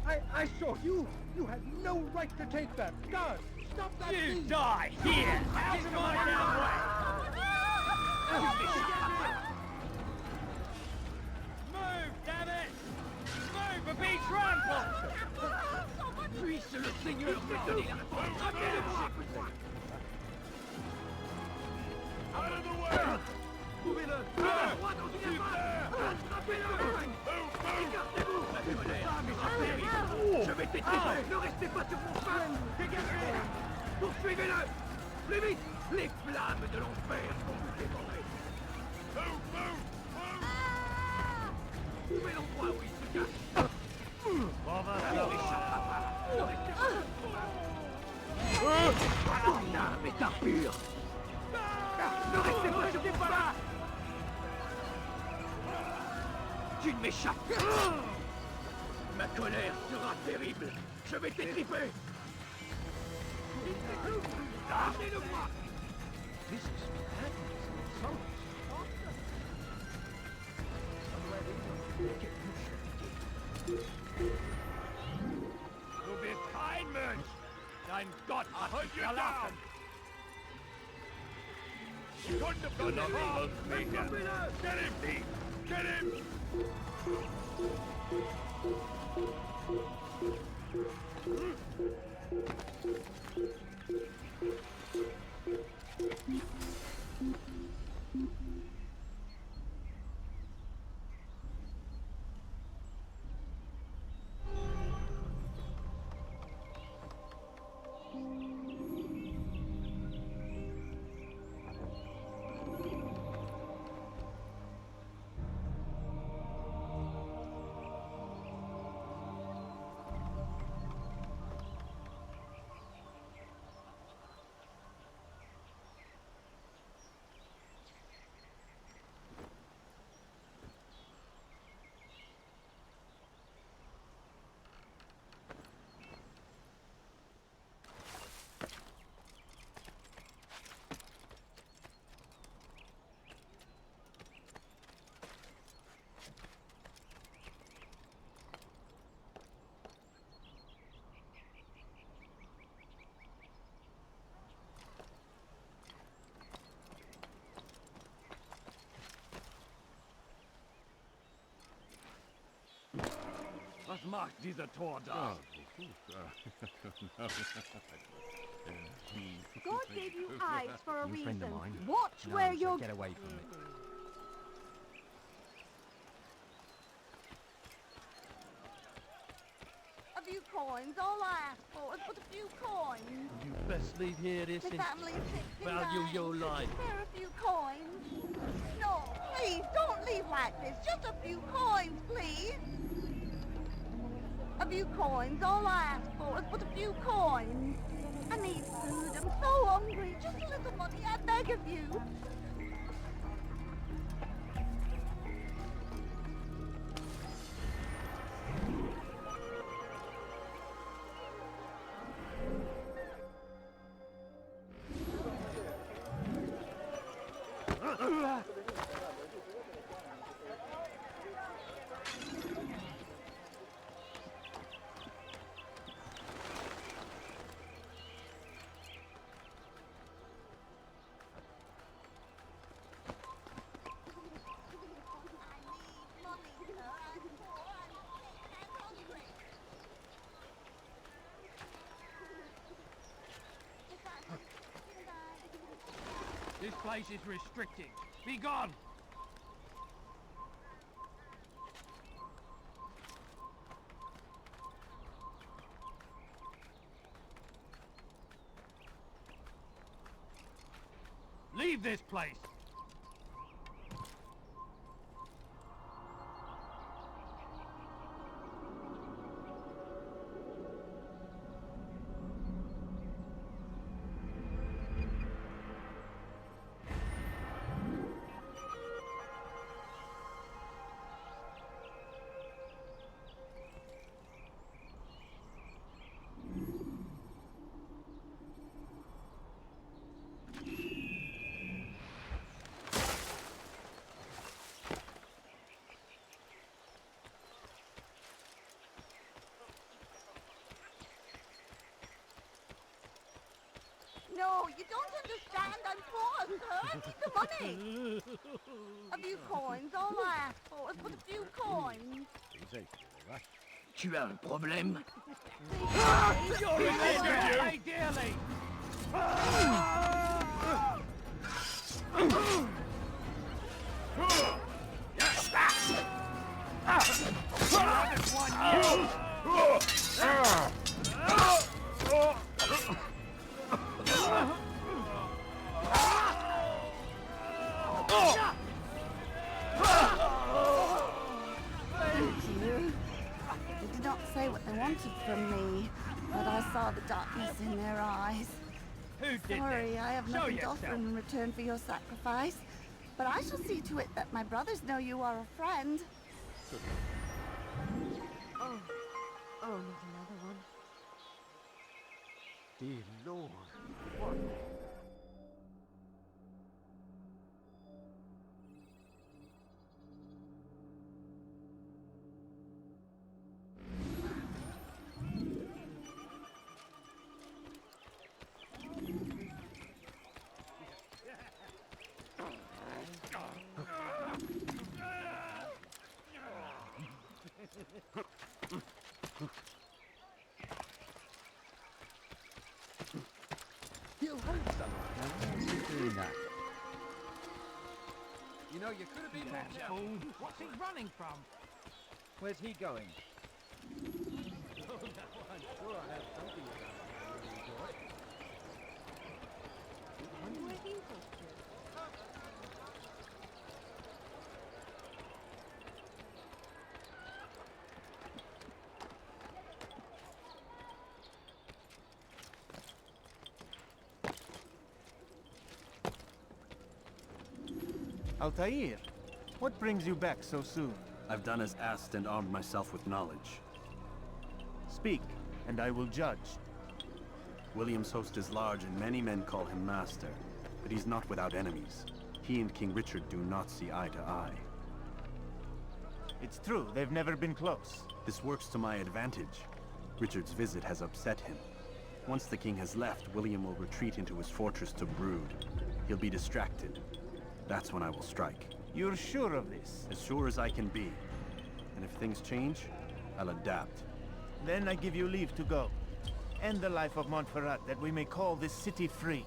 I saw you. You had no right to take that. Guard, stop that! You thief. die here! Out of my damn way! Move, damn it! Move or be trampled! donner la réponse. Attrapez-le. Out of the way! Trouvez-le. Droit dans une impasse. Attrapez-le. Écartez-vous. La colère sera terrible. Je vais t'étripper. Ne restez pas sur mon chemin. Dégagez. Poursuivez-le. Plus vite. Les flammes de l'enfer vont vous dévorer. Trouvez l'endroit où il se cache. Alors échappera pas. Ne restez pas sur mon âme est impure. Ne restez pas sur mon chemin. Tu ne m'échappes pas. Ma colère sera terrible. Je vais t'étriper. Amenez-le-moi. This is madness. Du bist kein Mensch! Dein Gott hat dich verlassen! You couldn't have done that wrong! Get him, Pete! Get him! Was macht dieser Tor da? God gave you eyes for a reason. Watch where you're... Get away from it. A few coins, all I ask for is but a few coins. You best leave here this The family Value your life. Spare a few coins. No, please, don't leave like this. Just a few coins, please. A few coins, all I ask for is but a few coins. I need food, I'm so hungry. Just a little money, I beg of you. This place is restricted. Be gone! Leave this place! No, you don't understand. I'm poor, sir. I need the money. A few coins, all I ask for is but a few coins. Easy, all right. Tu as un problème? You're a pay dearly! They did not say what they wanted from me, but I saw the darkness in their eyes. Who did Sorry, this? I have Show nothing to offer yourself. in return for your sacrifice, but I shall see to it that my brothers know you are a friend. Oh, not another one. Dear Lord, what? He'll hold someone. Now, why is he doing that? You know, you could have been more That careful. fool. What's he running from? Where's he going? Wonder where he's off to. Altair, what brings you back so soon? I've done as asked and armed myself with knowledge. Speak, and I will judge. William's host is large and many men call him master, but he's not without enemies. He and King Richard do not see eye to eye. It's true, they've never been close. This works to my advantage. Richard's visit has upset him. Once the king has left, William will retreat into his fortress to brood. He'll be distracted. That's when I will strike. You're sure of this? As sure as I can be. And if things change, I'll adapt. Then I give you leave to go. End the life of Montferrat, that we may call this city free.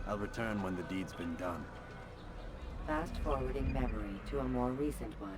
I'll return when the deed's been done. Fast-forwarding memory to a more recent one.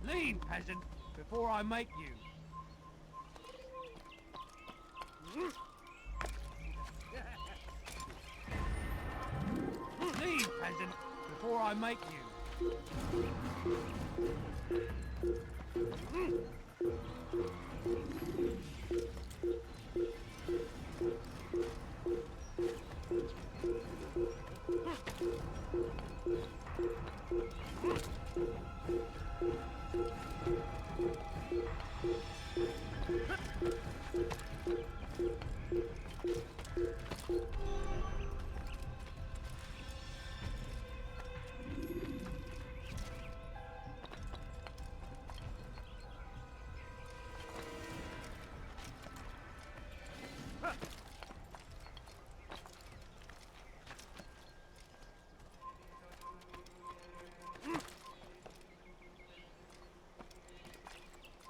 Leave, peasant, before I make you. Leave, peasant, before I make you.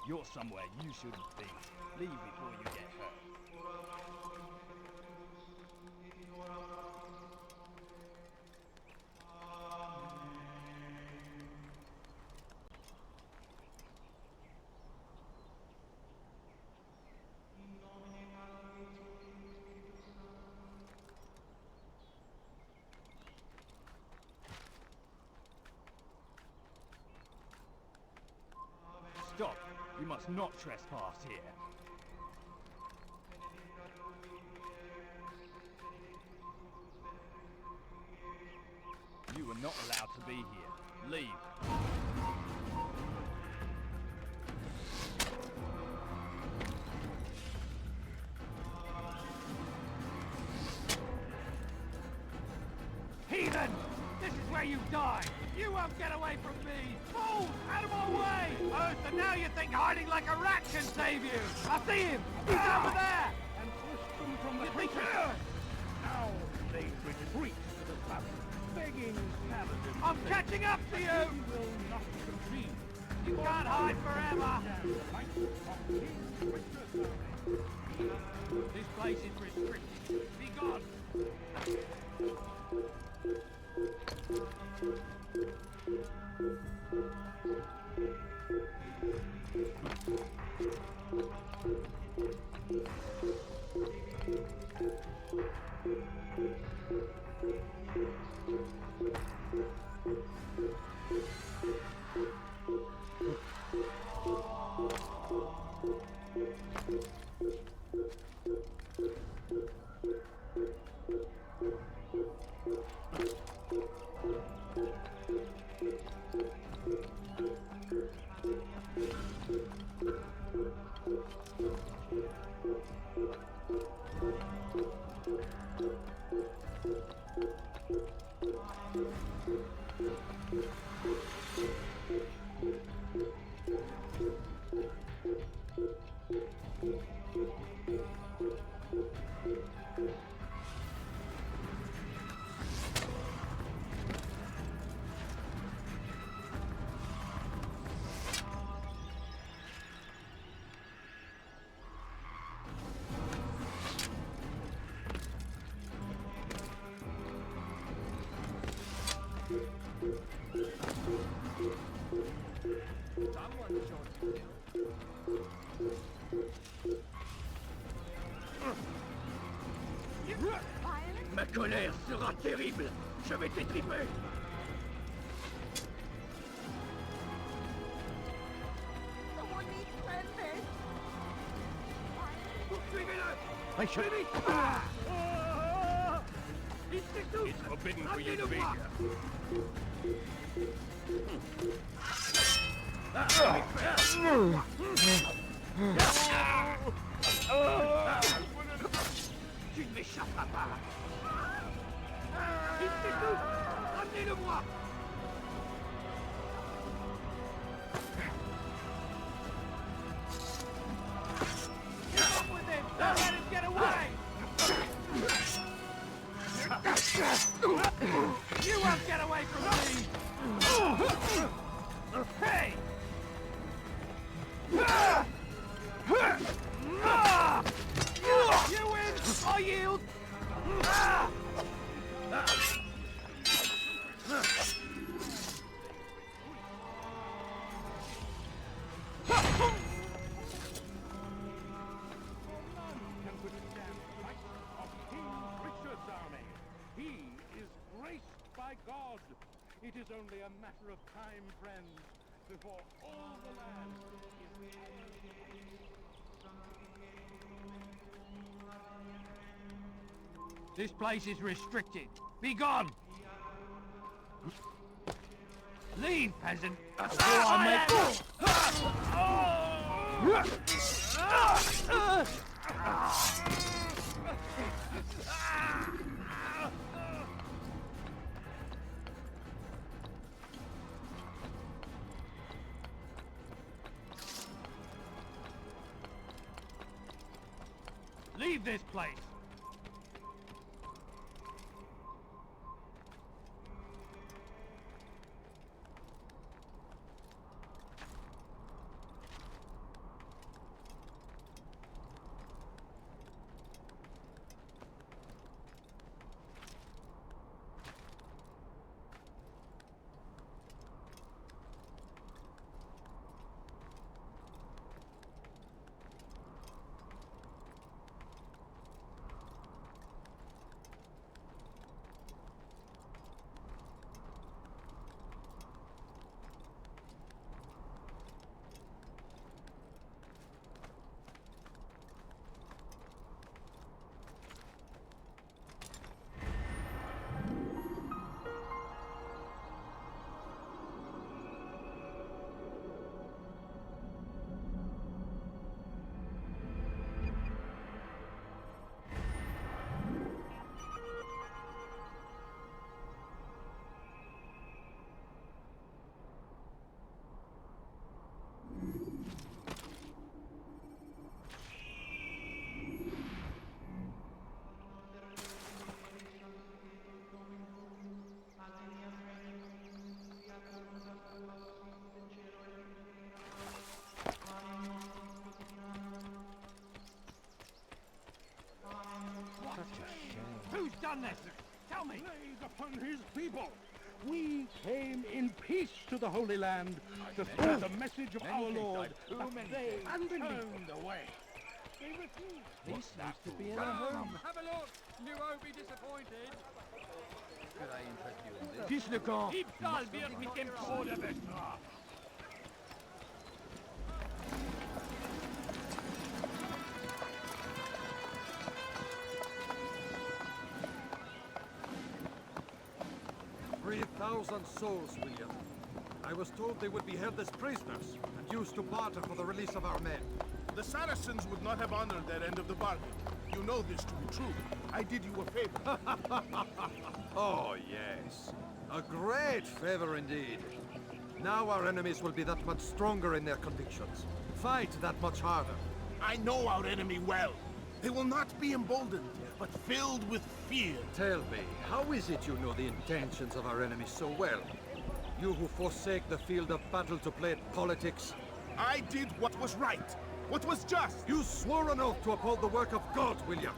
You're somewhere you shouldn't be. Leave before you get hurt. must not trespass here. You are not allowed to be here. Leave. Heathen! This is where you die! You won't get away from me! Fools! Out of my way! Oh, so now you think hiding like a rat can save you! I see him! He's over there! And push them from the You think creature. Now they retreat to the south, begging paladins. I'm catching up to you! We will not concede. You can't hide forever! This place is restricted. Be gone! Ma colère sera terrible. Je vais t'étriper. Someone needs cleansing. Poursuivez-le. I should... It's forbidden for you to be here. Tu ne m'échapperas pas. Il s'étouffe. Ramenez-le-moi. Get up with him! Don't let him get away! You won't get away from me! Hey! You win! I yield! He is graced by God. It is only a matter of time, friends, before all the land is... This place is restricted. Be gone! Leave, peasant! That's all I Leave this place! done this? Tell me! Plague upon his people! We came in peace to the Holy Land to spread the message of our Lord, but they turned away. They refused. This needs to be in a home. Have a look! You won't be disappointed. Could I interest you in this? Disneyland! Diebstahl wird mit dem Tode bestraft! $3,000 souls, William. I was told they would be held as prisoners and used to barter for the release of our men. The Saracens would not have honored their end of the bargain. You know this to be true. I did you a favor. Oh, yes. A great favor indeed. Now our enemies will be that much stronger in their convictions. Fight that much harder. I know our enemy well. They will not be emboldened, but filled with fear. Tell me, how is it you know the intentions of our enemies so well? You who forsake the field of battle to play at politics? I did what was right, what was just. You swore an oath to uphold the work of God, William.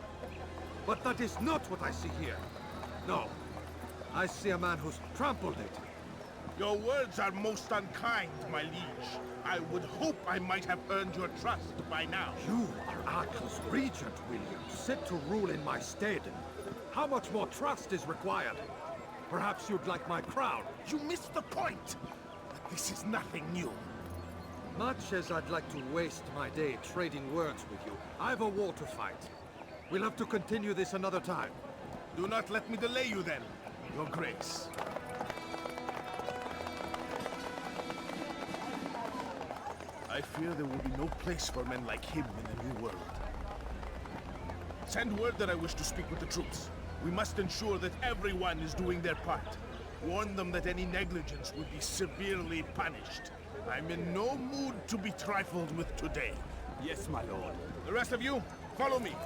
But that is not what I see here. No. I see a man who's trampled it. Your words are most unkind, my liege. I would hope I might have earned your trust by now. You are Arkell's regent, William, set to rule in my stead. How much more trust is required? Perhaps you'd like my crown. You missed the point. But this is nothing new. Much as I'd like to waste my day trading words with you, I've a war to fight. We'll have to continue this another time. Do not let me delay you then, Your Grace. I fear there will be no place for men like him in the New World. Send word that I wish to speak with the troops. We must ensure that everyone is doing their part. Warn them that any negligence will be severely punished. I'm in no mood to be trifled with today. Yes, my lord. The rest of you, follow me.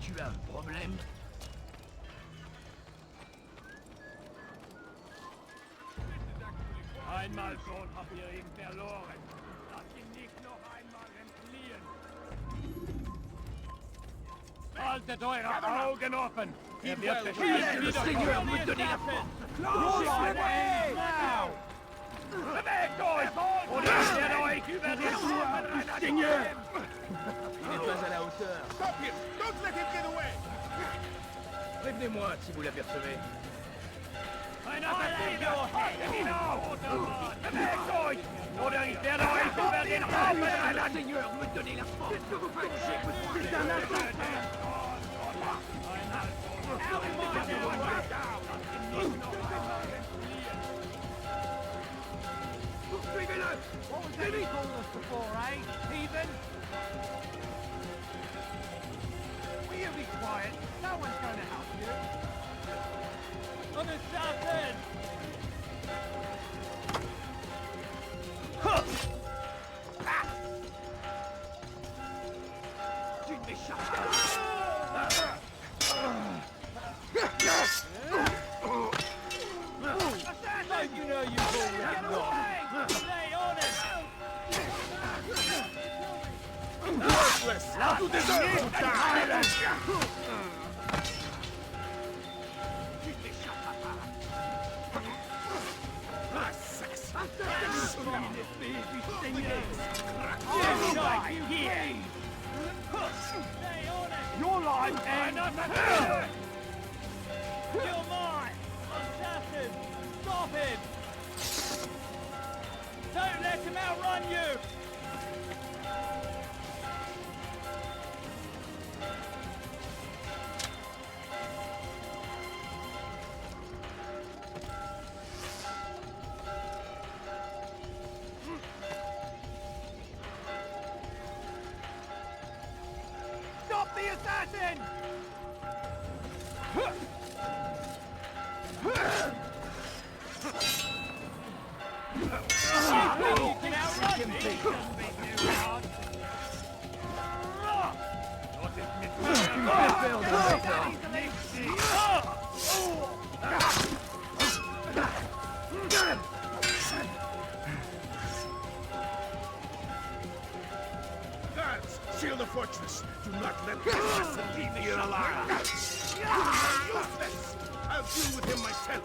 Tu as un problème? Einmal schon habt ihr ihn verloren. Lasst ihn nicht noch einmal entfliehen. Haltet eure Augen offen! Er wird bestimmt wieder Seigneur me donner la force! Bewegt euch! Oder ich werde euch über die Schuhe Seigneur! Il n'est pas à la hauteur. Stop him! Don't let him get away! Prévenez-moi si vous l'apercevez. Ein Assassino! Genau! Bewegt euch! Oder ich werde euch über den Haufen rennen! Seigneur, me donnez la force! Qu'est-ce que vous faites? C'est un assassin! Poursuivez-le! What was that he called us before, eh? Heathen? Will you be quiet? No one's going to help you. I'm an assassin! Tu m'échappes! Don't you know you call that not? Stay on it! Worthless! You deserve to die! Your life ends! You're mine! Assassin! Stop him! Don't let him outrun you! the assassin! You can outrun me! Guards, seal the fortress. Do not let the assassin leave here alive. You are useless. I'll deal with him myself.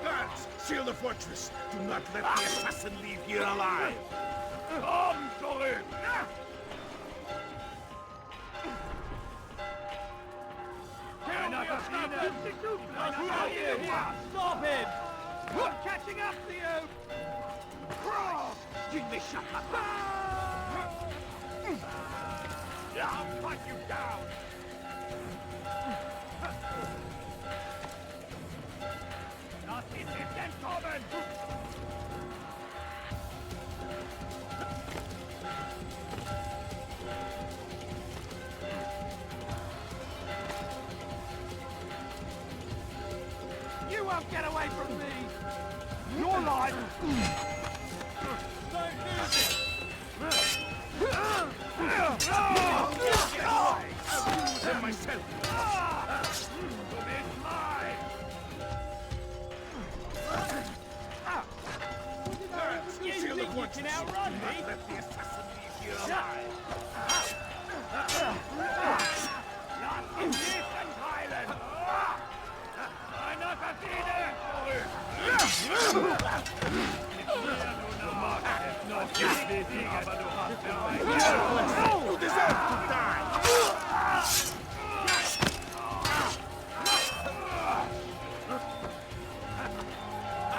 Guards, seal the fortress. Do not let the assassin leave here alive. Come, sorry. Stop him! I'm catching up to you! Give me shut up. I'll cut you down! Not in this entkommen! You won't get away from me! Your life! Don't lose it! I'll deal with him myself. It's mine! Guards, You seal the think you fortress. can outrun Do not me? let the assassin leave here alive. Not in this Thailand! I'm not a leader! You deserve to die!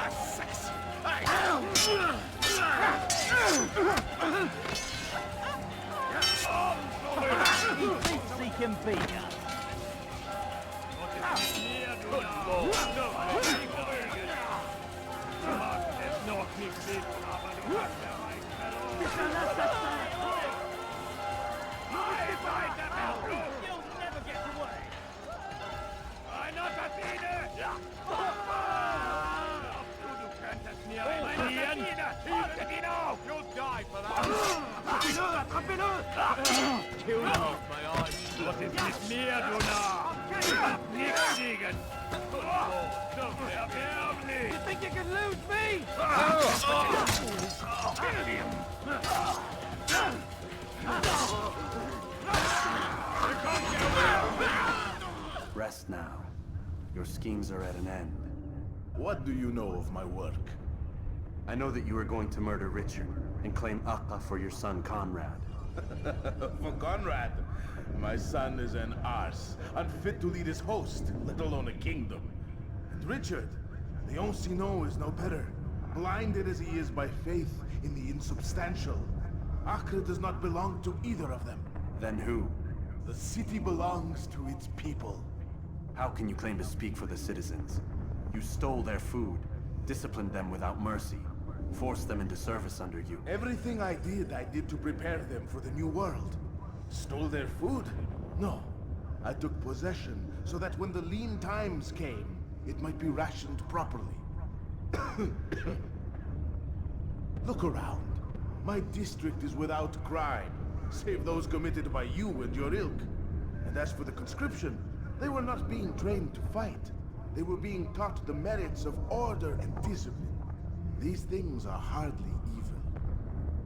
Assassin! He thinks he can beat us! You'll never get away! I'm not a leader! Du kan inte snära mig igen! You'll die for that! Kill me, my eyes! What is this near, du now? Nichts gegen! You think you can lose me? Kill him! Rest now. Your schemes are at an end. What do you know of my work? I know that you are going to murder Richard and claim Akka for your son Conrad. For Conrad, my son is an arse, unfit to lead his host, let alone a kingdom. And Richard, the Ancestrais is no better, blinded as he is by faith in the insubstantial. Acre does not belong to either of them. Then who? The city belongs to its people. How can you claim to speak for the citizens? You stole their food, disciplined them without mercy, forced them into service under you. Everything I did to prepare them for the new world. Stole their food? No. I took possession so that when the lean times came, it might be rationed properly. Look around. My district is without crime, save those committed by you and your ilk. And as for the conscription, they were not being trained to fight. They were being taught the merits of order and discipline. These things are hardly evil.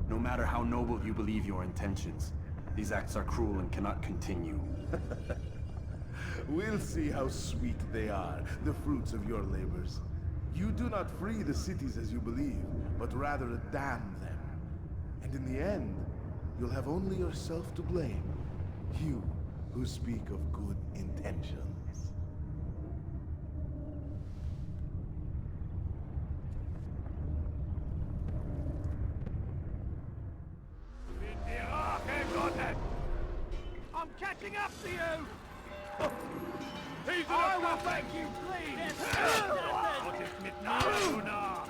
No matter how noble you believe your intentions, these acts are cruel and cannot continue. We'll see how sweet they are, the fruits of your labors. You do not free the cities as you believe, but rather damn them. And in the end, you'll have only yourself to blame. You who speak of good intentions. I'm catching up to you! I will beg you, please!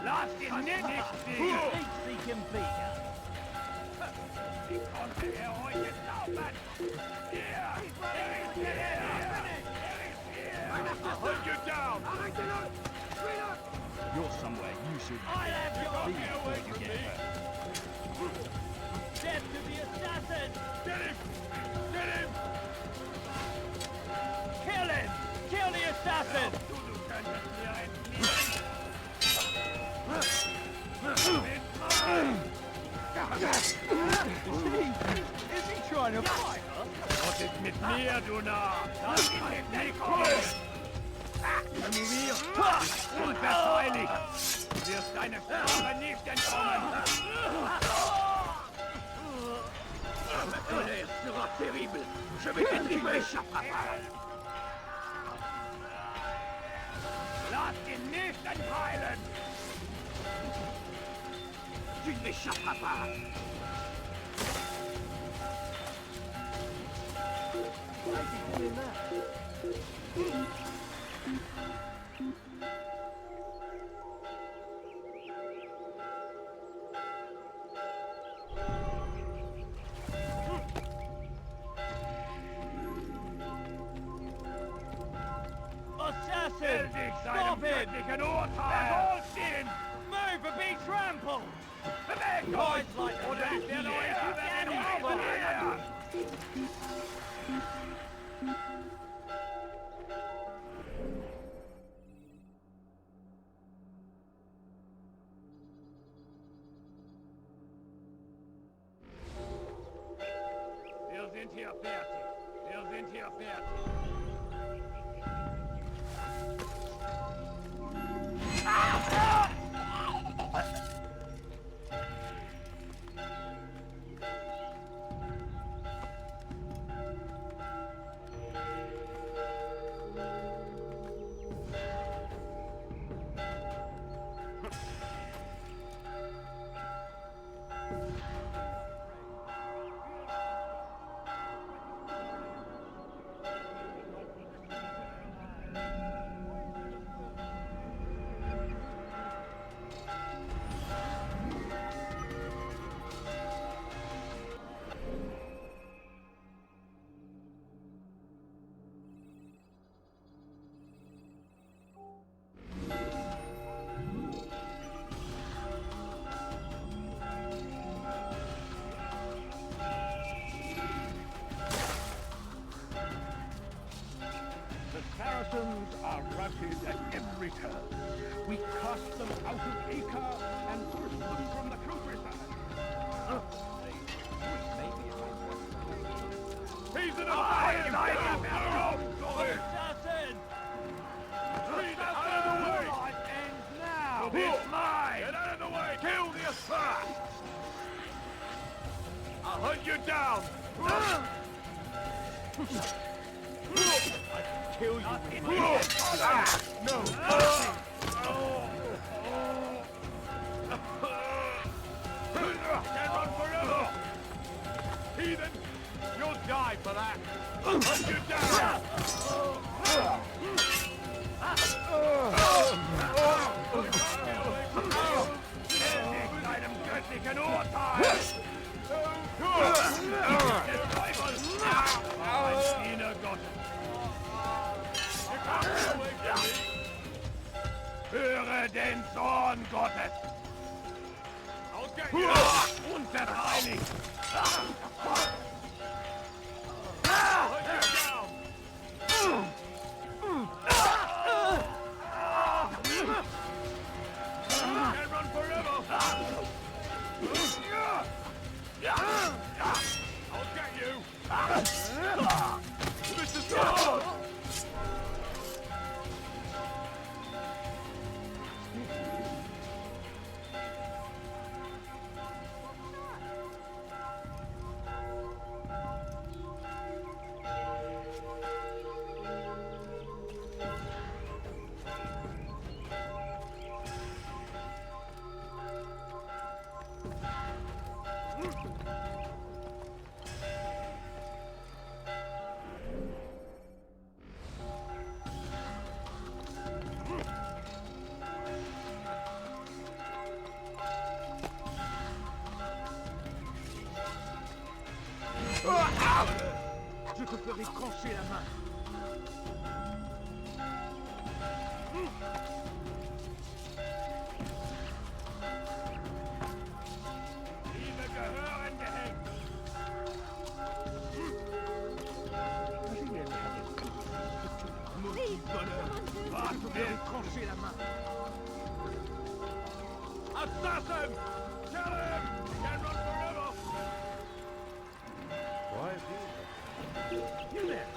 Lost in kann nicht fliegen. Ich flieg im Flieger. Wie konnte euch entlaufen? Hier! I'll hunt you down! You're somewhere you should be. I'll have your hair where you get hurt. Death to the assassin! Get him! Get him! Kill him! Kill the assassin! Is he trying to fight us? Was ist mit mir, du Narr? Das ist nicht gut! Unverzeihlich! Du wirst deine Strafe nicht entkommen! Ma colère sera terrible. Je vais t'étripler, chapeau. Lass ihn nicht entheilen! Tu ne m'échapperas pas. Assassin! Stop him! Verfolgt ihn! Move or be trampled! Bewegt euch! Oder ich werde euch überrennen! Wir sind hier fertig! Wir sind hier fertig! Saracens are routed at every turn. We cast them out of Acre and pushed them from the countryside. He's in a fire! Assassin! Get out of the way! Life ends now! It's mine! Get out of the way! Kill the assassin! I'll hunt you down! Kill you with my no! Can't run forever! Heathen! You'll die for that! I'll hunt you down! Einem göttlichen Urteil! Des Teufels! Ein Diener Gottes! Höre den Zorn Gottes! Unverzeihlich! Can't run forever! I'll get you! This is God! lui trancher la main. Liebe Gehörende hängt. Maudit voleur, va te lui trancher la main. Assassin! Kill him! Can't run forever! Why You there!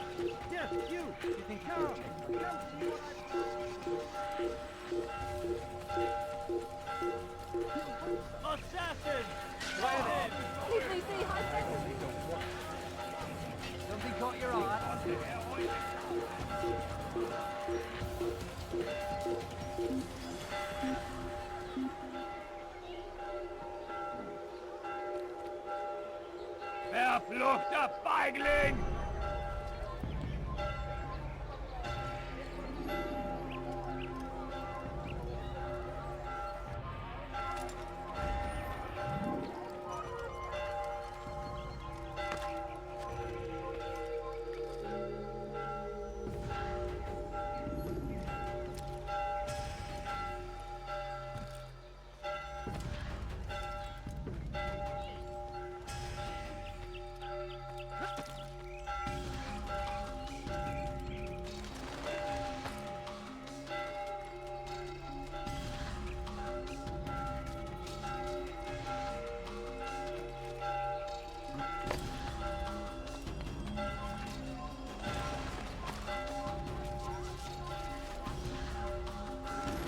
Yes, you! You can come! Come see what I've... Assassin! Right in! Leave me see how Something caught your eye? Verfluchter Feigling!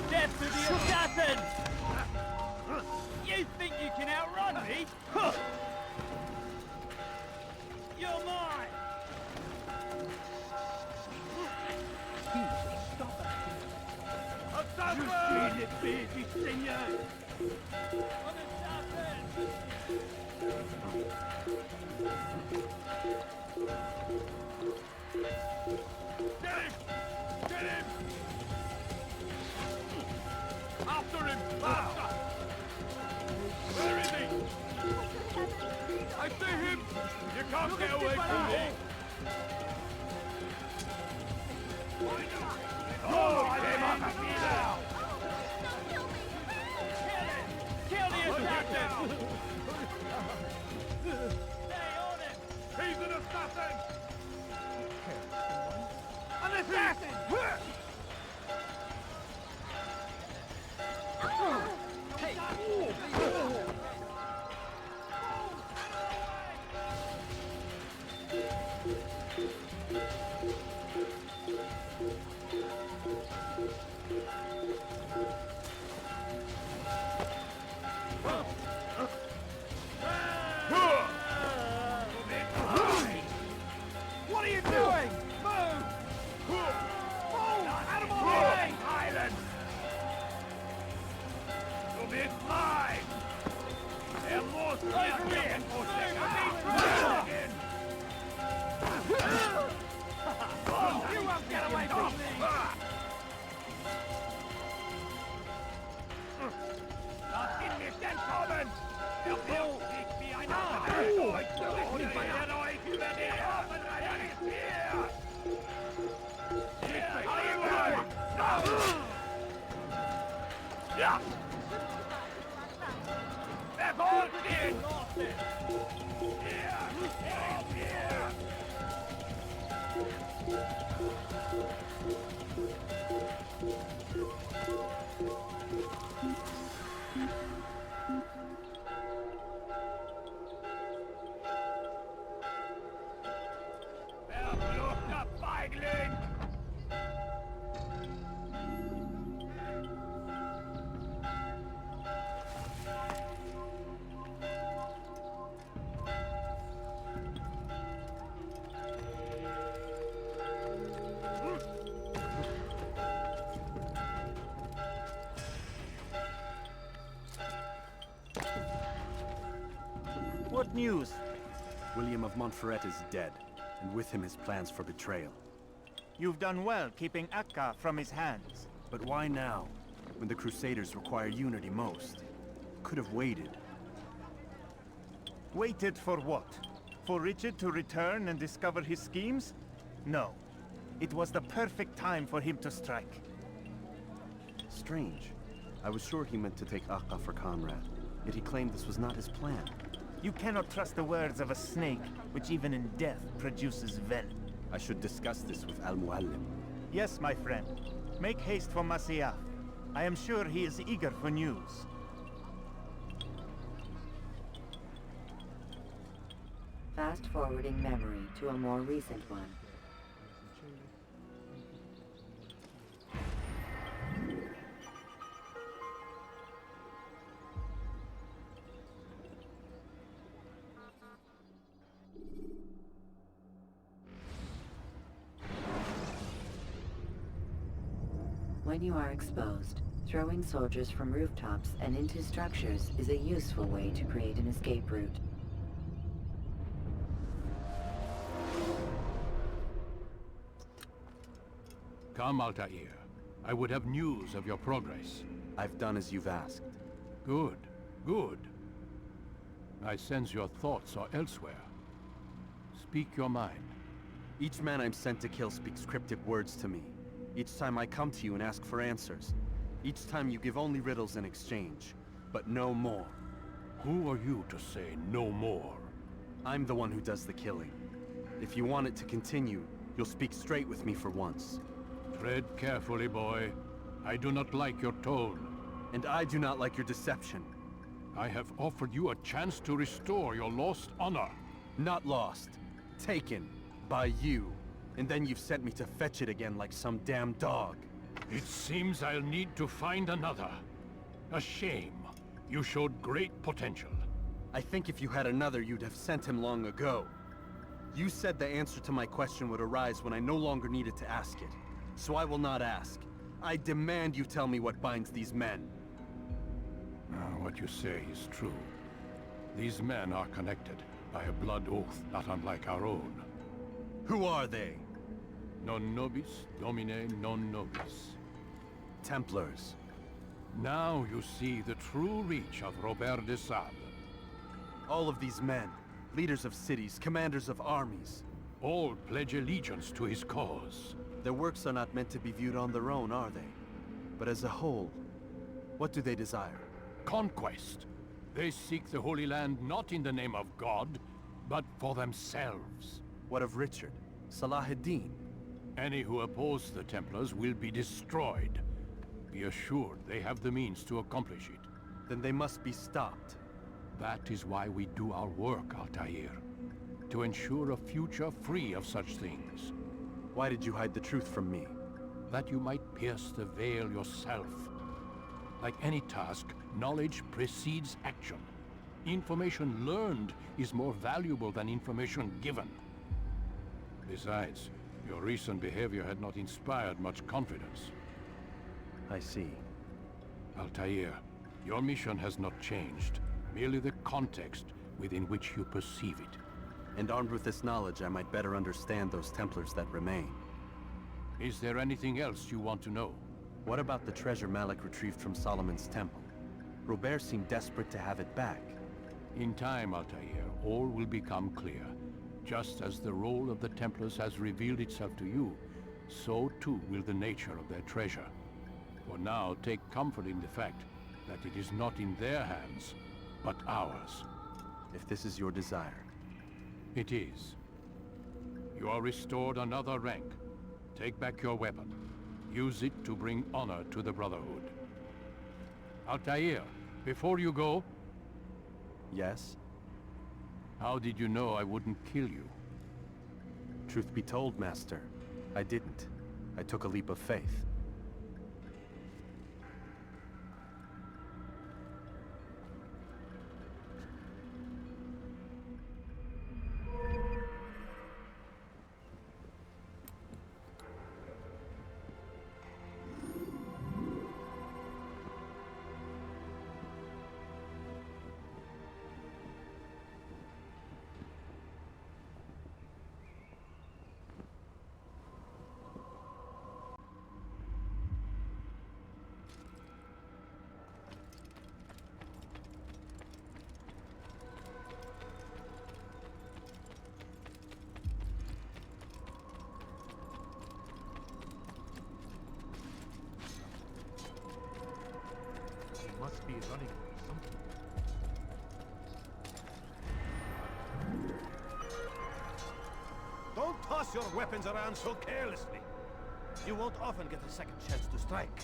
Death to the assassins! You think you can outrun me? You're mine! Assassin! Je suis l'épée du Seigneur! Un assassin! Get him! Get him! After him! Faster! Where is he? I see him! You can't get away from me! Oh, I'm on the field now! Kill the assassin! Stay on him! He's an assassin! An assassin! Hey! What are you doing? Move! Move! Out of my way! Island! You'll be mine! They're more slavery and more again! You won't get away from me! Lass ihn nicht entkommen! Er will nicht wie ein Affe! Und verliert euch über die Affenreihe nicht hier! Ja! Verfolgt ihn! Hier! Hier! Verfluchter Feigling! What news? William of Montferrat is dead, and with him his plans for betrayal. You've done well keeping Akka from his hands. But why now, when the Crusaders require unity most? Could have waited. Waited for what? for Richard to return and discover his schemes? No. It was the perfect time for him to strike. Strange. I was sure he meant to take Akka for Conrad, yet he claimed this was not his plan. You cannot trust the words of a snake, which even in death produces venom. I should discuss this with Al-Muallim. Yes, my friend. Make haste for Masyaf. I am sure he is eager for news. Fast-forwarding memory to a more recent one. When you are exposed, throwing soldiers from rooftops and into structures is a useful way to create an escape route. Come, Altair. I would have news of your progress. I've done as you've asked. Good, good. I sense your thoughts are elsewhere. Speak your mind. Each man I'm sent to kill speaks cryptic words to me. Each time I come to you and ask for answers. Each time you give only riddles in exchange, but no more. Who are you to say no more? I'm the one who does the killing. If you want it to continue, you'll speak straight with me for once. Tread carefully, boy. I do not like your tone. And I do not like your deception. I have offered you a chance to restore your lost honor. Not lost. Taken. By you. And then you've sent me to fetch it again like some damn dog. It seems I'll need to find another. A shame. You showed great potential. I think if you had another, you'd have sent him long ago. You said the answer to my question would arise when I no longer needed to ask it. So I will not ask. I demand you tell me what binds these men. What you say is true. These men are connected by a blood oath not unlike our own. Who are they? Non nobis, domine non nobis. Templars. Now you see the true reach of Robert de Sable. All of these men, leaders of cities, commanders of armies. All pledge allegiance to his cause. Their works are not meant to be viewed on their own, are they? But as a whole, what do they desire? Conquest. They seek the Holy Land not in the name of God, but for themselves. What of Richard? Salah ad-Din? Any who oppose the Templars will be destroyed. Be assured they have the means to accomplish it. Then they must be stopped. That is why we do our work, Altair. To ensure a future free of such things. Why did you hide the truth from me? That you might pierce the veil yourself. Like any task, knowledge precedes action. Information learned is more valuable than information given. Besides, your recent behavior had not inspired much confidence. I see. Altair, your mission has not changed. Merely the context within which you perceive it. And armed with this knowledge, I might better understand those Templars that remain. Is there anything else you want to know? What about the treasure Malik retrieved from Solomon's temple? Robert seemed desperate to have it back. In time, Altair, all will become clear. Just as the role of the Templars has revealed itself to you, so too will the nature of their treasure. For now, take comfort in the fact that it is not in their hands, but ours. If this is your desire. It is. You are restored another rank. Take back your weapon. Use it to bring honor to the Brotherhood. Altair, before you go... Yes? How did you know I wouldn't kill you? Truth be told, Master, I didn't. I took a leap of faith. must be running from something. Don't toss your weapons around so carelessly. You won't often get a second chance to strike.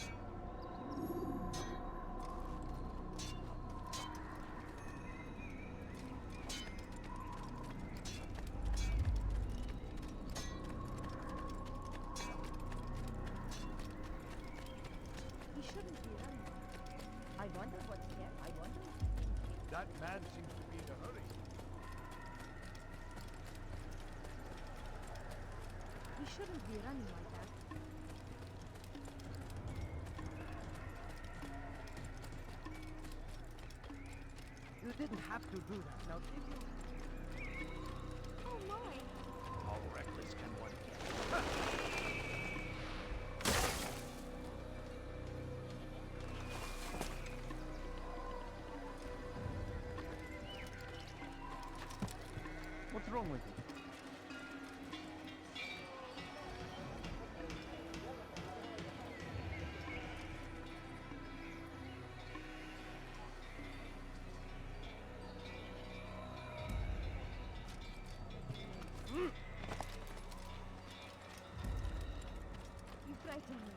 He shouldn't be running. I wonder what's there. I wonder. That man seems to be in a hurry. He shouldn't be running like that. You didn't have to do that, now did you? Oh my! How reckless can one get? What's wrong with you? You frighten me.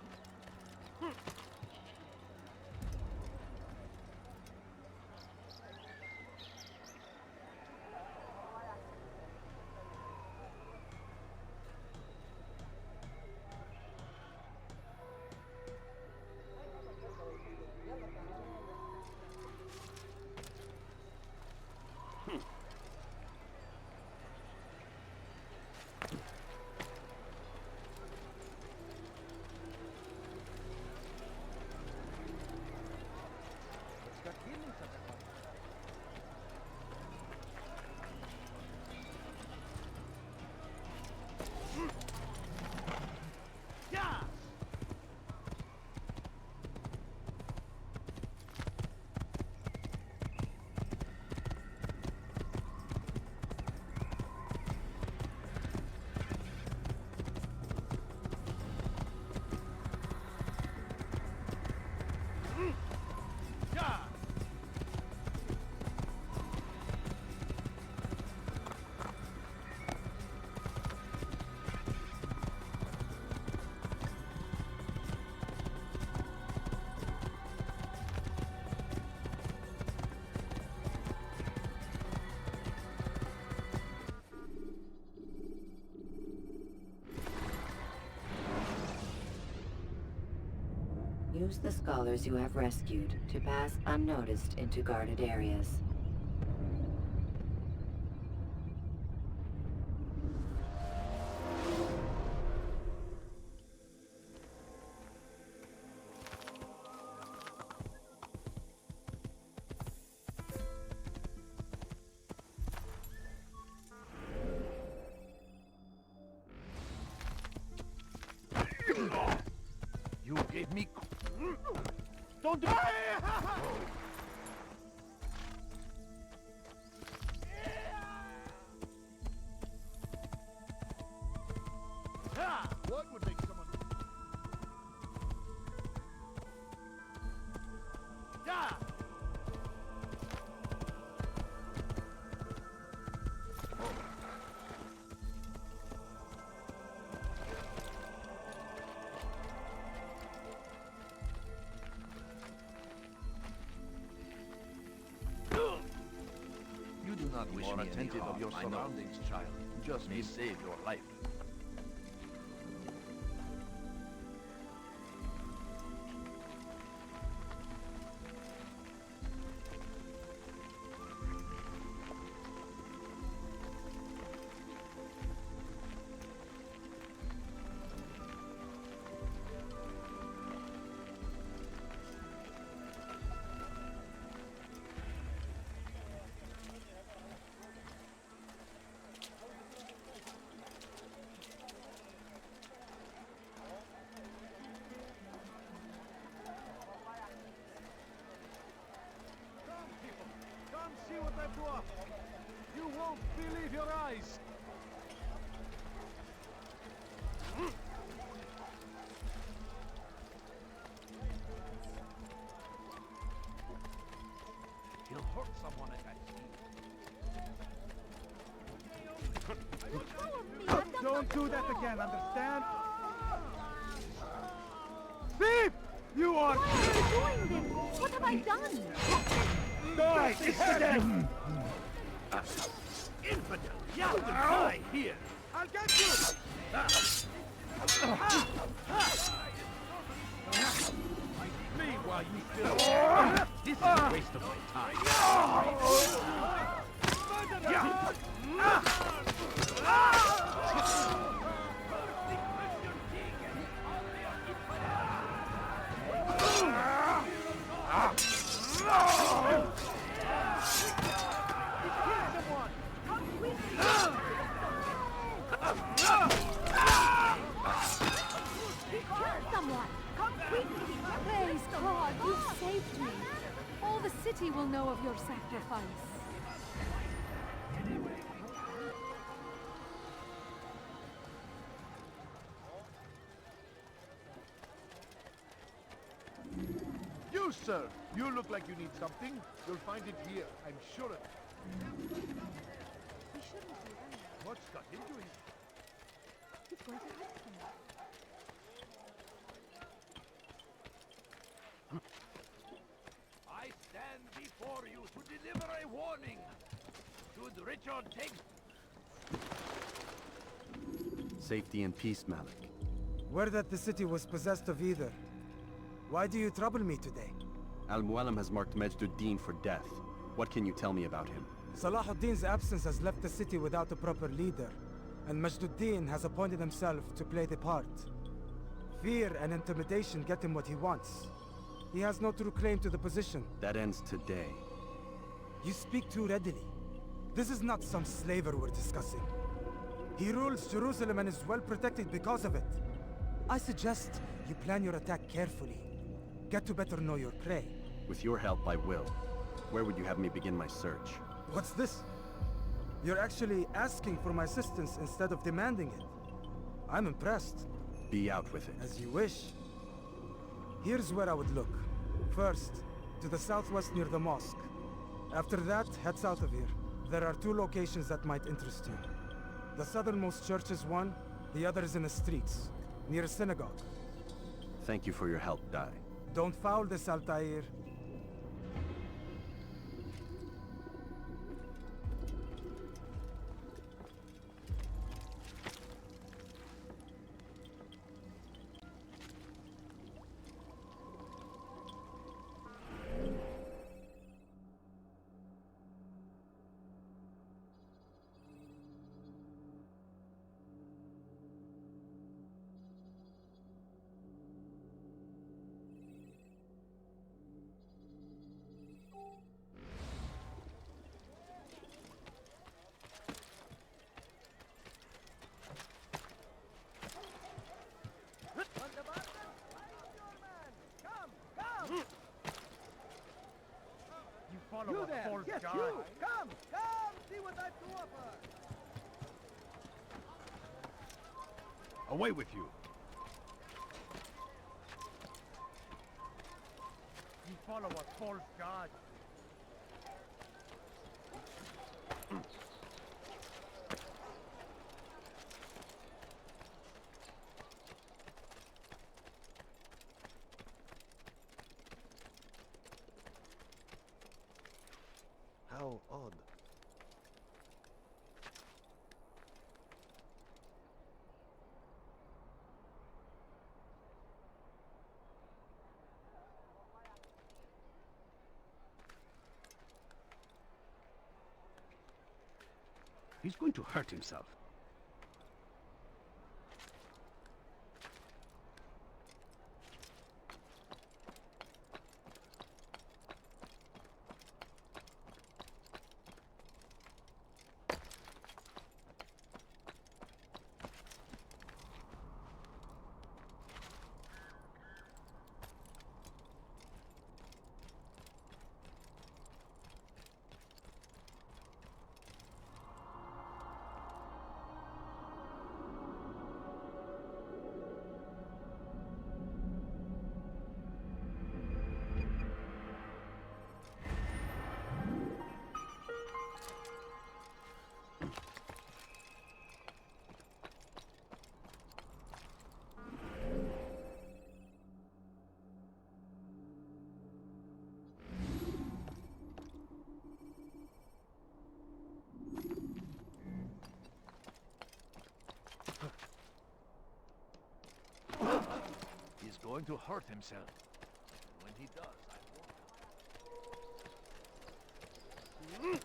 Use the scholars you have rescued to pass unnoticed into guarded areas. You gave me... Don't do it! What would make someone... Yeah! You do not wish More me any attentive harm, of your I know. surroundings, child. Just May save your life. See what I've brought. You won't believe your eyes. hurt someone if I see. Don't do that again, understand? Thief! You are... Why are you doing this? What have I done? Die! Infidel! Infidel! You will die here! I'll get you! Me while you still... This is a waste of my time. Someone, come quickly! Praise God, you saved me. All the city will know of your sacrifice. You, sir! You look like you need something. You'll find it here, I'm sure of it. We shouldn't do that. What's got into him? He's going to hurt someone. I stand before you to deliver a warning. Should Richard take... Safety and peace, Malik. Word that the city was possessed of either. Why do you trouble me today? Al-Mualim has marked Majduddin for death. What can you tell me about him? Salahuddin's absence has left the city without a proper leader, and Majduddin has appointed himself to play the part. Fear and intimidation get him what he wants. He has no true claim to the position. That ends today. You speak too readily. This is not some slaver we're discussing. He rules Jerusalem and is well protected because of it. I suggest you plan your attack carefully. Get to better know your prey. With your help, I will. Where would you have me begin my search? What's this? You're actually asking for my assistance instead of demanding it. I'm impressed. Be out with it. As you wish. Here's where I would look. First, to the southwest near the mosque. After that, head south of here. There are 2 locations that might interest you. The southernmost church is one, the other is in the streets, near a synagogue. Thank you for your help, Dai. Don't foul this, Altair. You there! Yes, you! Come! Come! See what I've to offer! Away with you! You follow a false god! How odd. He's going to hurt himself. going to hurt himself. When he does, I won't.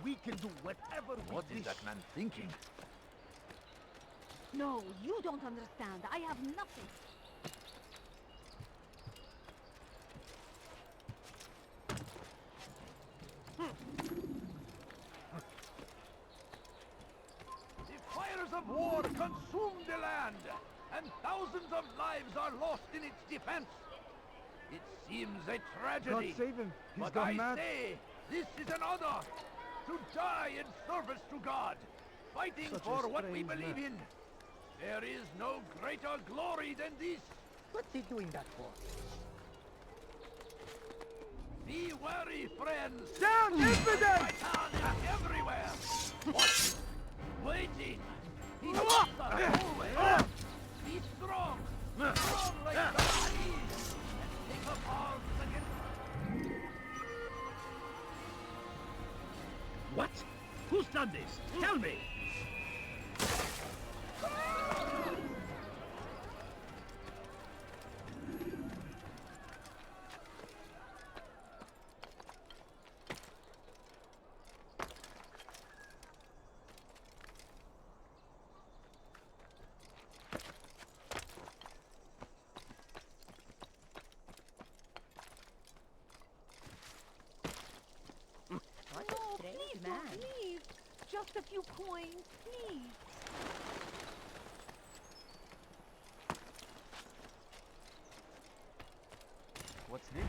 We can do whatever we What wish. is that man thinking? No, you don't understand. I have nothing. The fires of war consume the land, and thousands of lives are lost in its defense. It seems a tragedy. God save him. He's But gone I mad. say, this is an honor. To die in service to God, fighting Such a for what we strange believe man. in. There is no greater glory than this. What's he doing that for? Be wary, friends. Down, infidel! My town is everywhere. Watching, waiting. He wants us always. Be strong. Strong like the trees. And take up arms against... What? Who's done this? Tell me! Please don't leave. Just a few coins, please. What's this?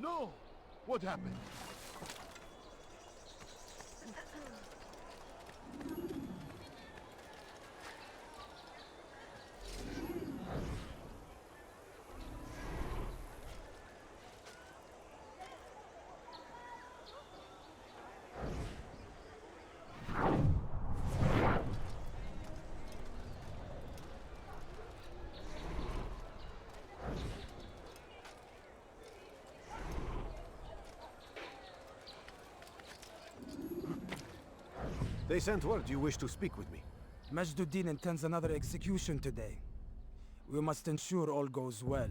No! What happened? They sent word you wish to speak with me. Majduddin intends another execution today. We must ensure all goes well.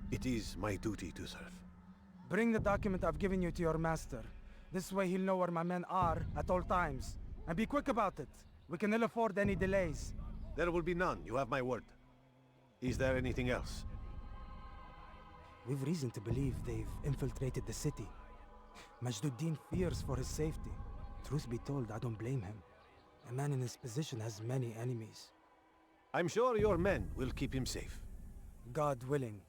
It is my duty to serve. Bring the document I've given you to your master. This way he'll know where my men are at all times. And be quick about it. We can ill afford any delays. There will be none, you have my word. Is there anything else? We've reason to believe they've infiltrated the city. Majduddin fears for his safety. Truth be told, I don't blame him. A man in his position has many enemies. I'm sure your men will keep him safe. God willing.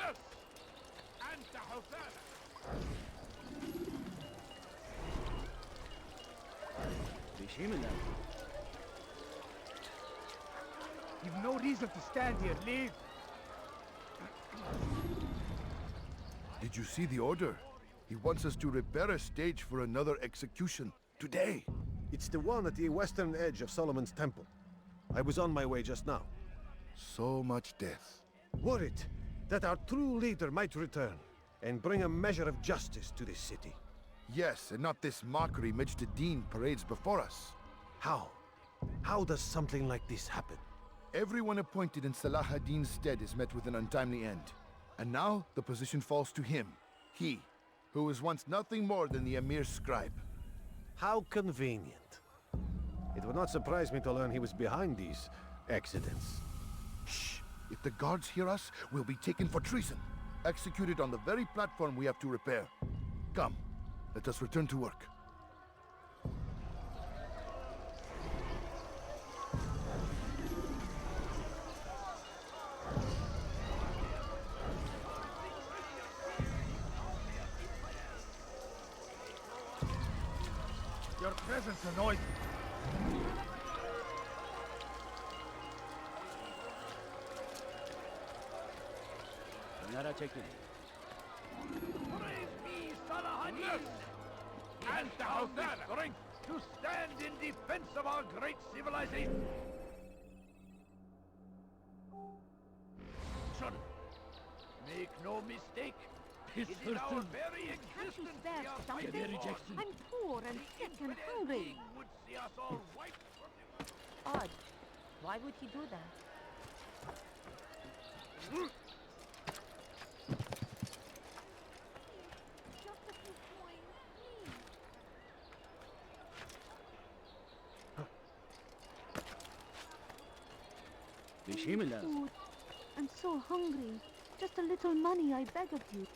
this! And the Hosanna! You've no reason to stand here. Leave. Did you see the order? He wants us to repair a stage for another execution. Today. It's the one at the western edge of Solomon's Temple. I was on my way just now. So much death. Worried that our true leader might return and bring a measure of justice to this city. Yes, and not this mockery Majd-Dean parades before us. How? How does something like this happen? Everyone appointed in Salah ad-Din's stead is met with an untimely end. And now, the position falls to him. He, who was once nothing more than the Emir's scribe. How convenient. It would not surprise me to learn he was behind these accidents. Shh! If the guards hear us, we'll be taken for treason. Executed on the very platform we have to repair. Come, let us return to work. Your presence annoys me. Praise be, Salahadin! And the Hosanna! Strength to stand in defense of our great civilization! Son, make no mistake. It is our very Can't you existence spare we are something? fighting for. I'm poor and sick and hungry. Would see us all wiped from the... Odd. Why would he do that? Just a few coins, please. Food. I'm so hungry. Just a little money, I beg of you.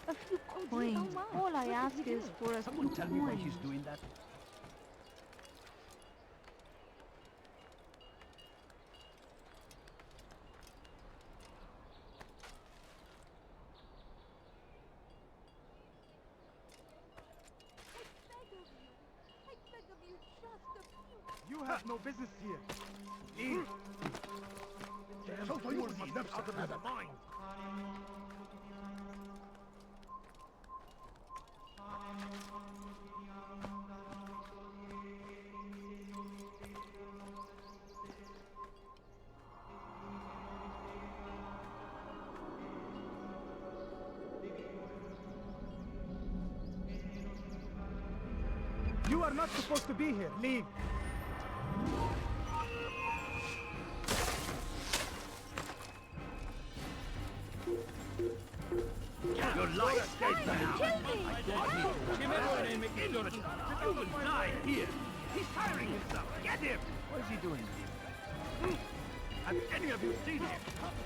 A few coins. All I ask is for a few coins. doing that. I beg of you, just a few. You have no business here. Leave. سوف يلقي نفسك هذا mind. You are not supposed to be here. Leave. Your life escaped now. You will die here. He's tiring himself. Get him. What is he doing? Have any of you seen him?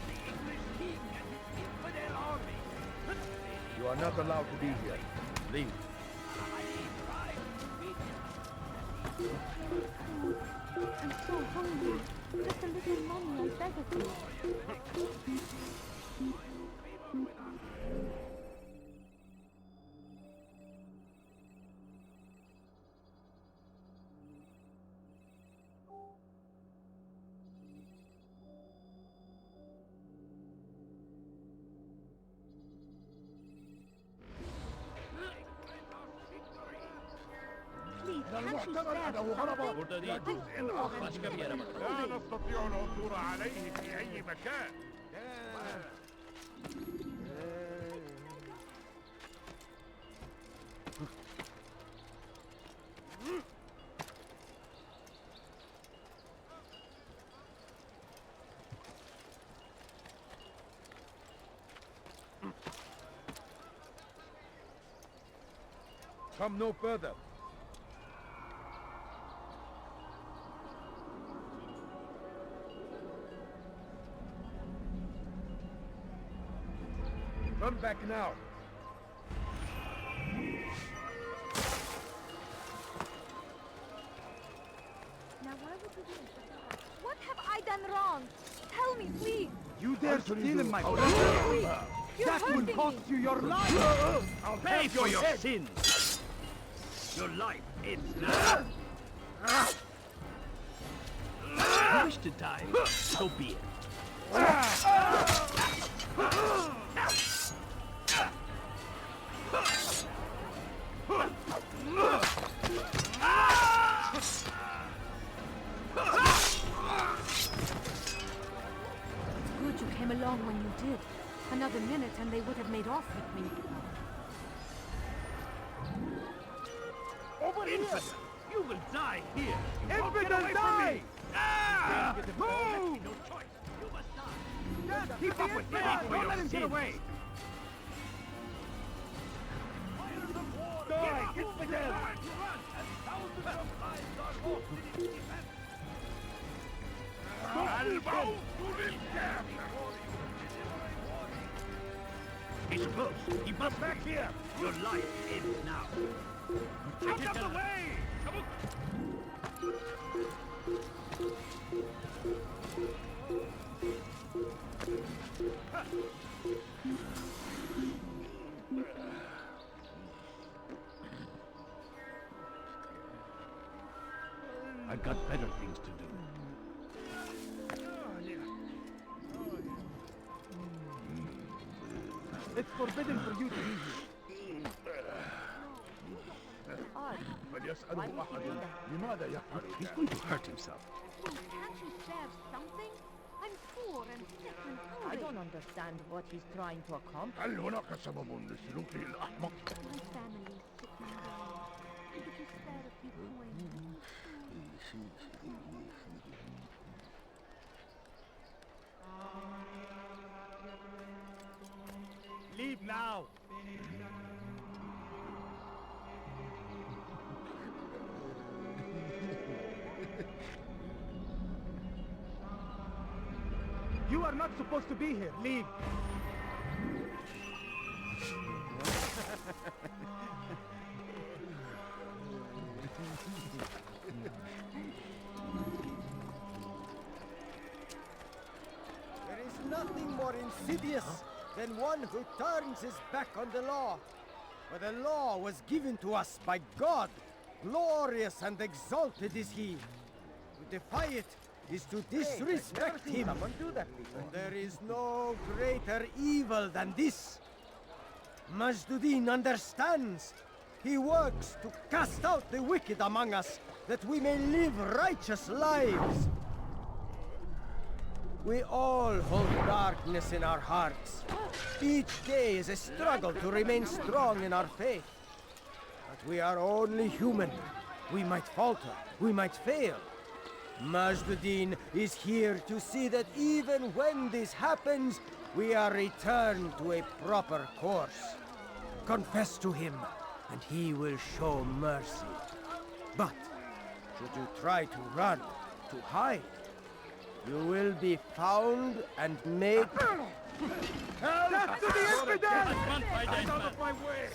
The English king and his infidel army. You are not allowed to be here. Leave. I'm so hungry. Just a little money, I beg of you. Please, can't you spare something? لا نستطيع العثور عليه في أي مكان. Come no further. Come back now. Now why would you do this? What have I done wrong? Tell me, please. You dare steal my property? That will cost you your life! I'll pay for your sins! Your life ends now! You wish to die? So be it. Good you came along when you did. Another minute and they would have made off with me. Over here! You will die here! Infidel, die! Ah! Move! No choice! You must die! Keep up with me! Don't let him get away! Die! Infidel! Thousands of lives are lost in its defense! He's close. He must back here. Your life ends now. Out of the way! I've got better things to do. It's forbidden for you to be here. He's going to hurt himself. Can't you spare something? I'm poor and sick and hungry. I don't understand what he's trying to accomplish. My family is sick and dying. Could you spare a few coins? Leave now! You are not supposed to be here. Leave! There is nothing more insidious than one who turns his back on the law. For the law was given to us by God. Glorious and exalted is he. To defy it is to disrespect him. And there is no greater evil than this. Majduddin understands. He works to cast out the wicked among us, that we may live righteous lives. We all hold darkness in our hearts. Each day is a struggle to remain strong in our faith. But we are only human. We might falter, we might fail. Majduddin is here to see that even when this happens, we are returned to a proper course. Confess to him, and he will show mercy. But should you try to run, to hide, you will be found and made... Death to the infidel! Get out of my way!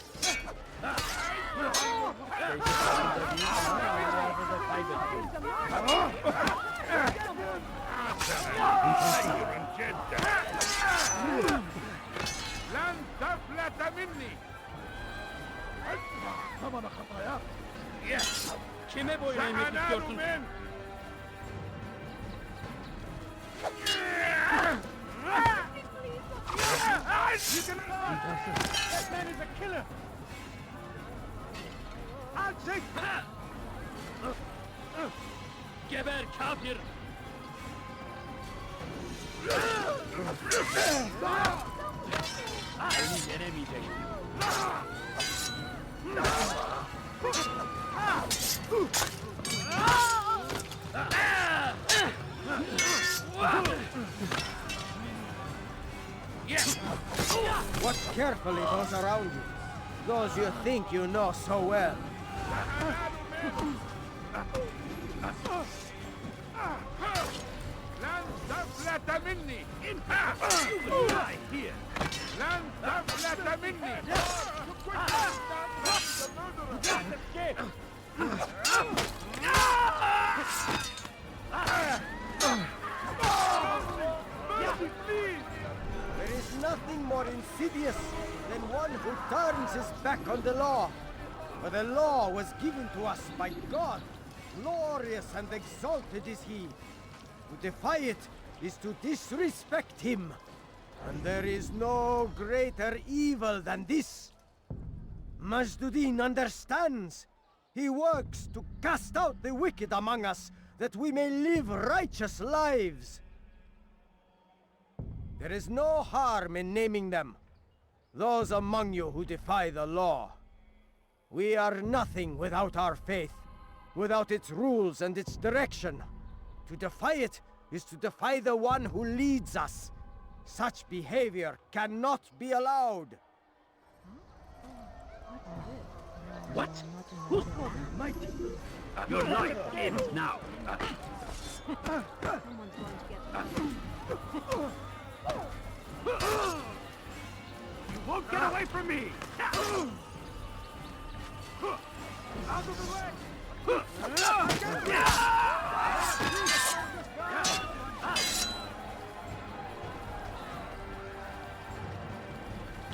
لن تفلت مني. ثمن خطاياك. Kime boyun eğmek istiyorsun? That man is a killer! I'll take... Geber kafir! Beni yenemeyeceksin. Watch carefully those around you. Those you think you know so well. لن تفلت مني. You will die here. لن تفلت مني. There is nothing more insidious than one who turns his back on the law. For the law was given to us by God. Glorious and exalted is he. To defy it is to disrespect him. And there is no greater evil than this. Majduddin understands. He works to cast out the wicked among us, that we may live righteous lives. There is no harm in naming them. Those among you who defy the law. We are nothing without our faith, without its rules and its direction. To defy it is to defy the one who leads us. Such behavior cannot be allowed. What? Who's mighty? Your life ends now. Someone's going to get You won't get away from me! Out of the way!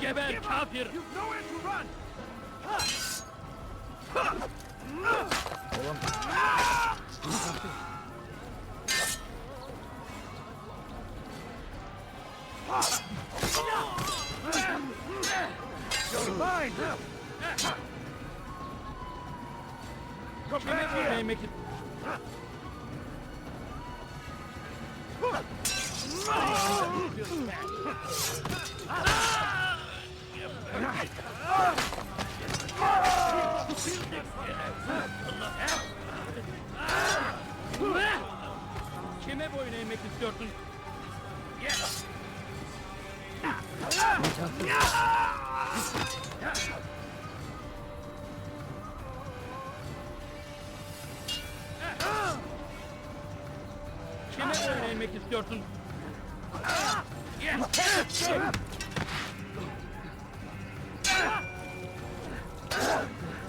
Geber kafir! You've nowhere to run! You're mine! Come back here! Make it. Kime boyun eğmek istiyorsun? Kime boyun eğmek istiyorsun?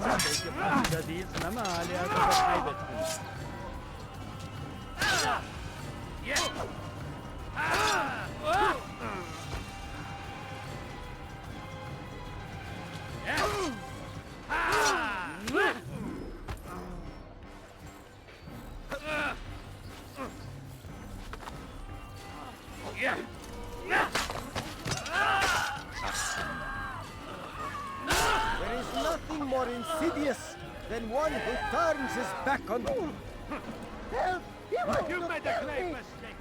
Belki farkında değilsin ama hala da kaybettin. There is nothing more insidious than one who turns his back on... Help! You made a grave mistake!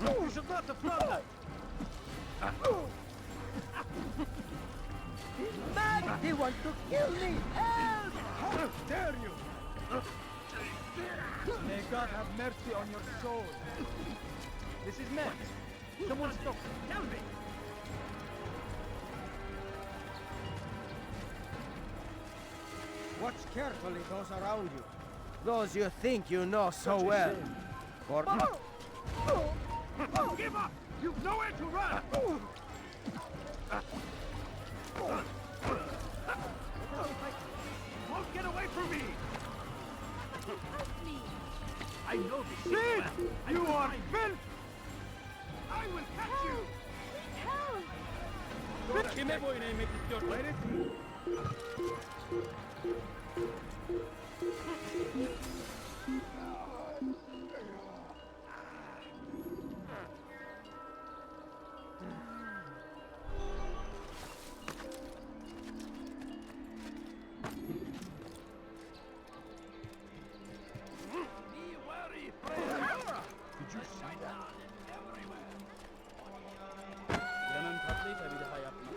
You should not have done that! He's mad! He wants to kill me! Help! How dare you! May God have mercy on your soul. This is meant. Someone stop. Tell me! Watch carefully those around you. Those you think you know so well. For... Give up! You've nowhere to run! You won't get away from me! I know this. Sid! You are filth! I will catch you! Kime boyun eğmek istiyorsun? Did you see that? Canın tatlıysa bir daha yapma.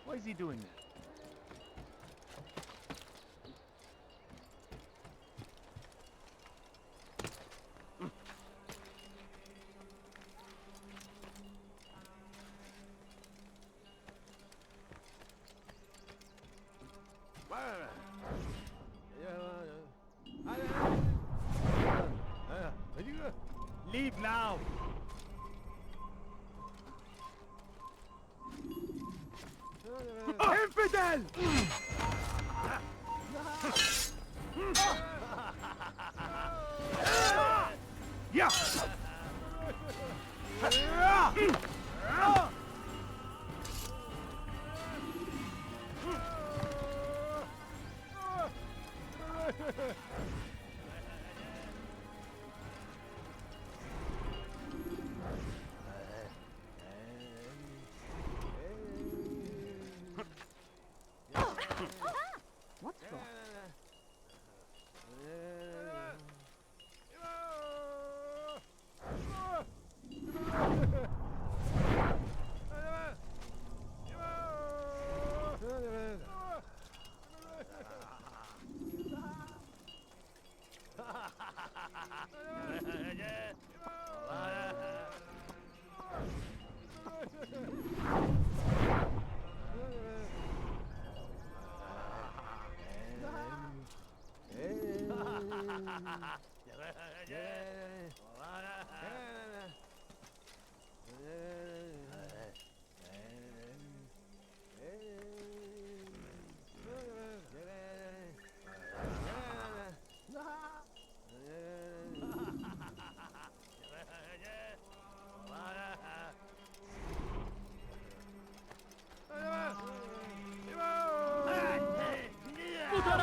Why is he doing that? Leave now! Infidel! Yeah! What's wrong?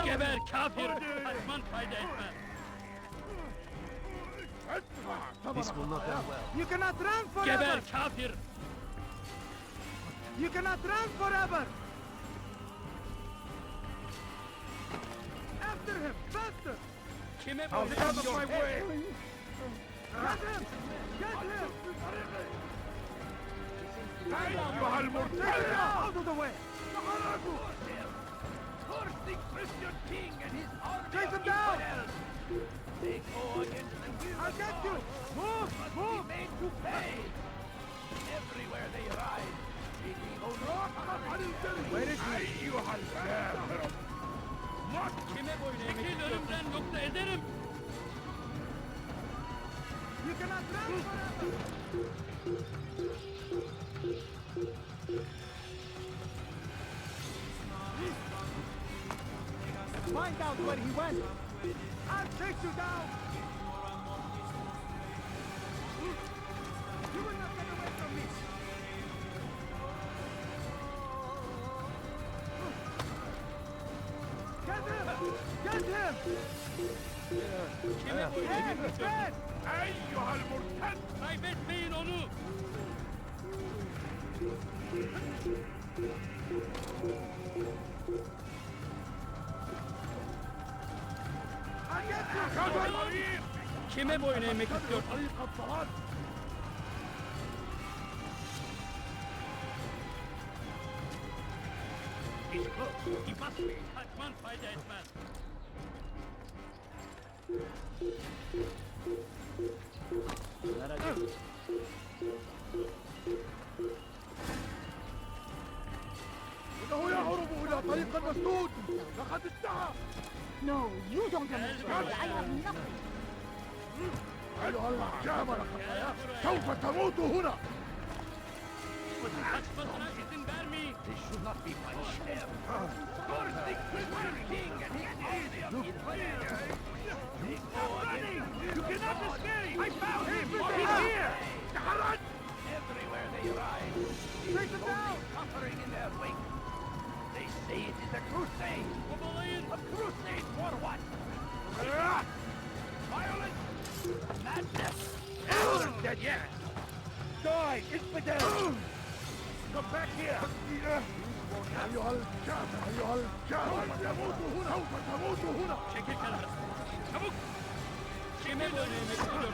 Geber kafir! Kaçman fayda etmez. This will not end well. You cannot run forever! Geber kafir! You cannot run forever! After him! Faster! Kime I'll böyle get out of your my head? way! Get him! Get him! Out of the way! Curse the Christian king and his army Chase of him down! infidels! They go against the will I'll of get God. you! Move! Must Move! be made to pay! Everywhere they rise, taking over. Where is he? Kime boyun eğmek önümden yoksa ederim! You cannot run forever! Find out where he went! I'll take you down! You will not get away from me! Get him! Get him! Kime boyun eğmek Dead! Dead! Eyyuhal murted! Kaybetmeyin onu! I'll get you! Kime boyun eğmek istiyorsun? He's close. He must be. Kaçman fayda etmez. إنه يهرب إلى طريق مسدود لقد انتهى No, you don't understand. I have nothing. أيها الجبل خطايا سوف تموت هنا Kaçmasına izin vermeyin. They should not be punished. Curse the Christian king and his army of infidels. They go against the will of God. You cannot escape! I found him! He's here! Everywhere they rise, they show suffering in their wake. They say it is a crusade. A crusade for what? Violence? Madness? Everyone's dead yet! Die, infidel! Come back here! أيها الجبل أيها الجبل يموت هنا سوف تموت هنا Çekil kenara. Çabuk! Kime boyun eğmek istiyorsun?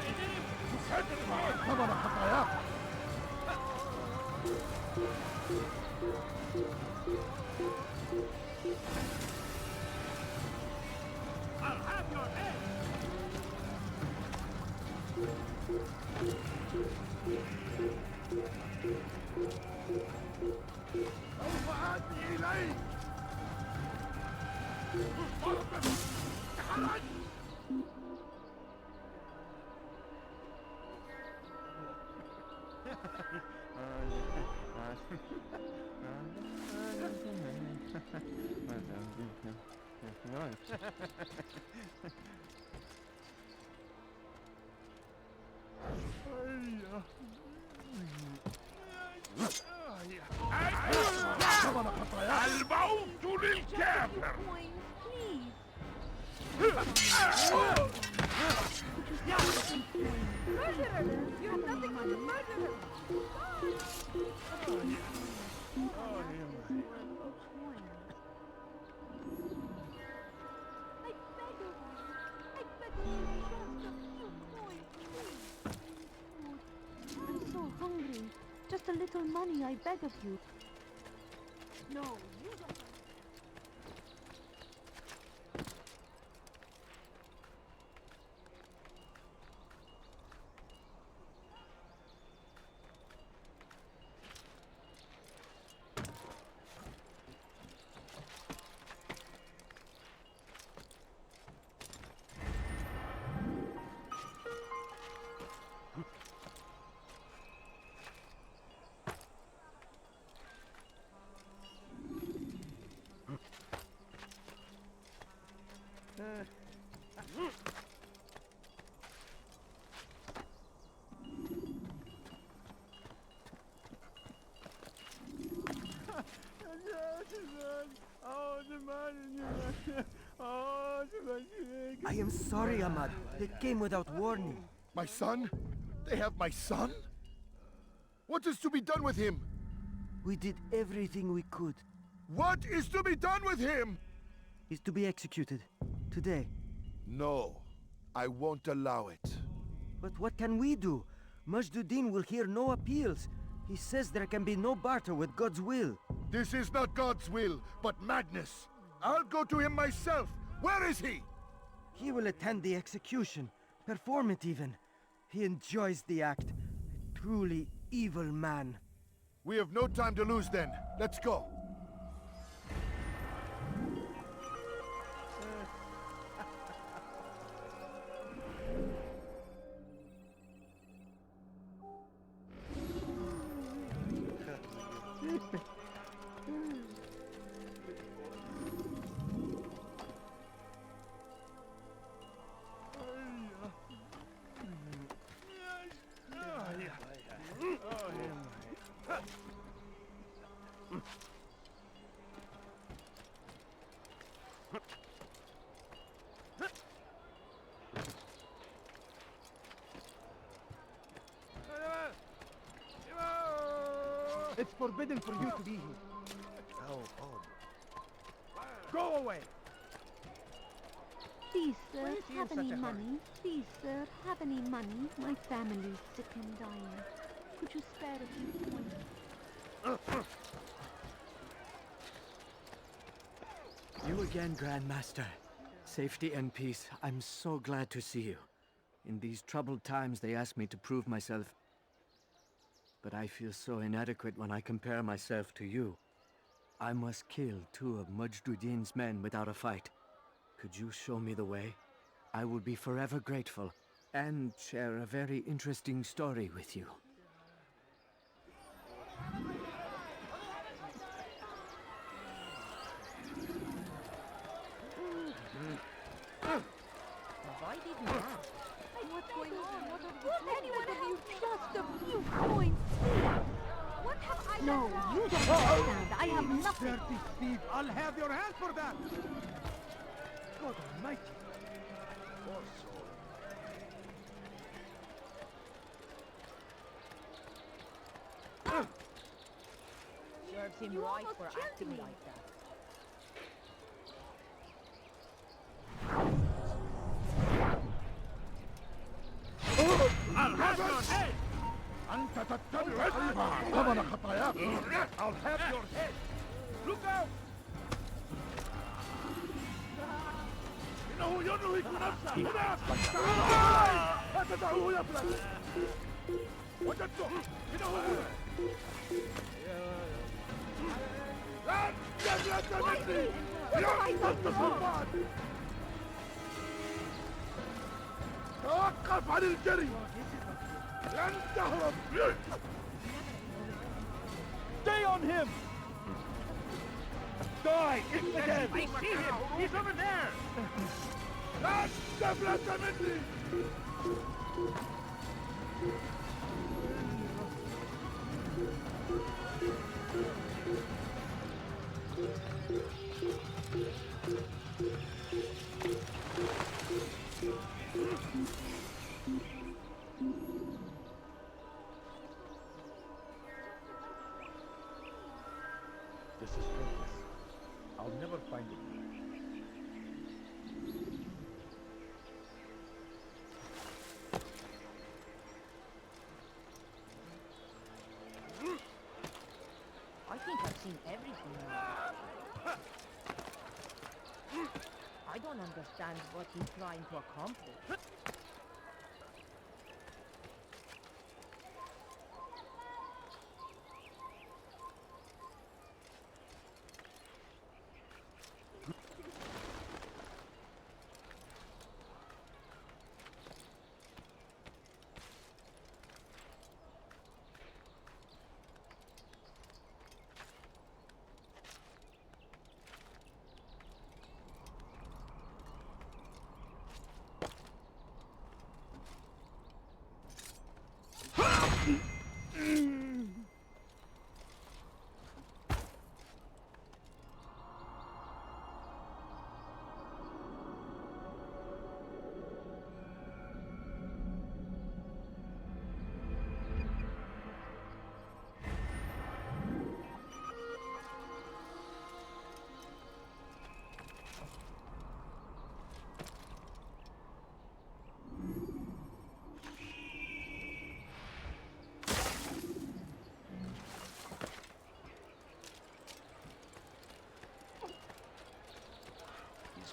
تدفع ثمن خطاياك I'll have your head! سوف آتي إليك تحرك الموت للكافر. You're nothing but a murderer! I'm so hungry. Just a little money, I beg of you. No, you don't. I am sorry, Ahmad. They came without warning. My son? They have my son? What is to be done with him? We did everything we could. What is to be done with him? He's to be executed. Today. No. I won't allow it. But what can we do? Majduddin will hear no appeals. He says there can be no barter with God's will. This is not God's will, but madness. I'll go to him myself. Where is he? He will attend the execution. Perform it even. He enjoys the act. A truly evil man. We have no time to lose then. Let's go. It's forbidden for you to be here. How odd. Go away! Please, sir, Why is he in have such any a hurry? money? Please, sir, have any money? My family's sick and dying. Could you spare a few coins? You again, Grandmaster. Safety and peace. I'm so glad to see you. In these troubled times, they ask me to prove myself. But I feel so inadequate when I compare myself to you. I must kill 2 of Majduddin's men without a fight. Could you show me the way? I will be forever grateful, and share a very interesting story with you. Why did you ask? What's going on? Anyone help me? Just a few coins, please. What have I No, you don't understand. I have nothing. Dirty thief! I'll have your hand for that! God almighty! Poor soul. Serves him You right almost for killed acting me. like that. I'll have your head! أنت تتبع ثمن خطاياك. I'll have your head! Look out! إنه ينهك نفسه هناك! لا تدعوه يفلت! وجدته! إنه هنا! لا تجلد مني! ينقذ الصفات! توقف عن الجري! Stay on him! Die! It's again! I see him! He's over there! This is hopeless. I'll never find it. I think I've seen everything now. I don't understand what he's trying to accomplish.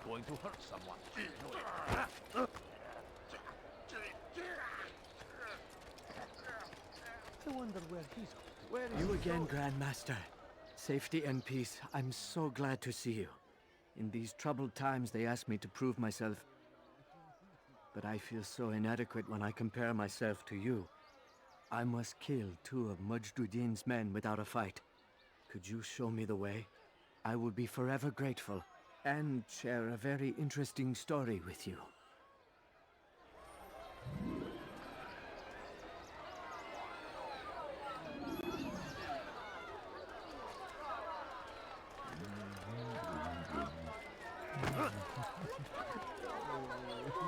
Going to hurt someone. I wonder where he's going. Where is You he again, going? Grandmaster. Safety and peace. I'm so glad to see you. In these troubled times, they ask me to prove myself. But I feel so inadequate when I compare myself to you. I must kill 2 of Mujduddin's men without a fight. Could you show me the way? I will be forever grateful. And share a very interesting story with you.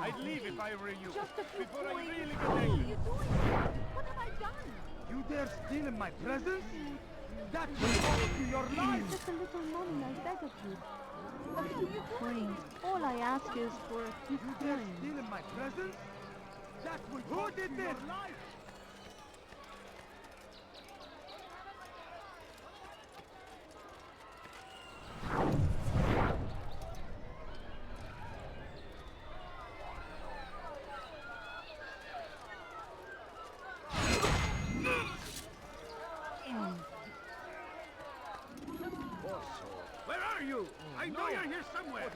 I'd leave if I were you. Just a few Before I coins. really What get are you angry. doing? What have I done? You dare steal in my presence? That will cost you your life! Just a little money, I beg of you. A few coins. All I ask is for a few You dare coins. steal in my presence? That will cost you your life! Where are you? I know you're here somewhere.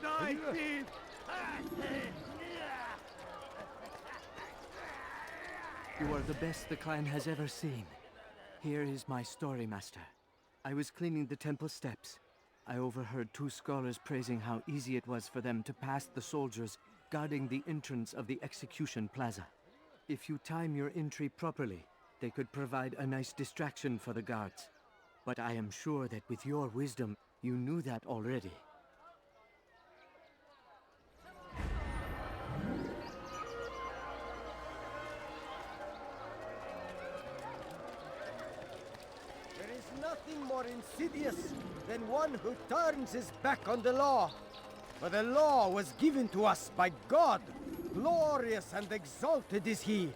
Die, thief! You are the best the clan has ever seen. Here is my story, Master. I was cleaning the temple steps. I overheard 2 scholars praising how easy it was for them to pass the soldiers guarding the entrance of the execution plaza. If you time your entry properly, they could provide a nice distraction for the guards. But I am sure that with your wisdom, you knew that already. There is nothing more insidious than one who turns his back on the law. For the law was given to us by God. Glorious and exalted is he.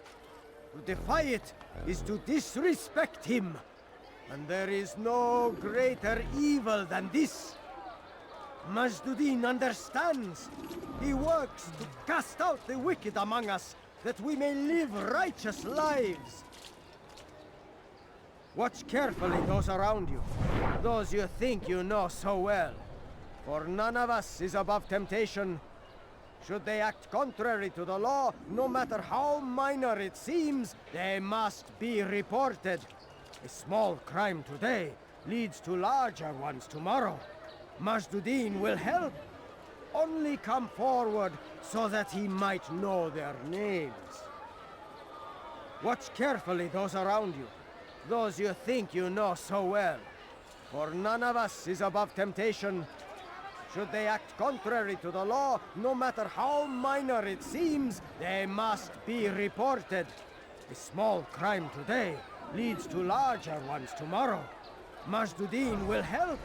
To defy it is to disrespect him. And there is no greater evil than this. Majduddin understands. He works to cast out the wicked among us, that we may live righteous lives. Watch carefully those around you, those you think you know so well. For none of us is above temptation, Should they act contrary to the law, no matter how minor it seems, they must be reported. A small crime today leads to larger ones tomorrow. Majduddin will help. Only come forward so that he might know their names. Watch carefully those around you, those you think you know so well. For none of us is above temptation. Should they act contrary to the law, no matter how minor it seems, they must be reported. A small crime today leads to larger ones tomorrow. Majduddin will help.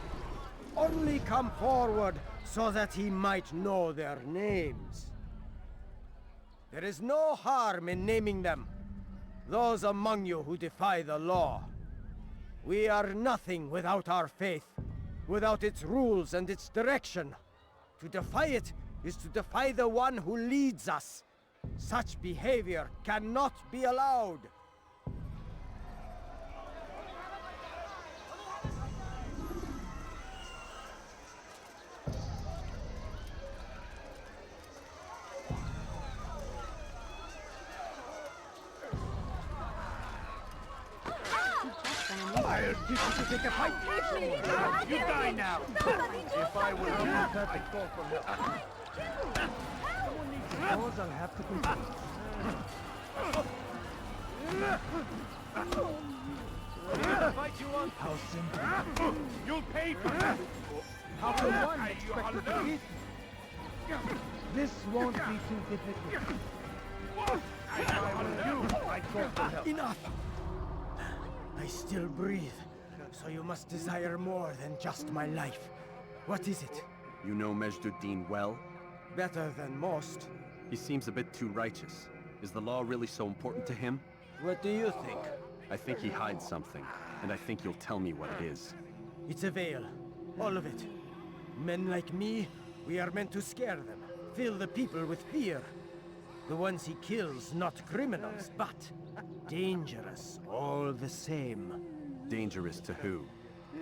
Only come forward so that he might know their names. There is no harm in naming them. Those among you who defy the law. We are nothing without our faith, without its rules and its direction. To defy it is to defy the one who leads us. Such behavior cannot be allowed. I'll teach you to take a fight. You die now. If I were you, I'd call for help. Suppose I'll have to continue. Fight you want. How simple. You'll pay for that. How can one expect to defeat me? This won't be too difficult. If I were you, I'd call for help. Enough! I still breathe, so you must desire more than just my life. What is it? You know Majduddin well? Better than most. He seems a bit too righteous. Is the law really so important to him? What do you think? I think he hides something, and I think you'll tell me what it is. It's a veil. All of it. Men like me, we are meant to scare them, fill the people with fear. The ones he kills, not criminals, but dangerous all the same. Dangerous to who?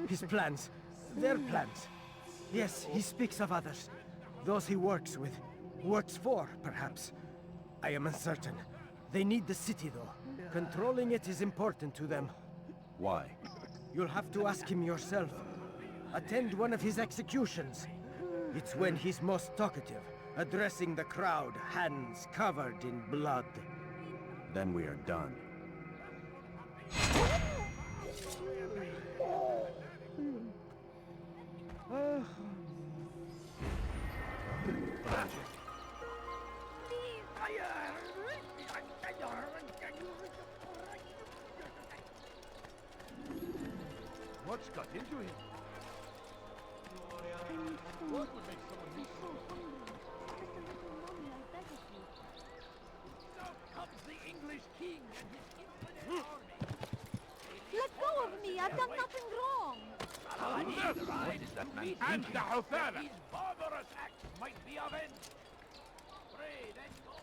His plans. Their plans. Yes, he speaks of others. Those he works with. Works for, perhaps. I am uncertain. They need the city, though. Controlling it is important to them. Why? You'll have to ask him yourself. Attend one of his executions. It's when he's most talkative, addressing the crowd, hands covered in blood. Then we are done. What's got into him? What would make someone be so So comes the English king and his infinite army. Let go of me! I've done nothing wrong! What is that man? And the Hothana! His barbarous acts might be avenged. Pray, then God.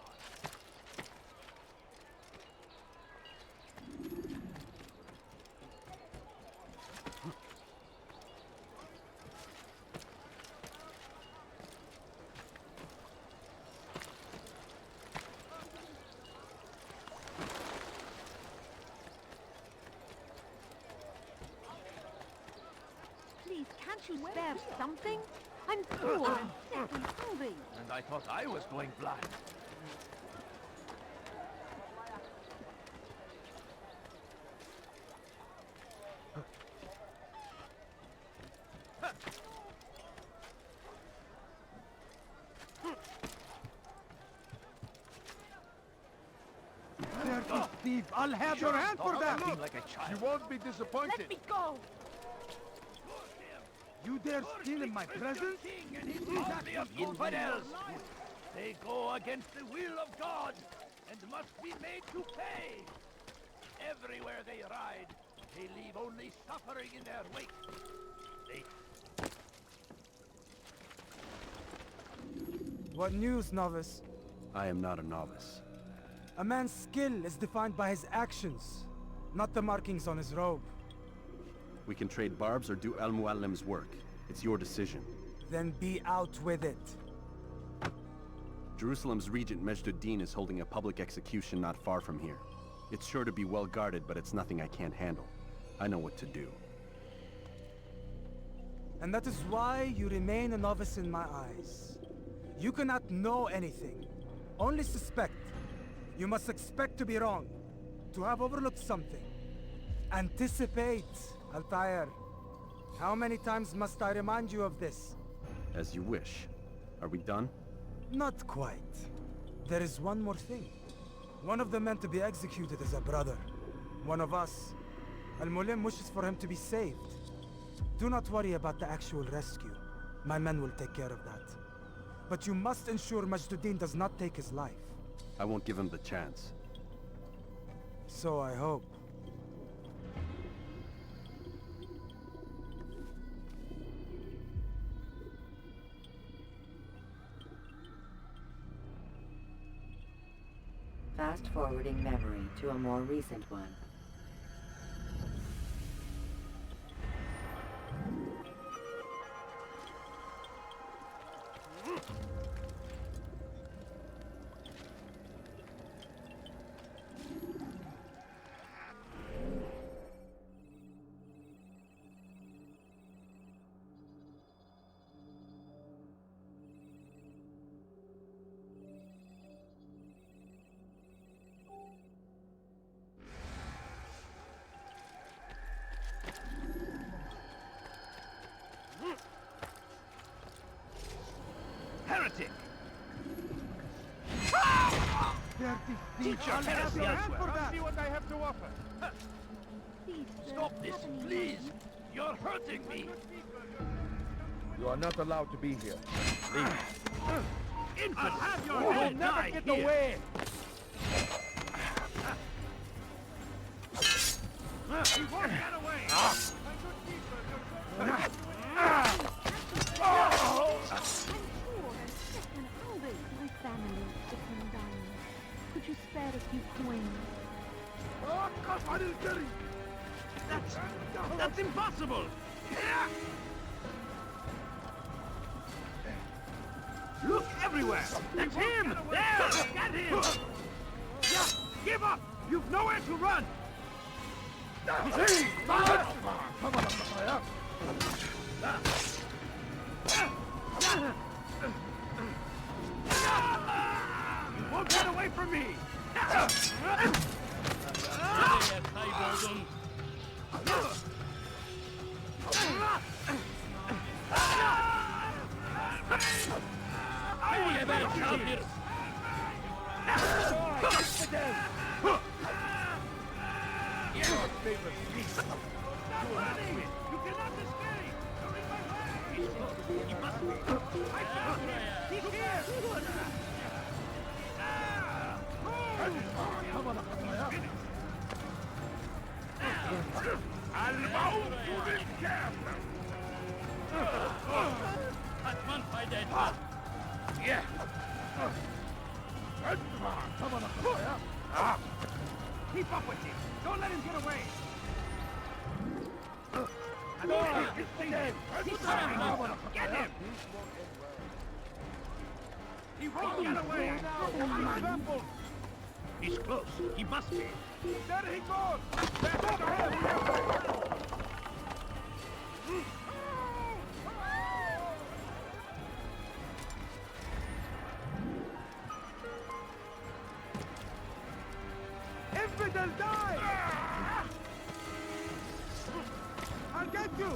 Please, can't you spare something? I'm poor and sick and hungry. And I thought I was going blind. Dirty thief! I'll have your hand for that! Like a child. You won't be disappointed! Let me go! You dare steal in my presence? King and his army of infidels. They go against the will of God and must be made to pay. Everywhere they ride, they leave only suffering in their wake. What news, novice? I am not a novice. A man's skill is defined by his actions, not the markings on his robe. We can trade barbs or do Al-Muallim's work. It's your decision. Then be out with it. Jerusalem's regent Majd-ud-Din is holding a public execution not far from here. It's sure to be well guarded, but it's nothing I can't handle. I know what to do. And that is why you remain a novice in my eyes. You cannot know anything, only suspect. You must expect to be wrong, to have overlooked something. Anticipate, Altair. How many times must I remind you of this? As you wish. Are we done? Not quite. There is one more thing. One of the men to be executed is a brother. One of us. Al-Mulim wishes for him to be saved. Do not worry about the actual rescue. My men will take care of that. But you must ensure Majd-ud-Din does not take his life. I won't give him the chance. So I hope. Fast-forwarding memory to a more recent one. Heretic! Teacher, I'll have your hand for that. See what I have to offer. Stop this, please! You're hurting me! You are not allowed to be here. Leave. I'll have your You'll head never die get here. away! You won't get away! My family is sick and dying. Could you spare a few coins? That's impossible! Look everywhere! That's him! There! Get him! Give up! You've nowhere to run! You won't get away from me! You cannot escape! You're in my way! He must be! I found him! He's here! الموت بالكامل! حتما فايدتها! Keep up with him! Don't let him get away! Get him! He won't get away! He's close. He must be. There he goes! Back to him! Infidel, die! I'll get you!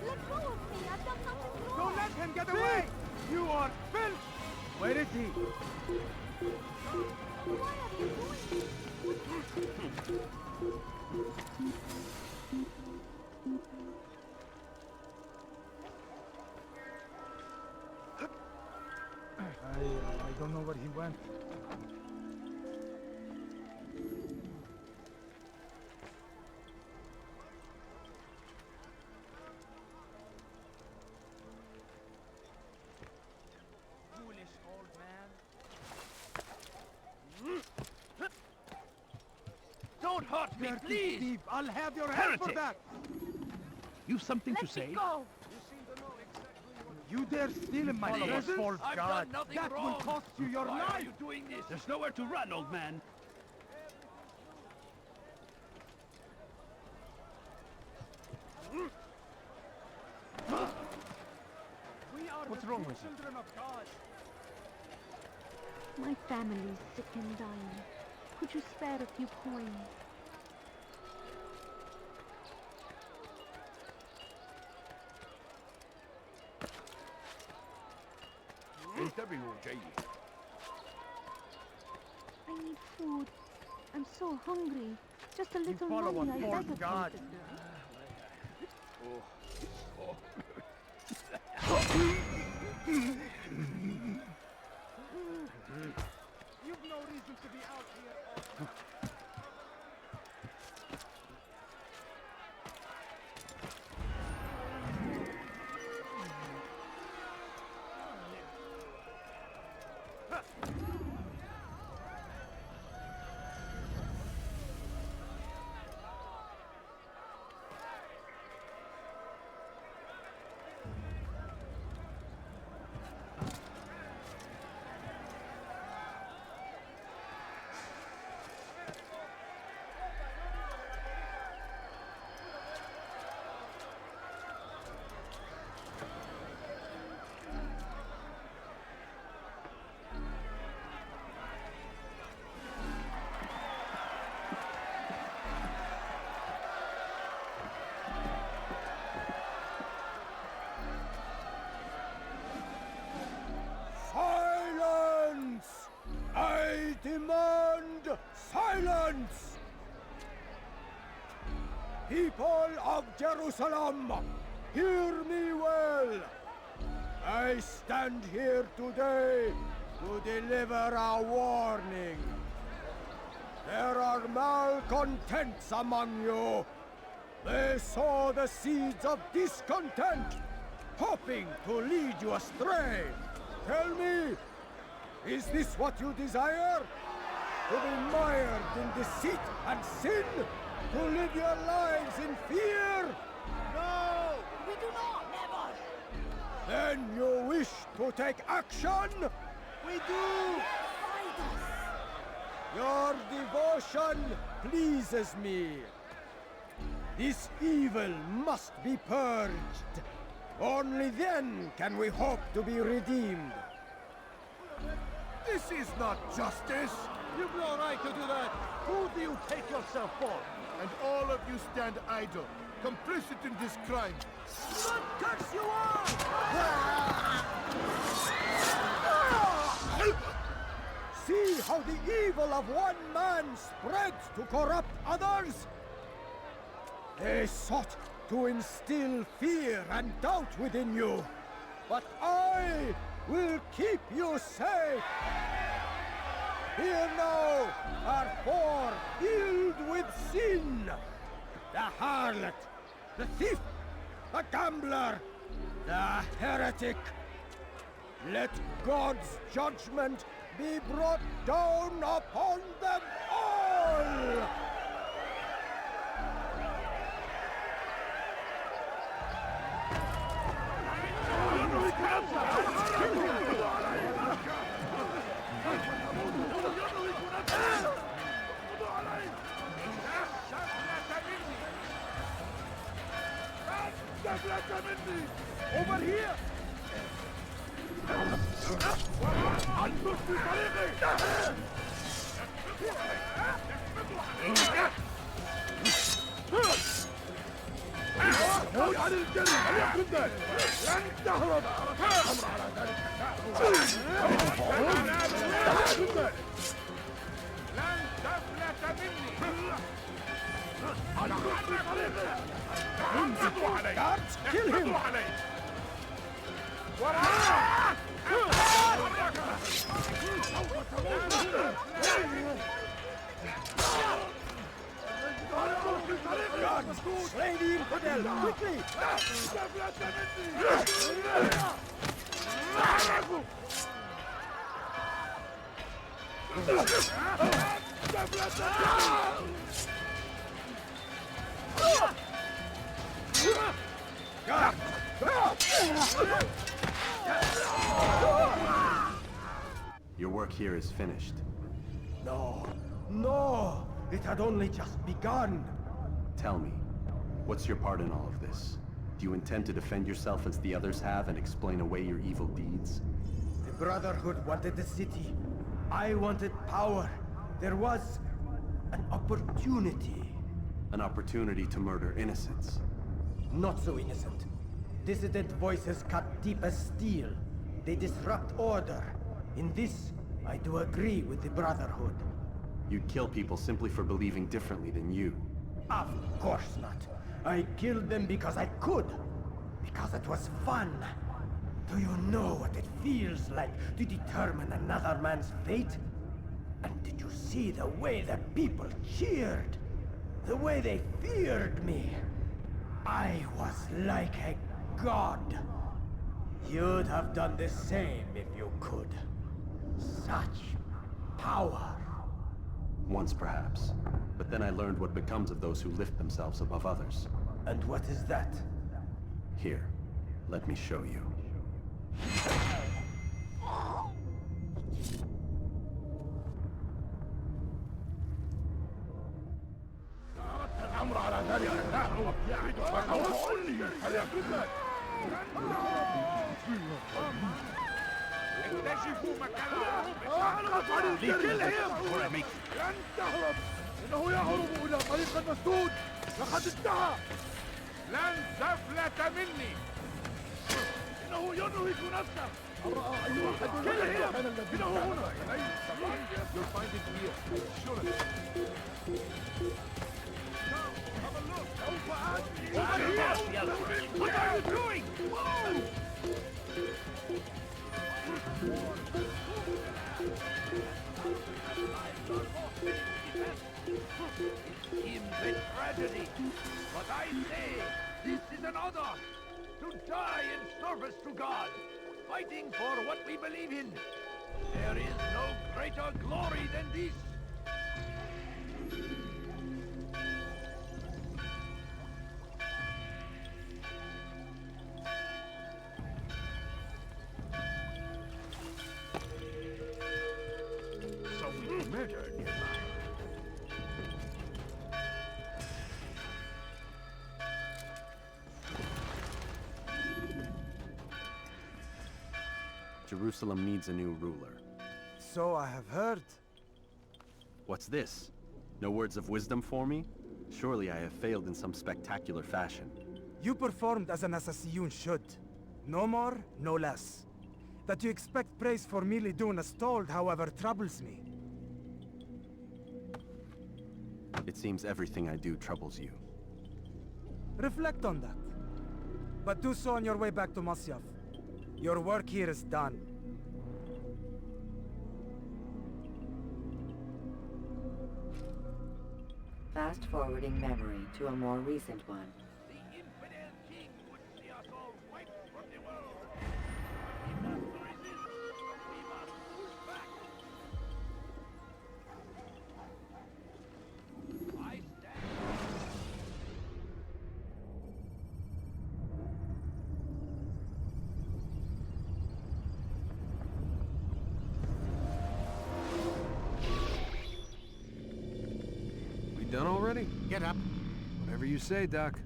Let go of me! I've done nothing wrong! Don't let him get away! You are filth! Where is he? Why are you doing I don't know where he went. Foolish old man. Don't hurt me, please! Steve, I'll have your hand for Heretic. that! You've something to say? Go! You dare steal in my presence? False I've god. done nothing That wrong. will cost you your Why life! are you doing this? There's nowhere to run, old man. We are What's the wrong true with you? children of God. My family's sick and dying. Could you spare a few coins? انتبهوا جيد. I need food. I'm so hungry. Just a little follow money, a I false beg of god. You've no reason to be out here. Silence! I demand silence! People of Jerusalem, hear me well! I stand here today to deliver a warning. There are malcontents among you. They sow the seeds of discontent, hoping to lead you astray. Tell me, is this what you desire? To be mired in deceit and sin? To live your lives in fear? No! We do not! Never! Then you wish to take action? We do! Fight us! Your devotion pleases me. This evil must be purged. Only then can we hope to be redeemed. This is not justice! You've no right to do that! Who do you take yourself for? And all of you stand idle, complicit in this crime. Blood curse you all! See how the evil of one man spreads to corrupt others? They sought to instill fear and doubt within you. But I will keep you safe. Here now are four filled with sin. The harlot, the thief, the gambler, the heretic. Let God's judgment be brought down upon them all! Over here! عن الجري لن تهرب لن تفلت مني! Kill him! Guards, slay the infidel, quickly! Guard! Your work here is finished. No, no! It had only just begun! Tell me, what's your part in all of this? Do you intend to defend yourself as the others have and explain away your evil deeds? The Brotherhood wanted the city. I wanted power. There was an opportunity. An opportunity to murder innocents. Not so innocent. Dissident voices cut deep as steel. They disrupt order. In this, I do agree with the Brotherhood. You'd kill people simply for believing differently than you. Of course not. I killed them because I could. Because it was fun. Do you know what it feels like to determine another man's fate? And did you see the way the people cheered? The way they feared me? I was like a god. You'd have done the same if you could. Such power. Once perhaps. But then I learned what becomes of those who lift themselves above others. And what is that? Here, let me show you. اكتشفوا مكانهم لن تهرب انه يهرب الى طريق مسدود لقد انتهى لن تفلت مني انه ينهك نفسه أرى أي واحد المكان الذي إنه هنا You're finding me surely Have a look Over here What are you doing? In tragedy, but I say this is an honor to die in service to God, fighting for what we believe in. There is no greater glory than this. So we murdered him. Jerusalem needs a new ruler. So I have heard. What's this? No words of wisdom for me? Surely I have failed in some spectacular fashion. You performed as an assassin should. No more, no less. That you expect praise for merely doing as told, however, troubles me. It seems everything I do troubles you. Reflect on that. But do so on your way back to Masyaf. Your work here is done. Fast-forwarding memory to a more recent one. The infidel king would see us all wiped from the world. We must resist. We must push back. I stand. Done already? Get up. Whatever you say, Doc.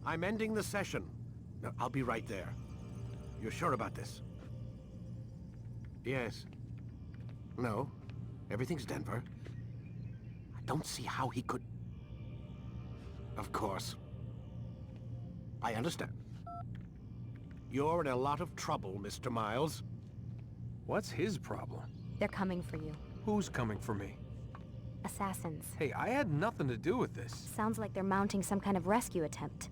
I'm ending the session. No, I'll be right there. You're sure about this? Yes. No. Everything's Denver. I don't see how he could... Of course. I understand. You're in a lot of trouble, Mr. Miles. What's his problem? They're coming for you. Who's coming for me? Assassins. Hey, I had nothing to do with this. Sounds like they're mounting some kind of rescue attempt.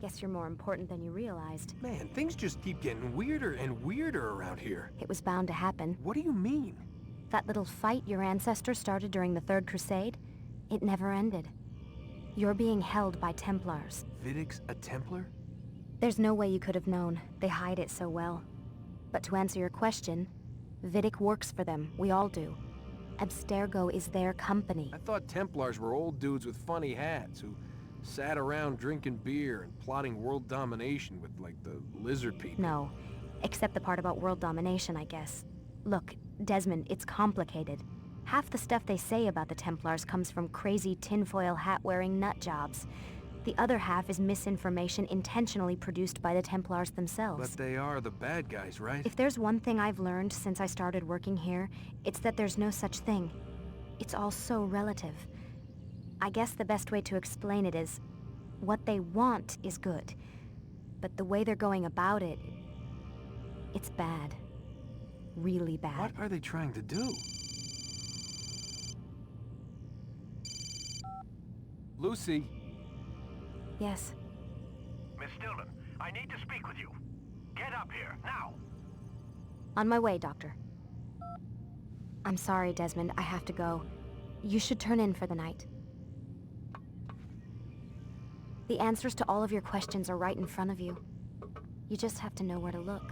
Guess you're more important than you realized. Man, things just keep getting weirder and weirder around here. It was bound to happen. What do you mean? That little fight your ancestors started during the Third Crusade, it never ended. You're being held by Templars. Vidic's a Templar? There's no way you could have known. They hide it so well. But to answer your question, Vidic works for them. We all do. Abstergo is their company. I thought Templars were old dudes with funny hats who Sat around drinking beer and plotting world domination with, like, the lizard people. No. Except the part about world domination, I guess. Look, Desmond, it's complicated. Half the stuff they say about the Templars comes from crazy tinfoil hat-wearing nut jobs. The other half is misinformation intentionally produced by the Templars themselves. But they are the bad guys, right? If there's one thing I've learned since I started working here, it's that there's no such thing. It's all so relative. I guess the best way to explain it is, what they want is good. But the way they're going about it, it's bad. Really bad. What are they trying to do? Lucy? Yes. Miss Stillman, I need to speak with you. Get up here, now! On my way, Doctor. I'm sorry, Desmond. I have to go. You should turn in for the night. The answers to all of your questions are right in front of you. You just have to know where to look.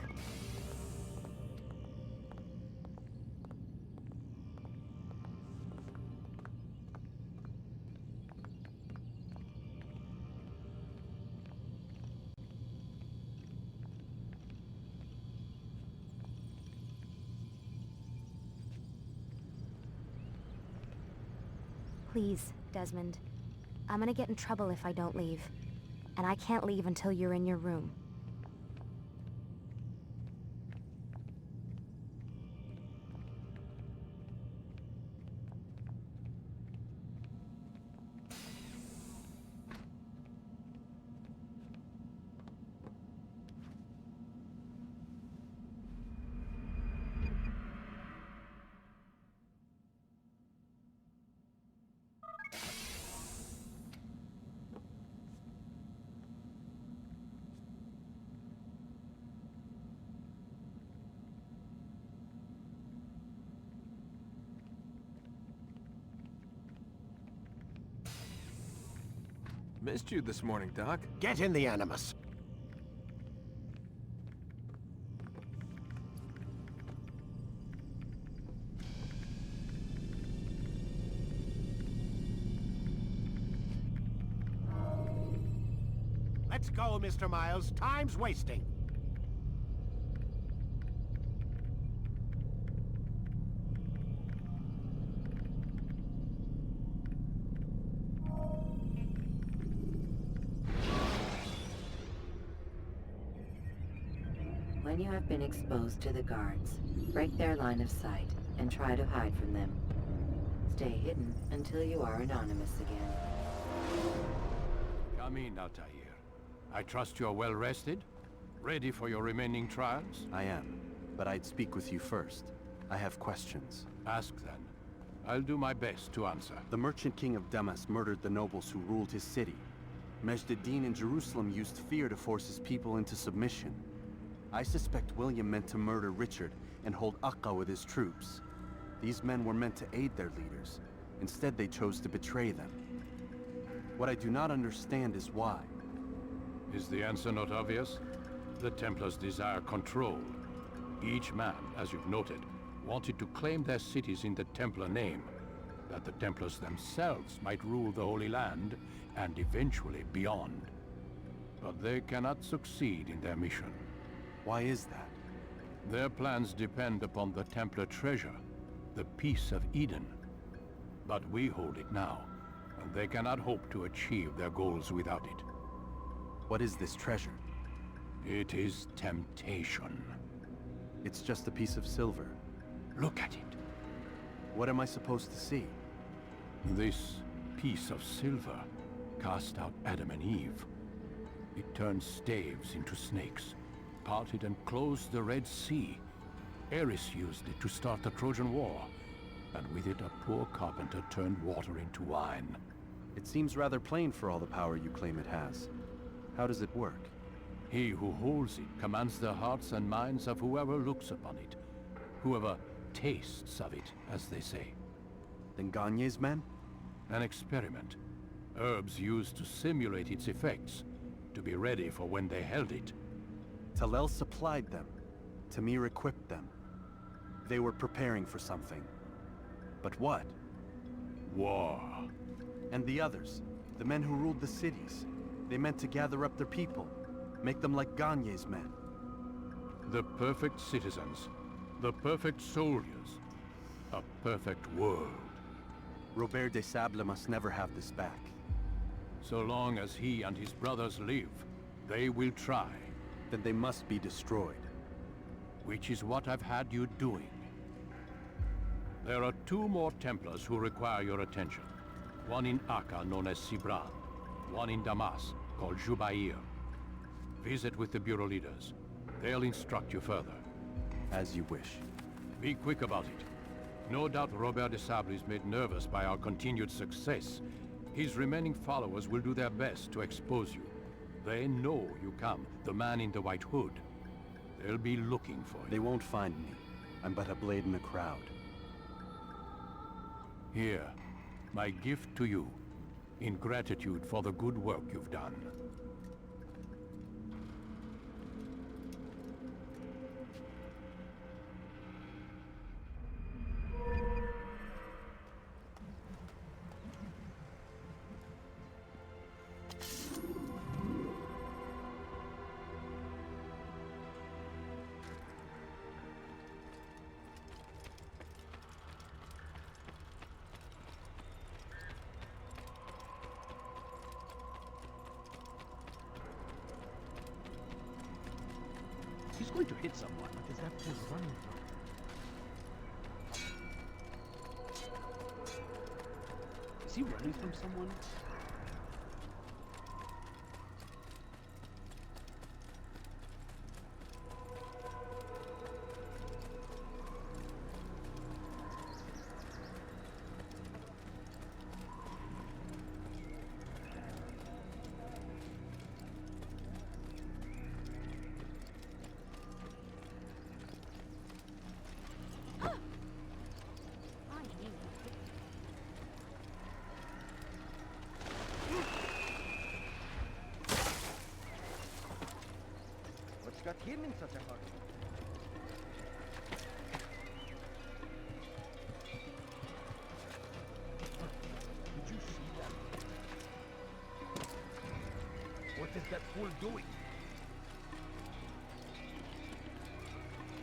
Please, Desmond. I'm gonna get in trouble if I don't leave. And I can't leave until you're in your room. Missed you this morning, Doc. Get in the Animus. Let's go, Mr. Miles. Time's wasting. When you have been exposed to the guards, break their line of sight and try to hide from them. Stay hidden until you are anonymous again. Come in, Altair. I trust you're well rested? Ready for your remaining trials? I am, but I'd speak with you first. I have questions. Ask then. I'll do my best to answer. The merchant king of Damas murdered the nobles who ruled his city. Majd-ad-Din in Jerusalem used fear to force his people into submission. I suspect William meant to murder Richard and hold Akka with his troops. These men were meant to aid their leaders. Instead, they chose to betray them. What I do not understand is why. Is the answer not obvious? The Templars desire control. Each man, as you've noted, wanted to claim their cities in the Templar name, that the Templars themselves might rule the Holy Land, and eventually beyond. But they cannot succeed in their mission. Why is that? Their plans depend upon the Templar treasure, the Peace of Eden. But we hold it now, and they cannot hope to achieve their goals without it. What is this treasure? It is temptation. It's just a piece of silver. Look at it. What am I supposed to see? This piece of silver cast out Adam and Eve. It turned staves into snakes, parted and closed the Red Sea. Eris used it to start the Trojan War, and with it a poor carpenter turned water into wine. It seems rather plain for all the power you claim it has. How does it work? He who holds it commands the hearts and minds of whoever looks upon it. Whoever tastes of it, as they say. Then Gagne's men? An experiment. Herbs used to simulate its effects, to be ready for when they held it. Talel supplied them. Tamir equipped them. They were preparing for something. But what? War. And the others? The men who ruled the cities. They meant to gather up their people, make them like Gagne's men. The perfect citizens. The perfect soldiers. A perfect world. Robert de Sable must never have this back. So long as he and his brothers live, they will try. Then they must be destroyed. Which is what I've had you doing. There are 2 more Templars who require your attention. One in Acre, known as Sibran. One in Damas, called Jubair. Visit with the Bureau leaders. They'll instruct you further. As you wish. Be quick about it. No doubt Robert de Sable is made nervous by our continued success. His remaining followers will do their best to expose you. They know you come, the man in the white hood. They'll be looking for you. They won't find me. I'm but a blade in the crowd. Here, my gift to you, in gratitude for the good work you've done. He's going to hit someone because that's his running from. Is he running from someone? What's got him in such a hurry? Did you see that? What is that fool doing?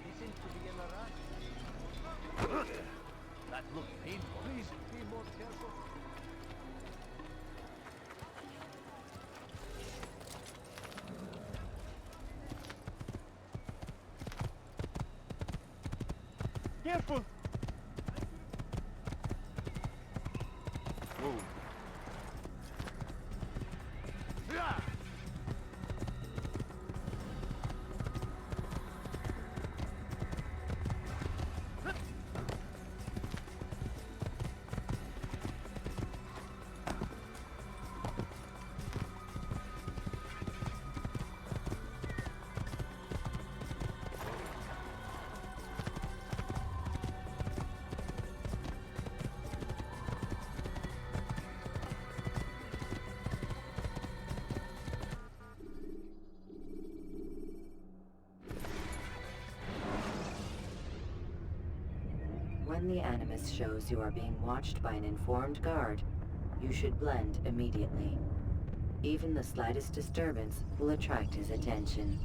He seems to be in a rush. That looks painful. Please be more careful. Careful! Whoa. When the Animus shows you are being watched by an informed guard, you should blend immediately. Even the slightest disturbance will attract his attention.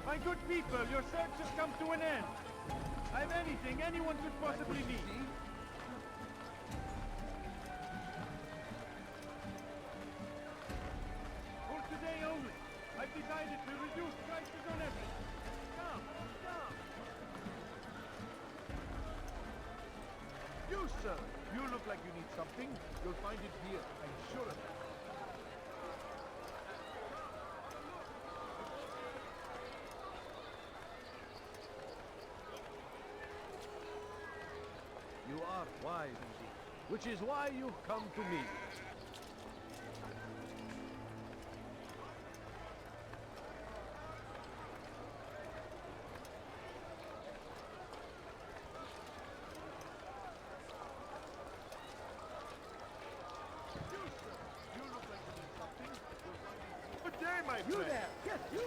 My good people, your search has come to an end. I have anything anyone could possibly need. For today only, I've decided to reduce prices on everything. Come, come. You, sir, you look like you need something. You'll find it here, I'm sure of that. Wise indeed. Which is why you've come to me. Good day, my You friend. there! Yes, you!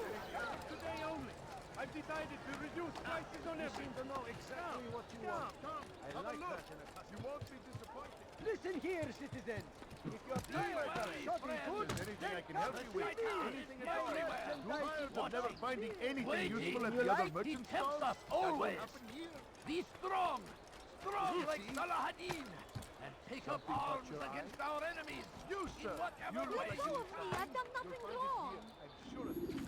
Today only. I've decided to reduce prices on You everything. seem to know exactly what you want. I Have like a look. that in a customer. You won't be disappointed. Listen here, citizen. If your tires are shocking good, Is anything I can then help you with? come to me. Anything at My all? merchandise Tired of never finding anything Waiting. useful at You the other like the merchant tempt stalls? us always. That won't happen here. Be strong. Strong like See? Salahadin. And take up Something caught arms your eye? against our enemies. You, sir. In whatever You look way like you you Go of me, I've done nothing You'll find it wrong. here. I'm sure of it.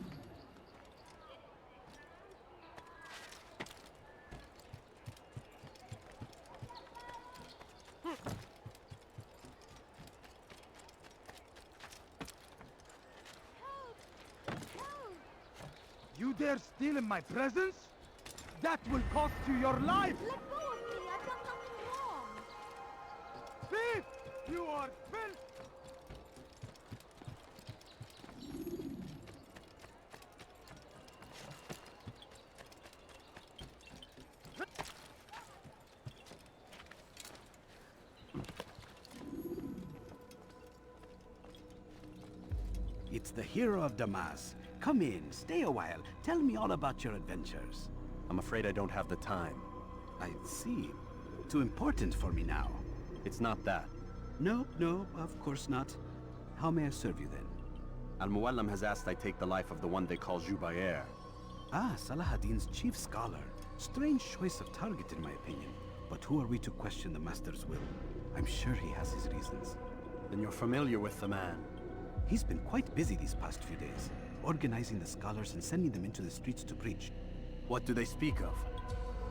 You dare steal in my presence? That will cost you your life! Let go of me, I've done nothing wrong. Thief! You are filth! It's the hero of Damas. Come in, stay a while. Tell me all about your adventures. I'm afraid I don't have the time. I see. Too important for me now. It's not that. No, of course not. How may I serve you then? Al-Muallam has asked I take the life of the one they call Jubair. Ah, Salahadin's chief scholar. Strange choice of target in my opinion. But who are we to question the Master's will? I'm sure he has his reasons. Then you're familiar with the man. He's been quite busy these past few days, organizing the scholars and sending them into the streets to preach. What do they speak of?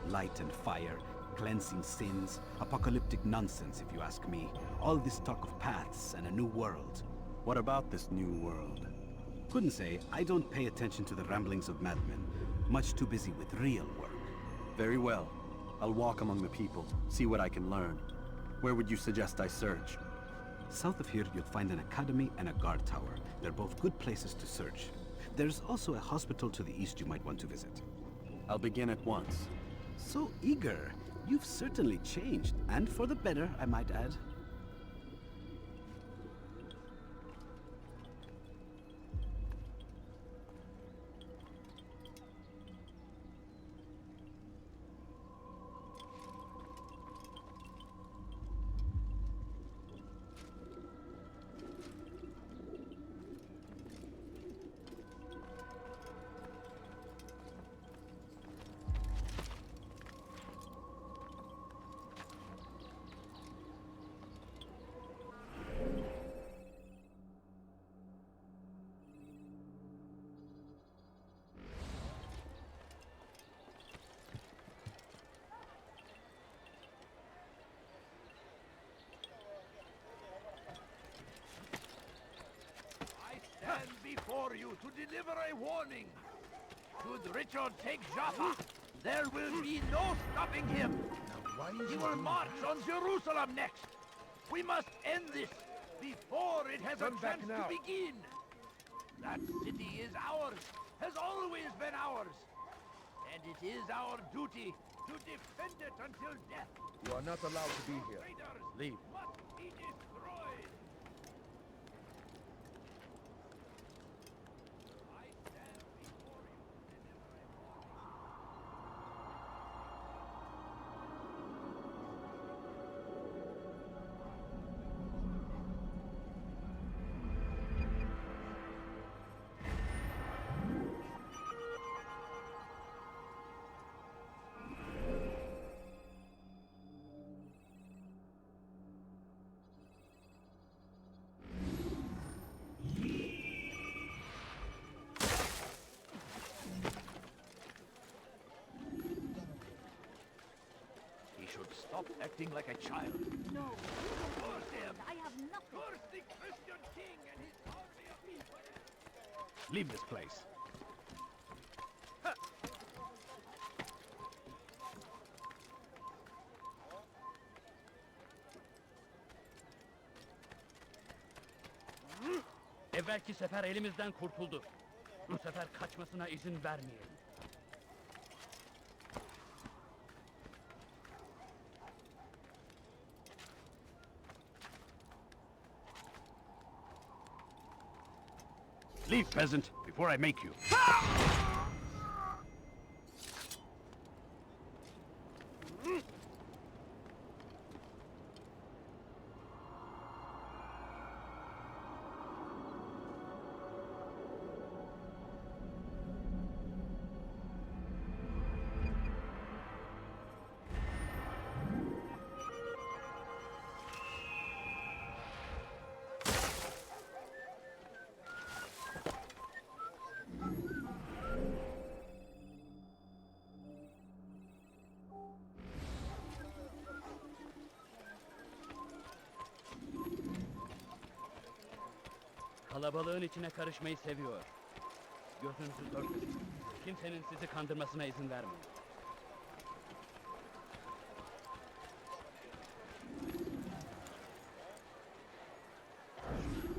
Light and fire, cleansing sins, apocalyptic nonsense if you ask me. All this talk of paths and a new world. What about this new world? Couldn't say. I don't pay attention to the ramblings of madmen. Much too busy with real work. Very well. I'll walk among the people, see what I can learn. Where would you suggest I search? South of here, you'll find an academy and a guard tower. They're both good places to search. There's also a hospital to the east you might want to visit. I'll begin at once. So eager. You've certainly changed, and for the better, I might add. Stand before you to deliver a warning. Should Richard take Jaffa, there will be no stopping him. He will march on Jerusalem next. We must end this before it has a chance to begin. That city is ours, has always been ours. And it is our duty to defend it until death. You are not allowed to be here. Traitors Leave. must be destroyed. Stop acting like a child. No. Curse him! I have nothing. Curse the Christian king and his army of people! Leave this place. Evvelki sefer elimizden kurtuldu. Bu sefer kaçmasına izin vermeyelim. Leave, peasant, before I make you. Kalabalığın içine karışmayı seviyor. Gözünüzü dört açın. Kimsenin sizi kandırmasına izin vermeyin.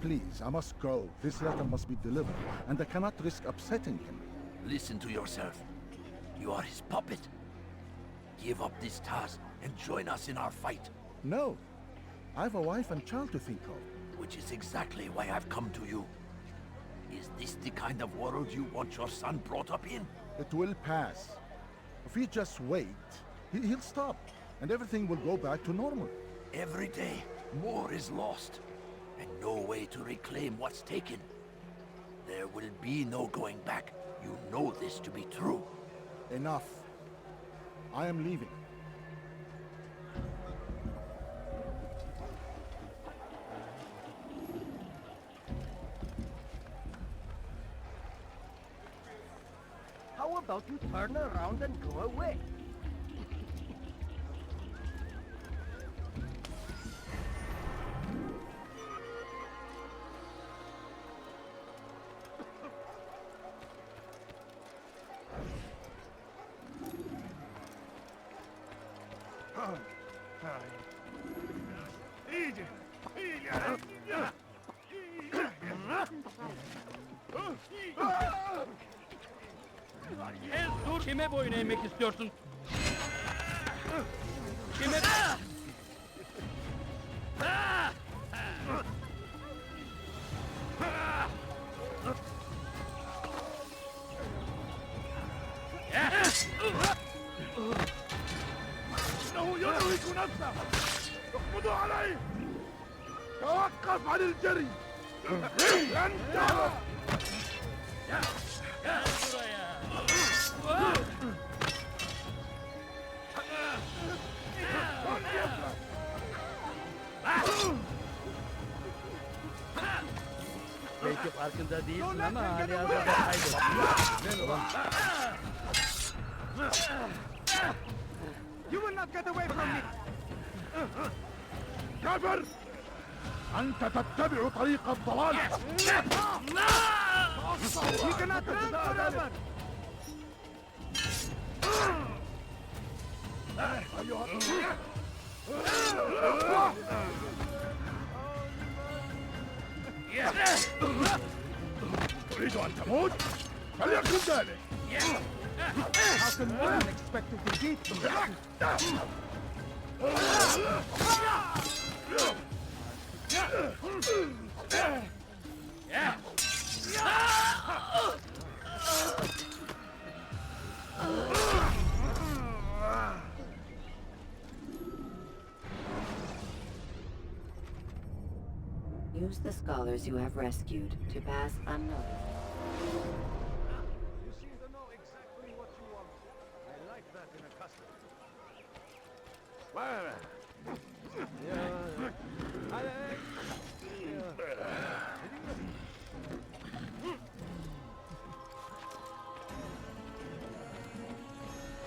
Please, I must go. This letter must be delivered, and I cannot risk upsetting him. Listen to yourself. You are his puppet. Give up this task and join us in our fight. No. I have a wife and child to think of. Which is exactly why I've come to you. Is this the kind of world you want your son brought up in? It will pass. If we just wait, he'll stop, and everything will go back to normal. Every day, more is lost, and no way to reclaim what's taken. There will be no going back. You know this to be true. Enough. I am leaving. How about you turn around and go away? Dur! Kime boyun eğmek istiyorsun? Kime... إنه يرهق نفسه. اقبضوا عليه. توقف عن الجري. لن تعرف. Belki farkında değilsin ama hali hazırda kaybettin. You will not get away from me! كافر! أنت تتبع طريق الضلال! You cannot run forever! تريد أن تموت؟ فليكن ذلك! How can one expect to defeat me? Use the scholars you have rescued to pass unnoticed. You seem to know exactly what you want. I like that in a customer.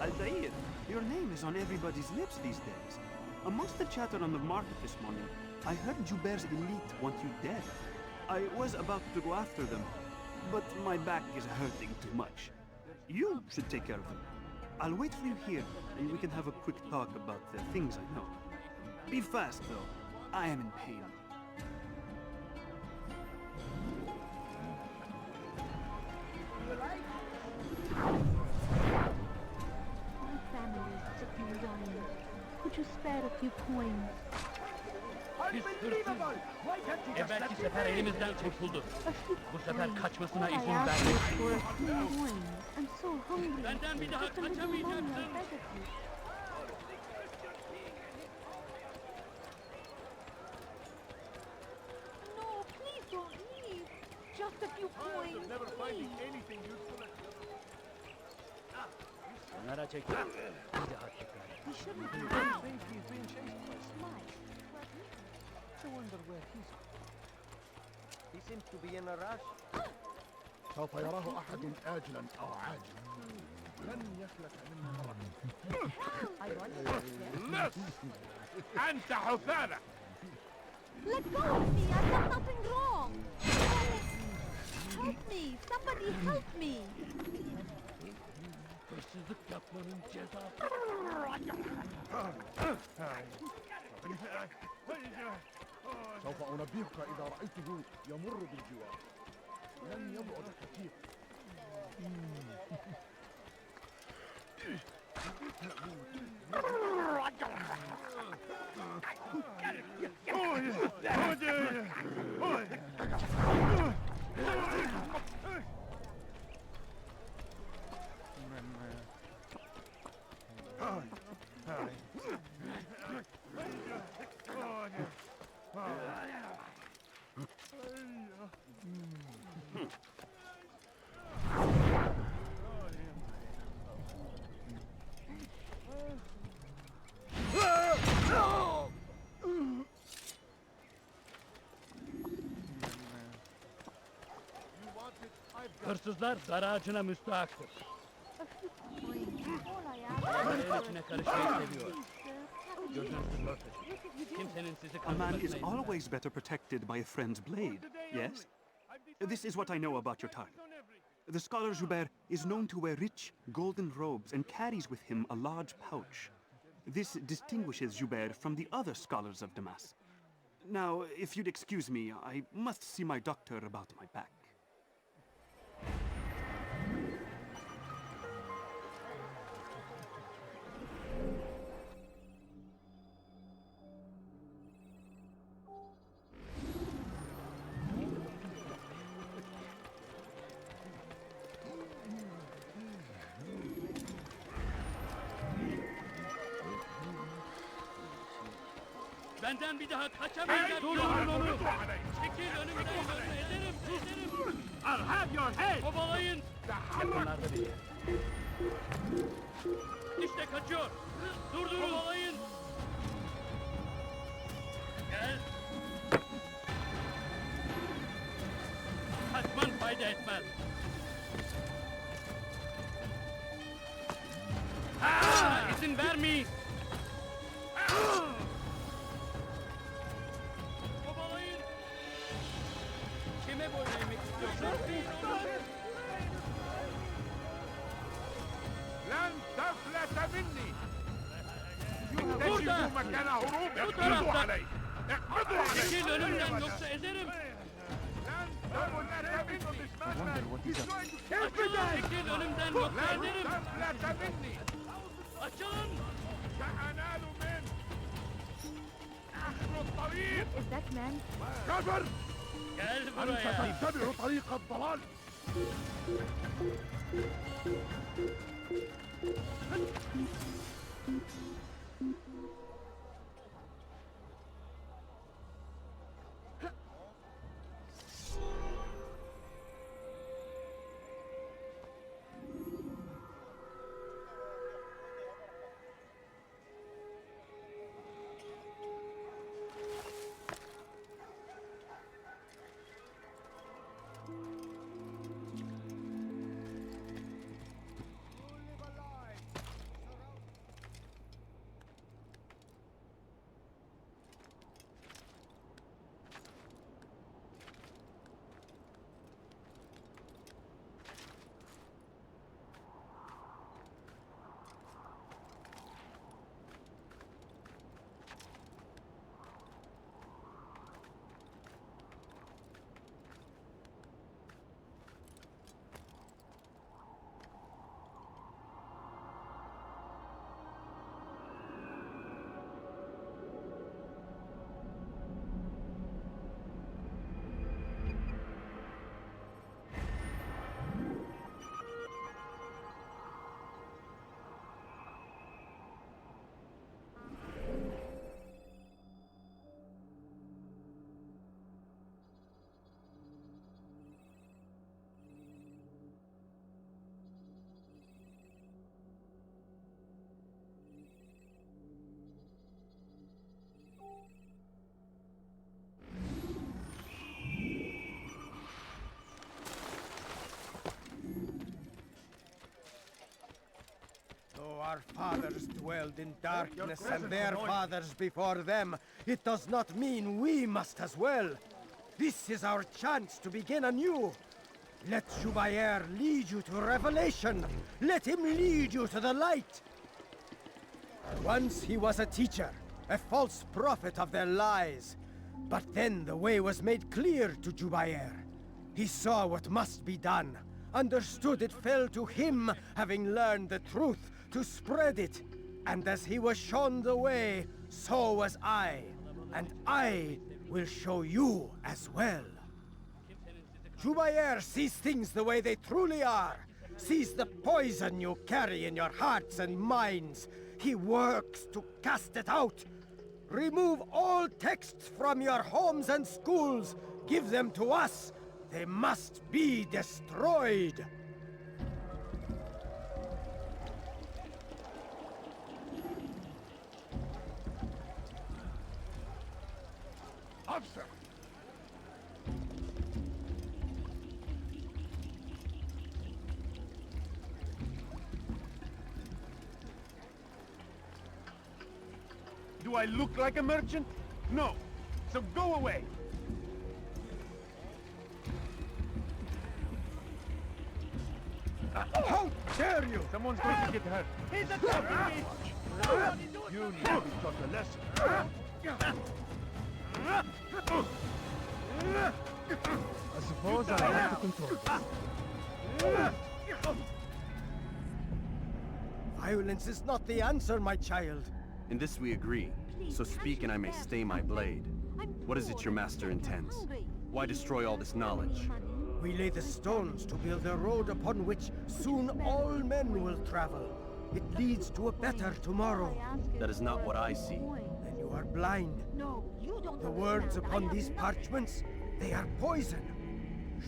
Altair, your name is on everybody's lips these days. Amongst the chatter on the market this morning, I heard Joubert's elite want you dead. I was about to go after them, but my back is hurting too much. You should take care of them. I'll wait for you here, and we can have a quick talk about the things I know. Be fast, though. I am in pain. spare a few coins? Pis hırsız. Evvelki sefer elimizden kurtuldu. Bu sefer kaçmasına All I izin ask vermeyiz. is for a few coins. I'm so hungry. Benden bir daha Just a little money, I kaçamayacaksın. beg of you. No, please don't leave. Just a few coins, please. Kenara çekil. Bir daha tekrar. We shouldn't be He's being chased by Miles. I wonder where he's gone. He seems to be in a rush. سوف يراه أحد آجلا أو عاجلا لن يفلت منه مرة. أنت حثالة. Let go of me! I've done nothing wrong! Help me! Somebody help me! Hırsızlık yapmanın cezası. سوف أنبهك إذا رأيته يمر بالجوار لن يبعد كثير. Hırsızlar dar ağacına müstahaktır. All I ask Onların içine karışmayı seviyor. Gözünüzü dört açın. Kimsenin sizi A man is kandırmasına izin always better protected by a friend's blade, yes? This is what I know about your target. The scholar Joubert is known to wear rich, golden robes and carries with him a large pouch. This distinguishes Joubert from the other scholars of Damas. Now, if you'd excuse me, I must see my doctor about my back. Benden bir daha kaçamayacaksın. Durdurun onu. Çekil önümden. Ederim. I'll have your head. Kovalayın. Yakınlarda biri. İşte kaçıyor. Durdurun. Kovalayın. Gel. Kaçman fayda etmez. İzin vermeyin. Kovalayın. Kime boyun eğmek istiyorsun? لن تفلت مني. Burada. تجد مكان هروب. Bu اقبضوا tarafta. عليه. اقبضوا عليه. Çekil önümden yoksa ezerim. تفلت مني. Açılın. Çekil önümden yoksa لن ederim. تفلت مني. Açılın. سأنال منه. أخر الطريق. Is that man? كفر! Gel أنت buraya. تتبع طريق الضلال. Our fathers dwelled in darkness and their fathers before them. It does not mean we must as well. This is our chance to begin anew. Let Jubair lead you to revelation. Let him lead you to the light. Once he was a teacher, a false prophet of their lies. But then the way was made clear to Jubair. He saw what must be done, understood it fell to him, having learned the truth, to spread it. And as he was shown the way, so was I. And I will show you as well. Jubair sees things the way they truly are, sees the poison you carry in your hearts and minds. He works to cast it out. Remove all texts from your homes and schools. Give them to us. They must be destroyed. Officer! Do I look like a merchant? No. So go away. How dare you! Someone's going to get hurt. He's attacking me! You need to be taught a lesson. I suppose I have to control this. Violence is not the answer, my child. In this we agree, so speak and I may stay my blade. What is it your master intends? Why destroy all this knowledge? We lay the stones to build a road upon which soon all men will travel. It leads to a better tomorrow. That is not what I see. Then you are blind. The words upon these parchments, they are poison.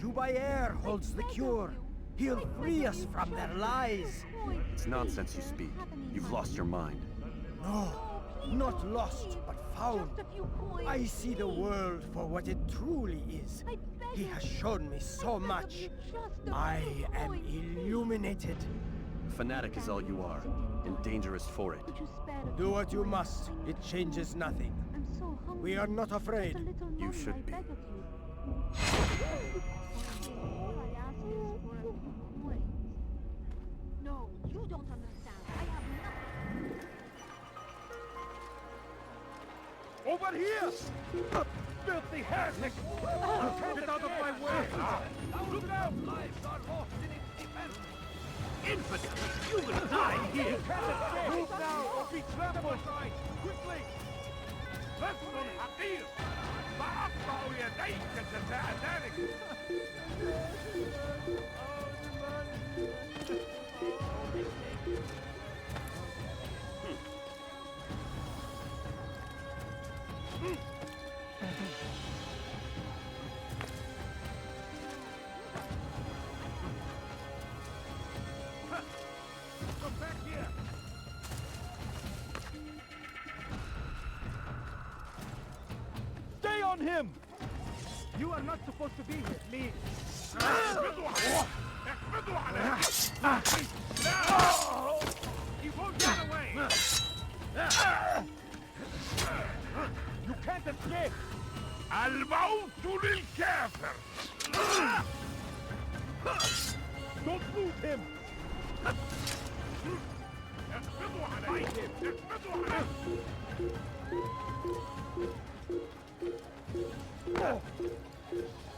Jubair holds the cure. He'll free us from their lies. It's nonsense you speak. You've lost your mind. No, not lost, but found. I see the world for what it truly is. He has shown me so much. I am illuminated. A fanatic is all you are, and dangerous for it. Do what you must. It changes nothing. We are not afraid. You should be. No, you don't understand. I have nothing. Over here! Filthy heretic! Get out of my way! Look out! Lives are lost in its defense. Infidel! You will die here! Move now or be trampled! Quickly! Desmond Miles! فأقطع يديك جزاء ذلك! Come back here. Stay on him! You are not supposed to be here. Leave. He won't get away! You can't escape! الموت للكافر! Don't lose him! اقبضوا عليهم! اقبضوا عليهم!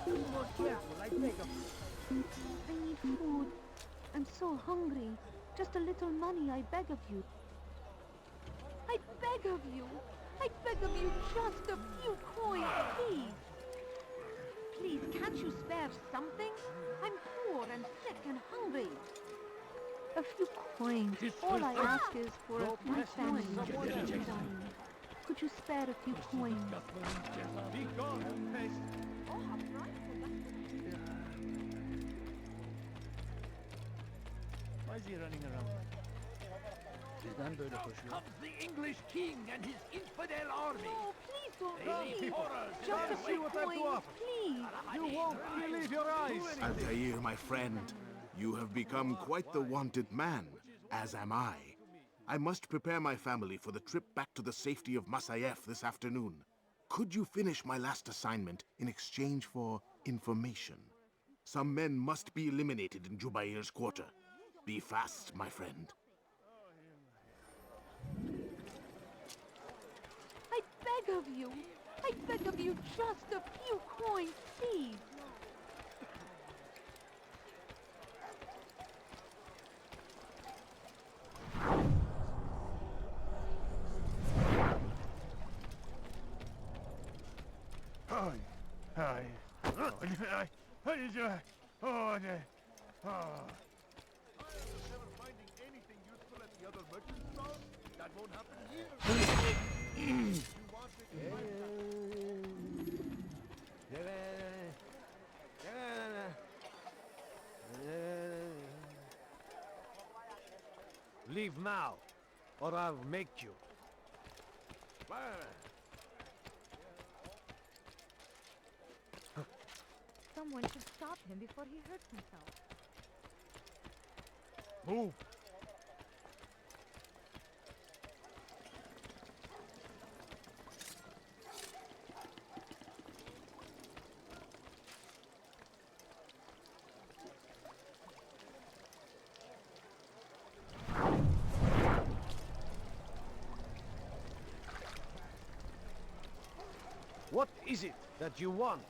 Be more careful, I beg of you. I need food. I'm so hungry. Just a little money, I beg of you. I beg of you. I beg of you, just a few coins, please. Please, can't you spare something? I'm poor and sick and hungry. A few coins. All I ask is for my family to be dying. Could you spare a few coins? Be gone, face! Why is he running around? Comes the English king and his infidel army. No, please don't They leave leave. horrors in Just their a few wake. coins, please. You won't believe your eyes! Altair, my friend, you have become quite the wanted man, as am I. I must prepare my family for the trip back to the safety of Masayef this afternoon. Could you finish my last assignment in exchange for information? Some men must be eliminated in Jubair's quarter. Be fast, my friend. I beg of you. I beg of you just a few coins, please. Leave now, or I'll make you. Someone should stop him before he hurts himself. Move! What is it that you want?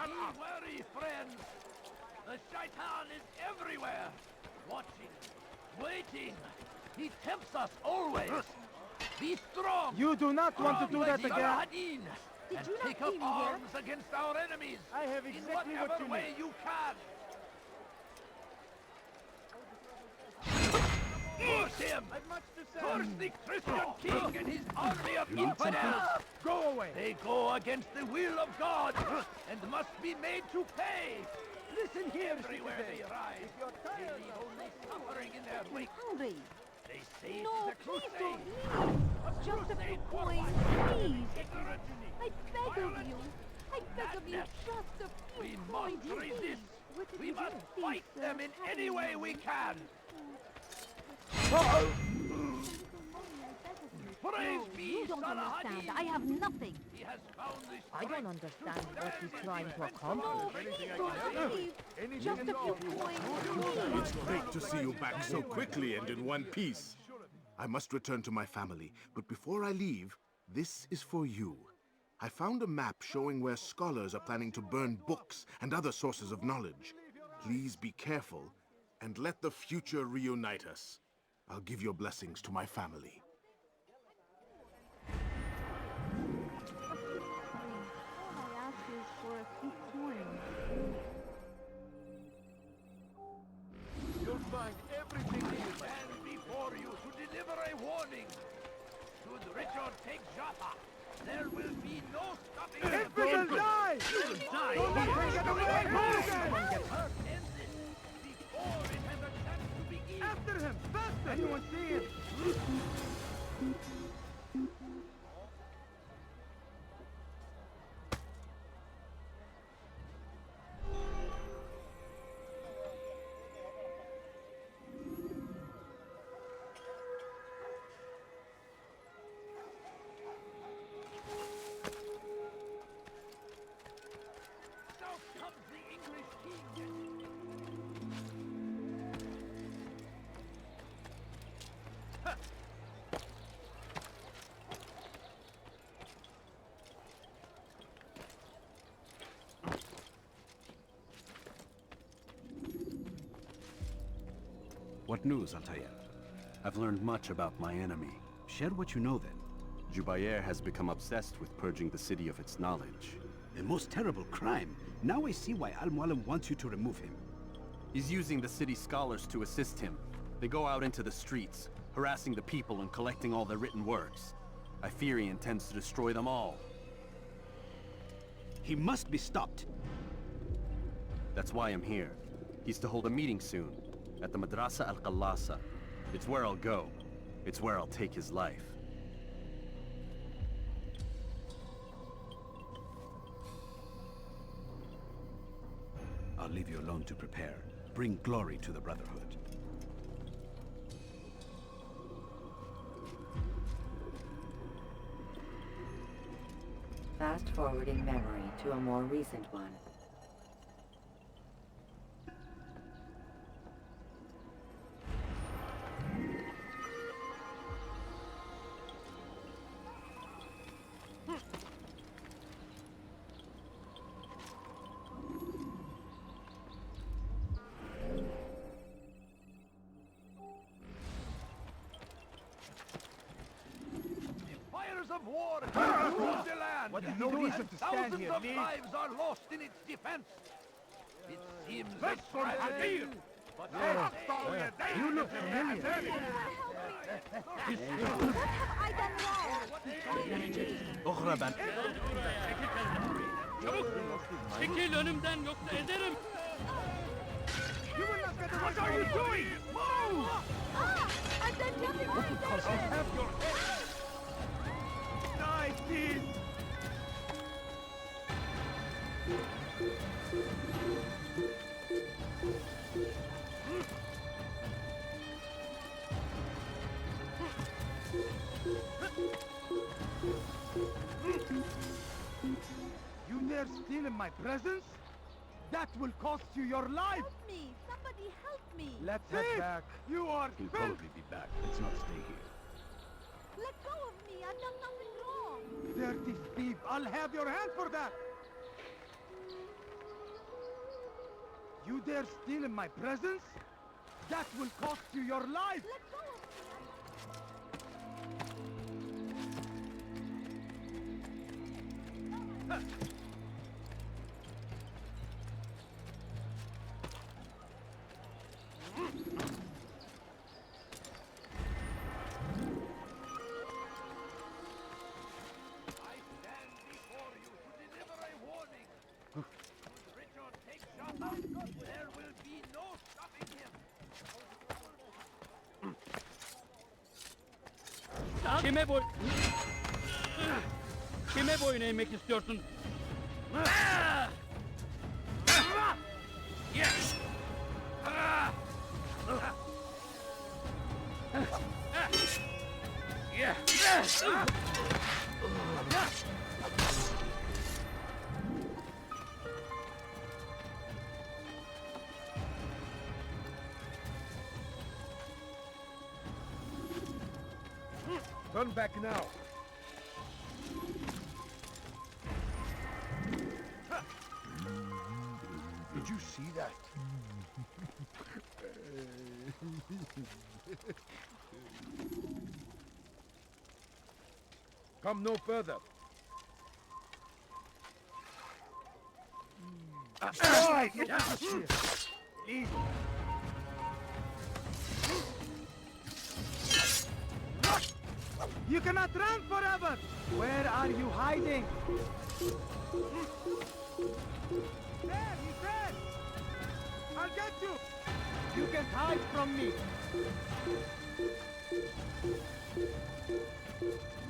Be wary, friends! The shaitan is everywhere! Watching, waiting! He tempts us always! Be strong! You do not want to do that again. Saladin, Did and you not take up see me here? arms against our enemies! I have exactly in what whatever you way need. you can! Push him! Curse the Christian king and his army of infidels! Go away! They go against the will of God and must be made to pay! Listen here, Everywhere they citizen. arrive, they leave only suffering in their wake. Hungry. They say No, it's a please crusade! don't leave. A Just a few crusade for coins, what? please. Ignorant, I beg of you. I beg of you madness. just a few We coins, must resist! please. What did We you must do? fight Please, them in have any me. way we can! Praise No, be you don't Saladin! understand. I have nothing. He has found the I don't understand what he's trying to accomplish. No, please don't leave. Just a few coins, please. It's great to see you back so quickly and in one piece. I must return to my family, but before I leave, this is for you. I found a map showing where scholars are planning to burn books and other sources of knowledge. Please be careful, and let the future reunite us. I'll give your blessings to my family. All I ask is for a few coins. You'll find everything you stand before you to deliver a warning. Should Richard take Jaffa, there will be no stopping him. Everyone die! You will die Don't let here. him get away! Someone get hurt ends it before it has a chance to begin. After him! Faster! Anyone see him? South comes the English king. What news, Altair? I've learned much about my enemy. Share what you know then. Jubair has become obsessed with purging the city of its knowledge. A most terrible crime. Now I see why Al-Mualim wants you to remove him. He's using the city scholars to assist him. They go out into the streets, harassing the people and collecting all their written works. I fear he intends to destroy them all. He must be stopped. That's why I'm here. He's to hold a meeting soon, at the Madrasa al-Qallasa. It's where I'll go. It's where I'll take his life. I'll leave you alone to prepare. Bring glory to the Brotherhood. Fast-forwarding memory to a more recent one. Fires of war across the land. What is no reason to stand Thousands here, of leave. lives are lost in its defense. It seems Let's go, Hadir. but You look familiar. What have I done wrong? أخرى ben. Çabuk! Çekil önümden yoksa ederim! You will not get away. What are you doing? Move! I've done nothing wrong. Because I have your head. Die, please. You dare steal in my presence? That will cost you your life! Help me! Somebody help me! Let's head back. You are He'll spent! probably be back. Let's not stay here. Let go of me! I've done nothing wrong! Dirty thief! I'll have your hand for that! You dare steal in my presence? That will cost you your life! Let go of me! I stand before you to deliver a warning. Richard takes Shama, there will be no stopping him. Kime boyun eğmek istiyorsun? Yes! Turn back now! Did you see that? Come no further. You cannot run forever! Where are you hiding? There, he's there! I'll get you! You can't hide from me!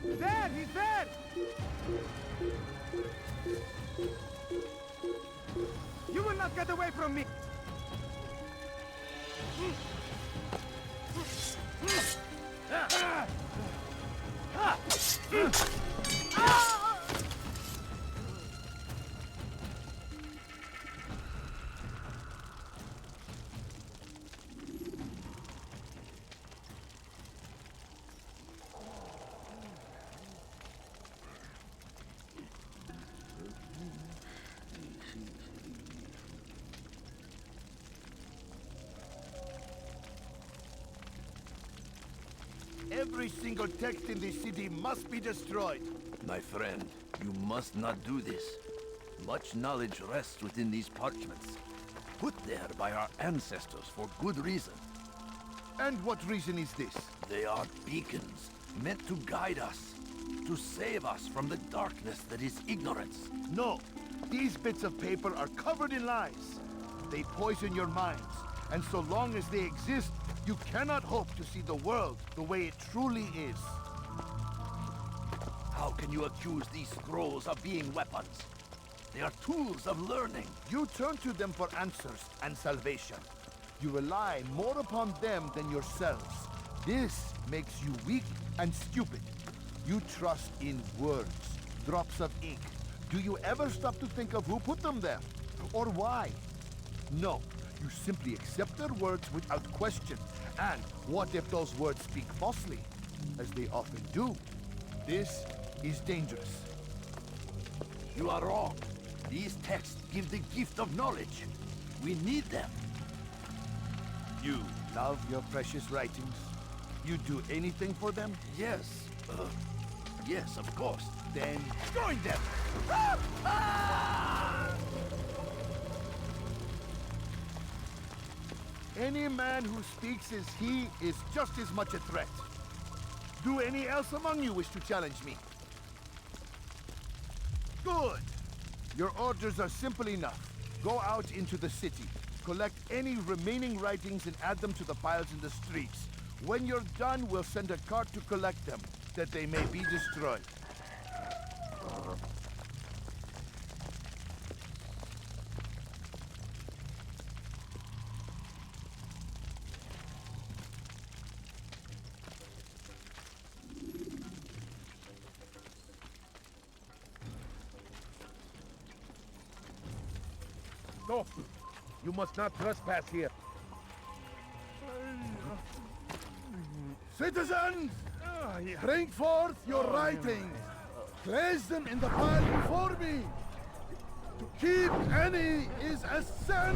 There, he's there! You will not get away from me! Every single text in this city must be destroyed. My friend, you must not do this. Much knowledge rests within these parchments. put there by our ancestors for good reason. And what reason is this? They are beacons, meant to guide us, to save us from the darkness that is ignorance. No, these bits of paper are covered in lies. They poison your minds, and so long as they exist, you cannot hope to see the world the way it truly is. How can you accuse these scrolls of being weapons? They are tools of learning. You turn to them for answers and salvation. You rely more upon them than yourselves. This makes you weak and stupid. You trust in words, drops of ink. Do you ever stop to think of who put them there? Or why? No, you simply accept their words without question. And what if those words speak falsely? As they often do. This is dangerous. You are wrong. These texts give the gift of knowledge. We need them. You love your precious writings? You do anything for them? Yes. Yes, of course. Then join them! Any man who speaks as he is just as much a threat. Do any else among you wish to challenge me? Good! Your orders are simple enough. Go out into the city. Collect any remaining writings and add them to the piles in the streets. When you're done, we'll send a cart to collect them, that they may be destroyed. No! You must not trespass here. Citizens! Bring forth your writings! Place them in the pile before me! To keep any is a sin!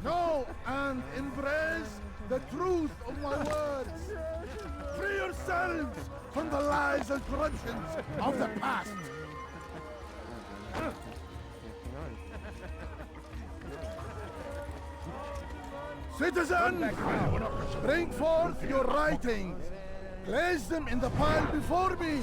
Know and embrace the truth of my words! Free yourselves from the lies and corruptions of the past! Citizens, bring forth your writings. Place them in the pile before me.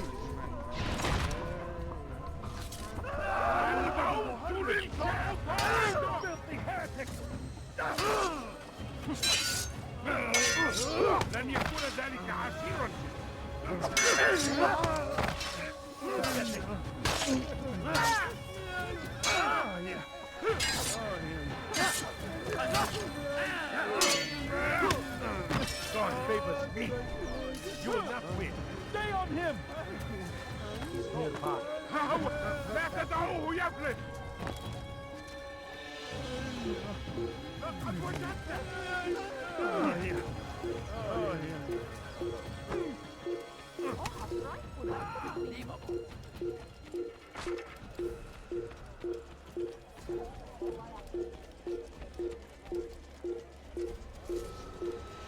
لن يكون ذلك عسيرا. God favors me. You will not win. Stay on him! He's nearby. لا تدعوه يفلت. لقد وجدته.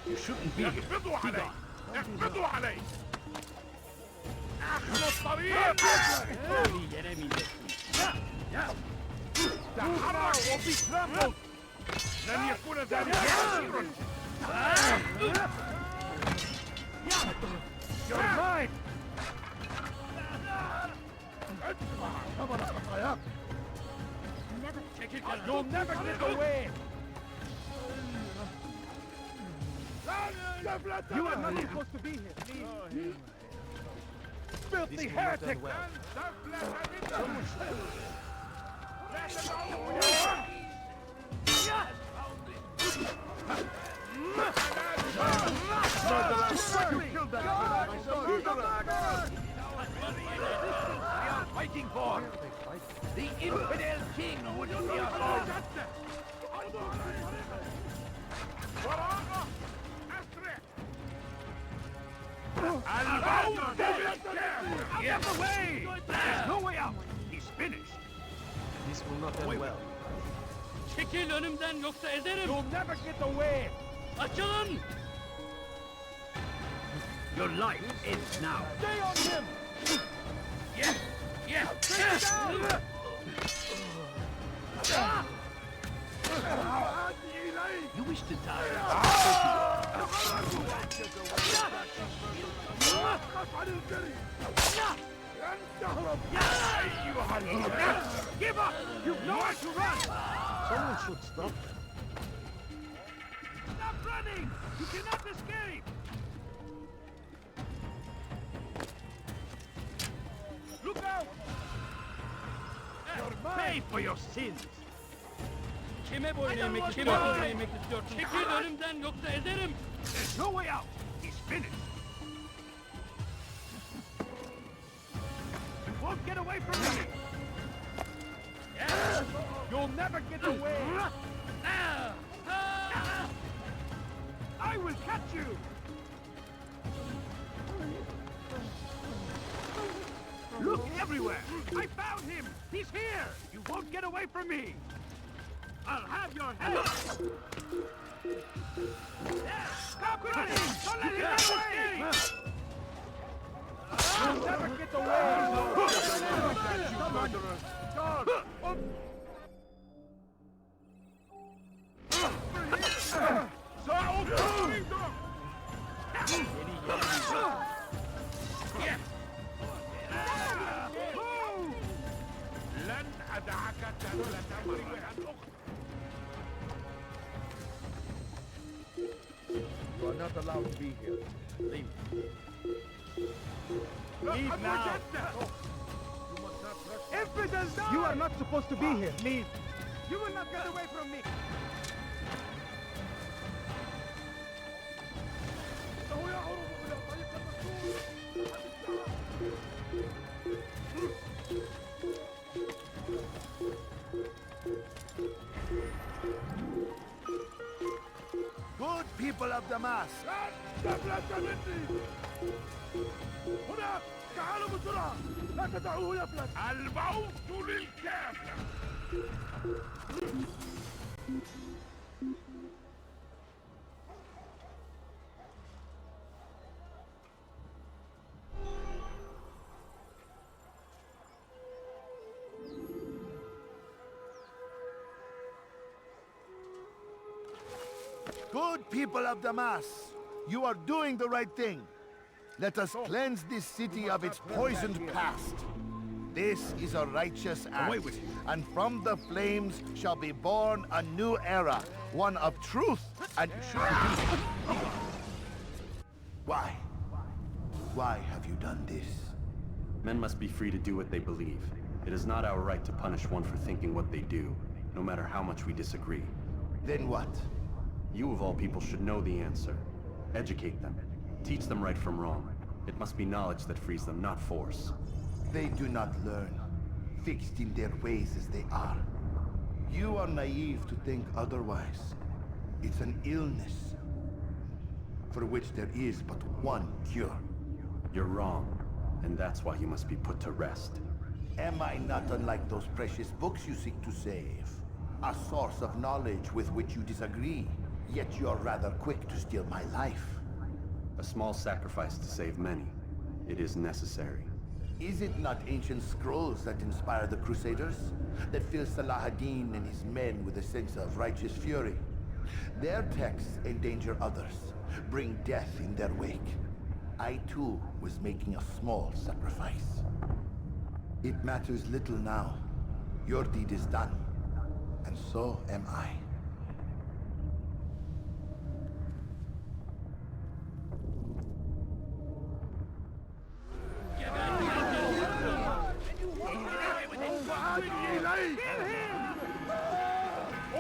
You shouldn't be here. اقبضوا عليه. اقبضوا عليه. آخر الطريق. تحرك وبيترموا. لن يكون ذلك عسيرا. You're mine! You'll never get away! You are not supposed to be here, please. Filthy heretic! We are fighting for the infidel king would be our lord. Get away! There's no way out! He's finished! This will not end well. Çekil önümden yoksa ezerim. You'll never get away! Açılın! Your life ends now! Stay on him! Yes! Yes! Take Yes! it down! wish to die. Give up! You've nowhere to run! Someone should stop them. Stop running! You cannot escape! Look out! Pay for your sins! Kime boyun eğmek istiyorsun? Çekil önümden yoksa ezerim. There's no way out! He's finished! You won't get away from me! Yes! You'll never get away! I will catch you! Look everywhere! I found him! He's here! You won't get away from me! I'll have your head! Stop running! Don't let him get away! You'll never get away! لن أدعك تذلة مرة أخرى. You are not allowed to be here. Leave. Leave now! You are not supposed to be here. Leave. You will not get away from me. Good people of Damas. هنا تعالوا بسرعة لا تدعوه يفلت الموت للكافر Good people of Damas, you are doing the right thing. Let us cleanse this city of its poisoned past. This is a righteous act, and from the flames shall be born a new era, one of truth and truth. Why? Why have you done this? Men must be free to do what they believe. It is not our right to punish one for thinking what they do, no matter how much we disagree. Then what? You of all people should know the answer. Educate them. Teach them right from wrong. It must be knowledge that frees them, not force. They do not learn, fixed in their ways as they are. You are naive to think otherwise. It's an illness, for which there is but one cure. You're wrong, and that's why you must be put to rest. Am I not unlike those precious books you seek to save? A source of knowledge with which you disagree, yet you're rather quick to steal my life. A small sacrifice to save many. It is necessary. Is it not ancient scrolls that inspire the Crusaders? That fill Salah ad-Din and his men with a sense of righteous fury? Their texts endanger others, bring death in their wake. I too was making a small sacrifice. It matters little now. Your deed is done, and so am I.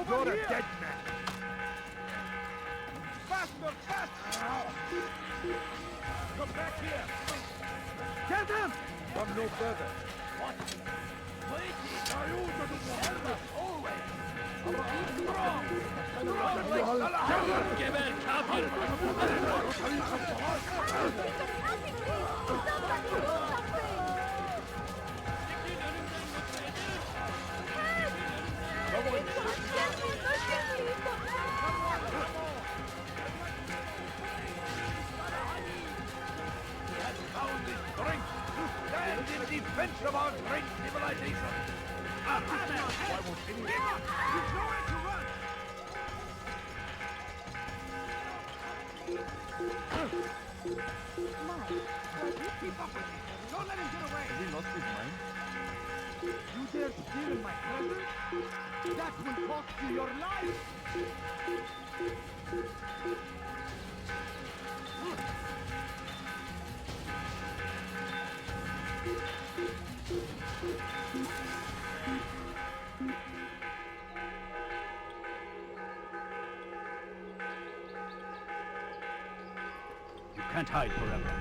You're a dead man! Faster, faster! Come back here! Get him! Come no further. What? Wait! Always! Strong! Geber kafir! He has found his strength to stand in defense of our great civilization. Why won't anyone? Give up! There's nowhere to run! dare steal my treasure? That will cost you your life! You can't hide forever.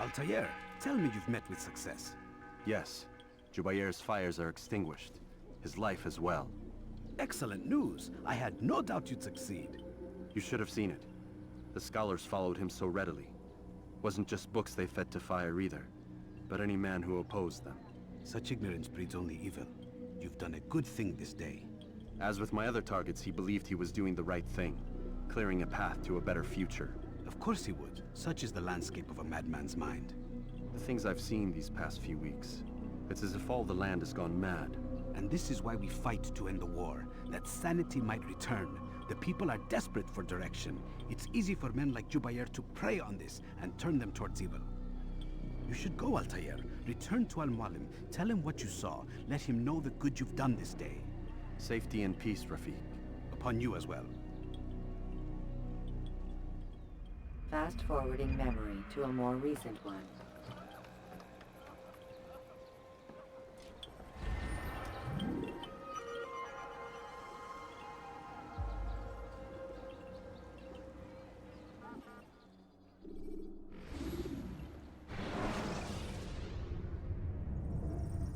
Altair, tell me you've met with success. Yes. Jubair's fires are extinguished. His life as well. Excellent news. I had no doubt you'd succeed. You should have seen it. The scholars followed him so readily. Wasn't just books they fed to fire either, but any man who opposed them. Such ignorance breeds only evil. You've done a good thing this day. As with my other targets, he believed he was doing the right thing, clearing a path to a better future. Of course he would. Such is the landscape of a madman's mind. The things I've seen these past few weeks, it's as if all the land has gone mad. And this is why we fight to end the war, that sanity might return. The people are desperate for direction. It's easy for men like Jubair to prey on this and turn them towards evil. You should go, Altair. Return to Al-Mualim. Tell him what you saw. Let him know the good you've done this day. Safety and peace, Rafiq. Upon you as well. Fast-forwarding memory to a more recent one.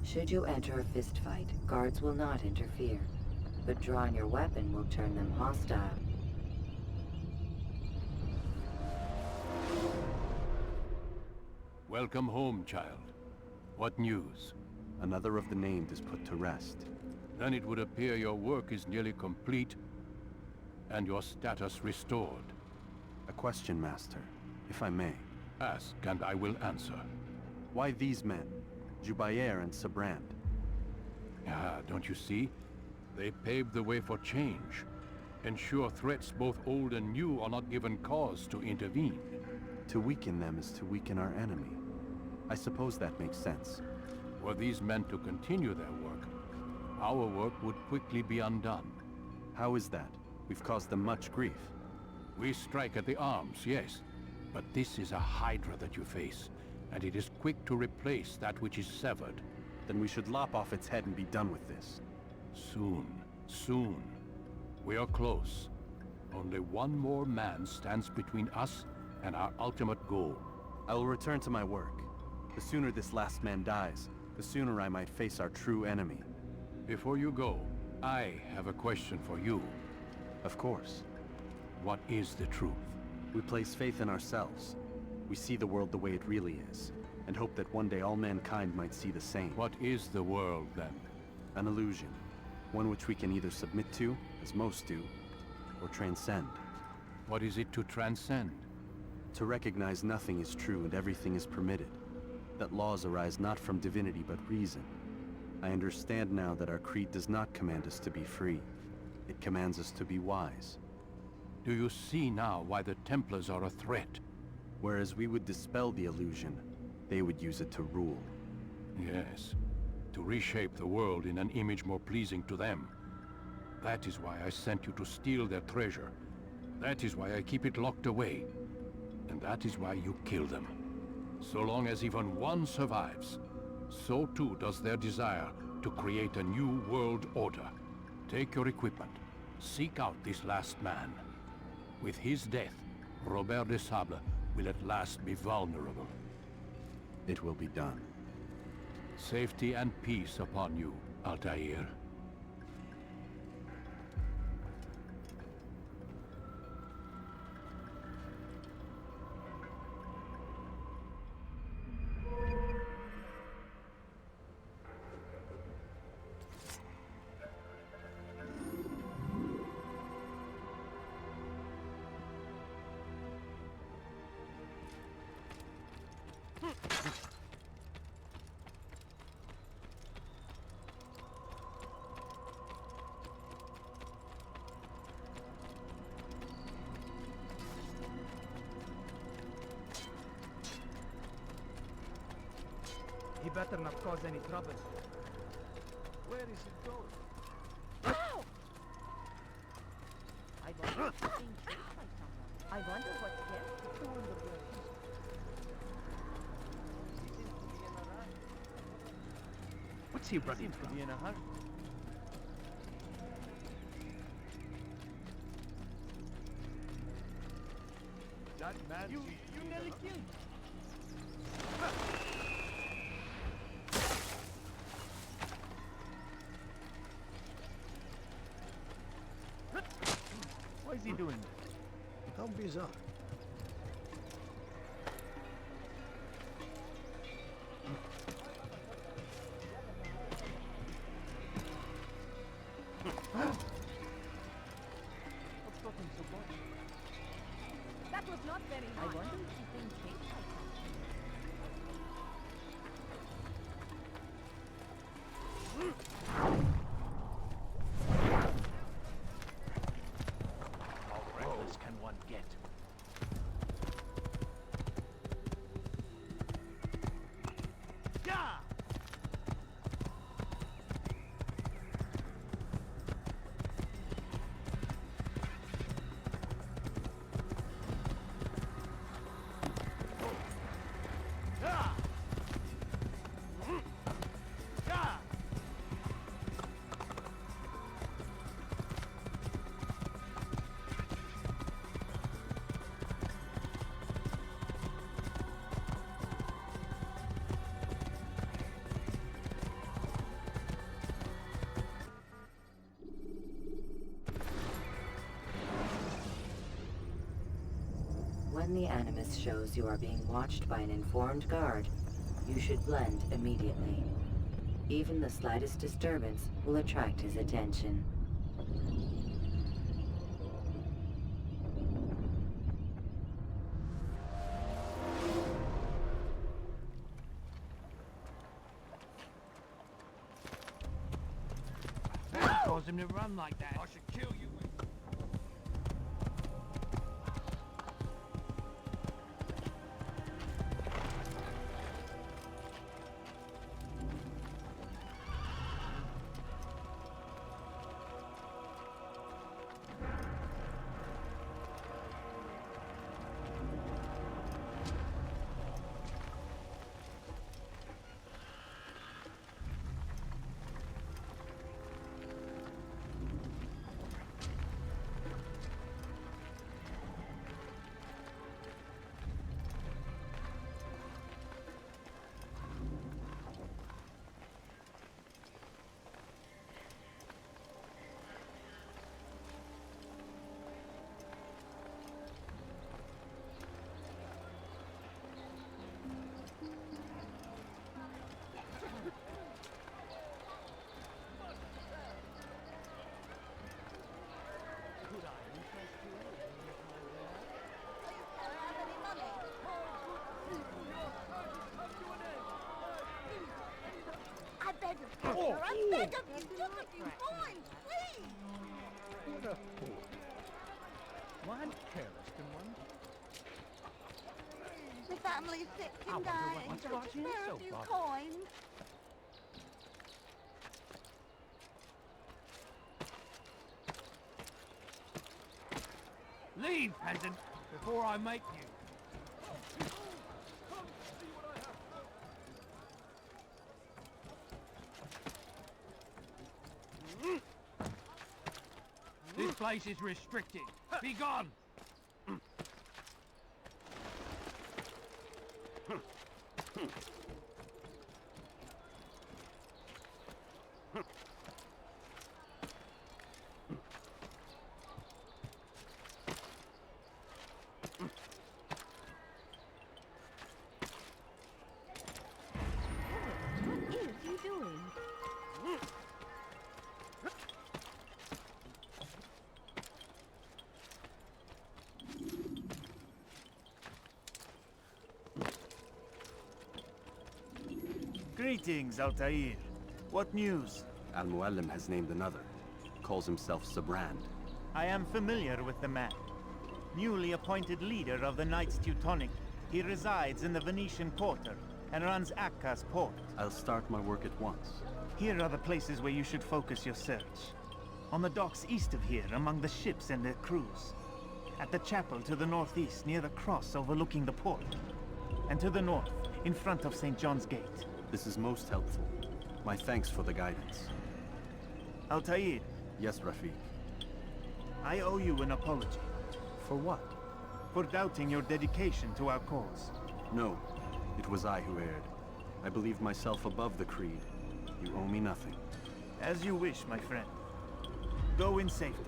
Should you enter a fistfight, guards will not interfere, but drawing your weapon will turn them hostile. Welcome home, child. What news? Another of the named is put to rest. Then it would appear your work is nearly complete, and your status restored. A question, Master, if I may. Ask, and I will answer. Why these men? Jubair and Sabrand. Ah, don't you see? They paved the way for change. Ensure threats both old and new are not given cause to intervene. To weaken them is to weaken our enemy. I suppose that makes sense. Were these men to continue their work, our work would quickly be undone. How is that? We've caused them much grief. We strike at the arms, yes. But this is a hydra that you face, and it is quick to replace that which is severed. Then we should lop off its head and be done with this. Soon, soon. We are close. Only one more man stands between us and our ultimate goal. I will return to my work. The sooner this last man dies, the sooner I might face our true enemy. Before you go, I have a question for you. Of course. What is the truth? We place faith in ourselves. We see the world the way it really is, and hope that one day all mankind might see the same. What is the world, then? An illusion. One which we can either submit to, as most do, or transcend. What is it to transcend? To recognize nothing is true and everything is permitted. That laws arise not from divinity but reason. I understand now that our creed does not command us to be free. It commands us to be wise. Do you see now why the Templars are a threat? Whereas we would dispel the illusion, they would use it to rule. Yes, to reshape the world in an image more pleasing to them. That is why I sent you to steal their treasure. That is why I keep it locked away. And that is why you kill them. So long as even one survives, so too does their desire to create a new world order. Take your equipment. Seek out this last man. With his death, Robert de Sable will at last be vulnerable. It will be done. Safety and peace upon you, Altair. He better not cause any trouble. Where is it going? Ow! I wonder if it's being chased by someone. I wonder what scares people. What's he running Seems to from? be in a hurry. That man You nearly killed me. Why is he doing that? How bizarre. What's got him so bothered? That was not very nice. I wonder if he's being chased by someone. How reckless can one get? Yeah! Yeah! Yeah! When the animus shows you are being watched by an informed guard, you should blend immediately. Even the slightest disturbance will attract his attention. Cause him to run like that. I should kill you. I beg of you, sir, I beg of you, look at you, mind, please! What a fool. One careless can one The family's sick I and wonder dying, what's so got just you spare so a few bothered. coins. Leave, peasant, before I make you. This place is restricted. Be gone! What is he doing? Greetings, Altair. What news? Al-Muallim has named another. Calls himself Sabrand. I am familiar with the man. Newly appointed leader of the Knights Teutonic, he resides in the Venetian Quarter, and runs Akka's port. I'll start my work at once. Here are the places where you should focus your search. On the docks east of here, among the ships and their crews. At the chapel to the northeast, near the cross overlooking the port. And to the north, in front of St. John's Gate. This is most helpful. My thanks for the guidance. Altair. Yes, Rafiq. I owe you an apology. For what? For doubting your dedication to our cause. No, it was I who erred. I believed myself above the creed. You owe me nothing. As you wish, my friend. Go in safety.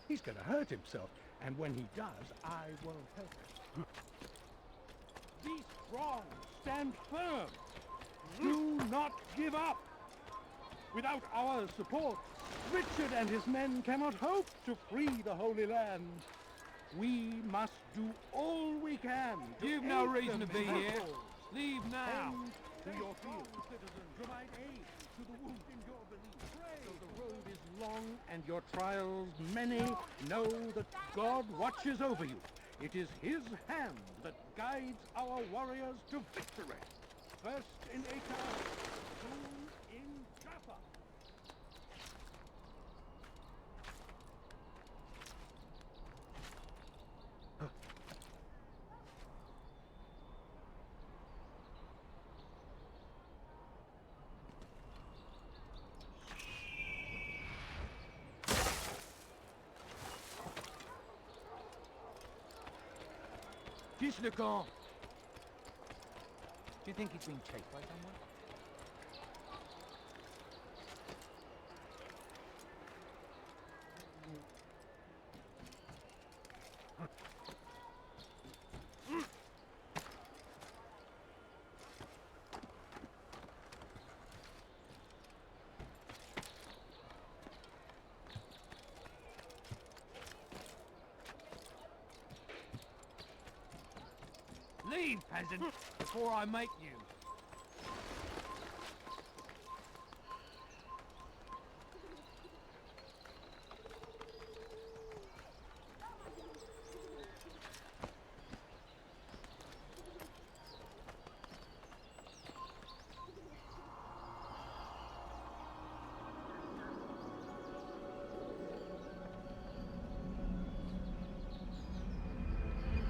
He's gonna hurt himself, and when he does, I won't help him. Be strong, stand firm. Do not give up. Without our support, Richard and his men cannot hope to free the Holy Land. We must do all we can. You've no reason to be here. Leave now. To your field, citizens, provide aid to the wounded in your belief. Though the road is long and your trials many, know that God watches over you. It is his hand that guides our warriors to victory. First in Acre, soon in Jaffa. Fiche le camp. Do you think he's been chased by someone? Leave, peasant, before I make you.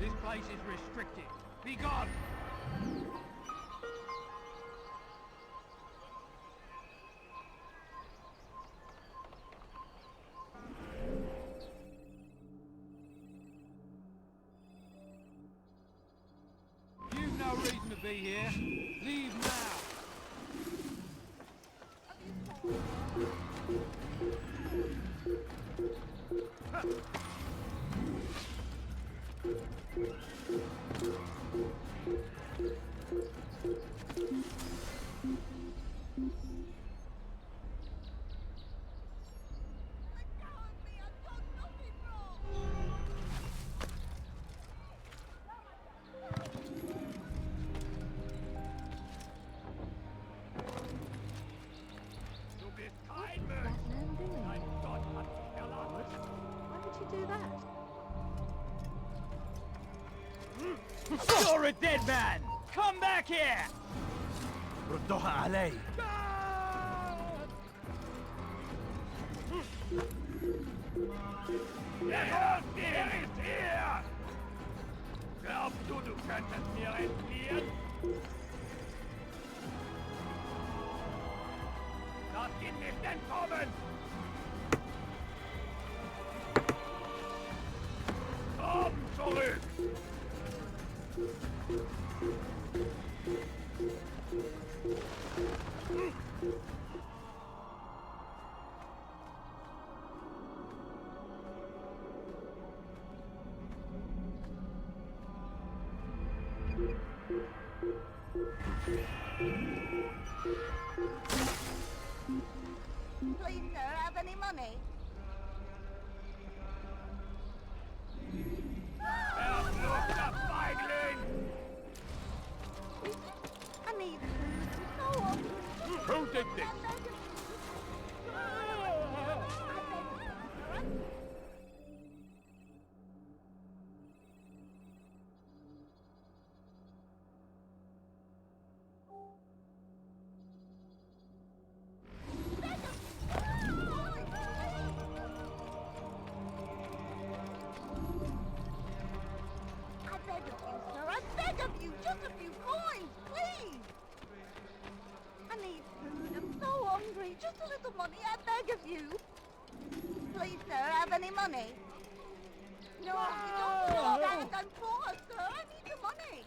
This place is restricted. Be gone! You've no reason to be here. Leave now! You're a dead man! Come back here! ردوها علي. Der ist hier! Glaubst du, du könntest mir entfliehen? Lass ihn nicht entkommen! Komm zurück! Please, sir, have any money? I need food. So hungry. Who did this? Just a few coins, please! I need food. I'm so hungry. Just a little money, I beg of you. Please, sir, have any money? No, you don't understand. I'm poor, sir. I need the money.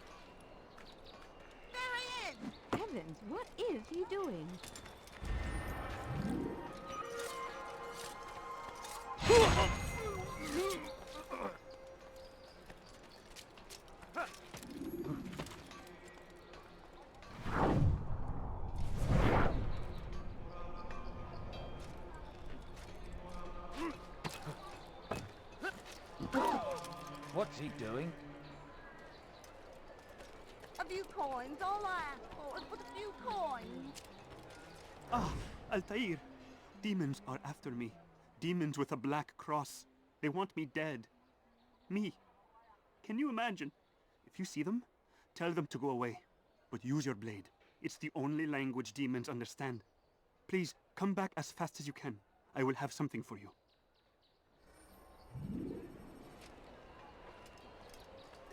There he is. Heavens, what is he doing? What's he doing? A few coins. All I ask for is but a few coins. Ah, Altair. Demons are after me. Demons with a black cross. They want me dead. Me. Can you imagine? If you see them, tell them to go away. But use your blade. It's the only language demons understand. Please, come back as fast as you can. I will have something for you.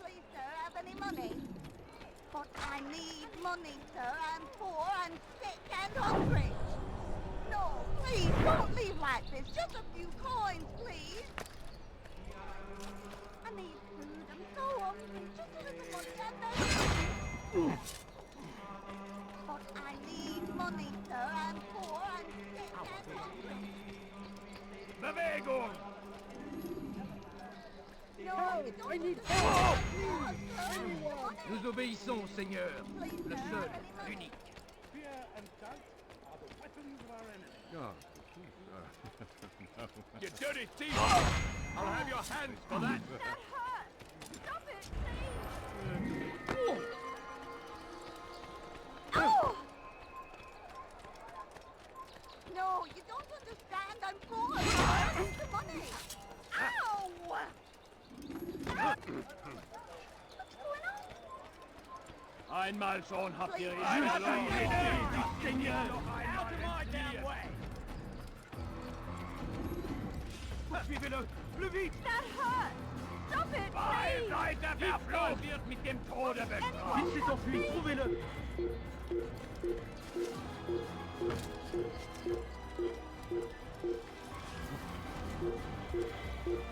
Please, sir, have any money? But I need money, sir. I'm poor, I'm sick and hungry. No, please, don't leave like this. Just a few coins, please. I need food. I'm so hungry. Just a little money, I beg you. But I need money, sir. I'm poor, I'm sick and hungry. Bewegung! No, you don't I need Nous obéissons, Seigneur. Le seul, l'unique. Fear and doubt are the weapons of our enemy. Oh, You dirty thief! I'll have your hands for that! That hurt! Stop it, please! Oh! No, you don't understand. I'm poor. I need the money. Ow! What's going on? Einmal schon habt ihr ihn Seigneur! Out of my damn way! Poursuivez-le! Plus vite! That hurt! Stop it, please! Seid der Verflucht! Wird mit dem Tode bestraft! Il s'est enfui! Trouvez-le!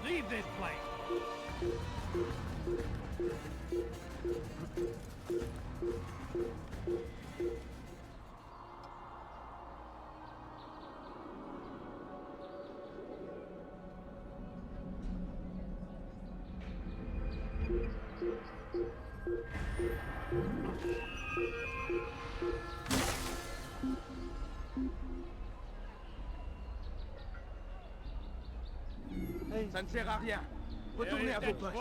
Leave this place! Ça ne sert à rien. Retournez à vos postes.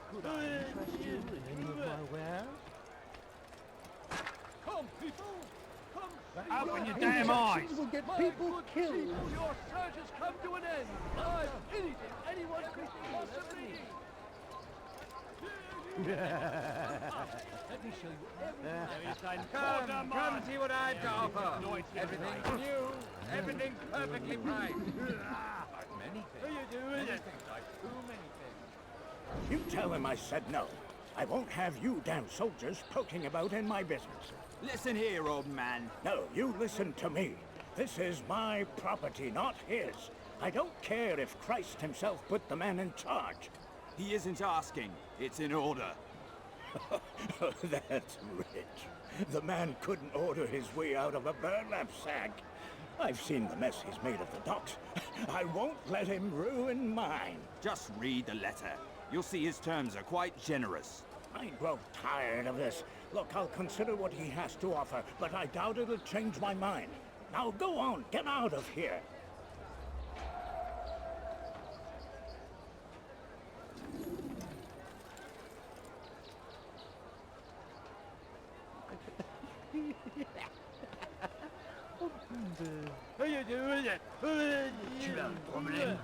Could I interest you in any of my wares? Come, people! Come! Open your damn eyes! Will get people killed. Your search has come to an end! I've anything anyone could possibly need! Let me show you everything. Come see what I've to offer. Everything new, everything perfectly priced. Many things. Many things, like too many things. You tell him I said no. I won't have you damn soldiers poking about in my business. Listen here, old man. No, you listen to me. This is my property, not his. I don't care if Christ himself put the man in charge. He isn't asking. It's in order. That's rich. The man couldn't order his way out of a burlap sack. I've seen the mess he's made of the docks. I won't let him ruin mine. Just read the letter. You'll see his terms are quite generous. I grow tired of this. Look, I'll consider what he has to offer, but I doubt it'll change my mind. Now go on, get out of here. Tu as un problème?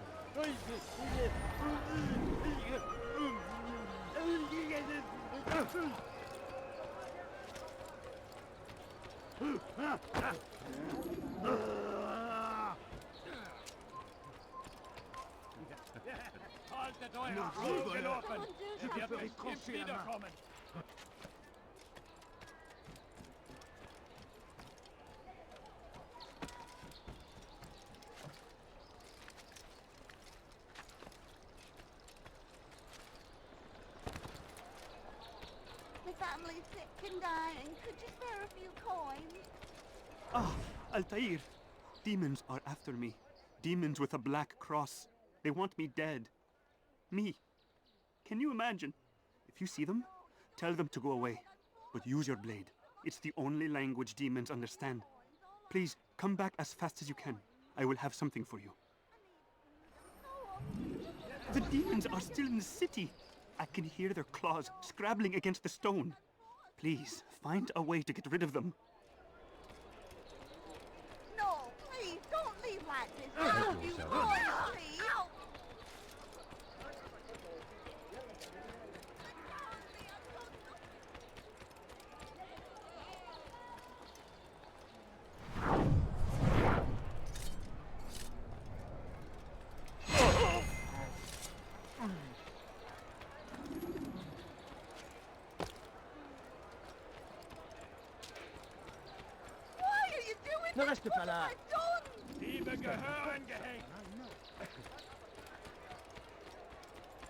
Je te ferai trancher la main. My family's sick and dying. Could you spare a few coins? Ah, Altair. Demons are after me. Demons with a black cross. They want me dead. Me. Can you imagine? If you see them, tell them to go away. But use your blade. It's the only language demons understand. Please, come back as fast as you can. I will have something for you. The demons are still in the city. I can hear their claws scrabbling against the stone. Please, find a way to get rid of them. No, please, don't leave like this. Just a few coins, please. Ne reste pas là.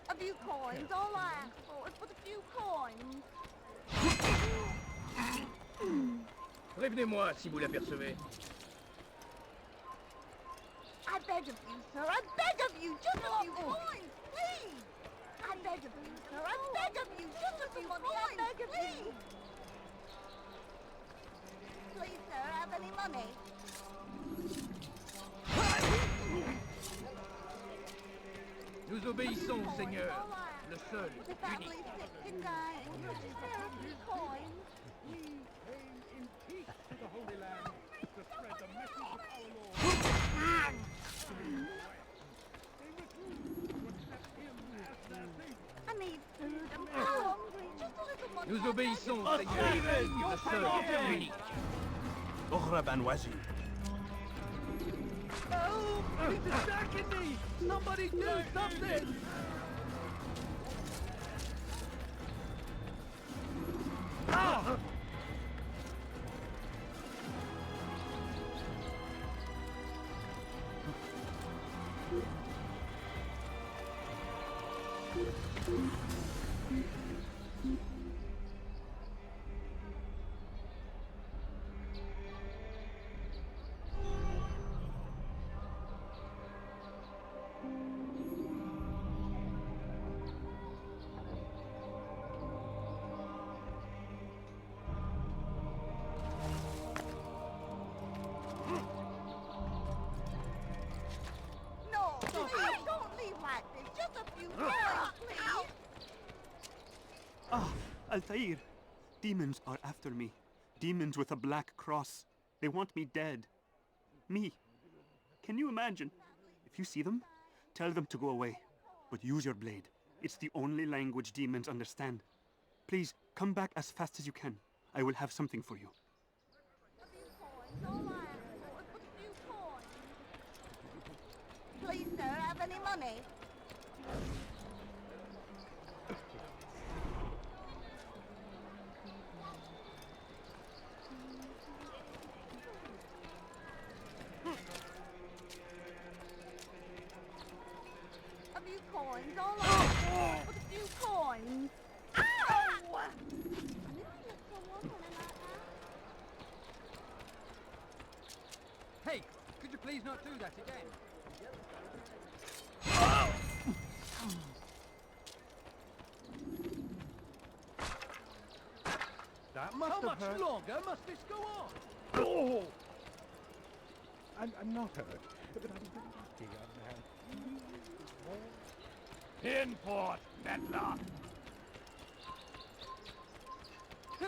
A few coins, all I ask for is but a few coins. Prévenez-moi si vous l'apercevez. I beg of you, sir, I beg of you, just a few coins, please! I beg of you, sir, I beg of you, just a few coins, I beg of you! Please, sir, have any money? Nous obéissons, Seigneur. Le seul, The family's sick and dying. Could you spare a few coins? We came in peace to the Holy Land to spread the message of our Lord. They refused to accept him as their savior. I need food, I'm so hungry, just a little money. Nous obéissons, I beg of you. Seigneur. Le seul, unique. اغرب وجهي. Help! He's attacking me! Somebody do something! Ah! No, please, don't leave like this. Just a few coins, please. Ah, Altair. Demons are after me. Demons with a black cross. They want me dead. Me. Can you imagine? If you see them, tell them to go away. But use your blade. It's the only language demons understand. Please, come back as fast as you can. I will have something for you. A few coins, all I ask for is but a few coins. Please, sir, have any money? Please not do that again. That must How have much hurt. longer must this go on? Oh! I'm not hurt, but I'm very lucky, young man. Hinfort, Bettler!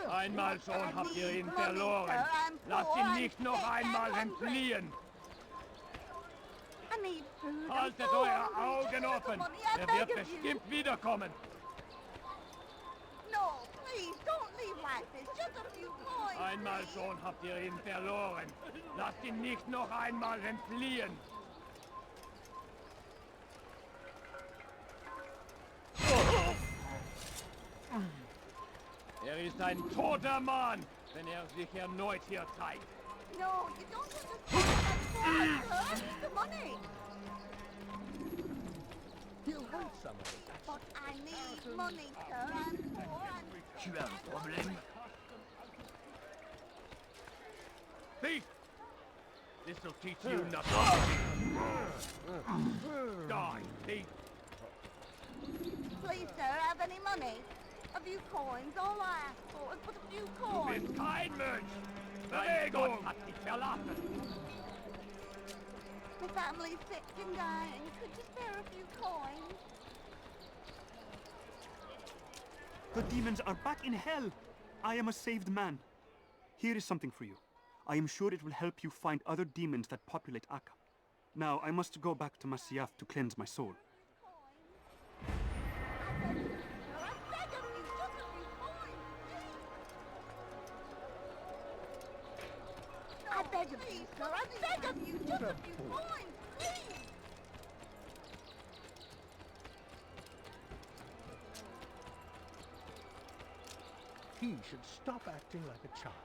Einmal schon habt ihr ihn verloren. Lasst ihn nicht noch einmal entfliehen. I need food. Haltet eure Augen offen. Er wird bestimmt wiederkommen. No, please, don't leave like this. Just a few coins. Einmal schon habt ihr ihn verloren. Lasst ihn nicht noch einmal entfliehen. Er ist ein toter Mann, wenn er sich erneut hier zeigt. No, you don't understand. That's the money. He'll want some of it. But I need money, sir. I'm poor and... Tu as un problème? Thief! This'll teach you nothing. Die, thief! Please, sir, have any money? A few coins. All I ask for is but a few Du coins. bist kein Mensch! Dein Gott hat dich verlassen! My family's sick and dying. Could you spare a few coins? The demons are back in hell! I am a saved man. Here is something for you. I am sure it will help you find other demons that populate Akka. Now, I must go back to Masyaf to cleanse my soul. I beg of you, sir. I beg of you, just a few coins, please. He should stop acting like a child.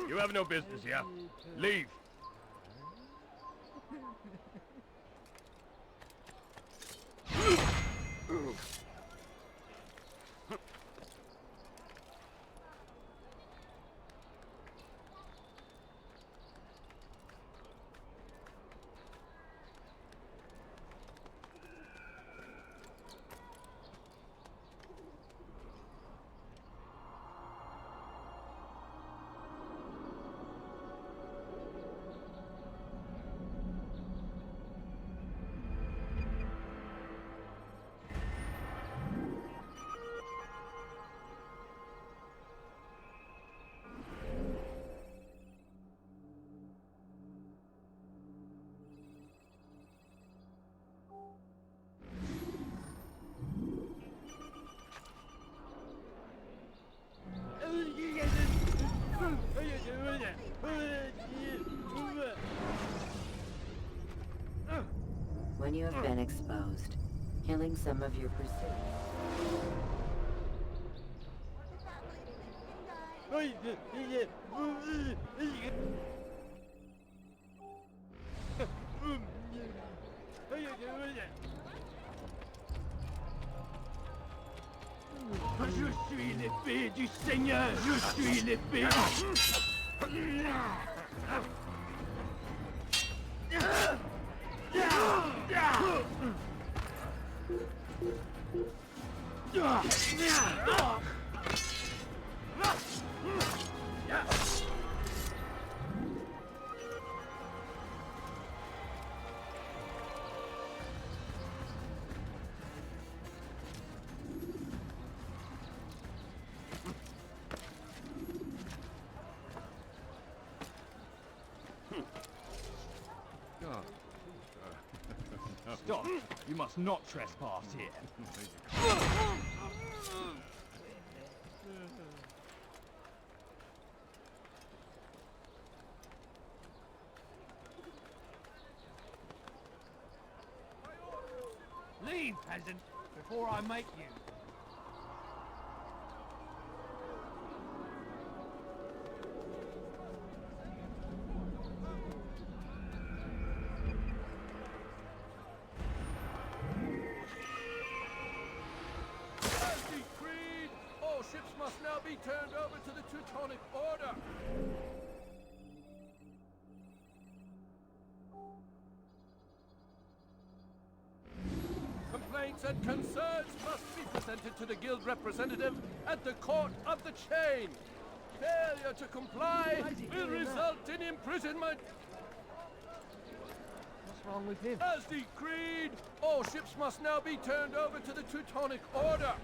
You have no business here. Leave! When you have been exposed, killing some of your pursuers. Je suis l'épée du Seigneur! Je suis l'épée! Stop! You must not trespass here. Leave, peasant, before I make you. All ships must now be turned over to the Teutonic Order. Complaints and concerns must be presented to the guild representative at the Court of the Chain. Failure to comply will result in imprisonment. What's wrong with him? As decreed, all ships must now be turned over to the Teutonic Order.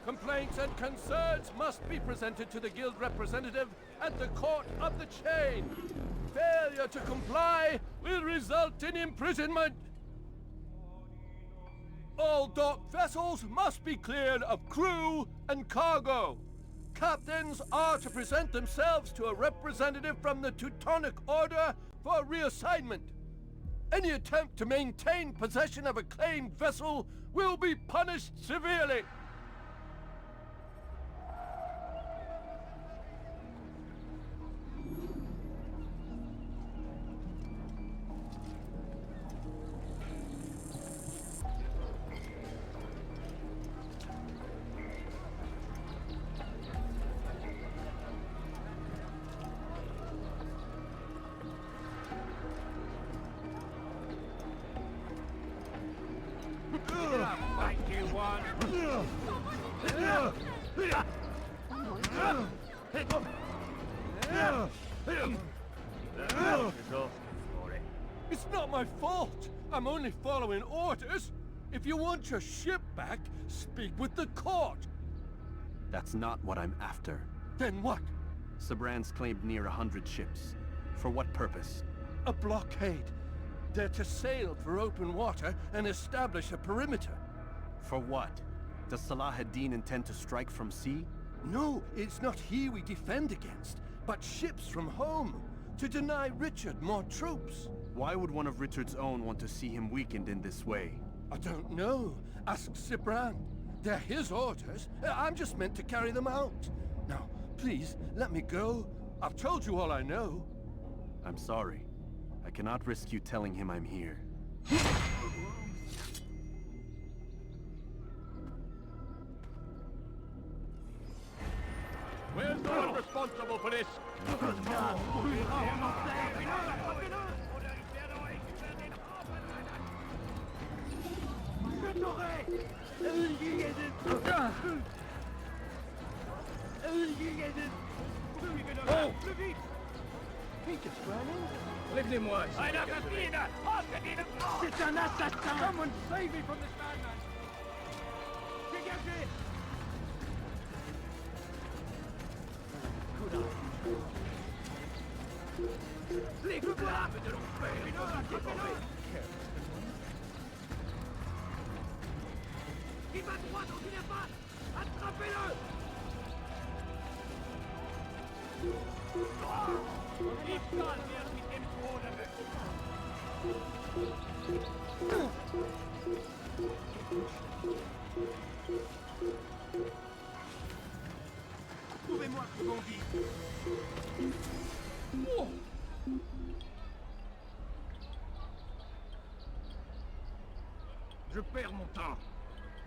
Complaints and concerns must be presented to the guild representative at the Court of the Chain. Failure to comply will result in imprisonment. All docked vessels must be cleared of crew and cargo. Captains are to present themselves to a representative from the Teutonic Order for reassignment. Any attempt to maintain possession of a claimed vessel will be punished severely. It's not my fault. I'm only following orders. If you want your ship back, speak with the court. That's not what I'm after. Then what? Sabrand's claimed near 100 ships. For what purpose? A blockade. They're to sail for open water and establish a perimeter. For what? Does Salah ad-Din intend to strike from sea? No, it's not he we defend against, but ships from home, to deny Richard more troops. Why would one of Richard's own want to see him weakened in this way? I don't know. Ask Sibrand. They're his orders. I'm just meant to carry them out. Now, please, let me go. I've told you all I know. I'm sorry. I cannot risk you telling him I'm here. Where's the one responsible for this? Oh! Peter's running? Prévenez-moi. C'est un assassin! Someone save me from this madman! Dégagez! Les coupables de l'enfer! Il va droit dans une impasse! Attrapez-le! Iptal wird mit dem Tode Trouvez-moi ce bandit! Je perds mon temps.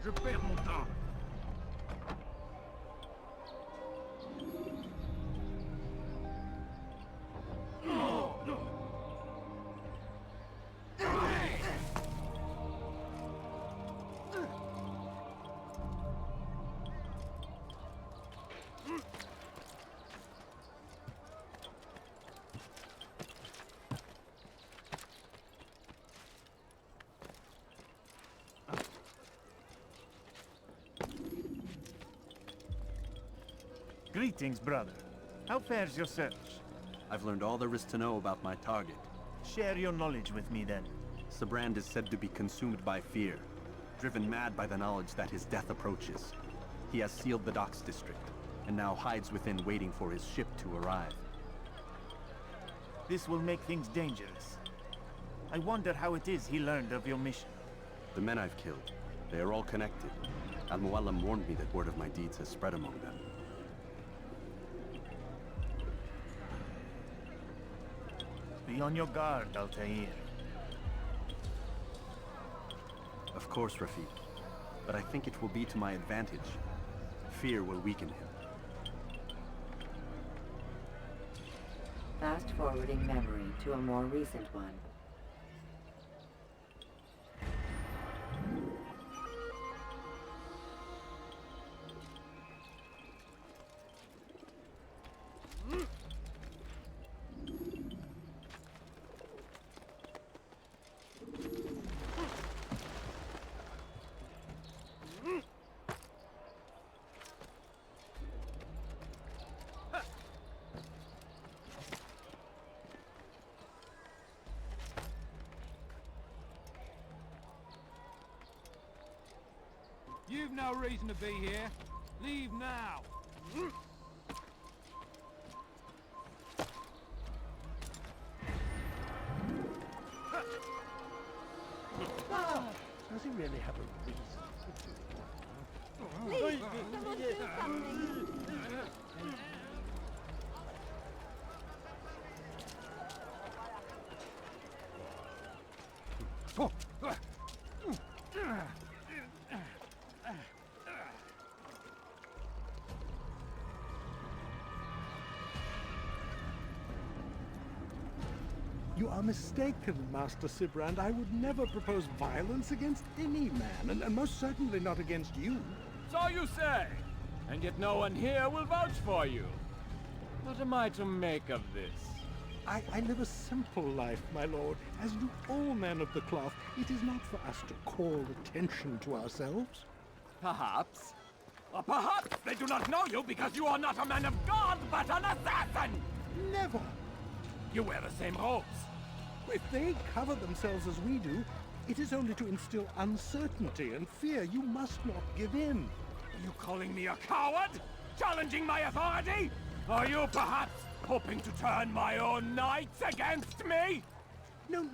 Je perds mon temps. Oh, non. Greetings, brother. How fares your search? I've learned all there is to know about my target. Share your knowledge with me, then. Sabrand is said to be consumed by fear, driven mad by the knowledge that his death approaches. He has sealed the docks district, and now hides within waiting for his ship to arrive. This will make things dangerous. I wonder how it is he learned of your mission. The men I've killed, they are all connected. Al-Muallam warned me that word of my deeds has spread among them. Be on your guard, Altair. Of course, Rafiq. But I think it will be to my advantage. Fear will weaken him. Fast-forwarding memory to a more recent one. You've no reason to be here. Leave now. Does he really have a reason? Please, someone do something. You are mistaken, Master Sibrand. I would never propose violence against any man, and most certainly not against you. So you say, and yet no one here will vouch for you. What am I to make of this? I live a simple life, my lord, as do all men of the cloth. It is not for us to call attention to ourselves. Perhaps. Or perhaps they do not know you because you are not a man of God, but an assassin! Never! You wear the same robes. If they cover themselves as we do, it is only to instill uncertainty and fear. You must not give in. Are you calling me a coward? Challenging my authority? Are you perhaps hoping to turn my own knights against me? No.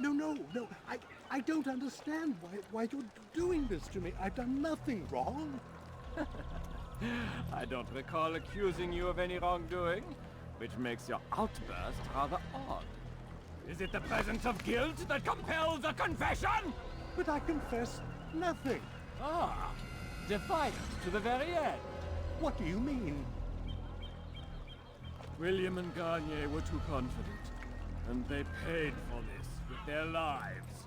I don't understand why you're doing this to me. I've done nothing wrong. I don't recall accusing you of any wrongdoing, which makes your outburst rather odd. Is it the presence of guilt that compels a confession? But I confess nothing. Ah, defiant to the very end. What do you mean? William and Garnier were too confident, and they paid for this with their lives.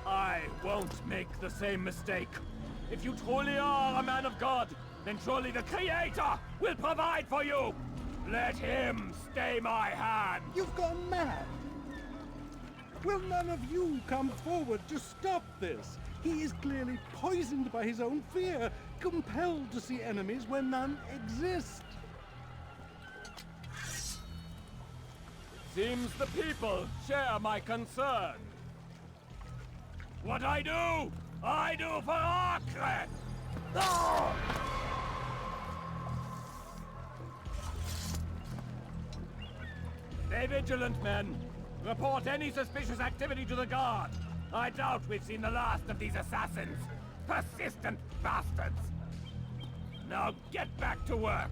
I won't make the same mistake. If you truly are a man of God, then surely the Creator will provide for you. Let him stay my hand. You've gone mad. Will none of you come forward to stop this? He is clearly poisoned by his own fear, compelled to see enemies where none exist. Seems the people share my concern. What I do for Acre! Oh! Stay vigilant, men. Report any suspicious activity to the guard. I doubt we've seen the last of these assassins. Persistent bastards. Now get back to work.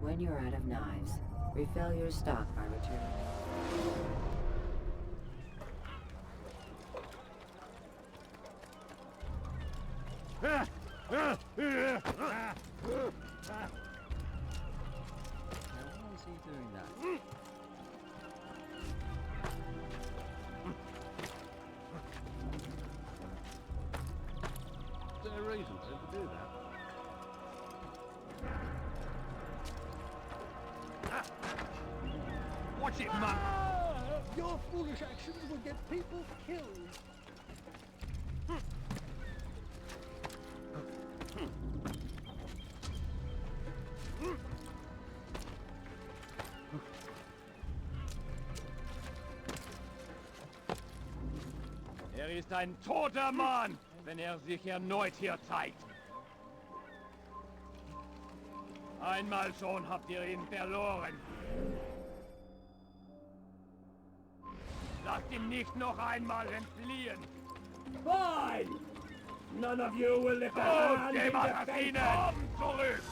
When you're out of knives, refill your stock by returning. Why is he doing that? Is there a reason for him to do that? Watch it, man! Your foolish actions will get people killed. Er ist ein toter Mann! wenn sich erneut hier zeigt. Einmal schon habt ihr ihn verloren. Lasst ihn nicht noch einmal entfliehen. Fine! None of you will lift a hand in defense. Komm zurück!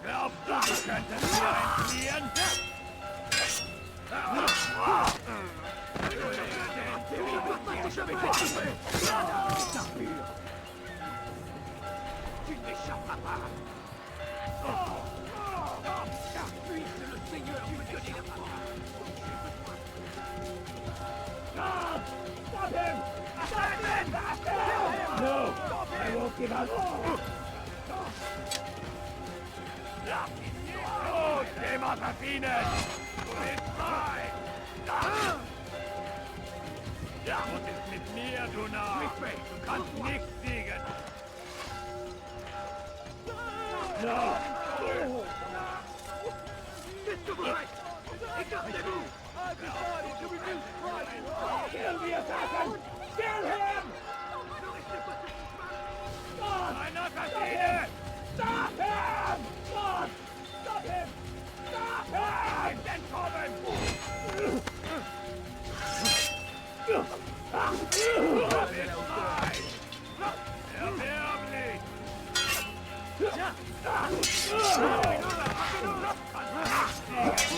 Glaubst du, du könntest mir entfliehen? Tu n'échapperas pas! Puisse le Seigneur me donner la parole! Stop him! Stop him! No! I won't give up! Los, dem Assassinen! Du bist frei! Was ist mit mir, du Narr? Du kannst nicht siegen! No! Mr. Bright! Écartez-vous! I've decided to reduce price! Kill the assassin! Kill him! God! Ein Assassine! Stop him! God! Stop him! Stop him! Ist entkommen! Du bist frei! Erbärmlich!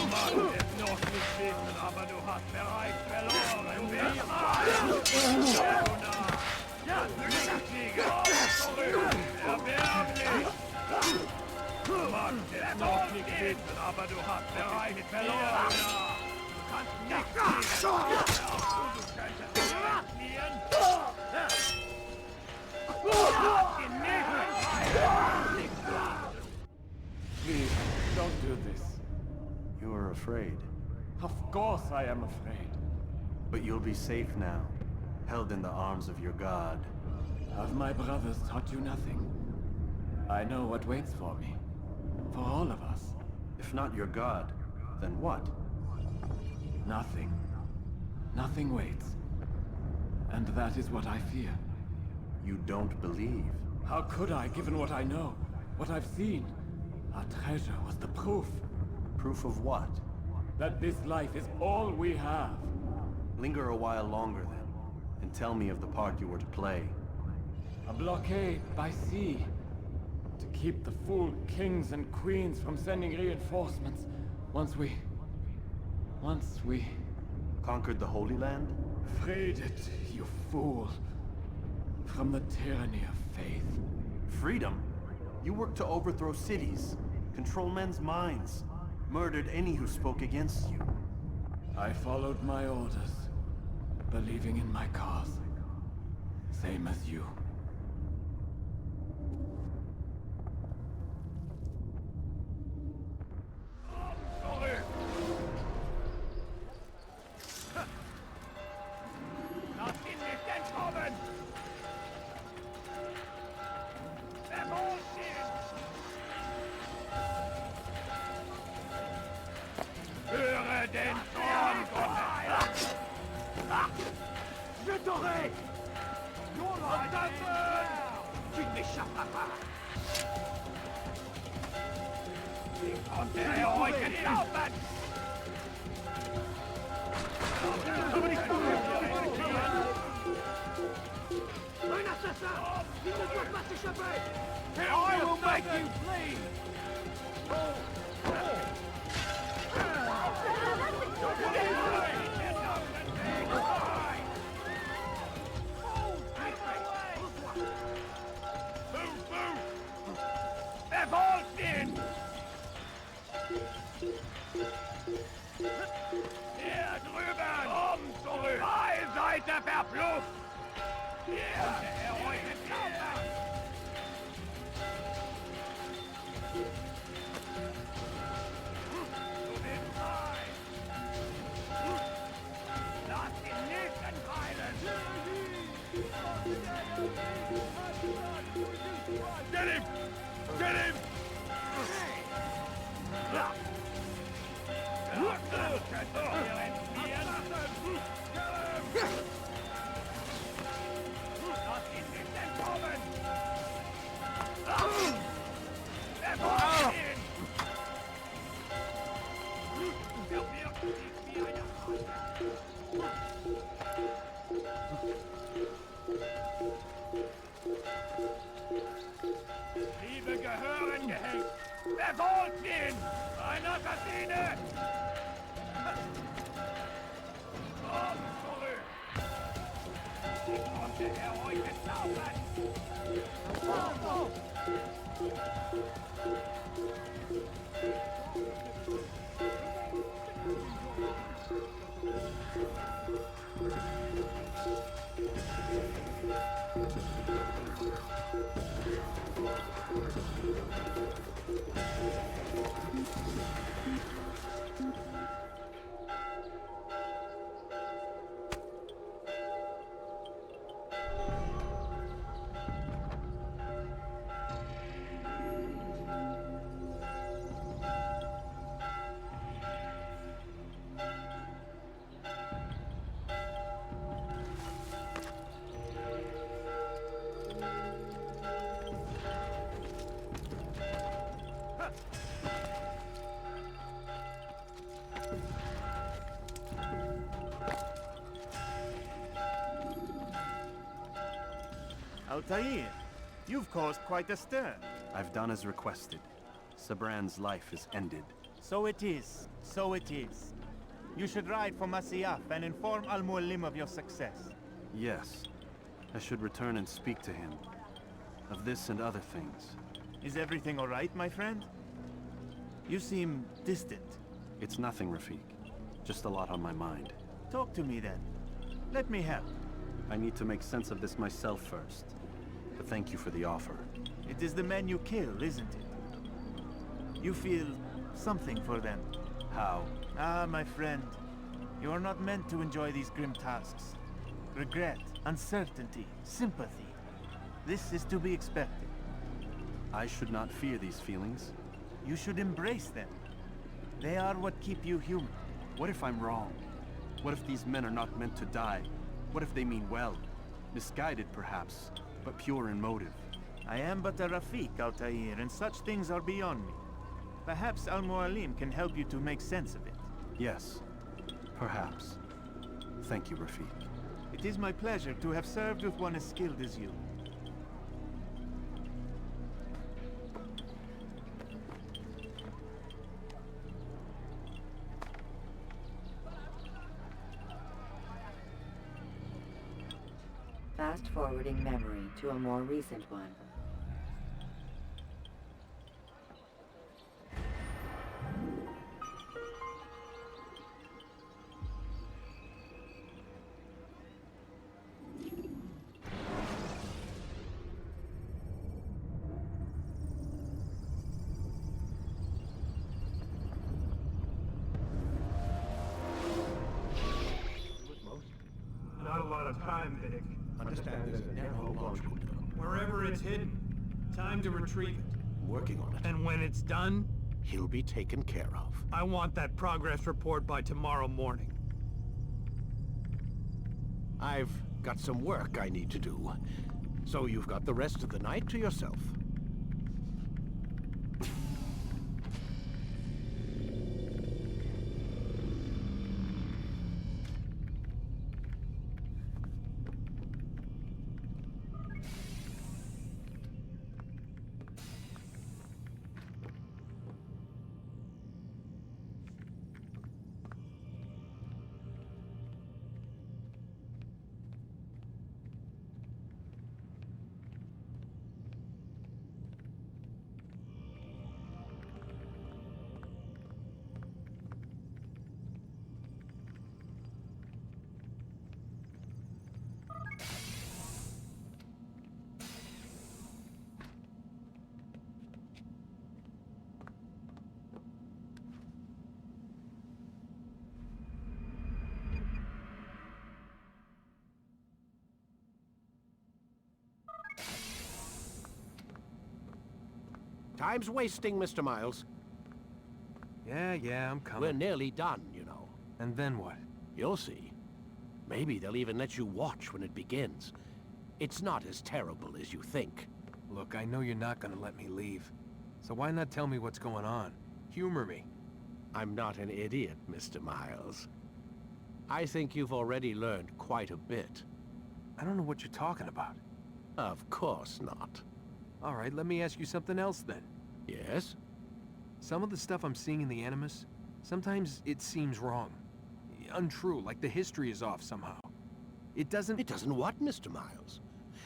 Mann, ist noch nicht wissen, aber du hast bereits verloren. Du bist frei! Erbärmlich! Mann, ist noch nicht wissen, aber du hast bereits verloren. Du kannst nicht siegen. Du könntest mich entfliehen. Lass ihn nicht entfliehen. Please, don't do this. You are afraid. Of course I am afraid. But you'll be safe now, held in the arms of your god. Have my brothers taught you nothing? I know what waits for me. For all of us. If not your god, then what? Nothing. Nothing waits. And that is what I fear. You don't believe? How could I, given what I know? What I've seen? Our treasure was the proof. Proof of what? That this life is all we have. Linger a while longer then, and tell me of the part you were to play. A blockade by sea. To keep the fool kings and queens from sending reinforcements. Once we... Conquered the Holy Land? Freed it, you fool. From the tyranny of faith. Freedom? You worked to overthrow cities, control men's minds, murdered any who spoke against you. I followed my orders, believing in my cause. Same as you. Tu n'échapperas pas! Un assassin! Il ne doit pas s'échapper! I will make you flee! Hier drüben! Komm zurück! Ihr seid der Verflucht! Hier! Der heute Du bist frei! Assassine! Oh, sorry! Ich konnte er euch entzaubern! Altair, you've caused quite a stir. I've done as requested. Sabran's life is ended. So it is. So it is. You should ride for Masyaf and inform Al-Mualim of your success. Yes. I should return and speak to him. Of this and other things. Is everything all right, my friend? You seem distant. It's nothing, Rafik. Just a lot on my mind. Talk to me then. Let me help. I need to make sense of this myself first. But thank you for the offer. It is the men you kill, isn't it? You feel something for them. How? Ah, my friend. You are not meant to enjoy these grim tasks. Regret, uncertainty, sympathy. This is to be expected. I should not fear these feelings. You should embrace them. They are what keep you human. What if I'm wrong? What if these men are not meant to die? What if they mean well? Misguided, perhaps, but pure in motive. I am but a Rafik, Altair, and such things are beyond me. Perhaps Al-Mualim can help you to make sense of it. Yes, perhaps. Thank you, Rafik. It is my pleasure to have served with one as skilled as you. Fast-forwarding memory to a more recent one. Not a lot of time, Vidic. Understand there's a narrow launch window. Wherever it's hidden, time to retrieve it. Working on it. And when it's done, He'll be taken care of. I want that progress report by tomorrow morning. I've got some work I need to do. So you've got the rest of the night to yourself. Time's wasting, Mr. Miles. Yeah, I'm coming. We're nearly done, you know. And then what? You'll see. Maybe they'll even let you watch when it begins. It's not as terrible as you think. Look, I know you're not gonna let me leave. So why not tell me what's going on? Humor me. I'm not an idiot, Mr. Miles. I think you've already learned quite a bit. I don't know what you're talking about. Of course not. All right, let me ask you something else then. Yes? Some of the stuff I'm seeing in the Animus, sometimes it seems wrong. Untrue, like the history is off somehow. It doesn't... It doesn't what, Mr. Miles?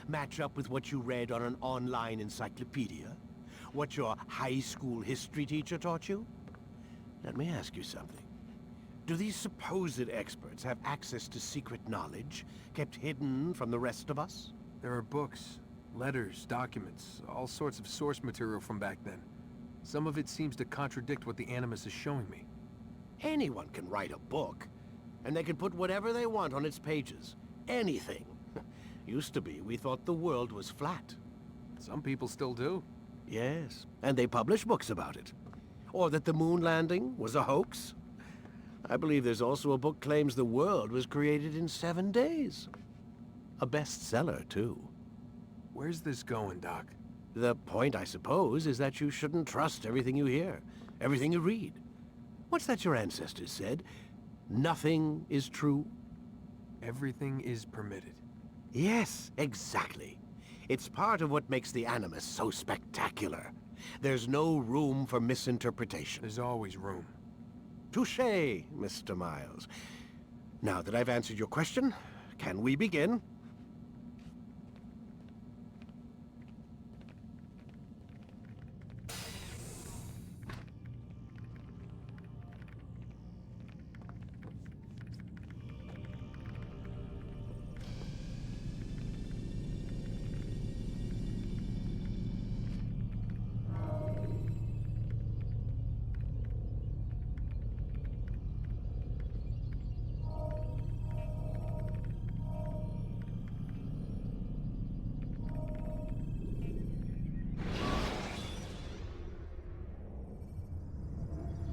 Match up with what you read on an online encyclopedia? What your high school history teacher taught you? Let me ask you something. Do these supposed experts have access to secret knowledge, kept hidden from the rest of us? There are books, letters, documents, all sorts of source material from back then. Some of it seems to contradict what the Animus is showing me. Anyone can write a book, and they can put whatever they want on its pages. Anything. Used to be, we thought the world was flat. Some people still do. Yes, and they publish books about it. Or that the moon landing was a hoax. I believe there's also a book claims the world was created in 7 days. A bestseller, too. Where's this going, Doc? The point, I suppose, is that you shouldn't trust everything you hear, everything you read. What's that your ancestors said? Nothing is true? Everything is permitted. Yes, exactly. It's part of what makes the Animus so spectacular. There's no room for misinterpretation. There's always room. Touché, Mr. Miles. Now that I've answered your question, can we begin?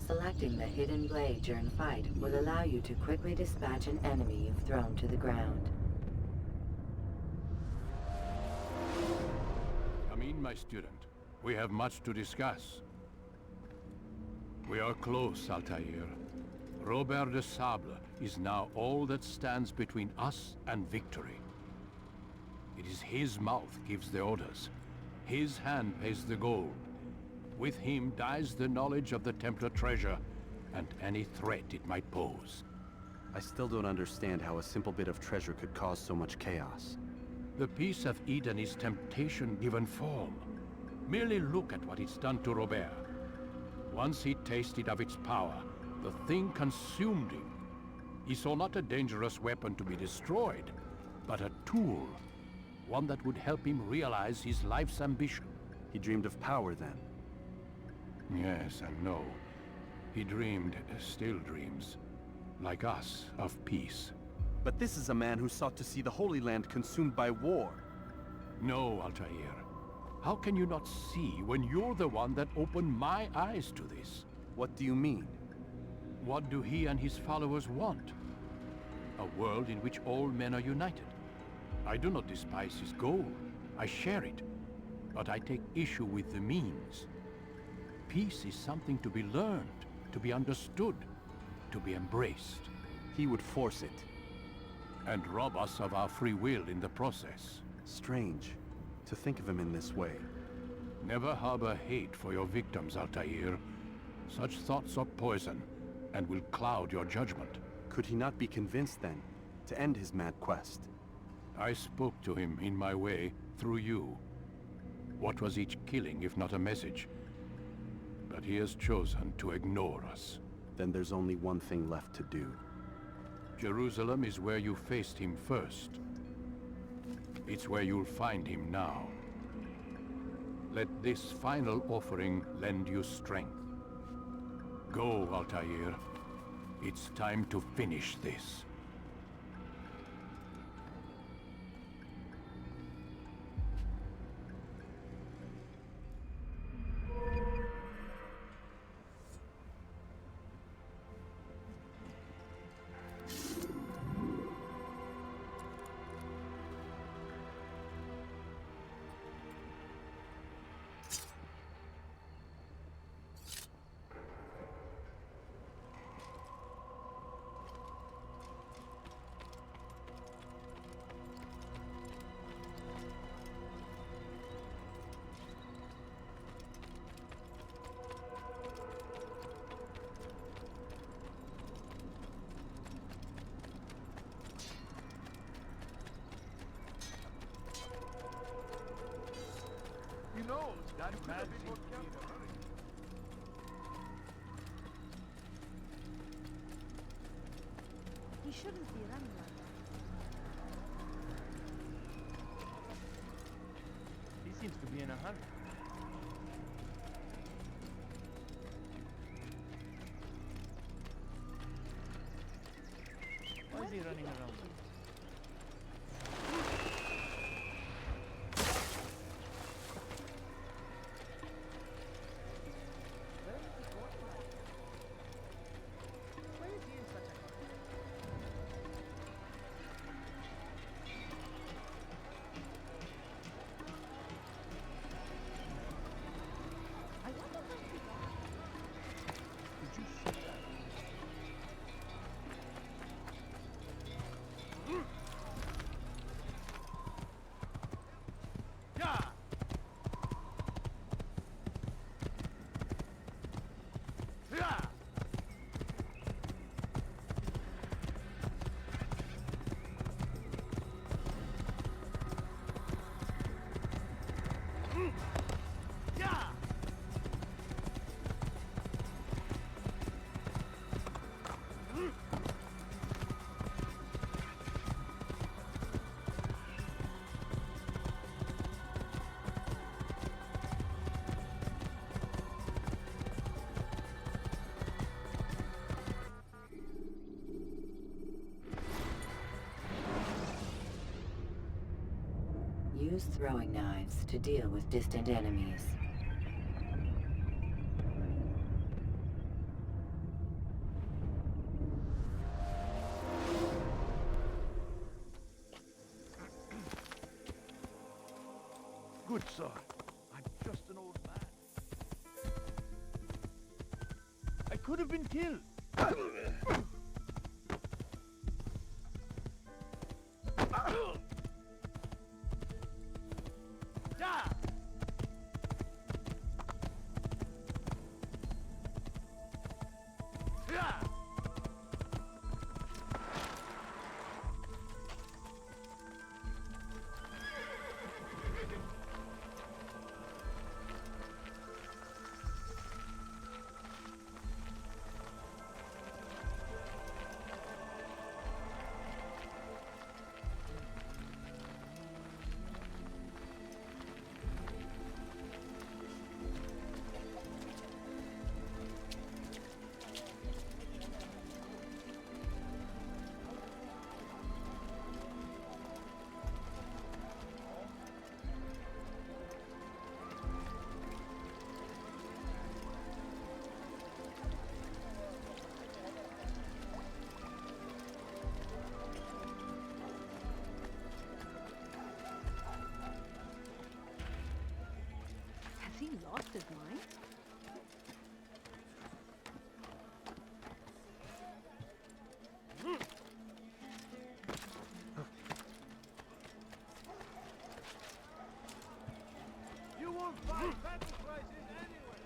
Selecting the hidden blade during fight will allow you to quickly dispatch an enemy you've thrown to the ground. Come in, my student. We have much to discuss. We are close, Altair. Robert de Sable is now all that stands between us and victory. It is his mouth gives the orders. His hand pays the gold. With him dies the knowledge of the Templar treasure, and any threat it might pose. I still don't understand how a simple bit of treasure could cause so much chaos. The peace of Eden is temptation given form. Merely look at what it's done to Robert. Once he tasted of its power, the thing consumed him. He saw not a dangerous weapon to be destroyed, but a tool. One that would help him realize his life's ambition. He dreamed of power then. Yes and no. He dreamed, still dreams, like us, of peace. But this is a man who sought to see the Holy Land consumed by war. No, Altair. How can you not see when you're the one that opened my eyes to this? What do you mean? What do he and his followers want? A world in which all men are united. I do not despise his goal. I share it. But I take issue with the means. Peace is something to be learned, to be understood, to be embraced. He would force it. And rob us of our free will in the process. Strange, to think of him in this way. Never harbor hate for your victims, Altair. Such thoughts are poison, and will cloud your judgment. Could he not be convinced then, to end his mad quest? I spoke to him in my way, through you. What was each killing if not a message? But he has chosen to ignore us. Then there's only one thing left to do. Jerusalem is where you faced him first. It's where you'll find him now. Let this final offering lend you strength. Go, Altair. It's time to finish this. knows? That man seems to be in a hurry. He shouldn't be running like that. He seems to be in a hurry. Why is he running around? Use throwing knives to deal with distant enemies. Good sir. I'm just an old man. I could have been killed. Has he lost his mind? You won't find sacrifices anywhere.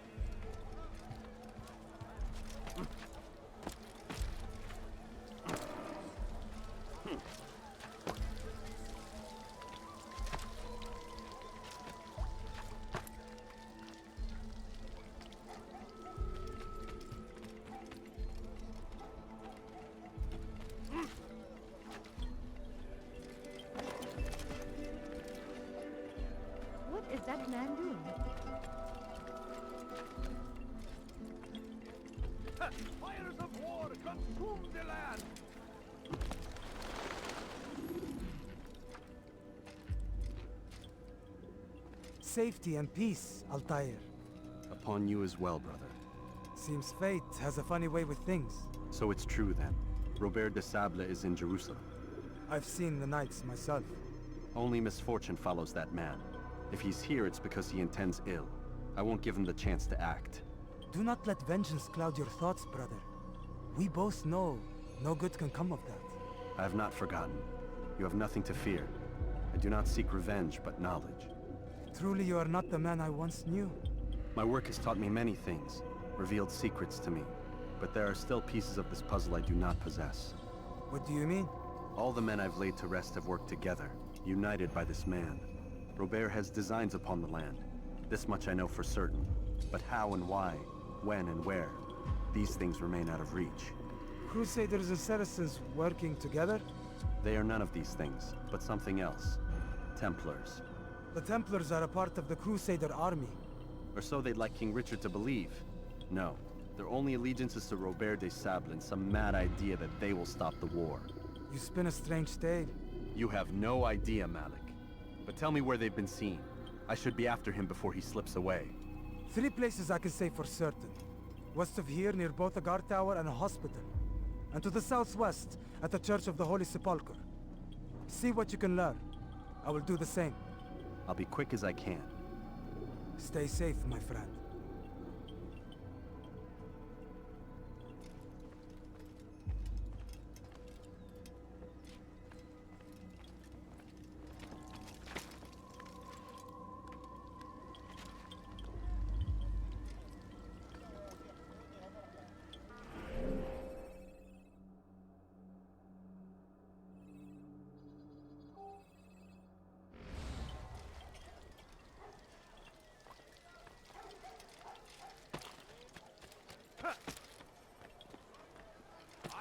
What is that man doing? Fires of war consume the land. Safety and peace, Altair. Upon you as well, brother. Seems fate has a funny way with things. So it's true then. Robert de Sable is in Jerusalem. I've seen the knights myself. Only misfortune follows that man. If he's here, it's because he intends ill. I won't give him the chance to act. Do not let vengeance cloud your thoughts, brother. We both know no good can come of that. I have not forgotten. You have nothing to fear. I do not seek revenge, but knowledge. Truly you are not the man I once knew. My work has taught me many things, revealed secrets to me. But there are still pieces of this puzzle I do not possess. What do you mean? All the men I've laid to rest have worked together, united by this man. Robert has designs upon the land. This much I know for certain. But how and why, when and where, these things remain out of reach. Crusaders and citizens working together? They are none of these things, but something else. Templars. The Templars are a part of the Crusader army. Or so they'd like King Richard to believe. No, their only allegiance is to Robert de Sable and some mad idea that they will stop the war. You spin a strange tale. You have no idea, Malik. But tell me where they've been seen. I should be after him before he slips away. 3 places I can say for certain. West of here, near both a guard tower and a hospital. And to the southwest, at the Church of the Holy Sepulchre. See what you can learn. I will do the same. I'll be quick as I can. Stay safe, my friend.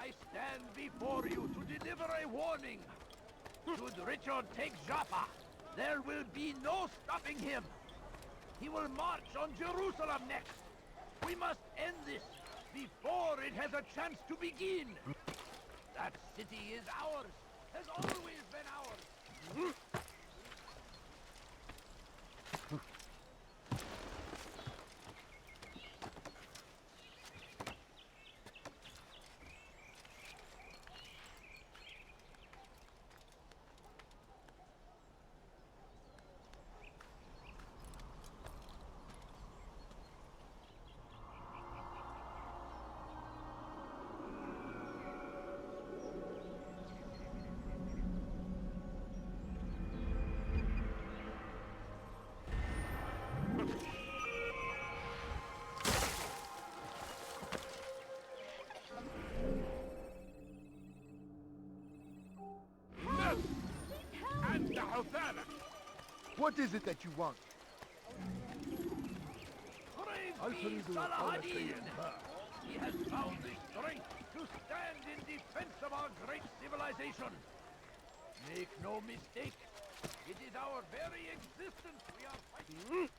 I stand before you to deliver a warning. Should Richard take Jaffa, there will be no stopping him. He will march on Jerusalem next. We must end this before it has a chance to begin. That city is ours, has always been ours. What is it that you want? Praise be Saladin! He has found the strength to stand in defense of our great civilization. Make no mistake, it is our very existence we are fighting.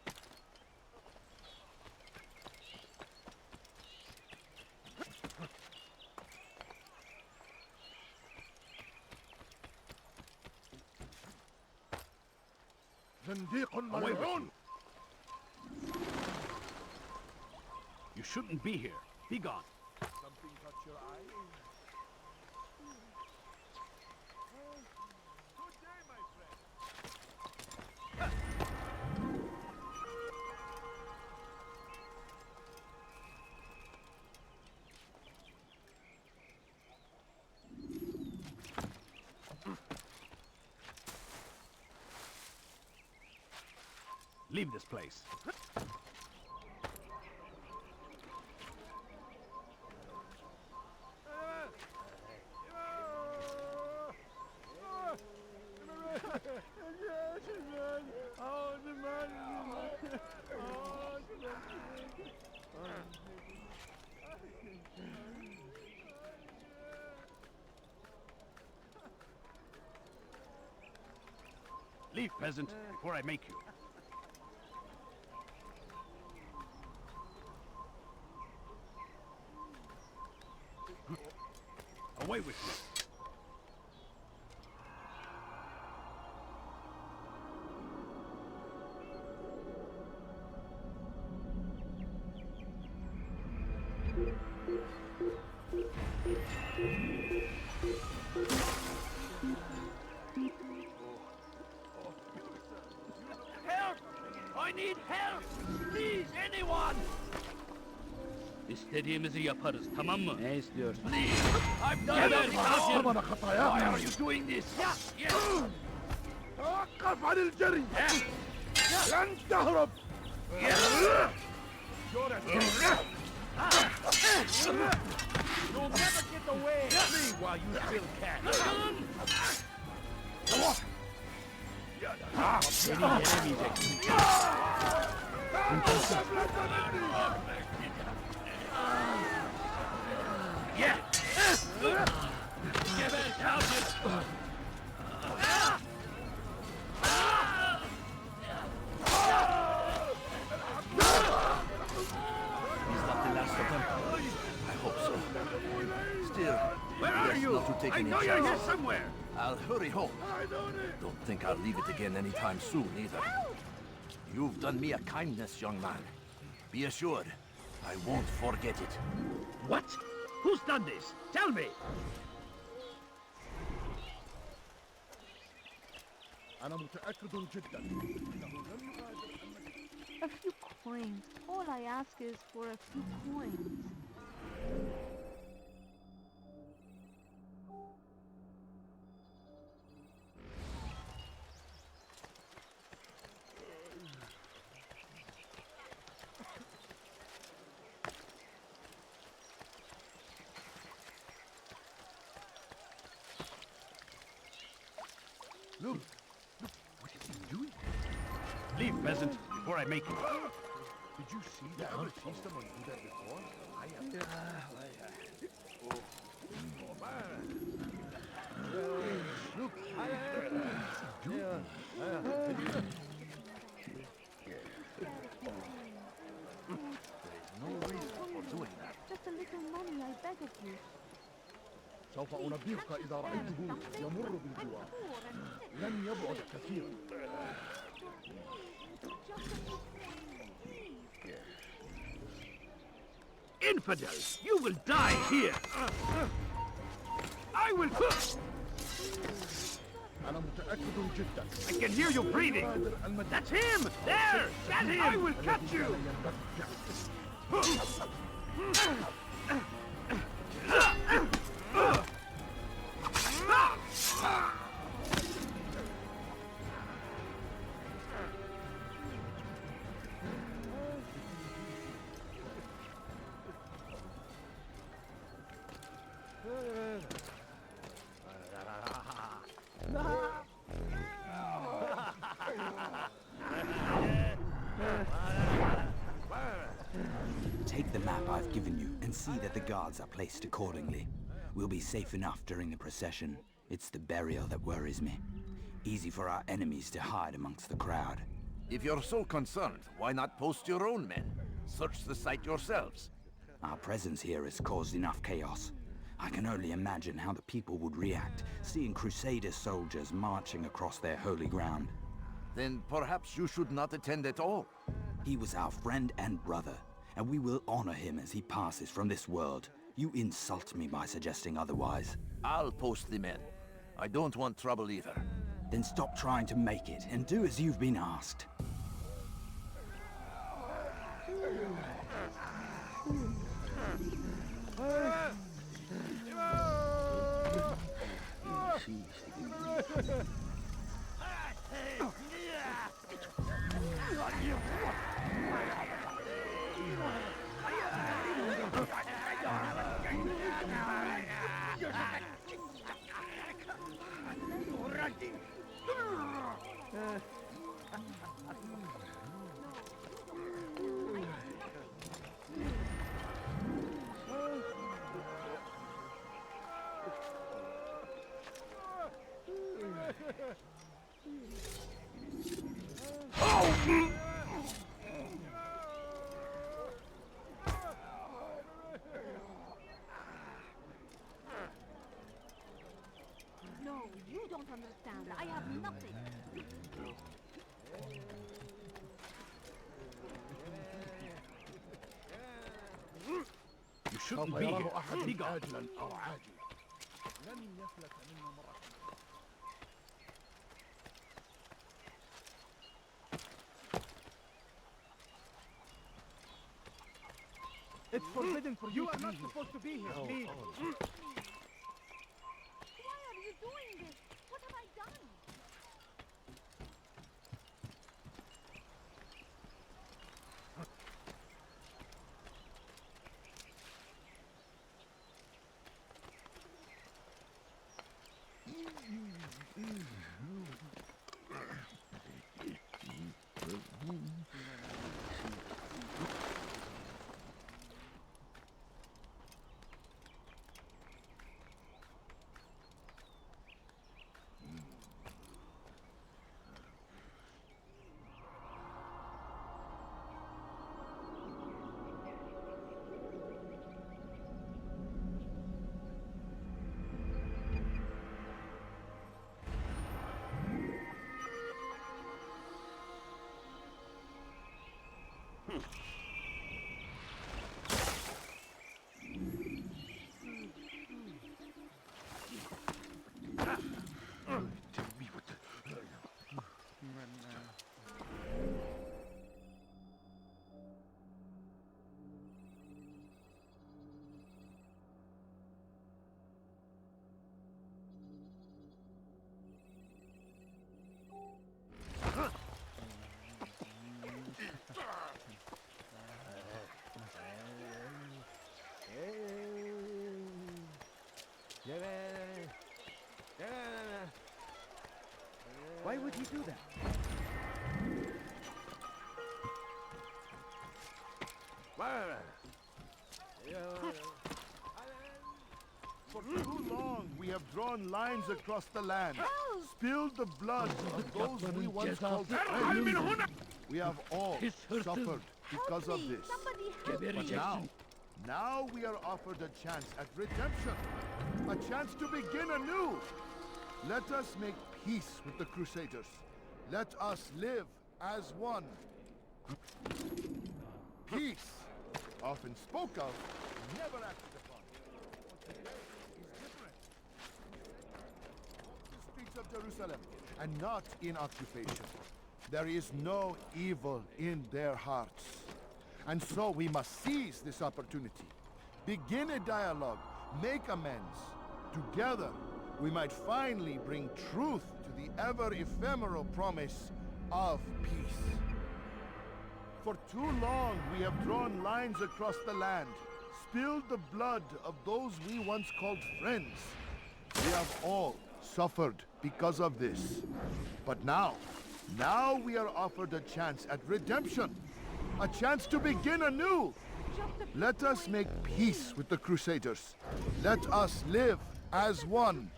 Away with you. You shouldn't be here. Be gone. Something caught your eye? Good day, my friend. Leave this place. Leave, peasant, before I make you. Away with you. Help! I need help! Please, anyone! İstediğimizi yaparız, tamam mı? Ne istiyorsun? Please! I've done nothing wrong! Why are you doing this? Yes! توقف عن الجري! لن تهرب! You'll never get away! Flee while you still can! Seni yenemeyeceksin. Yeah! Geber kaldır! Is that the last of them? I hope so. Still, Where are best you? not to take I any know you're here chances. somewhere! I'll hurry home. Don't think I'll leave it again anytime soon, either. You've done me a kindness, young man. Be assured, I won't forget it. What? Who's done this? Tell me! أنا متأكد جدا إنه لم يغادر A few coins. All I ask is for a few coins. Look! Look! What is he doing? Leave, peasant, before I make you. Did you see that? I've seen someone do that before. I am. Look! No reason for doing that. Just a little money, I beg of you. سوف أنبهك إذا رأيته يمر بالجوار. لن يبعد كثيرا. Infidels! You will die here! I will... أنا متأكد جدا. I can hear you breathing! That's him! There! Get him! I will catch you! Take the map I've given you and see that the guards are placed accordingly. We'll be safe enough during the procession. It's the burial that worries me. Easy for our enemies to hide amongst the crowd. If you're so concerned, why not post your own men? Search the site yourselves. Our presence here has caused enough chaos. I can only imagine how the people would react, seeing Crusader soldiers marching across their holy ground. Then perhaps you should not attend at all. He was our friend and brother, and we will honor him as he passes from this world. You insult me by suggesting otherwise. I'll post the men. I don't want trouble either. Then stop trying to make it, and do as you've been asked. No, you don't understand. I have nothing. You shouldn't سوف be يراه here. أحد Be gone. عاجلا أو عاجلا. لن يفلت منا مرة. It's forbidden for you. You are not supposed to be here. Leave. Why are you doing this? What have I done? Why would he do that? For too long, we have drawn lines across the land, spilled the blood of those we once called friends. We have all suffered because of this. But now we are offered a chance at redemption, a chance to begin anew. Let us make peace with the Crusaders. Let us live as one. Peace, often spoke of, never acted upon. But today is different. The streets of Jerusalem, and not in occupation. There is no evil in their hearts. And so we must seize this opportunity. Begin a dialogue, make amends. Together, we might finally bring truth to the ever-ephemeral promise of peace. For too long, we have drawn lines across the land, spilled the blood of those we once called friends. We have all suffered because of this. But now we are offered a chance at redemption, a chance to begin anew. Let us make peace with the Crusaders. Let us live as one.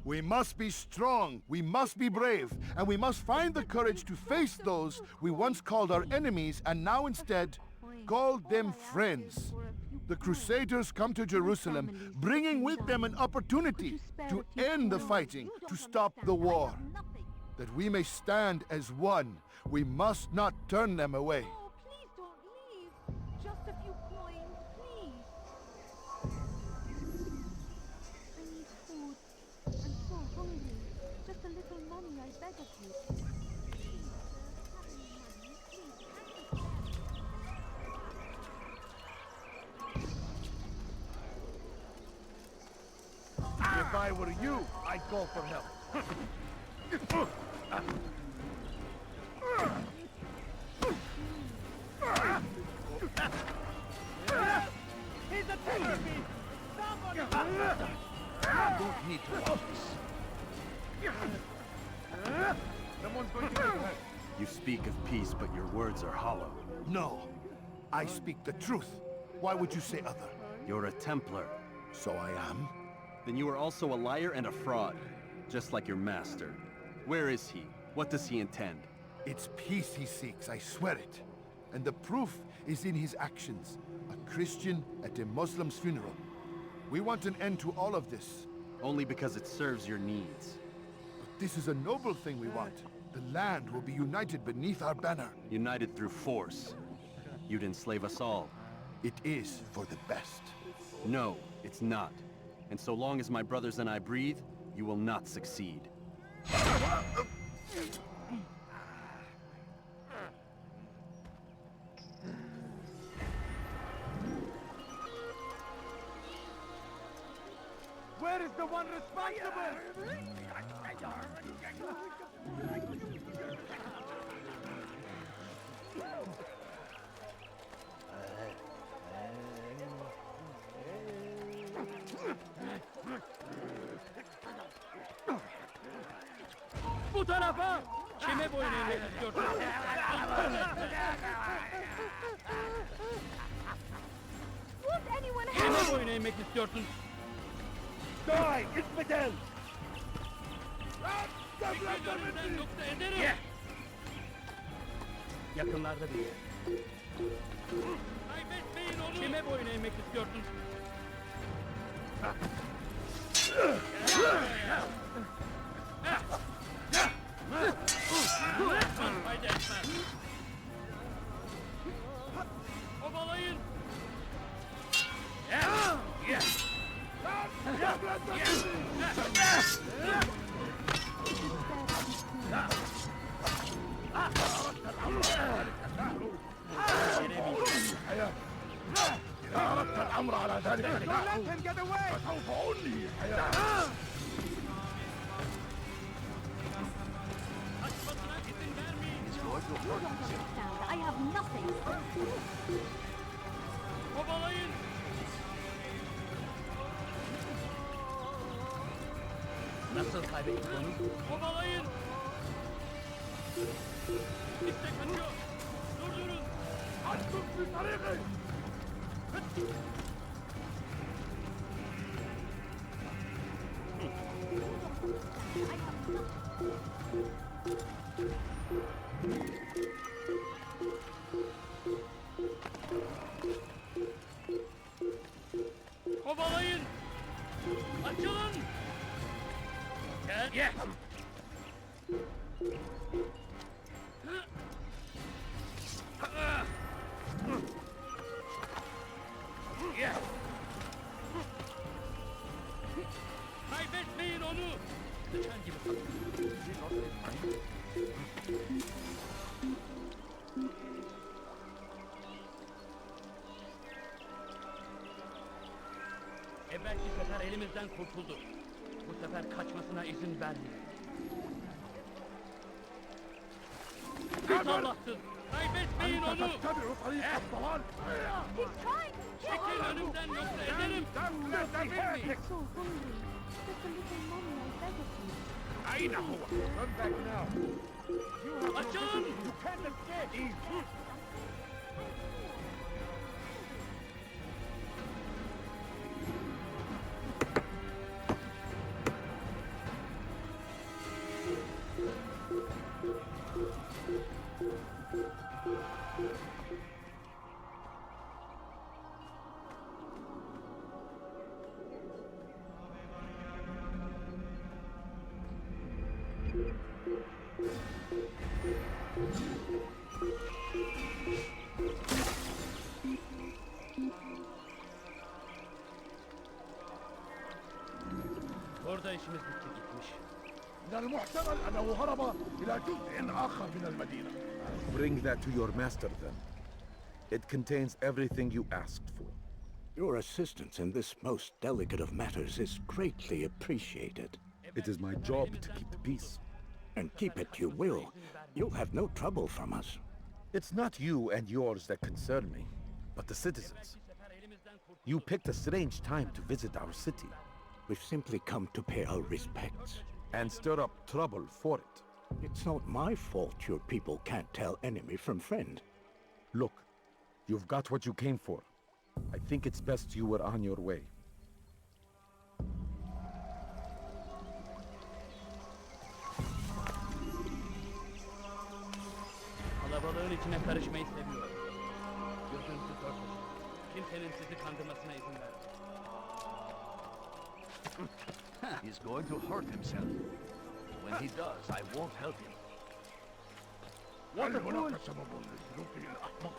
We must be strong, we must be brave, and we must find the courage to face those we once called our enemies and now instead call them friends. The Crusaders come to Jerusalem, bringing with them an opportunity to end the fighting, to stop the war. That we may stand as one, we must not turn them away. Oh, please don't leave. Just a few coins, please. I need food. I'm so hungry. Just a little money, I beg of you. Please, have any money, please. If I were you, I'd call for help. He's attacking me! Somebody! I don't need to watch this. Someone's going to get hurt. You speak of peace, but your words are hollow. No, I speak the truth. Why would you say other? You're a Templar. So I am? Then you are also a liar and a fraud, just like your master. Where is he? What does he intend? It's peace he seeks, I swear it. And the proof is in his actions. A Christian at a Muslim's funeral. We want an end to all of this. Only because it serves your needs. But this is a noble thing we want. The land will be united beneath our banner. United through force. You'd enslave us all. It is for the best. No, it's not. And so long as my brothers and I breathe, you will not succeed. Where is the one responsible? Bu tarafa! Kime boyun eğmek istiyorsun? Won't anyone Kime help? boyun eğmek istiyorsun? Die, infidel! Ölümden yoksa ederim! Yakınlarda bir yer. Kaybetmeyin onu! Kime boyun eğmek istiyorsun? Fayda etmez. Kovalayın. إذا أردت الأمر على ذلك فسوف أنهي الحياة. I have nothing. Kovalayın. Nasıl kaybettik onu? Kovalayın. İşte kaçıyor. Durdurun. أنتم في طريقي. Kovalayın. Açılın. Gel. Kaybetmeyin onu. Sıçan gibi Evvelki sefer elimizden kurtuldu. Bu sefer kaçmasına izin vermeyin. Biz Allah'sın. Kaybetmeyin onu. Çekil önümden yoksa ederim. So hungry. Just a little money, I beg of you. أين هو؟ Come back now. Açılın. You can't escape. Orada işimiz bitti gitmiş. من المحتمل أنه هرب إلى جزء آخر من المدينة. Bring that to your master, then. It contains everything you asked for. Your assistance in this most delicate of matters is greatly appreciated. It is my job to keep the peace. And keep it you will. You'll have no trouble from us. It's not you and yours that concern me, but the citizens. You picked a strange time to visit our city. We've simply come to pay our respects. And stir up trouble for it. It's not my fault your people can't tell enemy from friend. Look, you've got what you came for. I think it's best you were on your way. Kalabalığın içine karışmayı seviyorum. Gözünüzü korkun. Kimsenin sizi kandırmasına izin vermeyin. He's going to hurt himself. When he does, I won't help him. هل هناك سبب لسلوكه الأحمق؟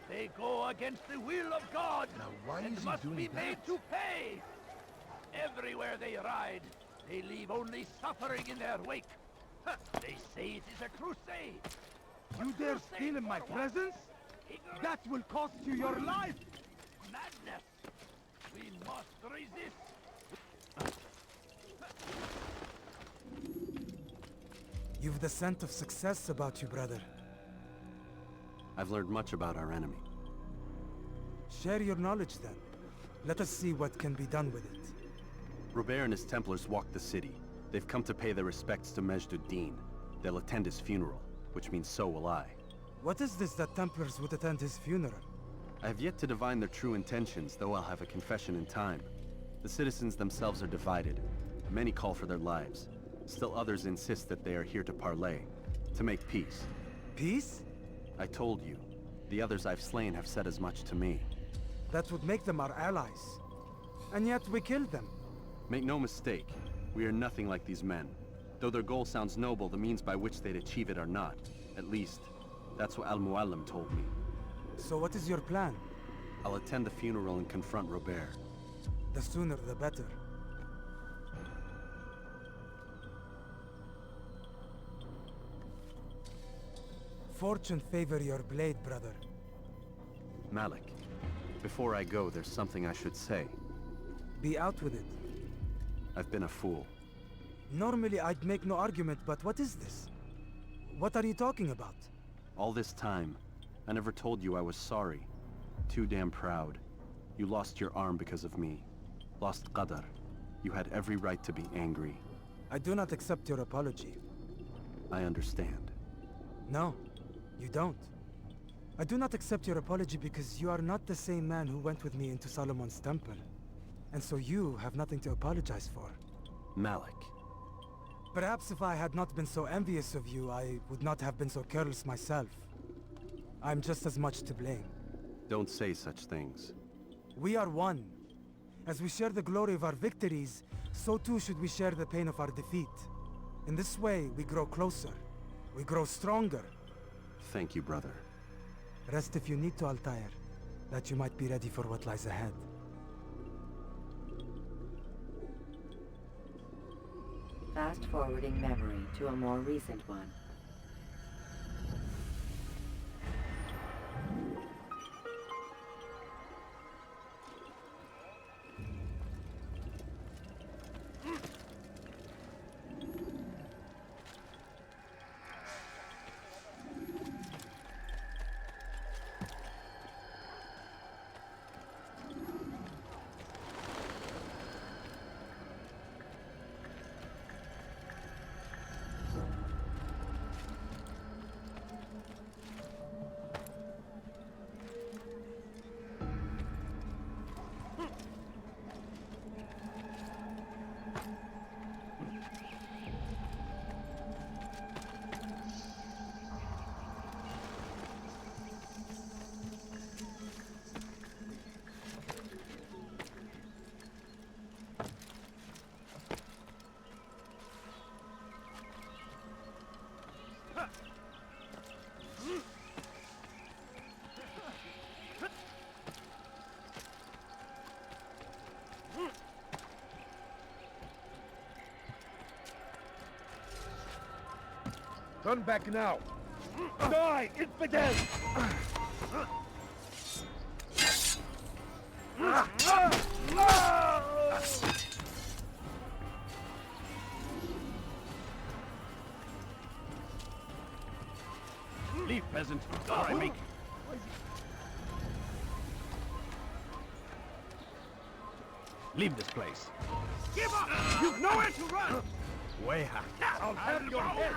They go against the will of God. Now, why and is he must doing be that? made to pay. Everywhere they ride, they leave only suffering in their wake. They say it is a crusade. You dare steal in my presence? That will cost you your life! Madness. We must resist. You've the scent of success about you, brother. I've learned much about our enemy. Share your knowledge then. Let us see what can be done with it. Robert and his Templars walked the city. They've come to pay their respects to Majd-ud-Din. They'll attend his funeral, which means so will I. What is this that Templars would attend his funeral? I have yet to divine their true intentions, though I'll have a confession in time. The citizens themselves are divided. Many call for their lives. Still others insist that they are here to parley, to make peace. Peace? I told you. The others I've slain have said as much to me. That would make them our allies. And yet we killed them. Make no mistake, we are nothing like these men. Though their goal sounds noble, the means by which they'd achieve it are not. At least, that's what Al-Muallim told me. So what is your plan? I'll attend the funeral and confront Robert. The sooner the better. Fortune favor your blade, brother. Malik, before I go, there's something I should say. Be out with it. I've been a fool. Normally I'd make no argument, but what is this? What are you talking about? All this time, I never told you I was sorry. Too damn proud. You lost your arm because of me. Lost Qadar. You had every right to be angry. I do not accept your apology. I understand. No, you don't. I do not accept your apology because you are not the same man who went with me into Solomon's temple. And so you have nothing to apologize for. Malik. Perhaps if I had not been so envious of you, I would not have been so careless myself. I'm just as much to blame. Don't say such things. We are one. As we share the glory of our victories, so too should we share the pain of our defeat. In this way, we grow closer. We grow stronger. Thank you, brother. Rest if you need to, Altair, that you might be ready for what lies ahead. Fast-forwarding memory to a more recent one. Turn back now! Die, infidel! Leave, peasant, or I make you. Leave this place. Give up! You've nowhere to run! Weha. I'll have your head!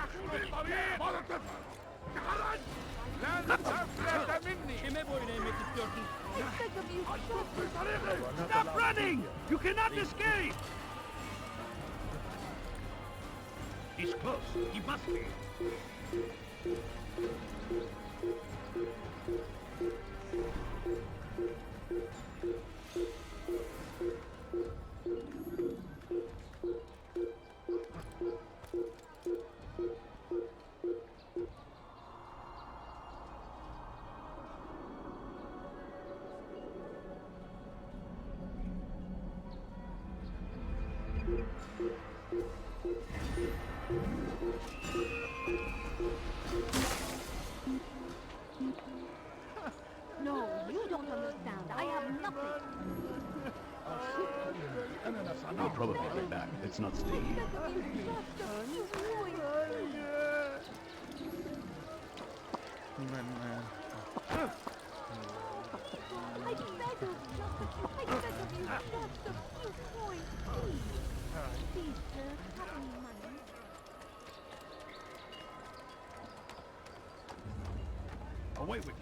Stop running! You cannot escape! He's close. He must be. No, you don't understand. I have nothing. I'll probably be back. It's not Steve. I beg of you, just a few points. Please, sir, cover me, Away with you.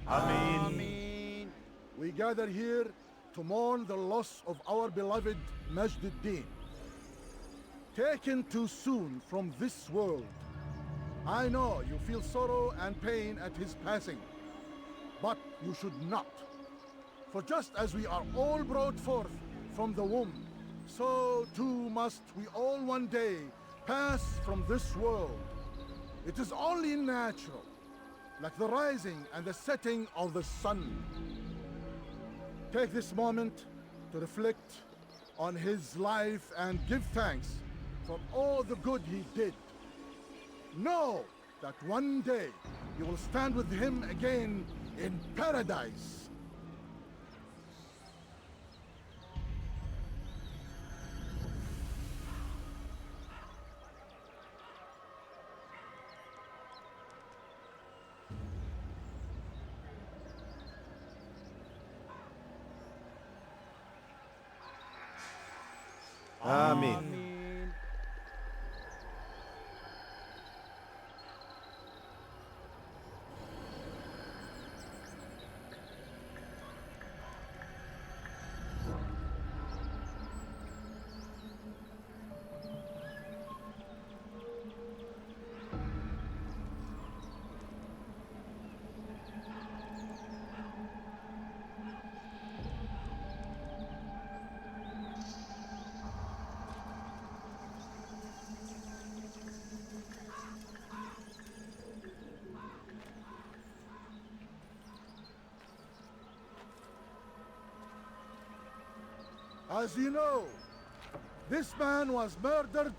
Amen. We gather here to mourn the loss of our beloved Majd-ud-Din. Taken too soon from this world. I know you feel sorrow and pain at his passing, but you should not. For just as we are all brought forth from the womb, so too must we all one day pass from this world. It is only natural, like the rising and the setting of the sun. Take this moment to reflect on his life and give thanks for all the good he did. Know that one day you will stand with him again in paradise. Amen. As you know, this man was murdered.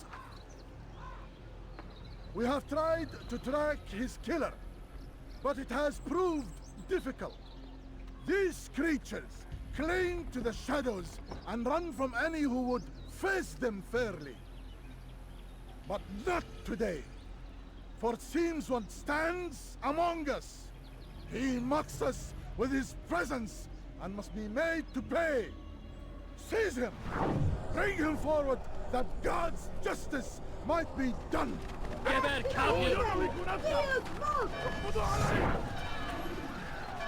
We have tried to track his killer, but it has proved difficult. These creatures cling to the shadows and run from any who would face them fairly. But not today, for it seems one stands among us. He mocks us with his presence and must be made to pay. Seize him! Bring him forward, that God's justice might be done! Geber kafir!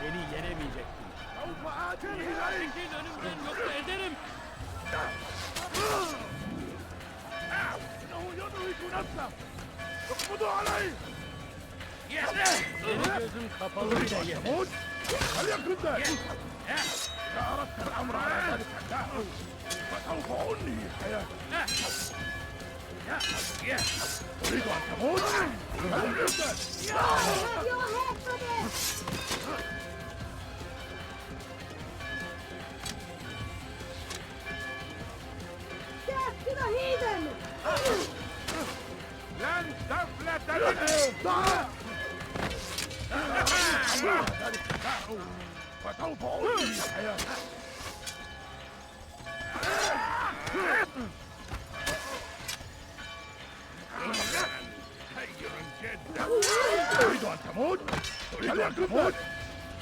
Beni yenemeyecektin. Çekil önümden yoksa ederim! Senin gözün kapalı bile yeter. هل يكن ذلك؟ إذا أردت الأمر على ذلك الداعي فسوف أنهي حياتك. أريد أن تموت؟ هل يكن لن تفلت مني! فسوف أنهي حياتك. خير جدا. تريد أن تموت؟ هل يكن ذلك؟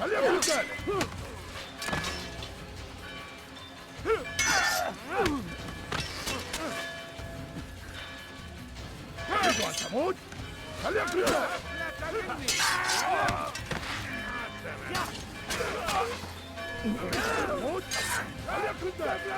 هل يكن ذلك؟ تريد أن تموت؟ هل يكن ذلك؟ تموت؟ هل يكن ذلك؟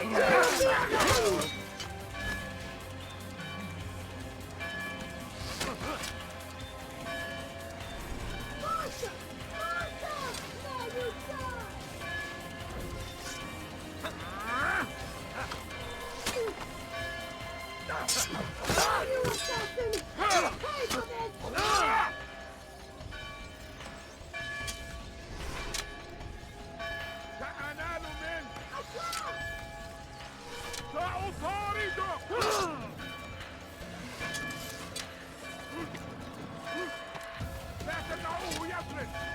لا تدعوه يفلت.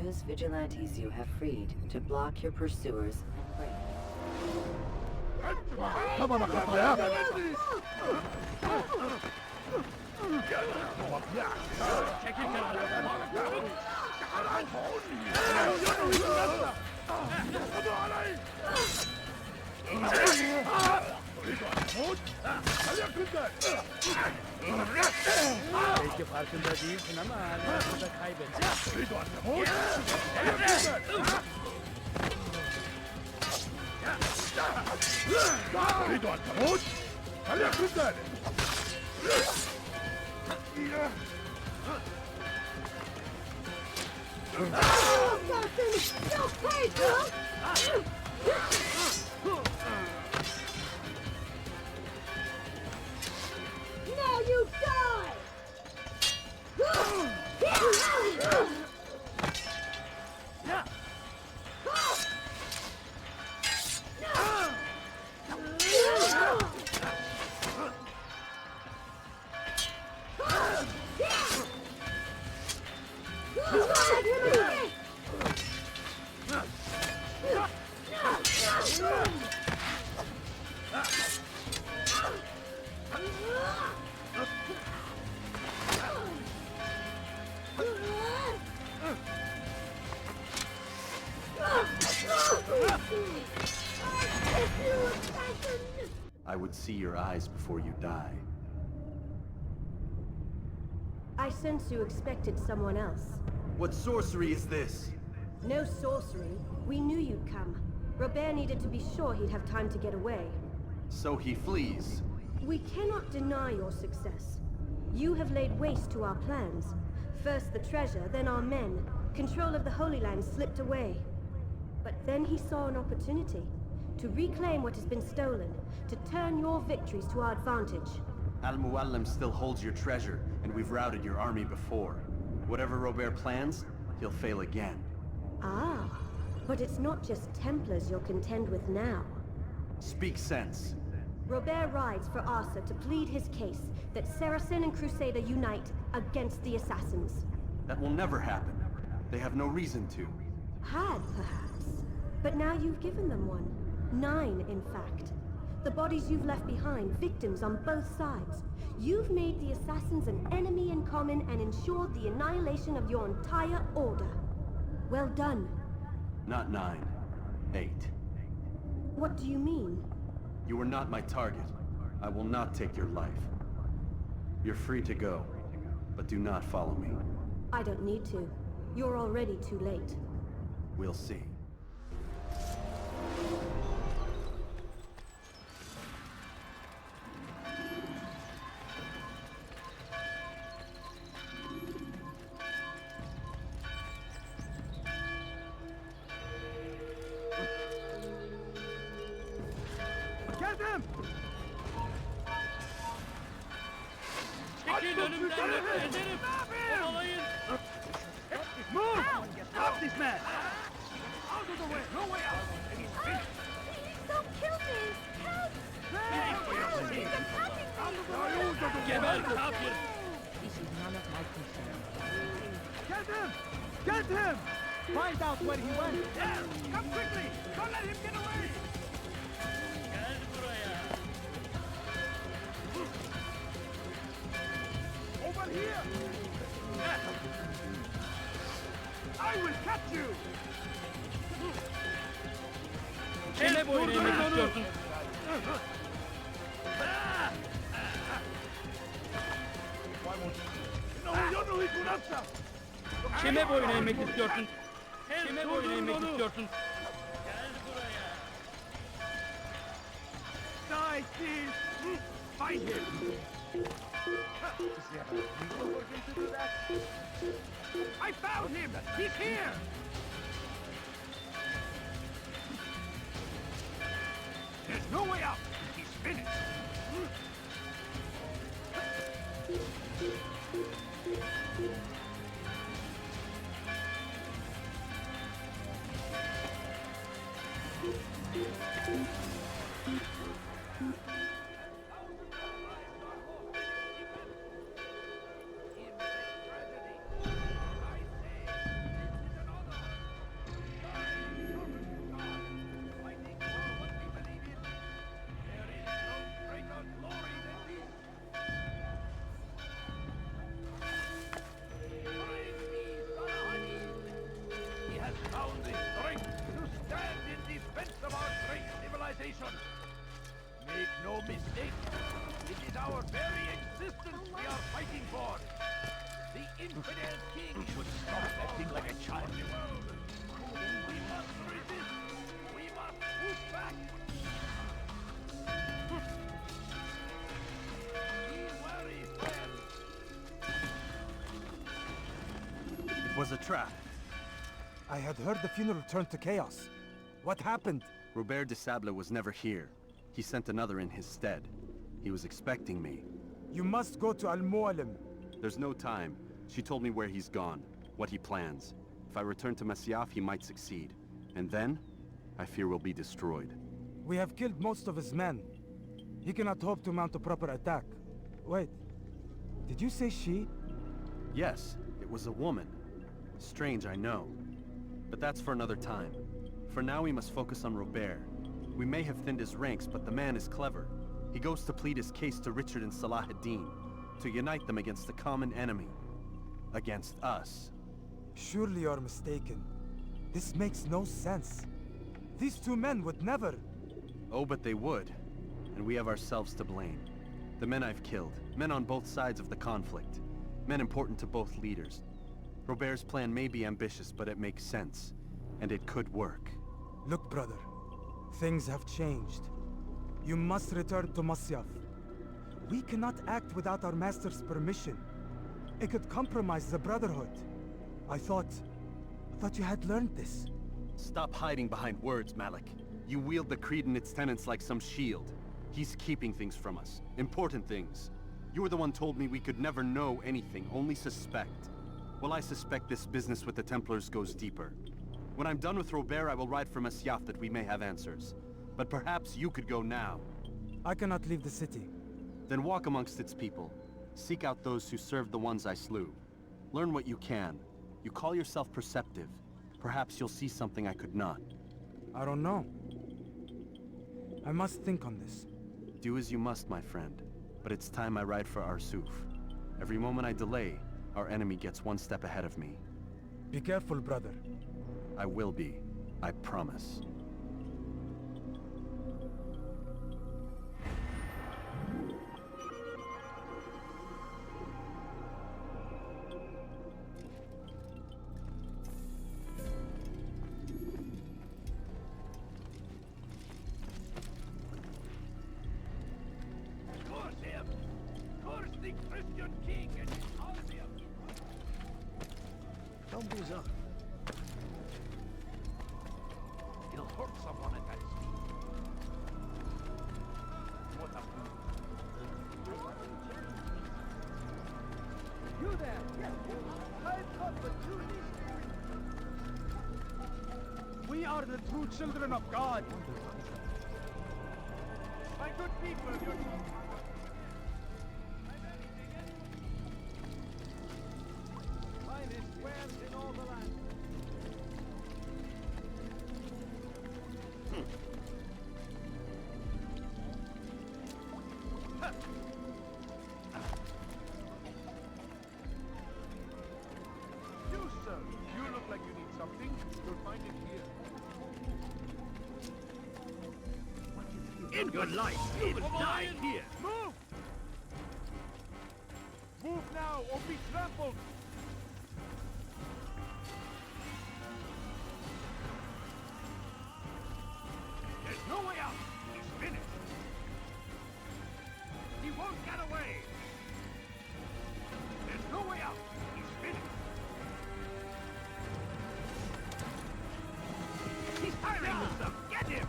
use vigilantes you have freed to block your pursuers and break. Belki farkında değilsin ama hala burada kaybedeceksin. Now you die! I would see your eyes before you die. I sense you expected someone else. What sorcery is this? No sorcery. We knew you'd come. Robert needed to be sure he'd have time to get away. So he flees. We cannot deny your success. You have laid waste to our plans. First the treasure, then our men. Control of the Holy Land slipped away. But then he saw an opportunity to reclaim what has been stolen, to turn your victories to our advantage. Al-Muallim still holds your treasure, and we've routed your army before. Whatever Robert plans, he'll fail again. Ah, but it's not just Templars you'll contend with now. Speak sense. Robert rides for Asa to plead his case that Saracen and Crusader unite against the Assassins. That will never happen. They have no reason to. Had, perhaps. But now you've given them one. 9, in fact. The bodies you've left behind, victims on both sides. You've made the Assassins an enemy in common and ensured the annihilation of your entire order. Well done. Not 9. 8. What do you mean? You are not my target. I will not take your life. You're free to go, but do not follow me. I don't need to. You're already too late. We'll see. Get him! Çekil önümden nefret ederim! Olayın! Move! Stop this man! Out of the way! No way out! Don't kill me! Help! Help! He's attacking me! Geber kafir! This is none of my concern. Get him! Get him! Find out where he went! There! Come quickly! Don't let him get away! Gel buraya! Over here! I will catch you! Kime boyun eğmek istiyorsun? Kime boyun eğmek istiyorsun? Kime boyun eğmek istiyorsun? Gel buraya. Die, please! Find him! I found him! He's here! There's no way out! He's finished! our very existence we are fighting for. The infidel king should stop acting like a child. We must resist. We must push back. Be wary, friends. It was a trap. I had heard the funeral turned to chaos. What happened? Robert de Sable was never here. He sent another in his stead. He was expecting me. You must go to Al-Mualim. There's no time. She told me where he's gone, what he plans. If I return to Masyaf, he might succeed. And then, I fear we'll be destroyed. We have killed most of his men. He cannot hope to mount a proper attack. Wait, did you say she? Yes, it was a woman. Strange, I know. But that's for another time. For now, we must focus on Robert. We may have thinned his ranks, but the man is clever. He goes to plead his case to Richard and Salah ad-Din, to unite them against the common enemy. Against us. Surely you're mistaken. This makes no sense. These two men would never... Oh, but they would. And we have ourselves to blame. The men I've killed, men on both sides of the conflict. Men important to both leaders. Robert's plan may be ambitious, but it makes sense. And it could work. Look, brother. Things have changed. You must return to Masyaf. We cannot act without our master's permission. It could compromise the Brotherhood. I thought you had learned this. Stop hiding behind words, Malik. You wield the creed and its tenets like some shield. He's keeping things from us. Important things. You were the one told me we could never know anything, only suspect. Well, I suspect this business with the Templars goes deeper. When I'm done with Robert, I will ride for Masyaf that we may have answers. But perhaps you could go now. I cannot leave the city. Then walk amongst its people. Seek out those who served the ones I slew. Learn what you can. You call yourself perceptive. Perhaps you'll see something I could not. I don't know. I must think on this. Do as you must, my friend. But it's time I ride for Arsuf. Every moment I delay, our enemy gets one step ahead of me. Be careful, brother. I will be. I promise. Ambos up. He'll hurt someone at that speed. What a fool. You there! Yes! I've got the true We are the true children of God. My good people, you're... in all the land. You, sir, you look like you need something. You'll find it here. In your life, you will die here. Move! Move now or be trampled. There's no way out. He's finished. He won't get away. There's no way out. He's finished. He's firing with them. Get him.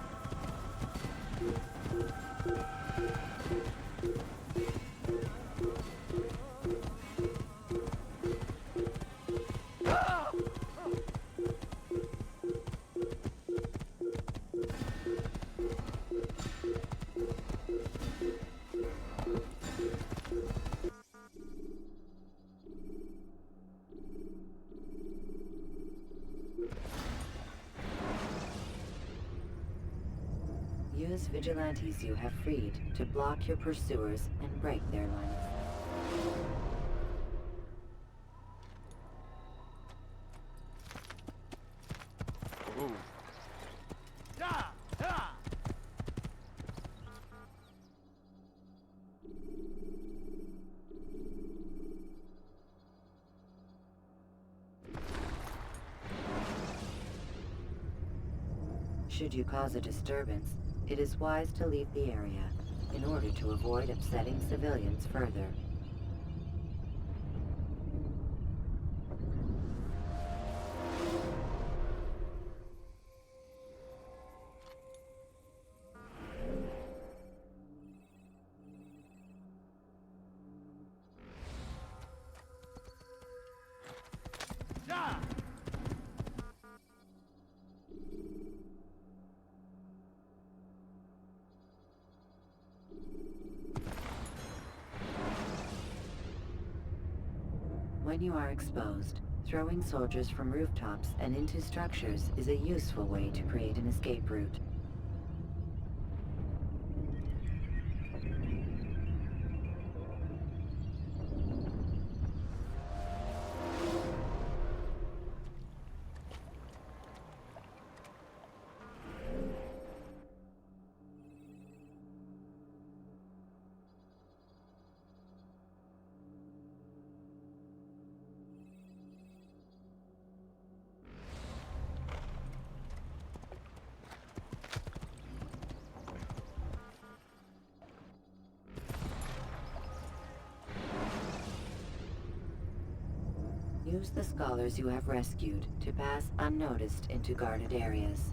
Use vigilantes you have freed to block your pursuers and break their lines. Ooh. Yeah! Yeah! Should you cause a disturbance, it is wise to leave the area in order to avoid upsetting civilians further. When you are exposed, throwing soldiers from rooftops and into structures is a useful way to create an escape route. Use the scholars you have rescued to pass unnoticed into guarded areas.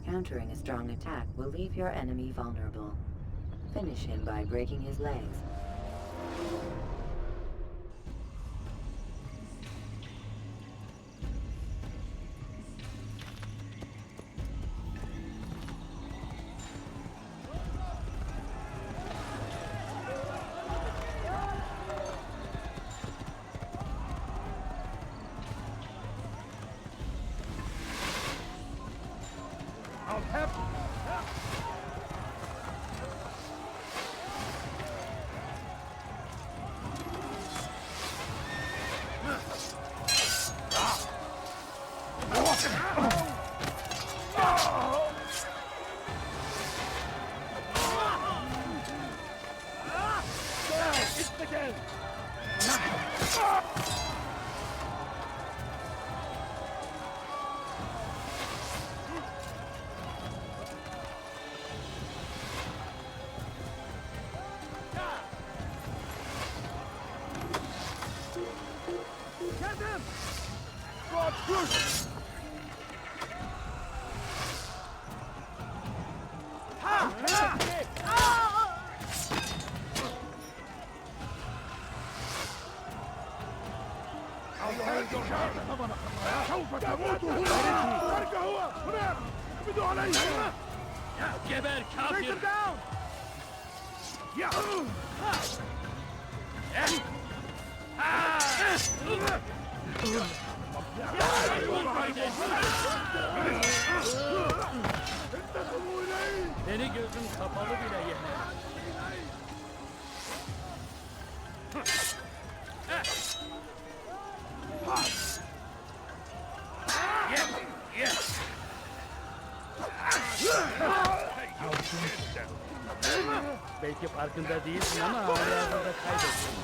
Countering a strong attack will leave your enemy vulnerable. Finish him by breaking his legs. سوف تموت هنا. ذلك هو هناك. ابدوا عليه. جبل كافر. Take him down. انتقلوا إليه. kapalı bile yener. Belki farkında değilsin ama hayatında kaybettin.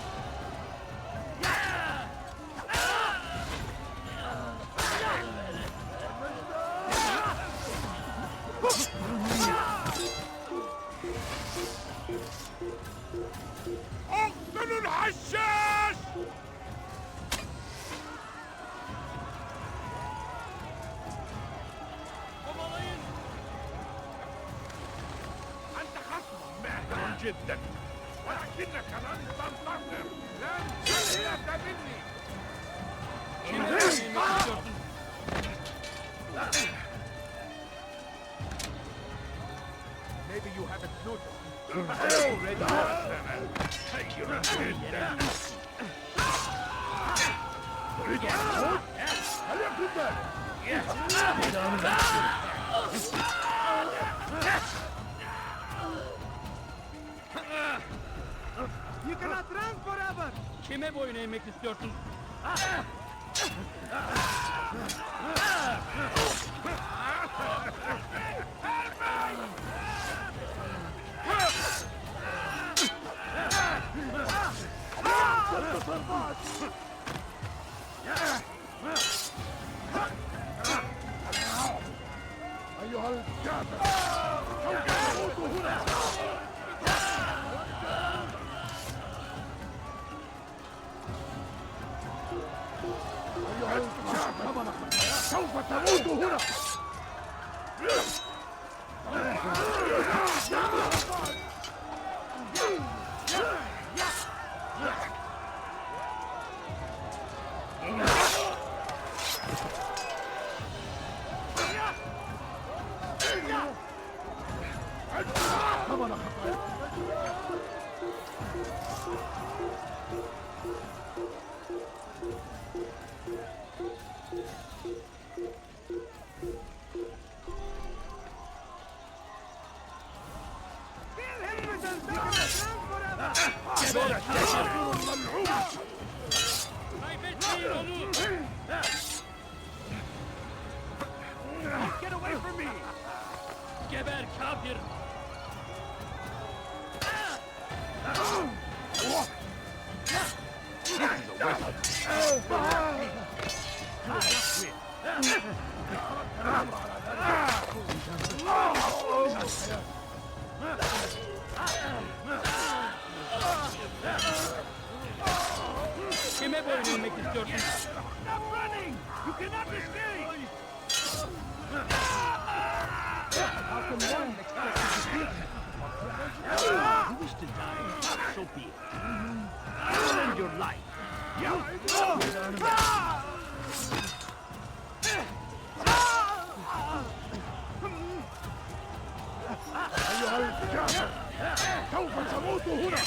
أفضل الحشاش! أنت خصم ماهر جدا ولكنك لن تنتصر لن تنهيك مني Maybe you haven't noticed. Already خير جدا تريد أن تموت؟ هل يكون ذلك؟ You cannot run forever! Kime boyun eğmek istiyorsun? أيها الكافر سوف تموت هنا أيها الكافر سوف تموت هنا Get away from me! Geber kafir! Kime boyun eğmek istiyorsun? Stop running! You cannot escape! How can one expect to defeat me? You wish to die? So be it. You'll end your life. أيها الكافر سوف تموت هنا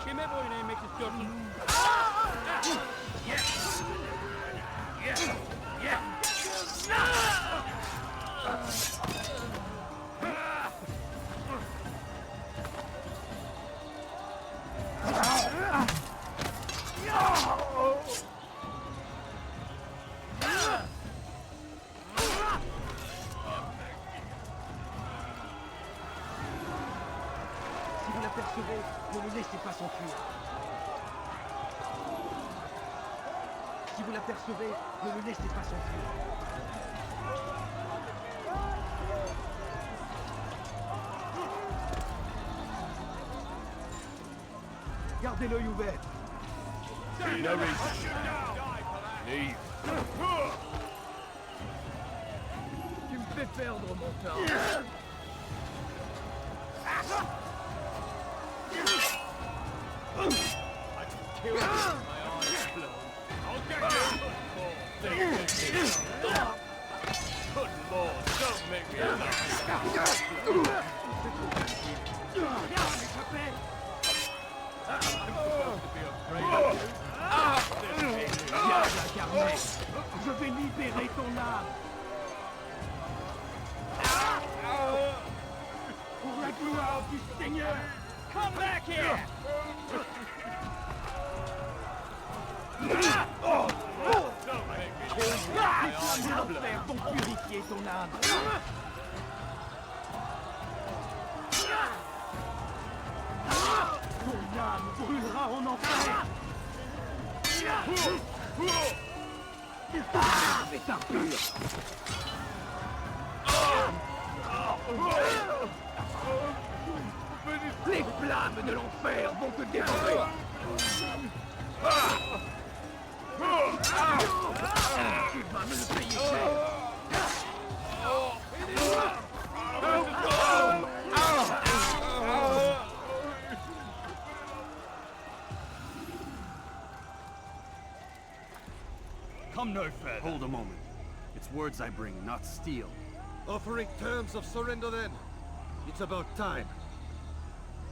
Kime boyun eğmek istiyorsun? Si vous l'apercevez, ne le laissez pas s'enfuir. Si vous l'apercevez, ne le laissez pas s'enfuir. Gardez l'œil ouvert. Leave. Tu me fais perdre mon temps. Kill you with my eyes closed. I'll get you. Good Lord, don't make me laugh. I'm supposed to be afraid of you. Diable incarné, je vais libérer ton âme. Pour la gloire du Seigneur. Come back here! Don't make me kill you with my eyes closed. Vont purifier ton âme. Ton âme brûlera en enfer. Je vais t'arpure. Les flammes de l'enfer vont te dévorer. Tu vas me le payer cher. Come no further. Hold a moment. It's words I bring, not steel. Offering terms of surrender then. It's about time.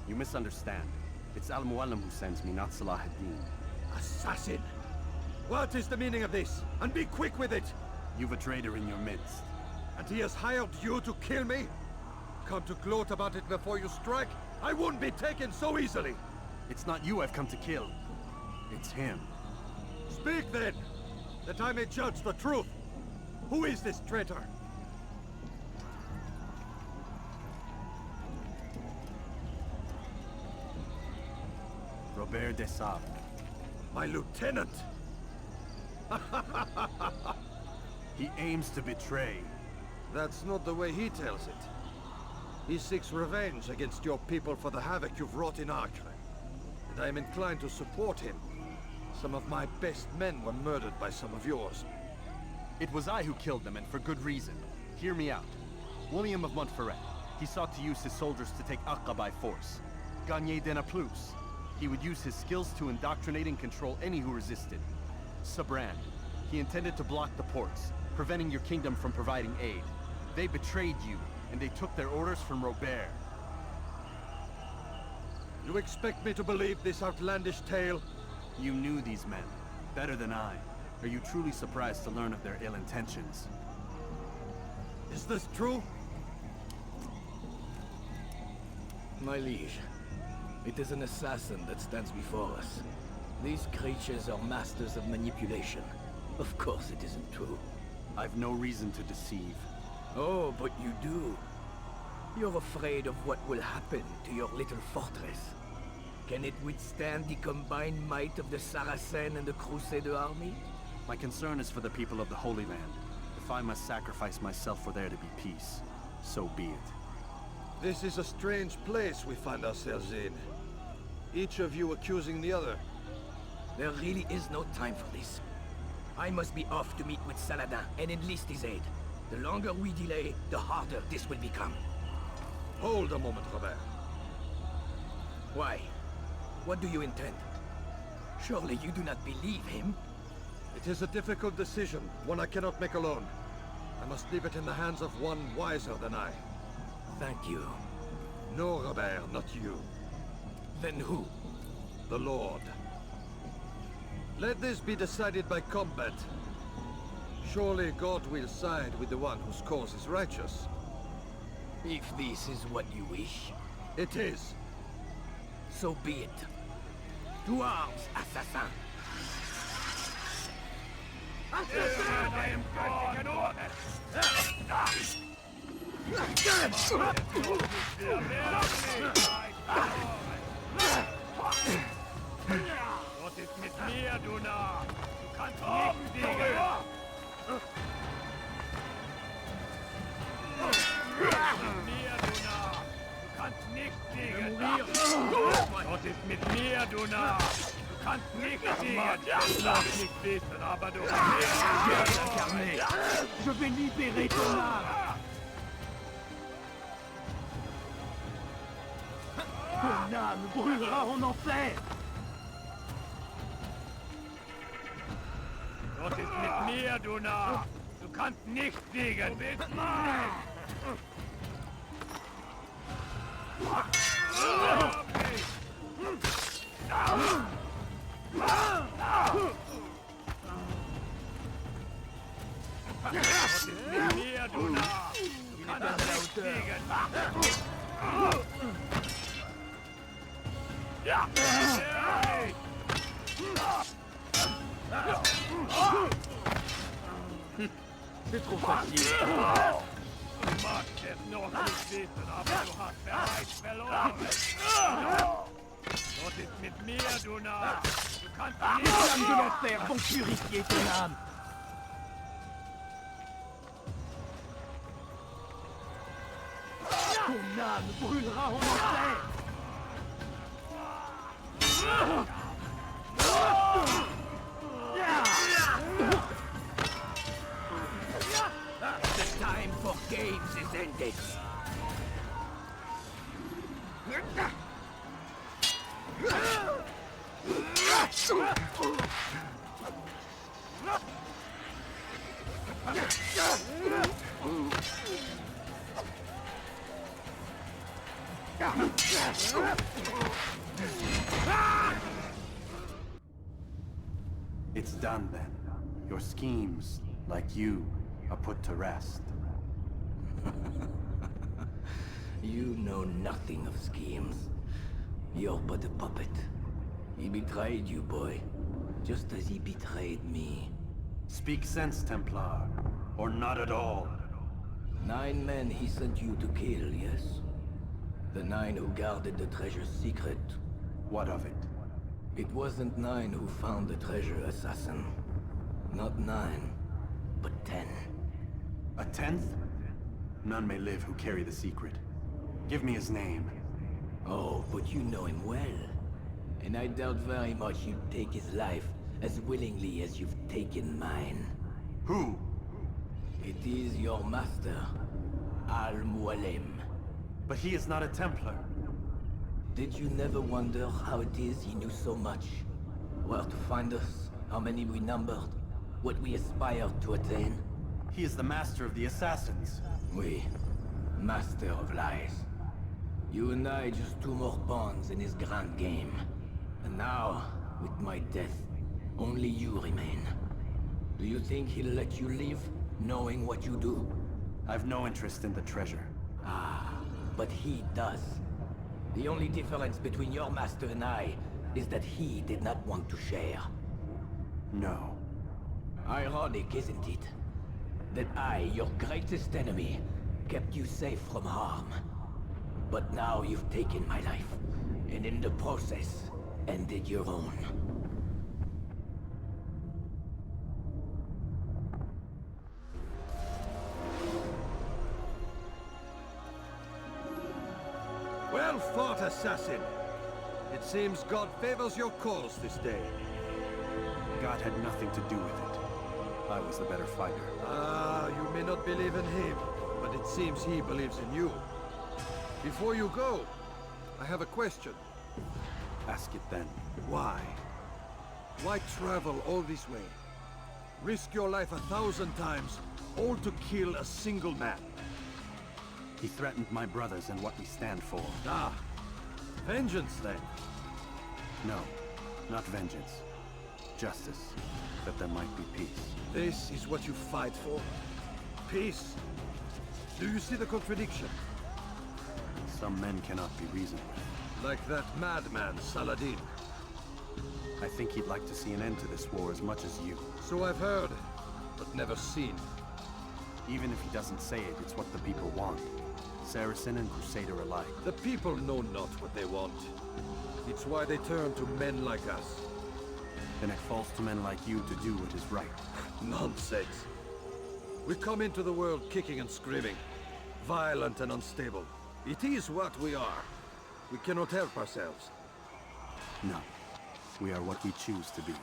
You misunderstand. It's Al-Mualim who sends me, not Salah ad-Din. Assassin! What is the meaning of this? And be quick with it! You've a traitor in your midst. And he has hired you to kill me? Come to gloat about it before you strike? I won't be taken so easily! It's not you I've come to kill. It's him. Speak then! That I may judge the truth! Who is this traitor? Robert de Sable. My lieutenant! He aims to betray. That's not the way he tells it. He seeks revenge against your people for the havoc you've wrought in Acre. And I am inclined to support him. Some of my best men were murdered by some of yours. It was I who killed them, and for good reason. Hear me out. William of Montferrat. He sought to use his soldiers to take Acre by force. Gagné de Naplouse. He would use his skills to indoctrinate and control any who resisted. Sabrand. He intended to block the ports, preventing your kingdom from providing aid. They betrayed you, and they took their orders from Robert. You expect me to believe this outlandish tale? You knew these men, better than I. Are you truly surprised to learn of their ill intentions? Is this true? My liege, it is an assassin that stands before us. These creatures are masters of manipulation. Of course it isn't true. I've no reason to deceive. Oh, but you do. You're afraid of what will happen to your little fortress. Can it withstand the combined might of the Saracen and the Crusader army? My concern is for the people of the Holy Land. If I must sacrifice myself for there to be peace, so be it. This is a strange place we find ourselves in. Each of you accusing the other. There really is no time for this. I must be off to meet with Saladin and enlist his aid. The longer we delay, the harder this will become. Hold a moment, Robert. Why? What do you intend? Surely you do not believe him? It is a difficult decision, one I cannot make alone. I must leave it in the hands of one wiser than I. Thank you. No, Robert, not you. Then who? The Lord. Let this be decided by combat. Surely God will side with the one whose cause is righteous. If this is what you wish. It is. So be it. To arms, assassin! Assassin! I am getting an order! Das ist mit mir, du Narr! Du kannst nicht siegen! Mit mir, du Narr! Du kannst nicht siegen! Das ist mit mir, du Narr! Du kannst nicht siegen! Lass nicht wissen, aber du Diable incarné, je vais libérer ton âme. âme brûlera en enfer! Gott ist mit mir, du Narr! Du kannst nicht siegen! Mit mir! Gott ist mit mir, du Narr! Du kannst nicht siegen! Ja! C'est trop facile. Du magst es noch nicht wissen, aber du hast bereits verloren. Gott ist mit mir, du Narr. Du kannst Les nicht flammes de l'enfer vont purifier ton âme! Ton âme brûlera en enfer! The time for games is ended. It's done then. Your schemes, like you, are put to rest. You know nothing of schemes. You're but a puppet. He betrayed you, boy. Just as he betrayed me. Speak sense, Templar. Or not at all. 9 men he sent you to kill, yes? The 9 who guarded the treasure's secret. What of it? It wasn't 9 who found the treasure, assassin. Not 9, but 10. A 10th? None may live who carry the secret. Give me his name. Oh, but you know him well. And I doubt very much you'd take his life as willingly as you've taken mine. Who? It is your master, Al-Mualim. But he is not a Templar. Did you never wonder how it is he knew so much? Where to find us, how many we numbered, what we aspired to attain? He is the master of the Assassins. Oui, master of lies. You and I just 2 more pawns in his grand game. And now, with my death, only you remain. Do you think he'll let you live, knowing what you do? I've no interest in the treasure. Ah, but he does. The only difference between your master and I is that he did not want to share. No. Ironic, isn't it? That I, your greatest enemy, kept you safe from harm. But now you've taken my life, and in the process, ended your own. Well fought, assassin. It seems God favors your cause this day. God had nothing to do with it. I was the better fighter. Ah, you may not believe in him, but it seems he believes in you. Before you go, I have a question. Ask it then. Why? Why travel all this way? Risk your life 1,000 times, all to kill a single man. He threatened my brothers and what we stand for. Ah, vengeance then? No, not vengeance. Justice, that there might be peace. This is what you fight for? Peace? Do you see the contradiction? Some men cannot be reasoned with. Like that madman, Saladin. I think he'd like to see an end to this war as much as you. So I've heard, but never seen. Even if he doesn't say it, it's what the people want. Saracen and Crusader alike. The people know not what they want. It's why they turn to men like us. Then it falls to men like you to do what is right. Nonsense. We come into the world kicking and screaming. Violent and unstable. It is what we are. We cannot help ourselves. No. We are what we choose to be.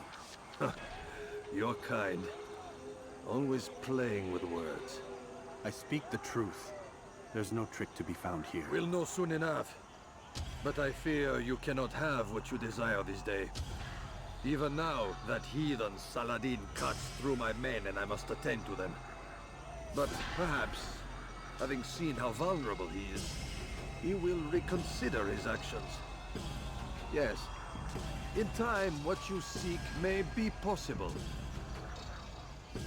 Your kind. Always playing with words. I speak the truth. There's no trick to be found here. We'll know soon enough. But I fear you cannot have what you desire this day. Even now, that heathen Saladin cuts through my men and I must attend to them. But perhaps, having seen how vulnerable he is, he will reconsider his actions. Yes, in time, what you seek may be possible.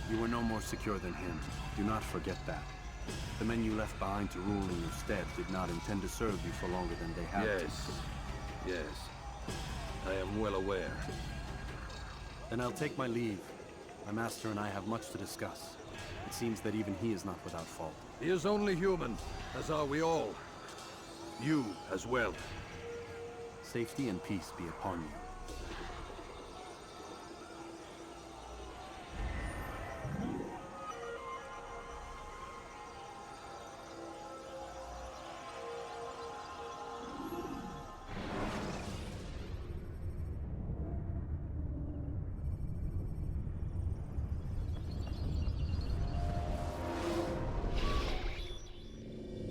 You were no more secure than him. Do not forget that. The men you left behind to rule in your stead did not intend to serve you for longer than they have to. Yes. I am well aware. Then I'll take my leave. My master and I have much to discuss. It seems that even he is not without fault. He is only human, as are we all. You as well. Safety and peace be upon you.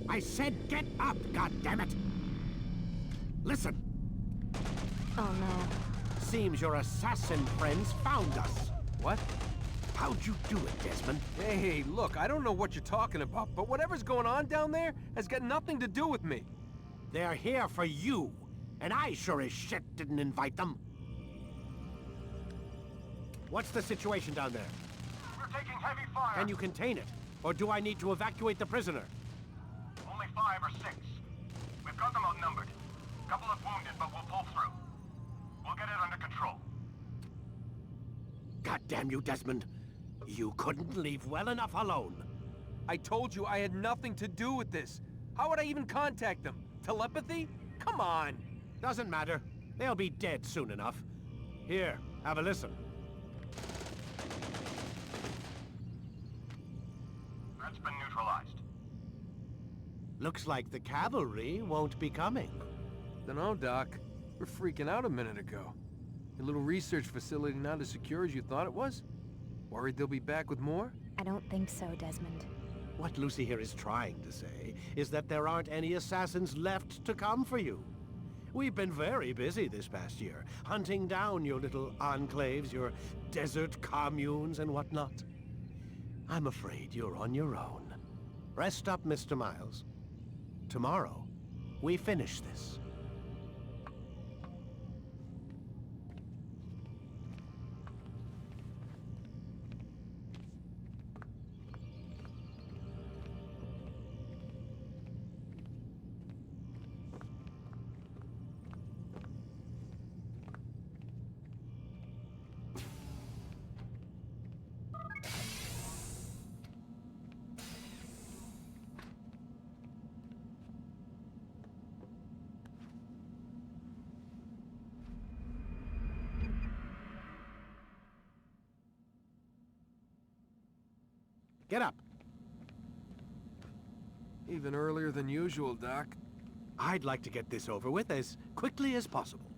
I said get up, goddammit! Listen! Oh no. Seems your assassin friends found us. What? How'd you do it, Desmond? Hey, look, I don't know what you're talking about, but whatever's going on down there has got nothing to do with me. They're here for you, and I sure as shit didn't invite them. What's the situation down there? We're taking heavy fire. Can you contain it? Or do I need to evacuate the prisoner? Only 5 or 6. We've got them outnumbered. Couple of wounded, but we'll pull through. We'll get it under control. God damn you, Desmond. You couldn't leave well enough alone. I told you I had nothing to do with this. How would I even contact them? Telepathy? Come on. Doesn't matter. They'll be dead soon enough. Here, have a listen. Threat's been neutralized. Looks like the cavalry won't be coming. Dunno, Doc. We're freaking out a minute ago. Your little research facility not as secure as you thought it was? Worried they'll be back with more? I don't think so, Desmond. What Lucy here is trying to say is that there aren't any assassins left to come for you. We've been very busy this past year, hunting down your little enclaves, your desert communes and whatnot. I'm afraid you're on your own. Rest up, Mr. Miles. Tomorrow, we finish this. Get up. Even earlier than usual, Doc. I'd like to get this over with as quickly as possible.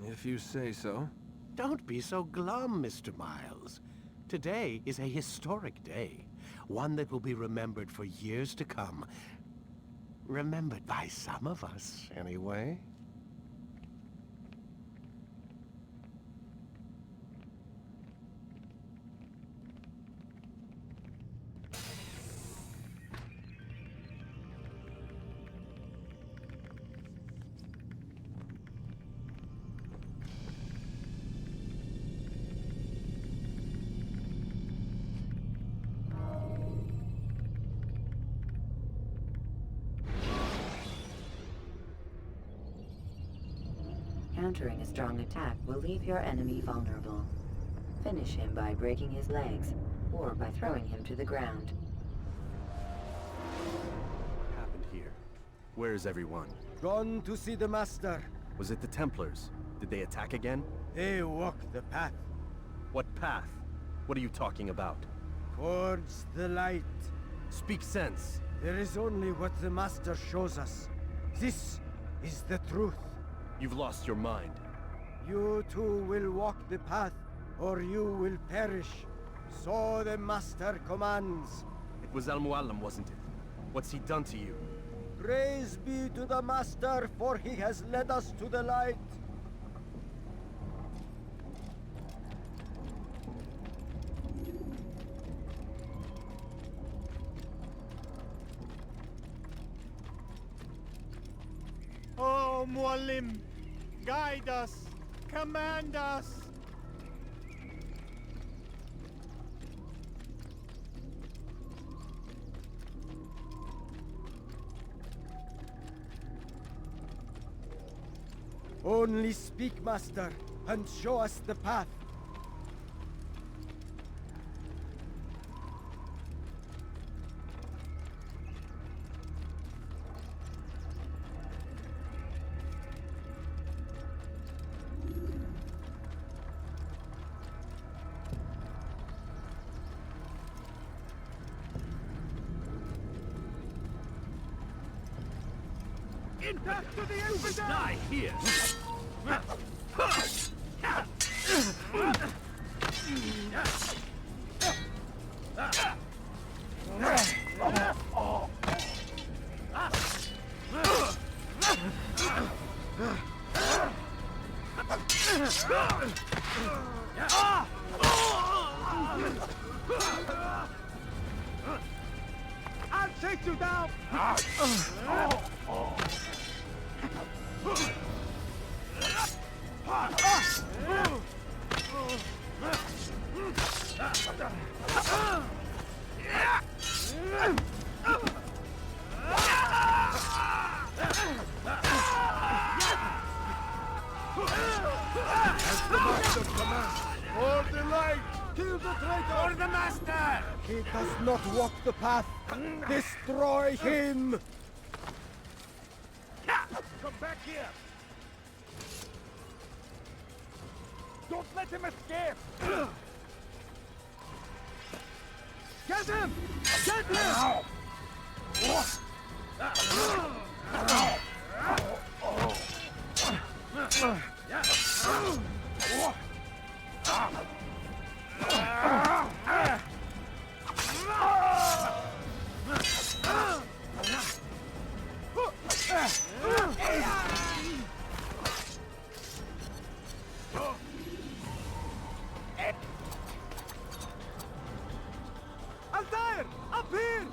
If you say so. Don't be so glum, Mr. Miles. Today is a historic day. One that will be remembered for years to come. Remembered by some of us, anyway. Countering a strong attack will leave your enemy vulnerable. Finish him by breaking his legs, or by throwing him to the ground. What happened here? Where is everyone? Gone to see the Master. Was it the Templars? Did they attack again? They walk the path. What path? What are you talking about? Towards the light. Speak sense. There is only what the Master shows us. This is the truth. You've lost your mind. You too will walk the path, or you will perish. So the Master commands. It was Al-Mualim, wasn't it? What's he done to you? Praise be to the Master, for he has led us to the light. Oh, Muallim, guide us, command us. Only speak, Master, and show us the path. Back to the empresa! Die here! I'll take you down! For the light! Kill the traitor! For the Master! He does not walk the path. Destroy him! Come back here! Don't let him escape! Get him! Get him! Altair! Up here!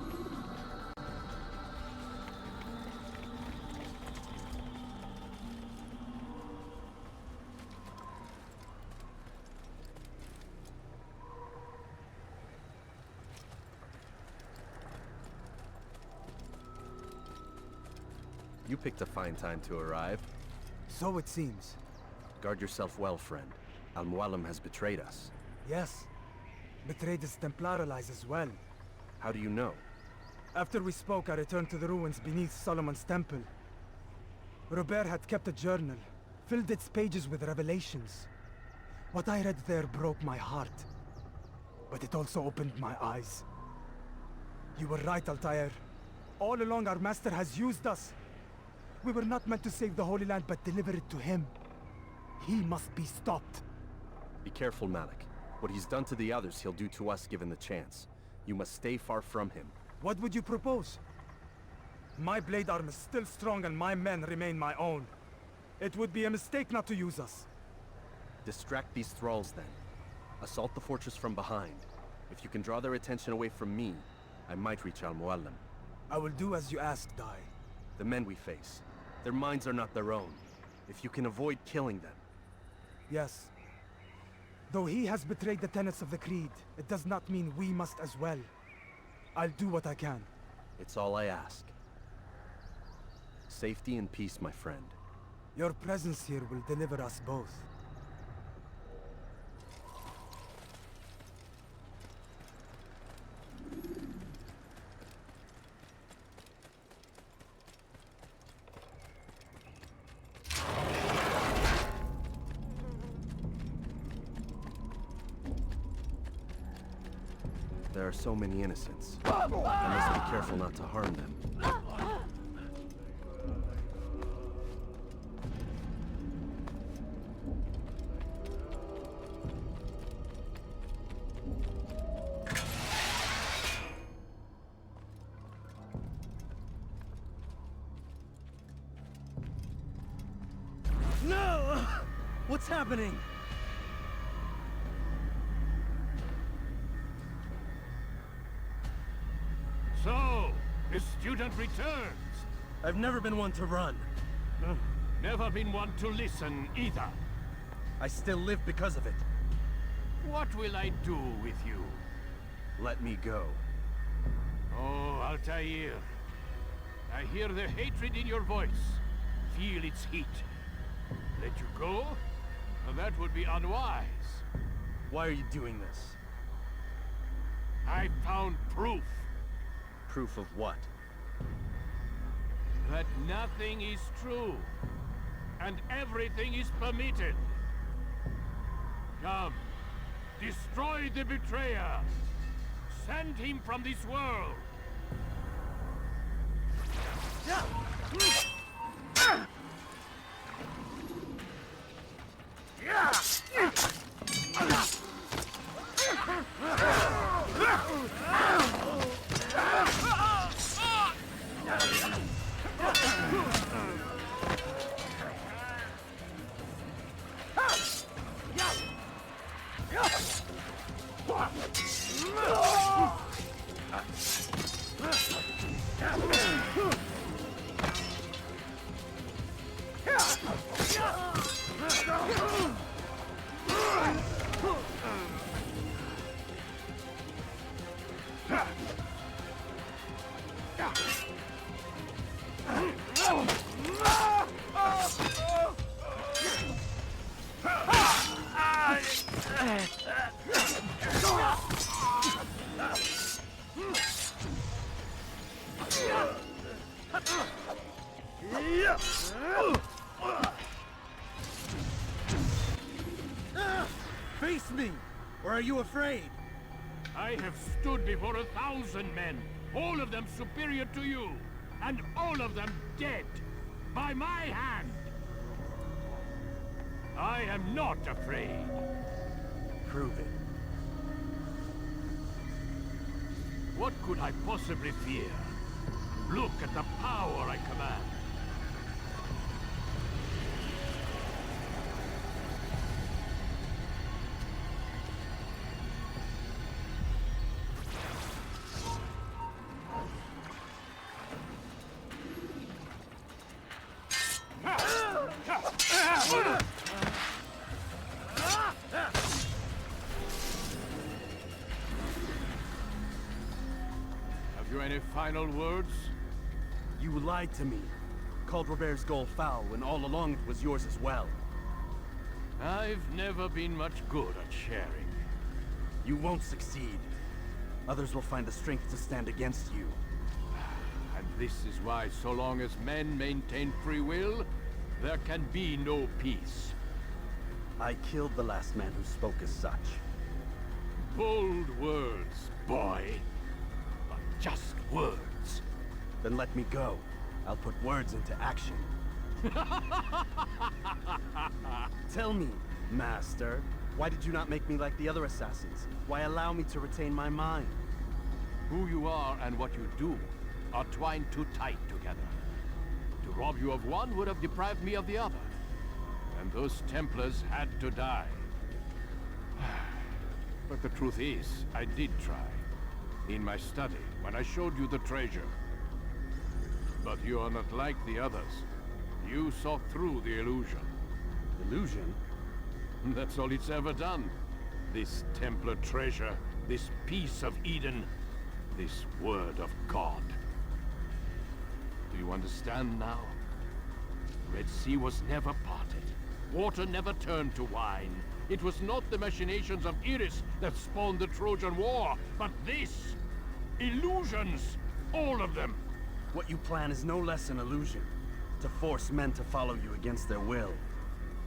You picked a fine time to arrive. So it seems. Guard yourself well, friend. Al-Mualim has betrayed us. Yes. Betrayed his Templar allies as well. How do you know? After we spoke, I returned to the ruins beneath Solomon's temple. Robert had kept a journal, filled its pages with revelations. What I read there broke my heart. But it also opened my eyes. You were right, Altair. All along our master has used us. We were not meant to save the Holy Land, but deliver it to him. He must be stopped. Be careful, Malik. What he's done to the others, he'll do to us given the chance. You must stay far from him. What would you propose? My blade arm is still strong and my men remain my own. It would be a mistake not to use us. Distract these thralls then. Assault the fortress from behind. If you can draw their attention away from me, I might reach Al-Mualim. I will do as you ask, Dai. The men we face, their minds are not their own. If you can avoid killing them. Yes. Though he has betrayed the tenets of the Creed, it does not mean we must as well. I'll do what I can. It's all I ask. Safety and peace, my friend. Your presence here will deliver us both. There are so many innocents. I must be careful not to harm them. happening? So, the student returns. I've never been one to run. Never been one to listen either. I still live because of it. What will I do with you? Let me go. Oh, Altair. I hear the hatred in your voice. Feel its heat. Let you go? That would be unwise. Why are you doing this? I found proof. Proof of what? That nothing is true. And everything is permitted. Come. Destroy the betrayer. Send him from this world. Face me! Or are you afraid? I have stood before 1,000 men, all of them superior to you, and all of them dead, by my hand. I am not afraid. Prove it. What could I possibly fear? Look at the power I command. Have you any final words? You lied to me. Called Robert's goal foul when all along it was yours as well. I've never been much good at sharing. You won't succeed. Others will find the strength to stand against you. And this is why, so long as men maintain free will, there can be no peace. I killed the last man who spoke as such. Bold words, boy. But just words. Then let me go. I'll put words into action. Tell me, Master, why did you not make me like the other assassins? Why allow me to retain my mind? Who you are and what you do are twined too tight together. To rob you of one would have deprived me of the other. And those Templars had to die. But the truth is, I did try. In my study, when I showed you the treasure. But you are not like the others. You saw through the illusion. Illusion? That's all it's ever done. This Templar treasure, this piece of Eden, this word of God. Do you understand now? Red Sea was never parted. Water never turned to wine. It was not the machinations of Iris that spawned the Trojan War, but this! Illusions! All of them! What you plan is no less an illusion. To force men to follow you against their will.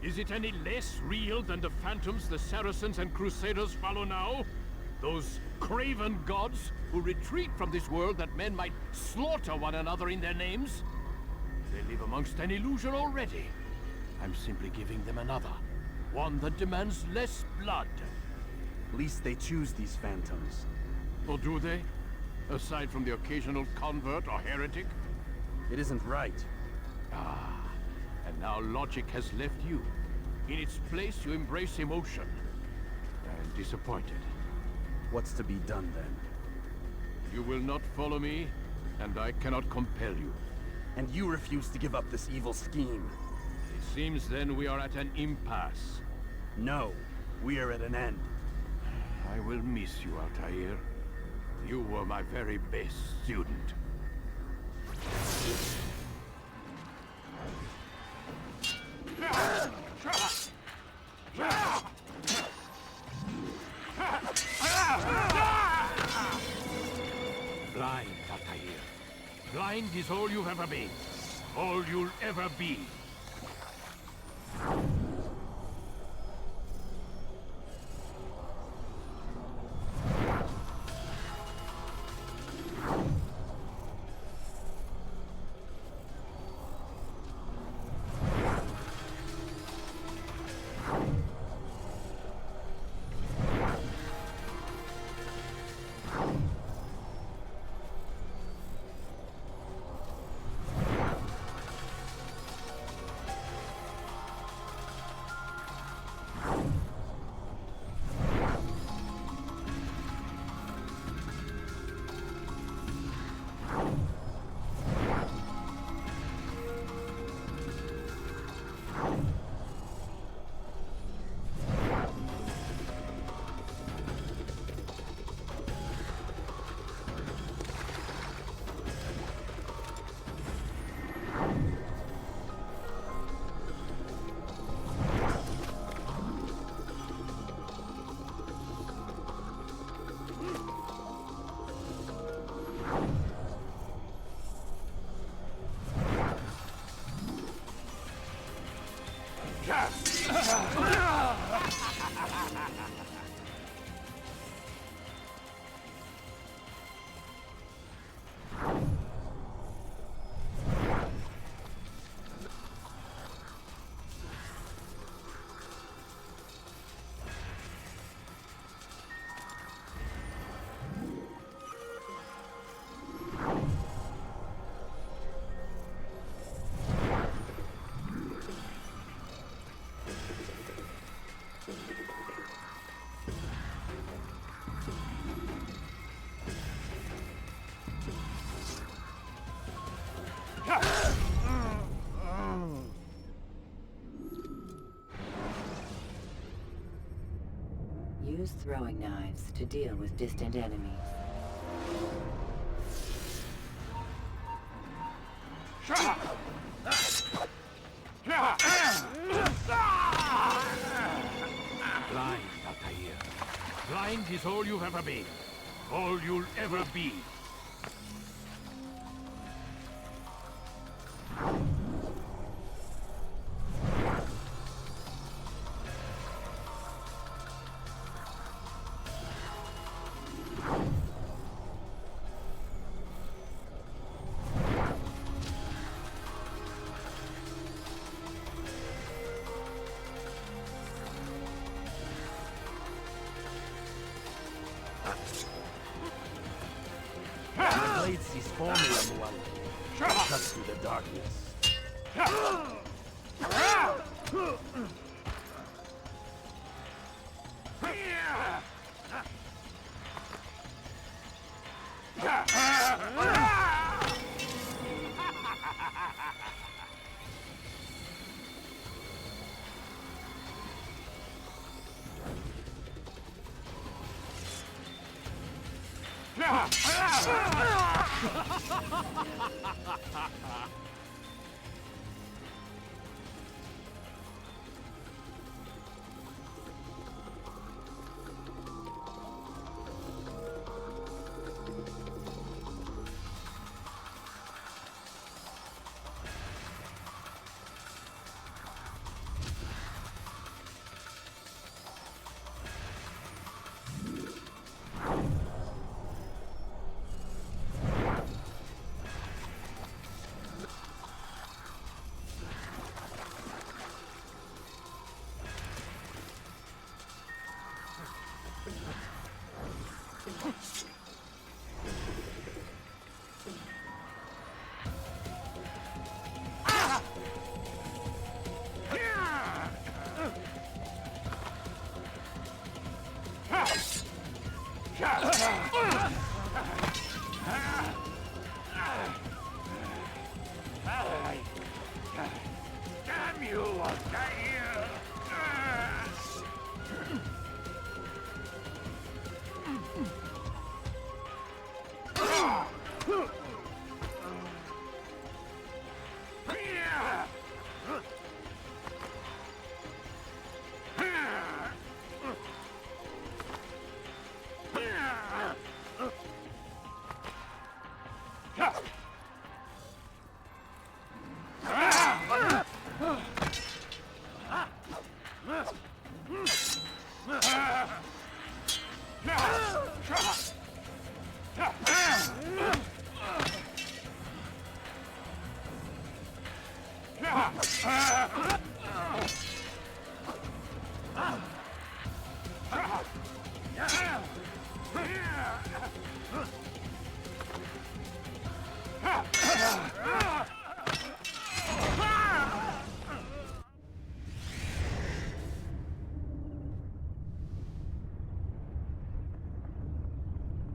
Is it any less real than the phantoms the Saracens and Crusaders follow now? Those craven gods who retreat from this world that men might slaughter one another in their names? They live amongst an illusion already. I'm simply giving them another. One that demands less blood. At least they choose these phantoms. Or do they? Aside from the occasional convert or heretic? It isn't right. Ah, and now logic has left you. In its place, you embrace emotion. I'm disappointed. What's to be done, then? You will not follow me, and I cannot compel you. And you refuse to give up this evil scheme. It seems then we are at an impasse. No, we are at an end. I will miss you, Altair. You were my very best student. Blind, Altair. Blind is all you've ever been. All you'll ever be. Use throwing knives to deal with distant enemies. Blind, Altair. Blind is all you've ever been. All you'll ever be. My blade sees formula, Mual. Cuts through the darkness.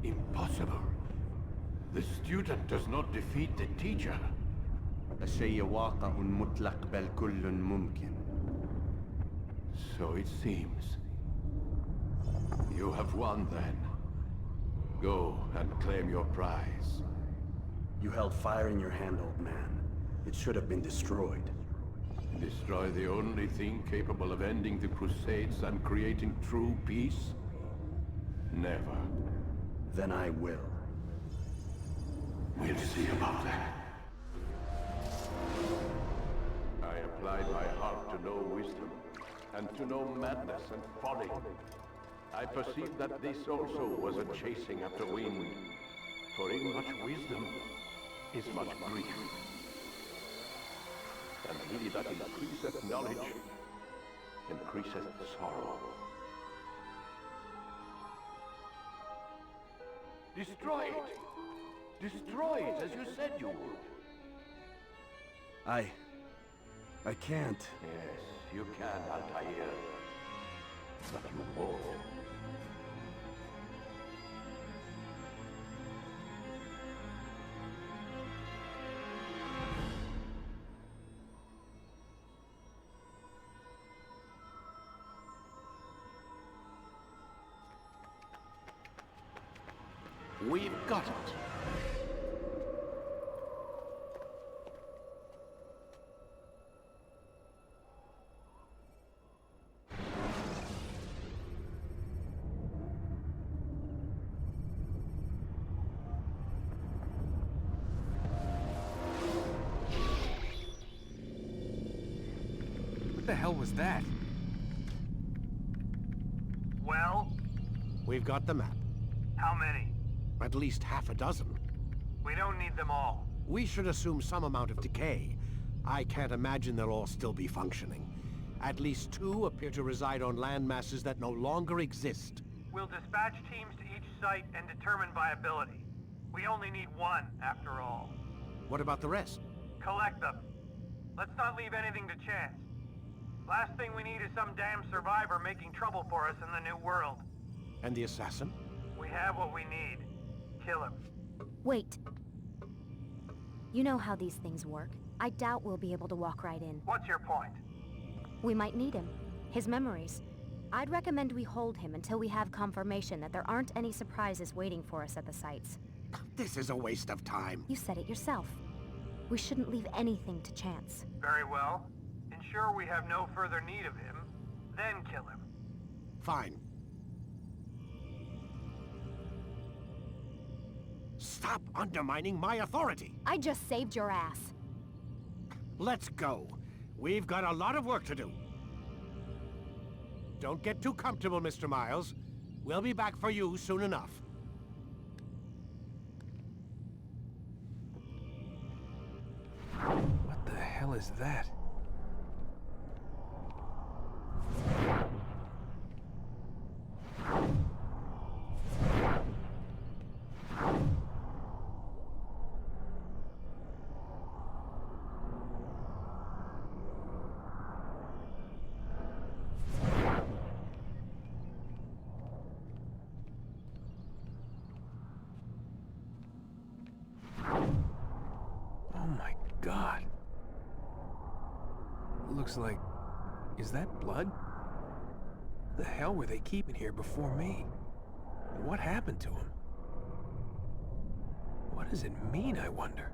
Impossible. The student does not defeat the teacher. الشيء واقع مطلق بل كل ممكن. So it seems. You have won then. Go and claim your prize. You held fire in your hand, old man. It should have been destroyed. Destroy the only thing capable of ending the Crusades and creating true peace? Never. Then I will. We'll see about that. I applied my heart to know wisdom, and to know madness and folly. I perceived that this also was a chasing after wind, for in much wisdom is much grief. And he that increaseth knowledge, increaseth sorrow. Destroy it! Destroy it, as you said you would. I can't. Yes, you can, Altair. But you won't. We've got it. What the hell was that? Well? We've got the map. How many? At least half a dozen. We don't need them all. We should assume some amount of decay. I can't imagine they'll all still be functioning. At least 2 appear to reside on land masses that no longer exist. We'll dispatch teams to each site and determine viability. We only need 1, after all. What about the rest? Collect them. Let's not leave anything to chance. Last thing we need is some damn survivor making trouble for us in the new world. And the assassin? We have what we need. Kill him. Wait. You know how these things work. I doubt we'll be able to walk right in. What's your point? We might need him. His memories. I'd recommend we hold him until we have confirmation that there aren't any surprises waiting for us at the sites. This is a waste of time. You said it yourself. We shouldn't leave anything to chance. Very well. Ensure we have no further need of him, then kill him. Fine. Stop undermining my authority! I just saved your ass. Let's go. We've got a lot of work to do. Don't get too comfortable, Mr. Miles. We'll be back for you soon enough. What the hell is that? God. Looks like... Is that blood? The hell were they keeping here before me? And what happened to him? What does it mean, I wonder?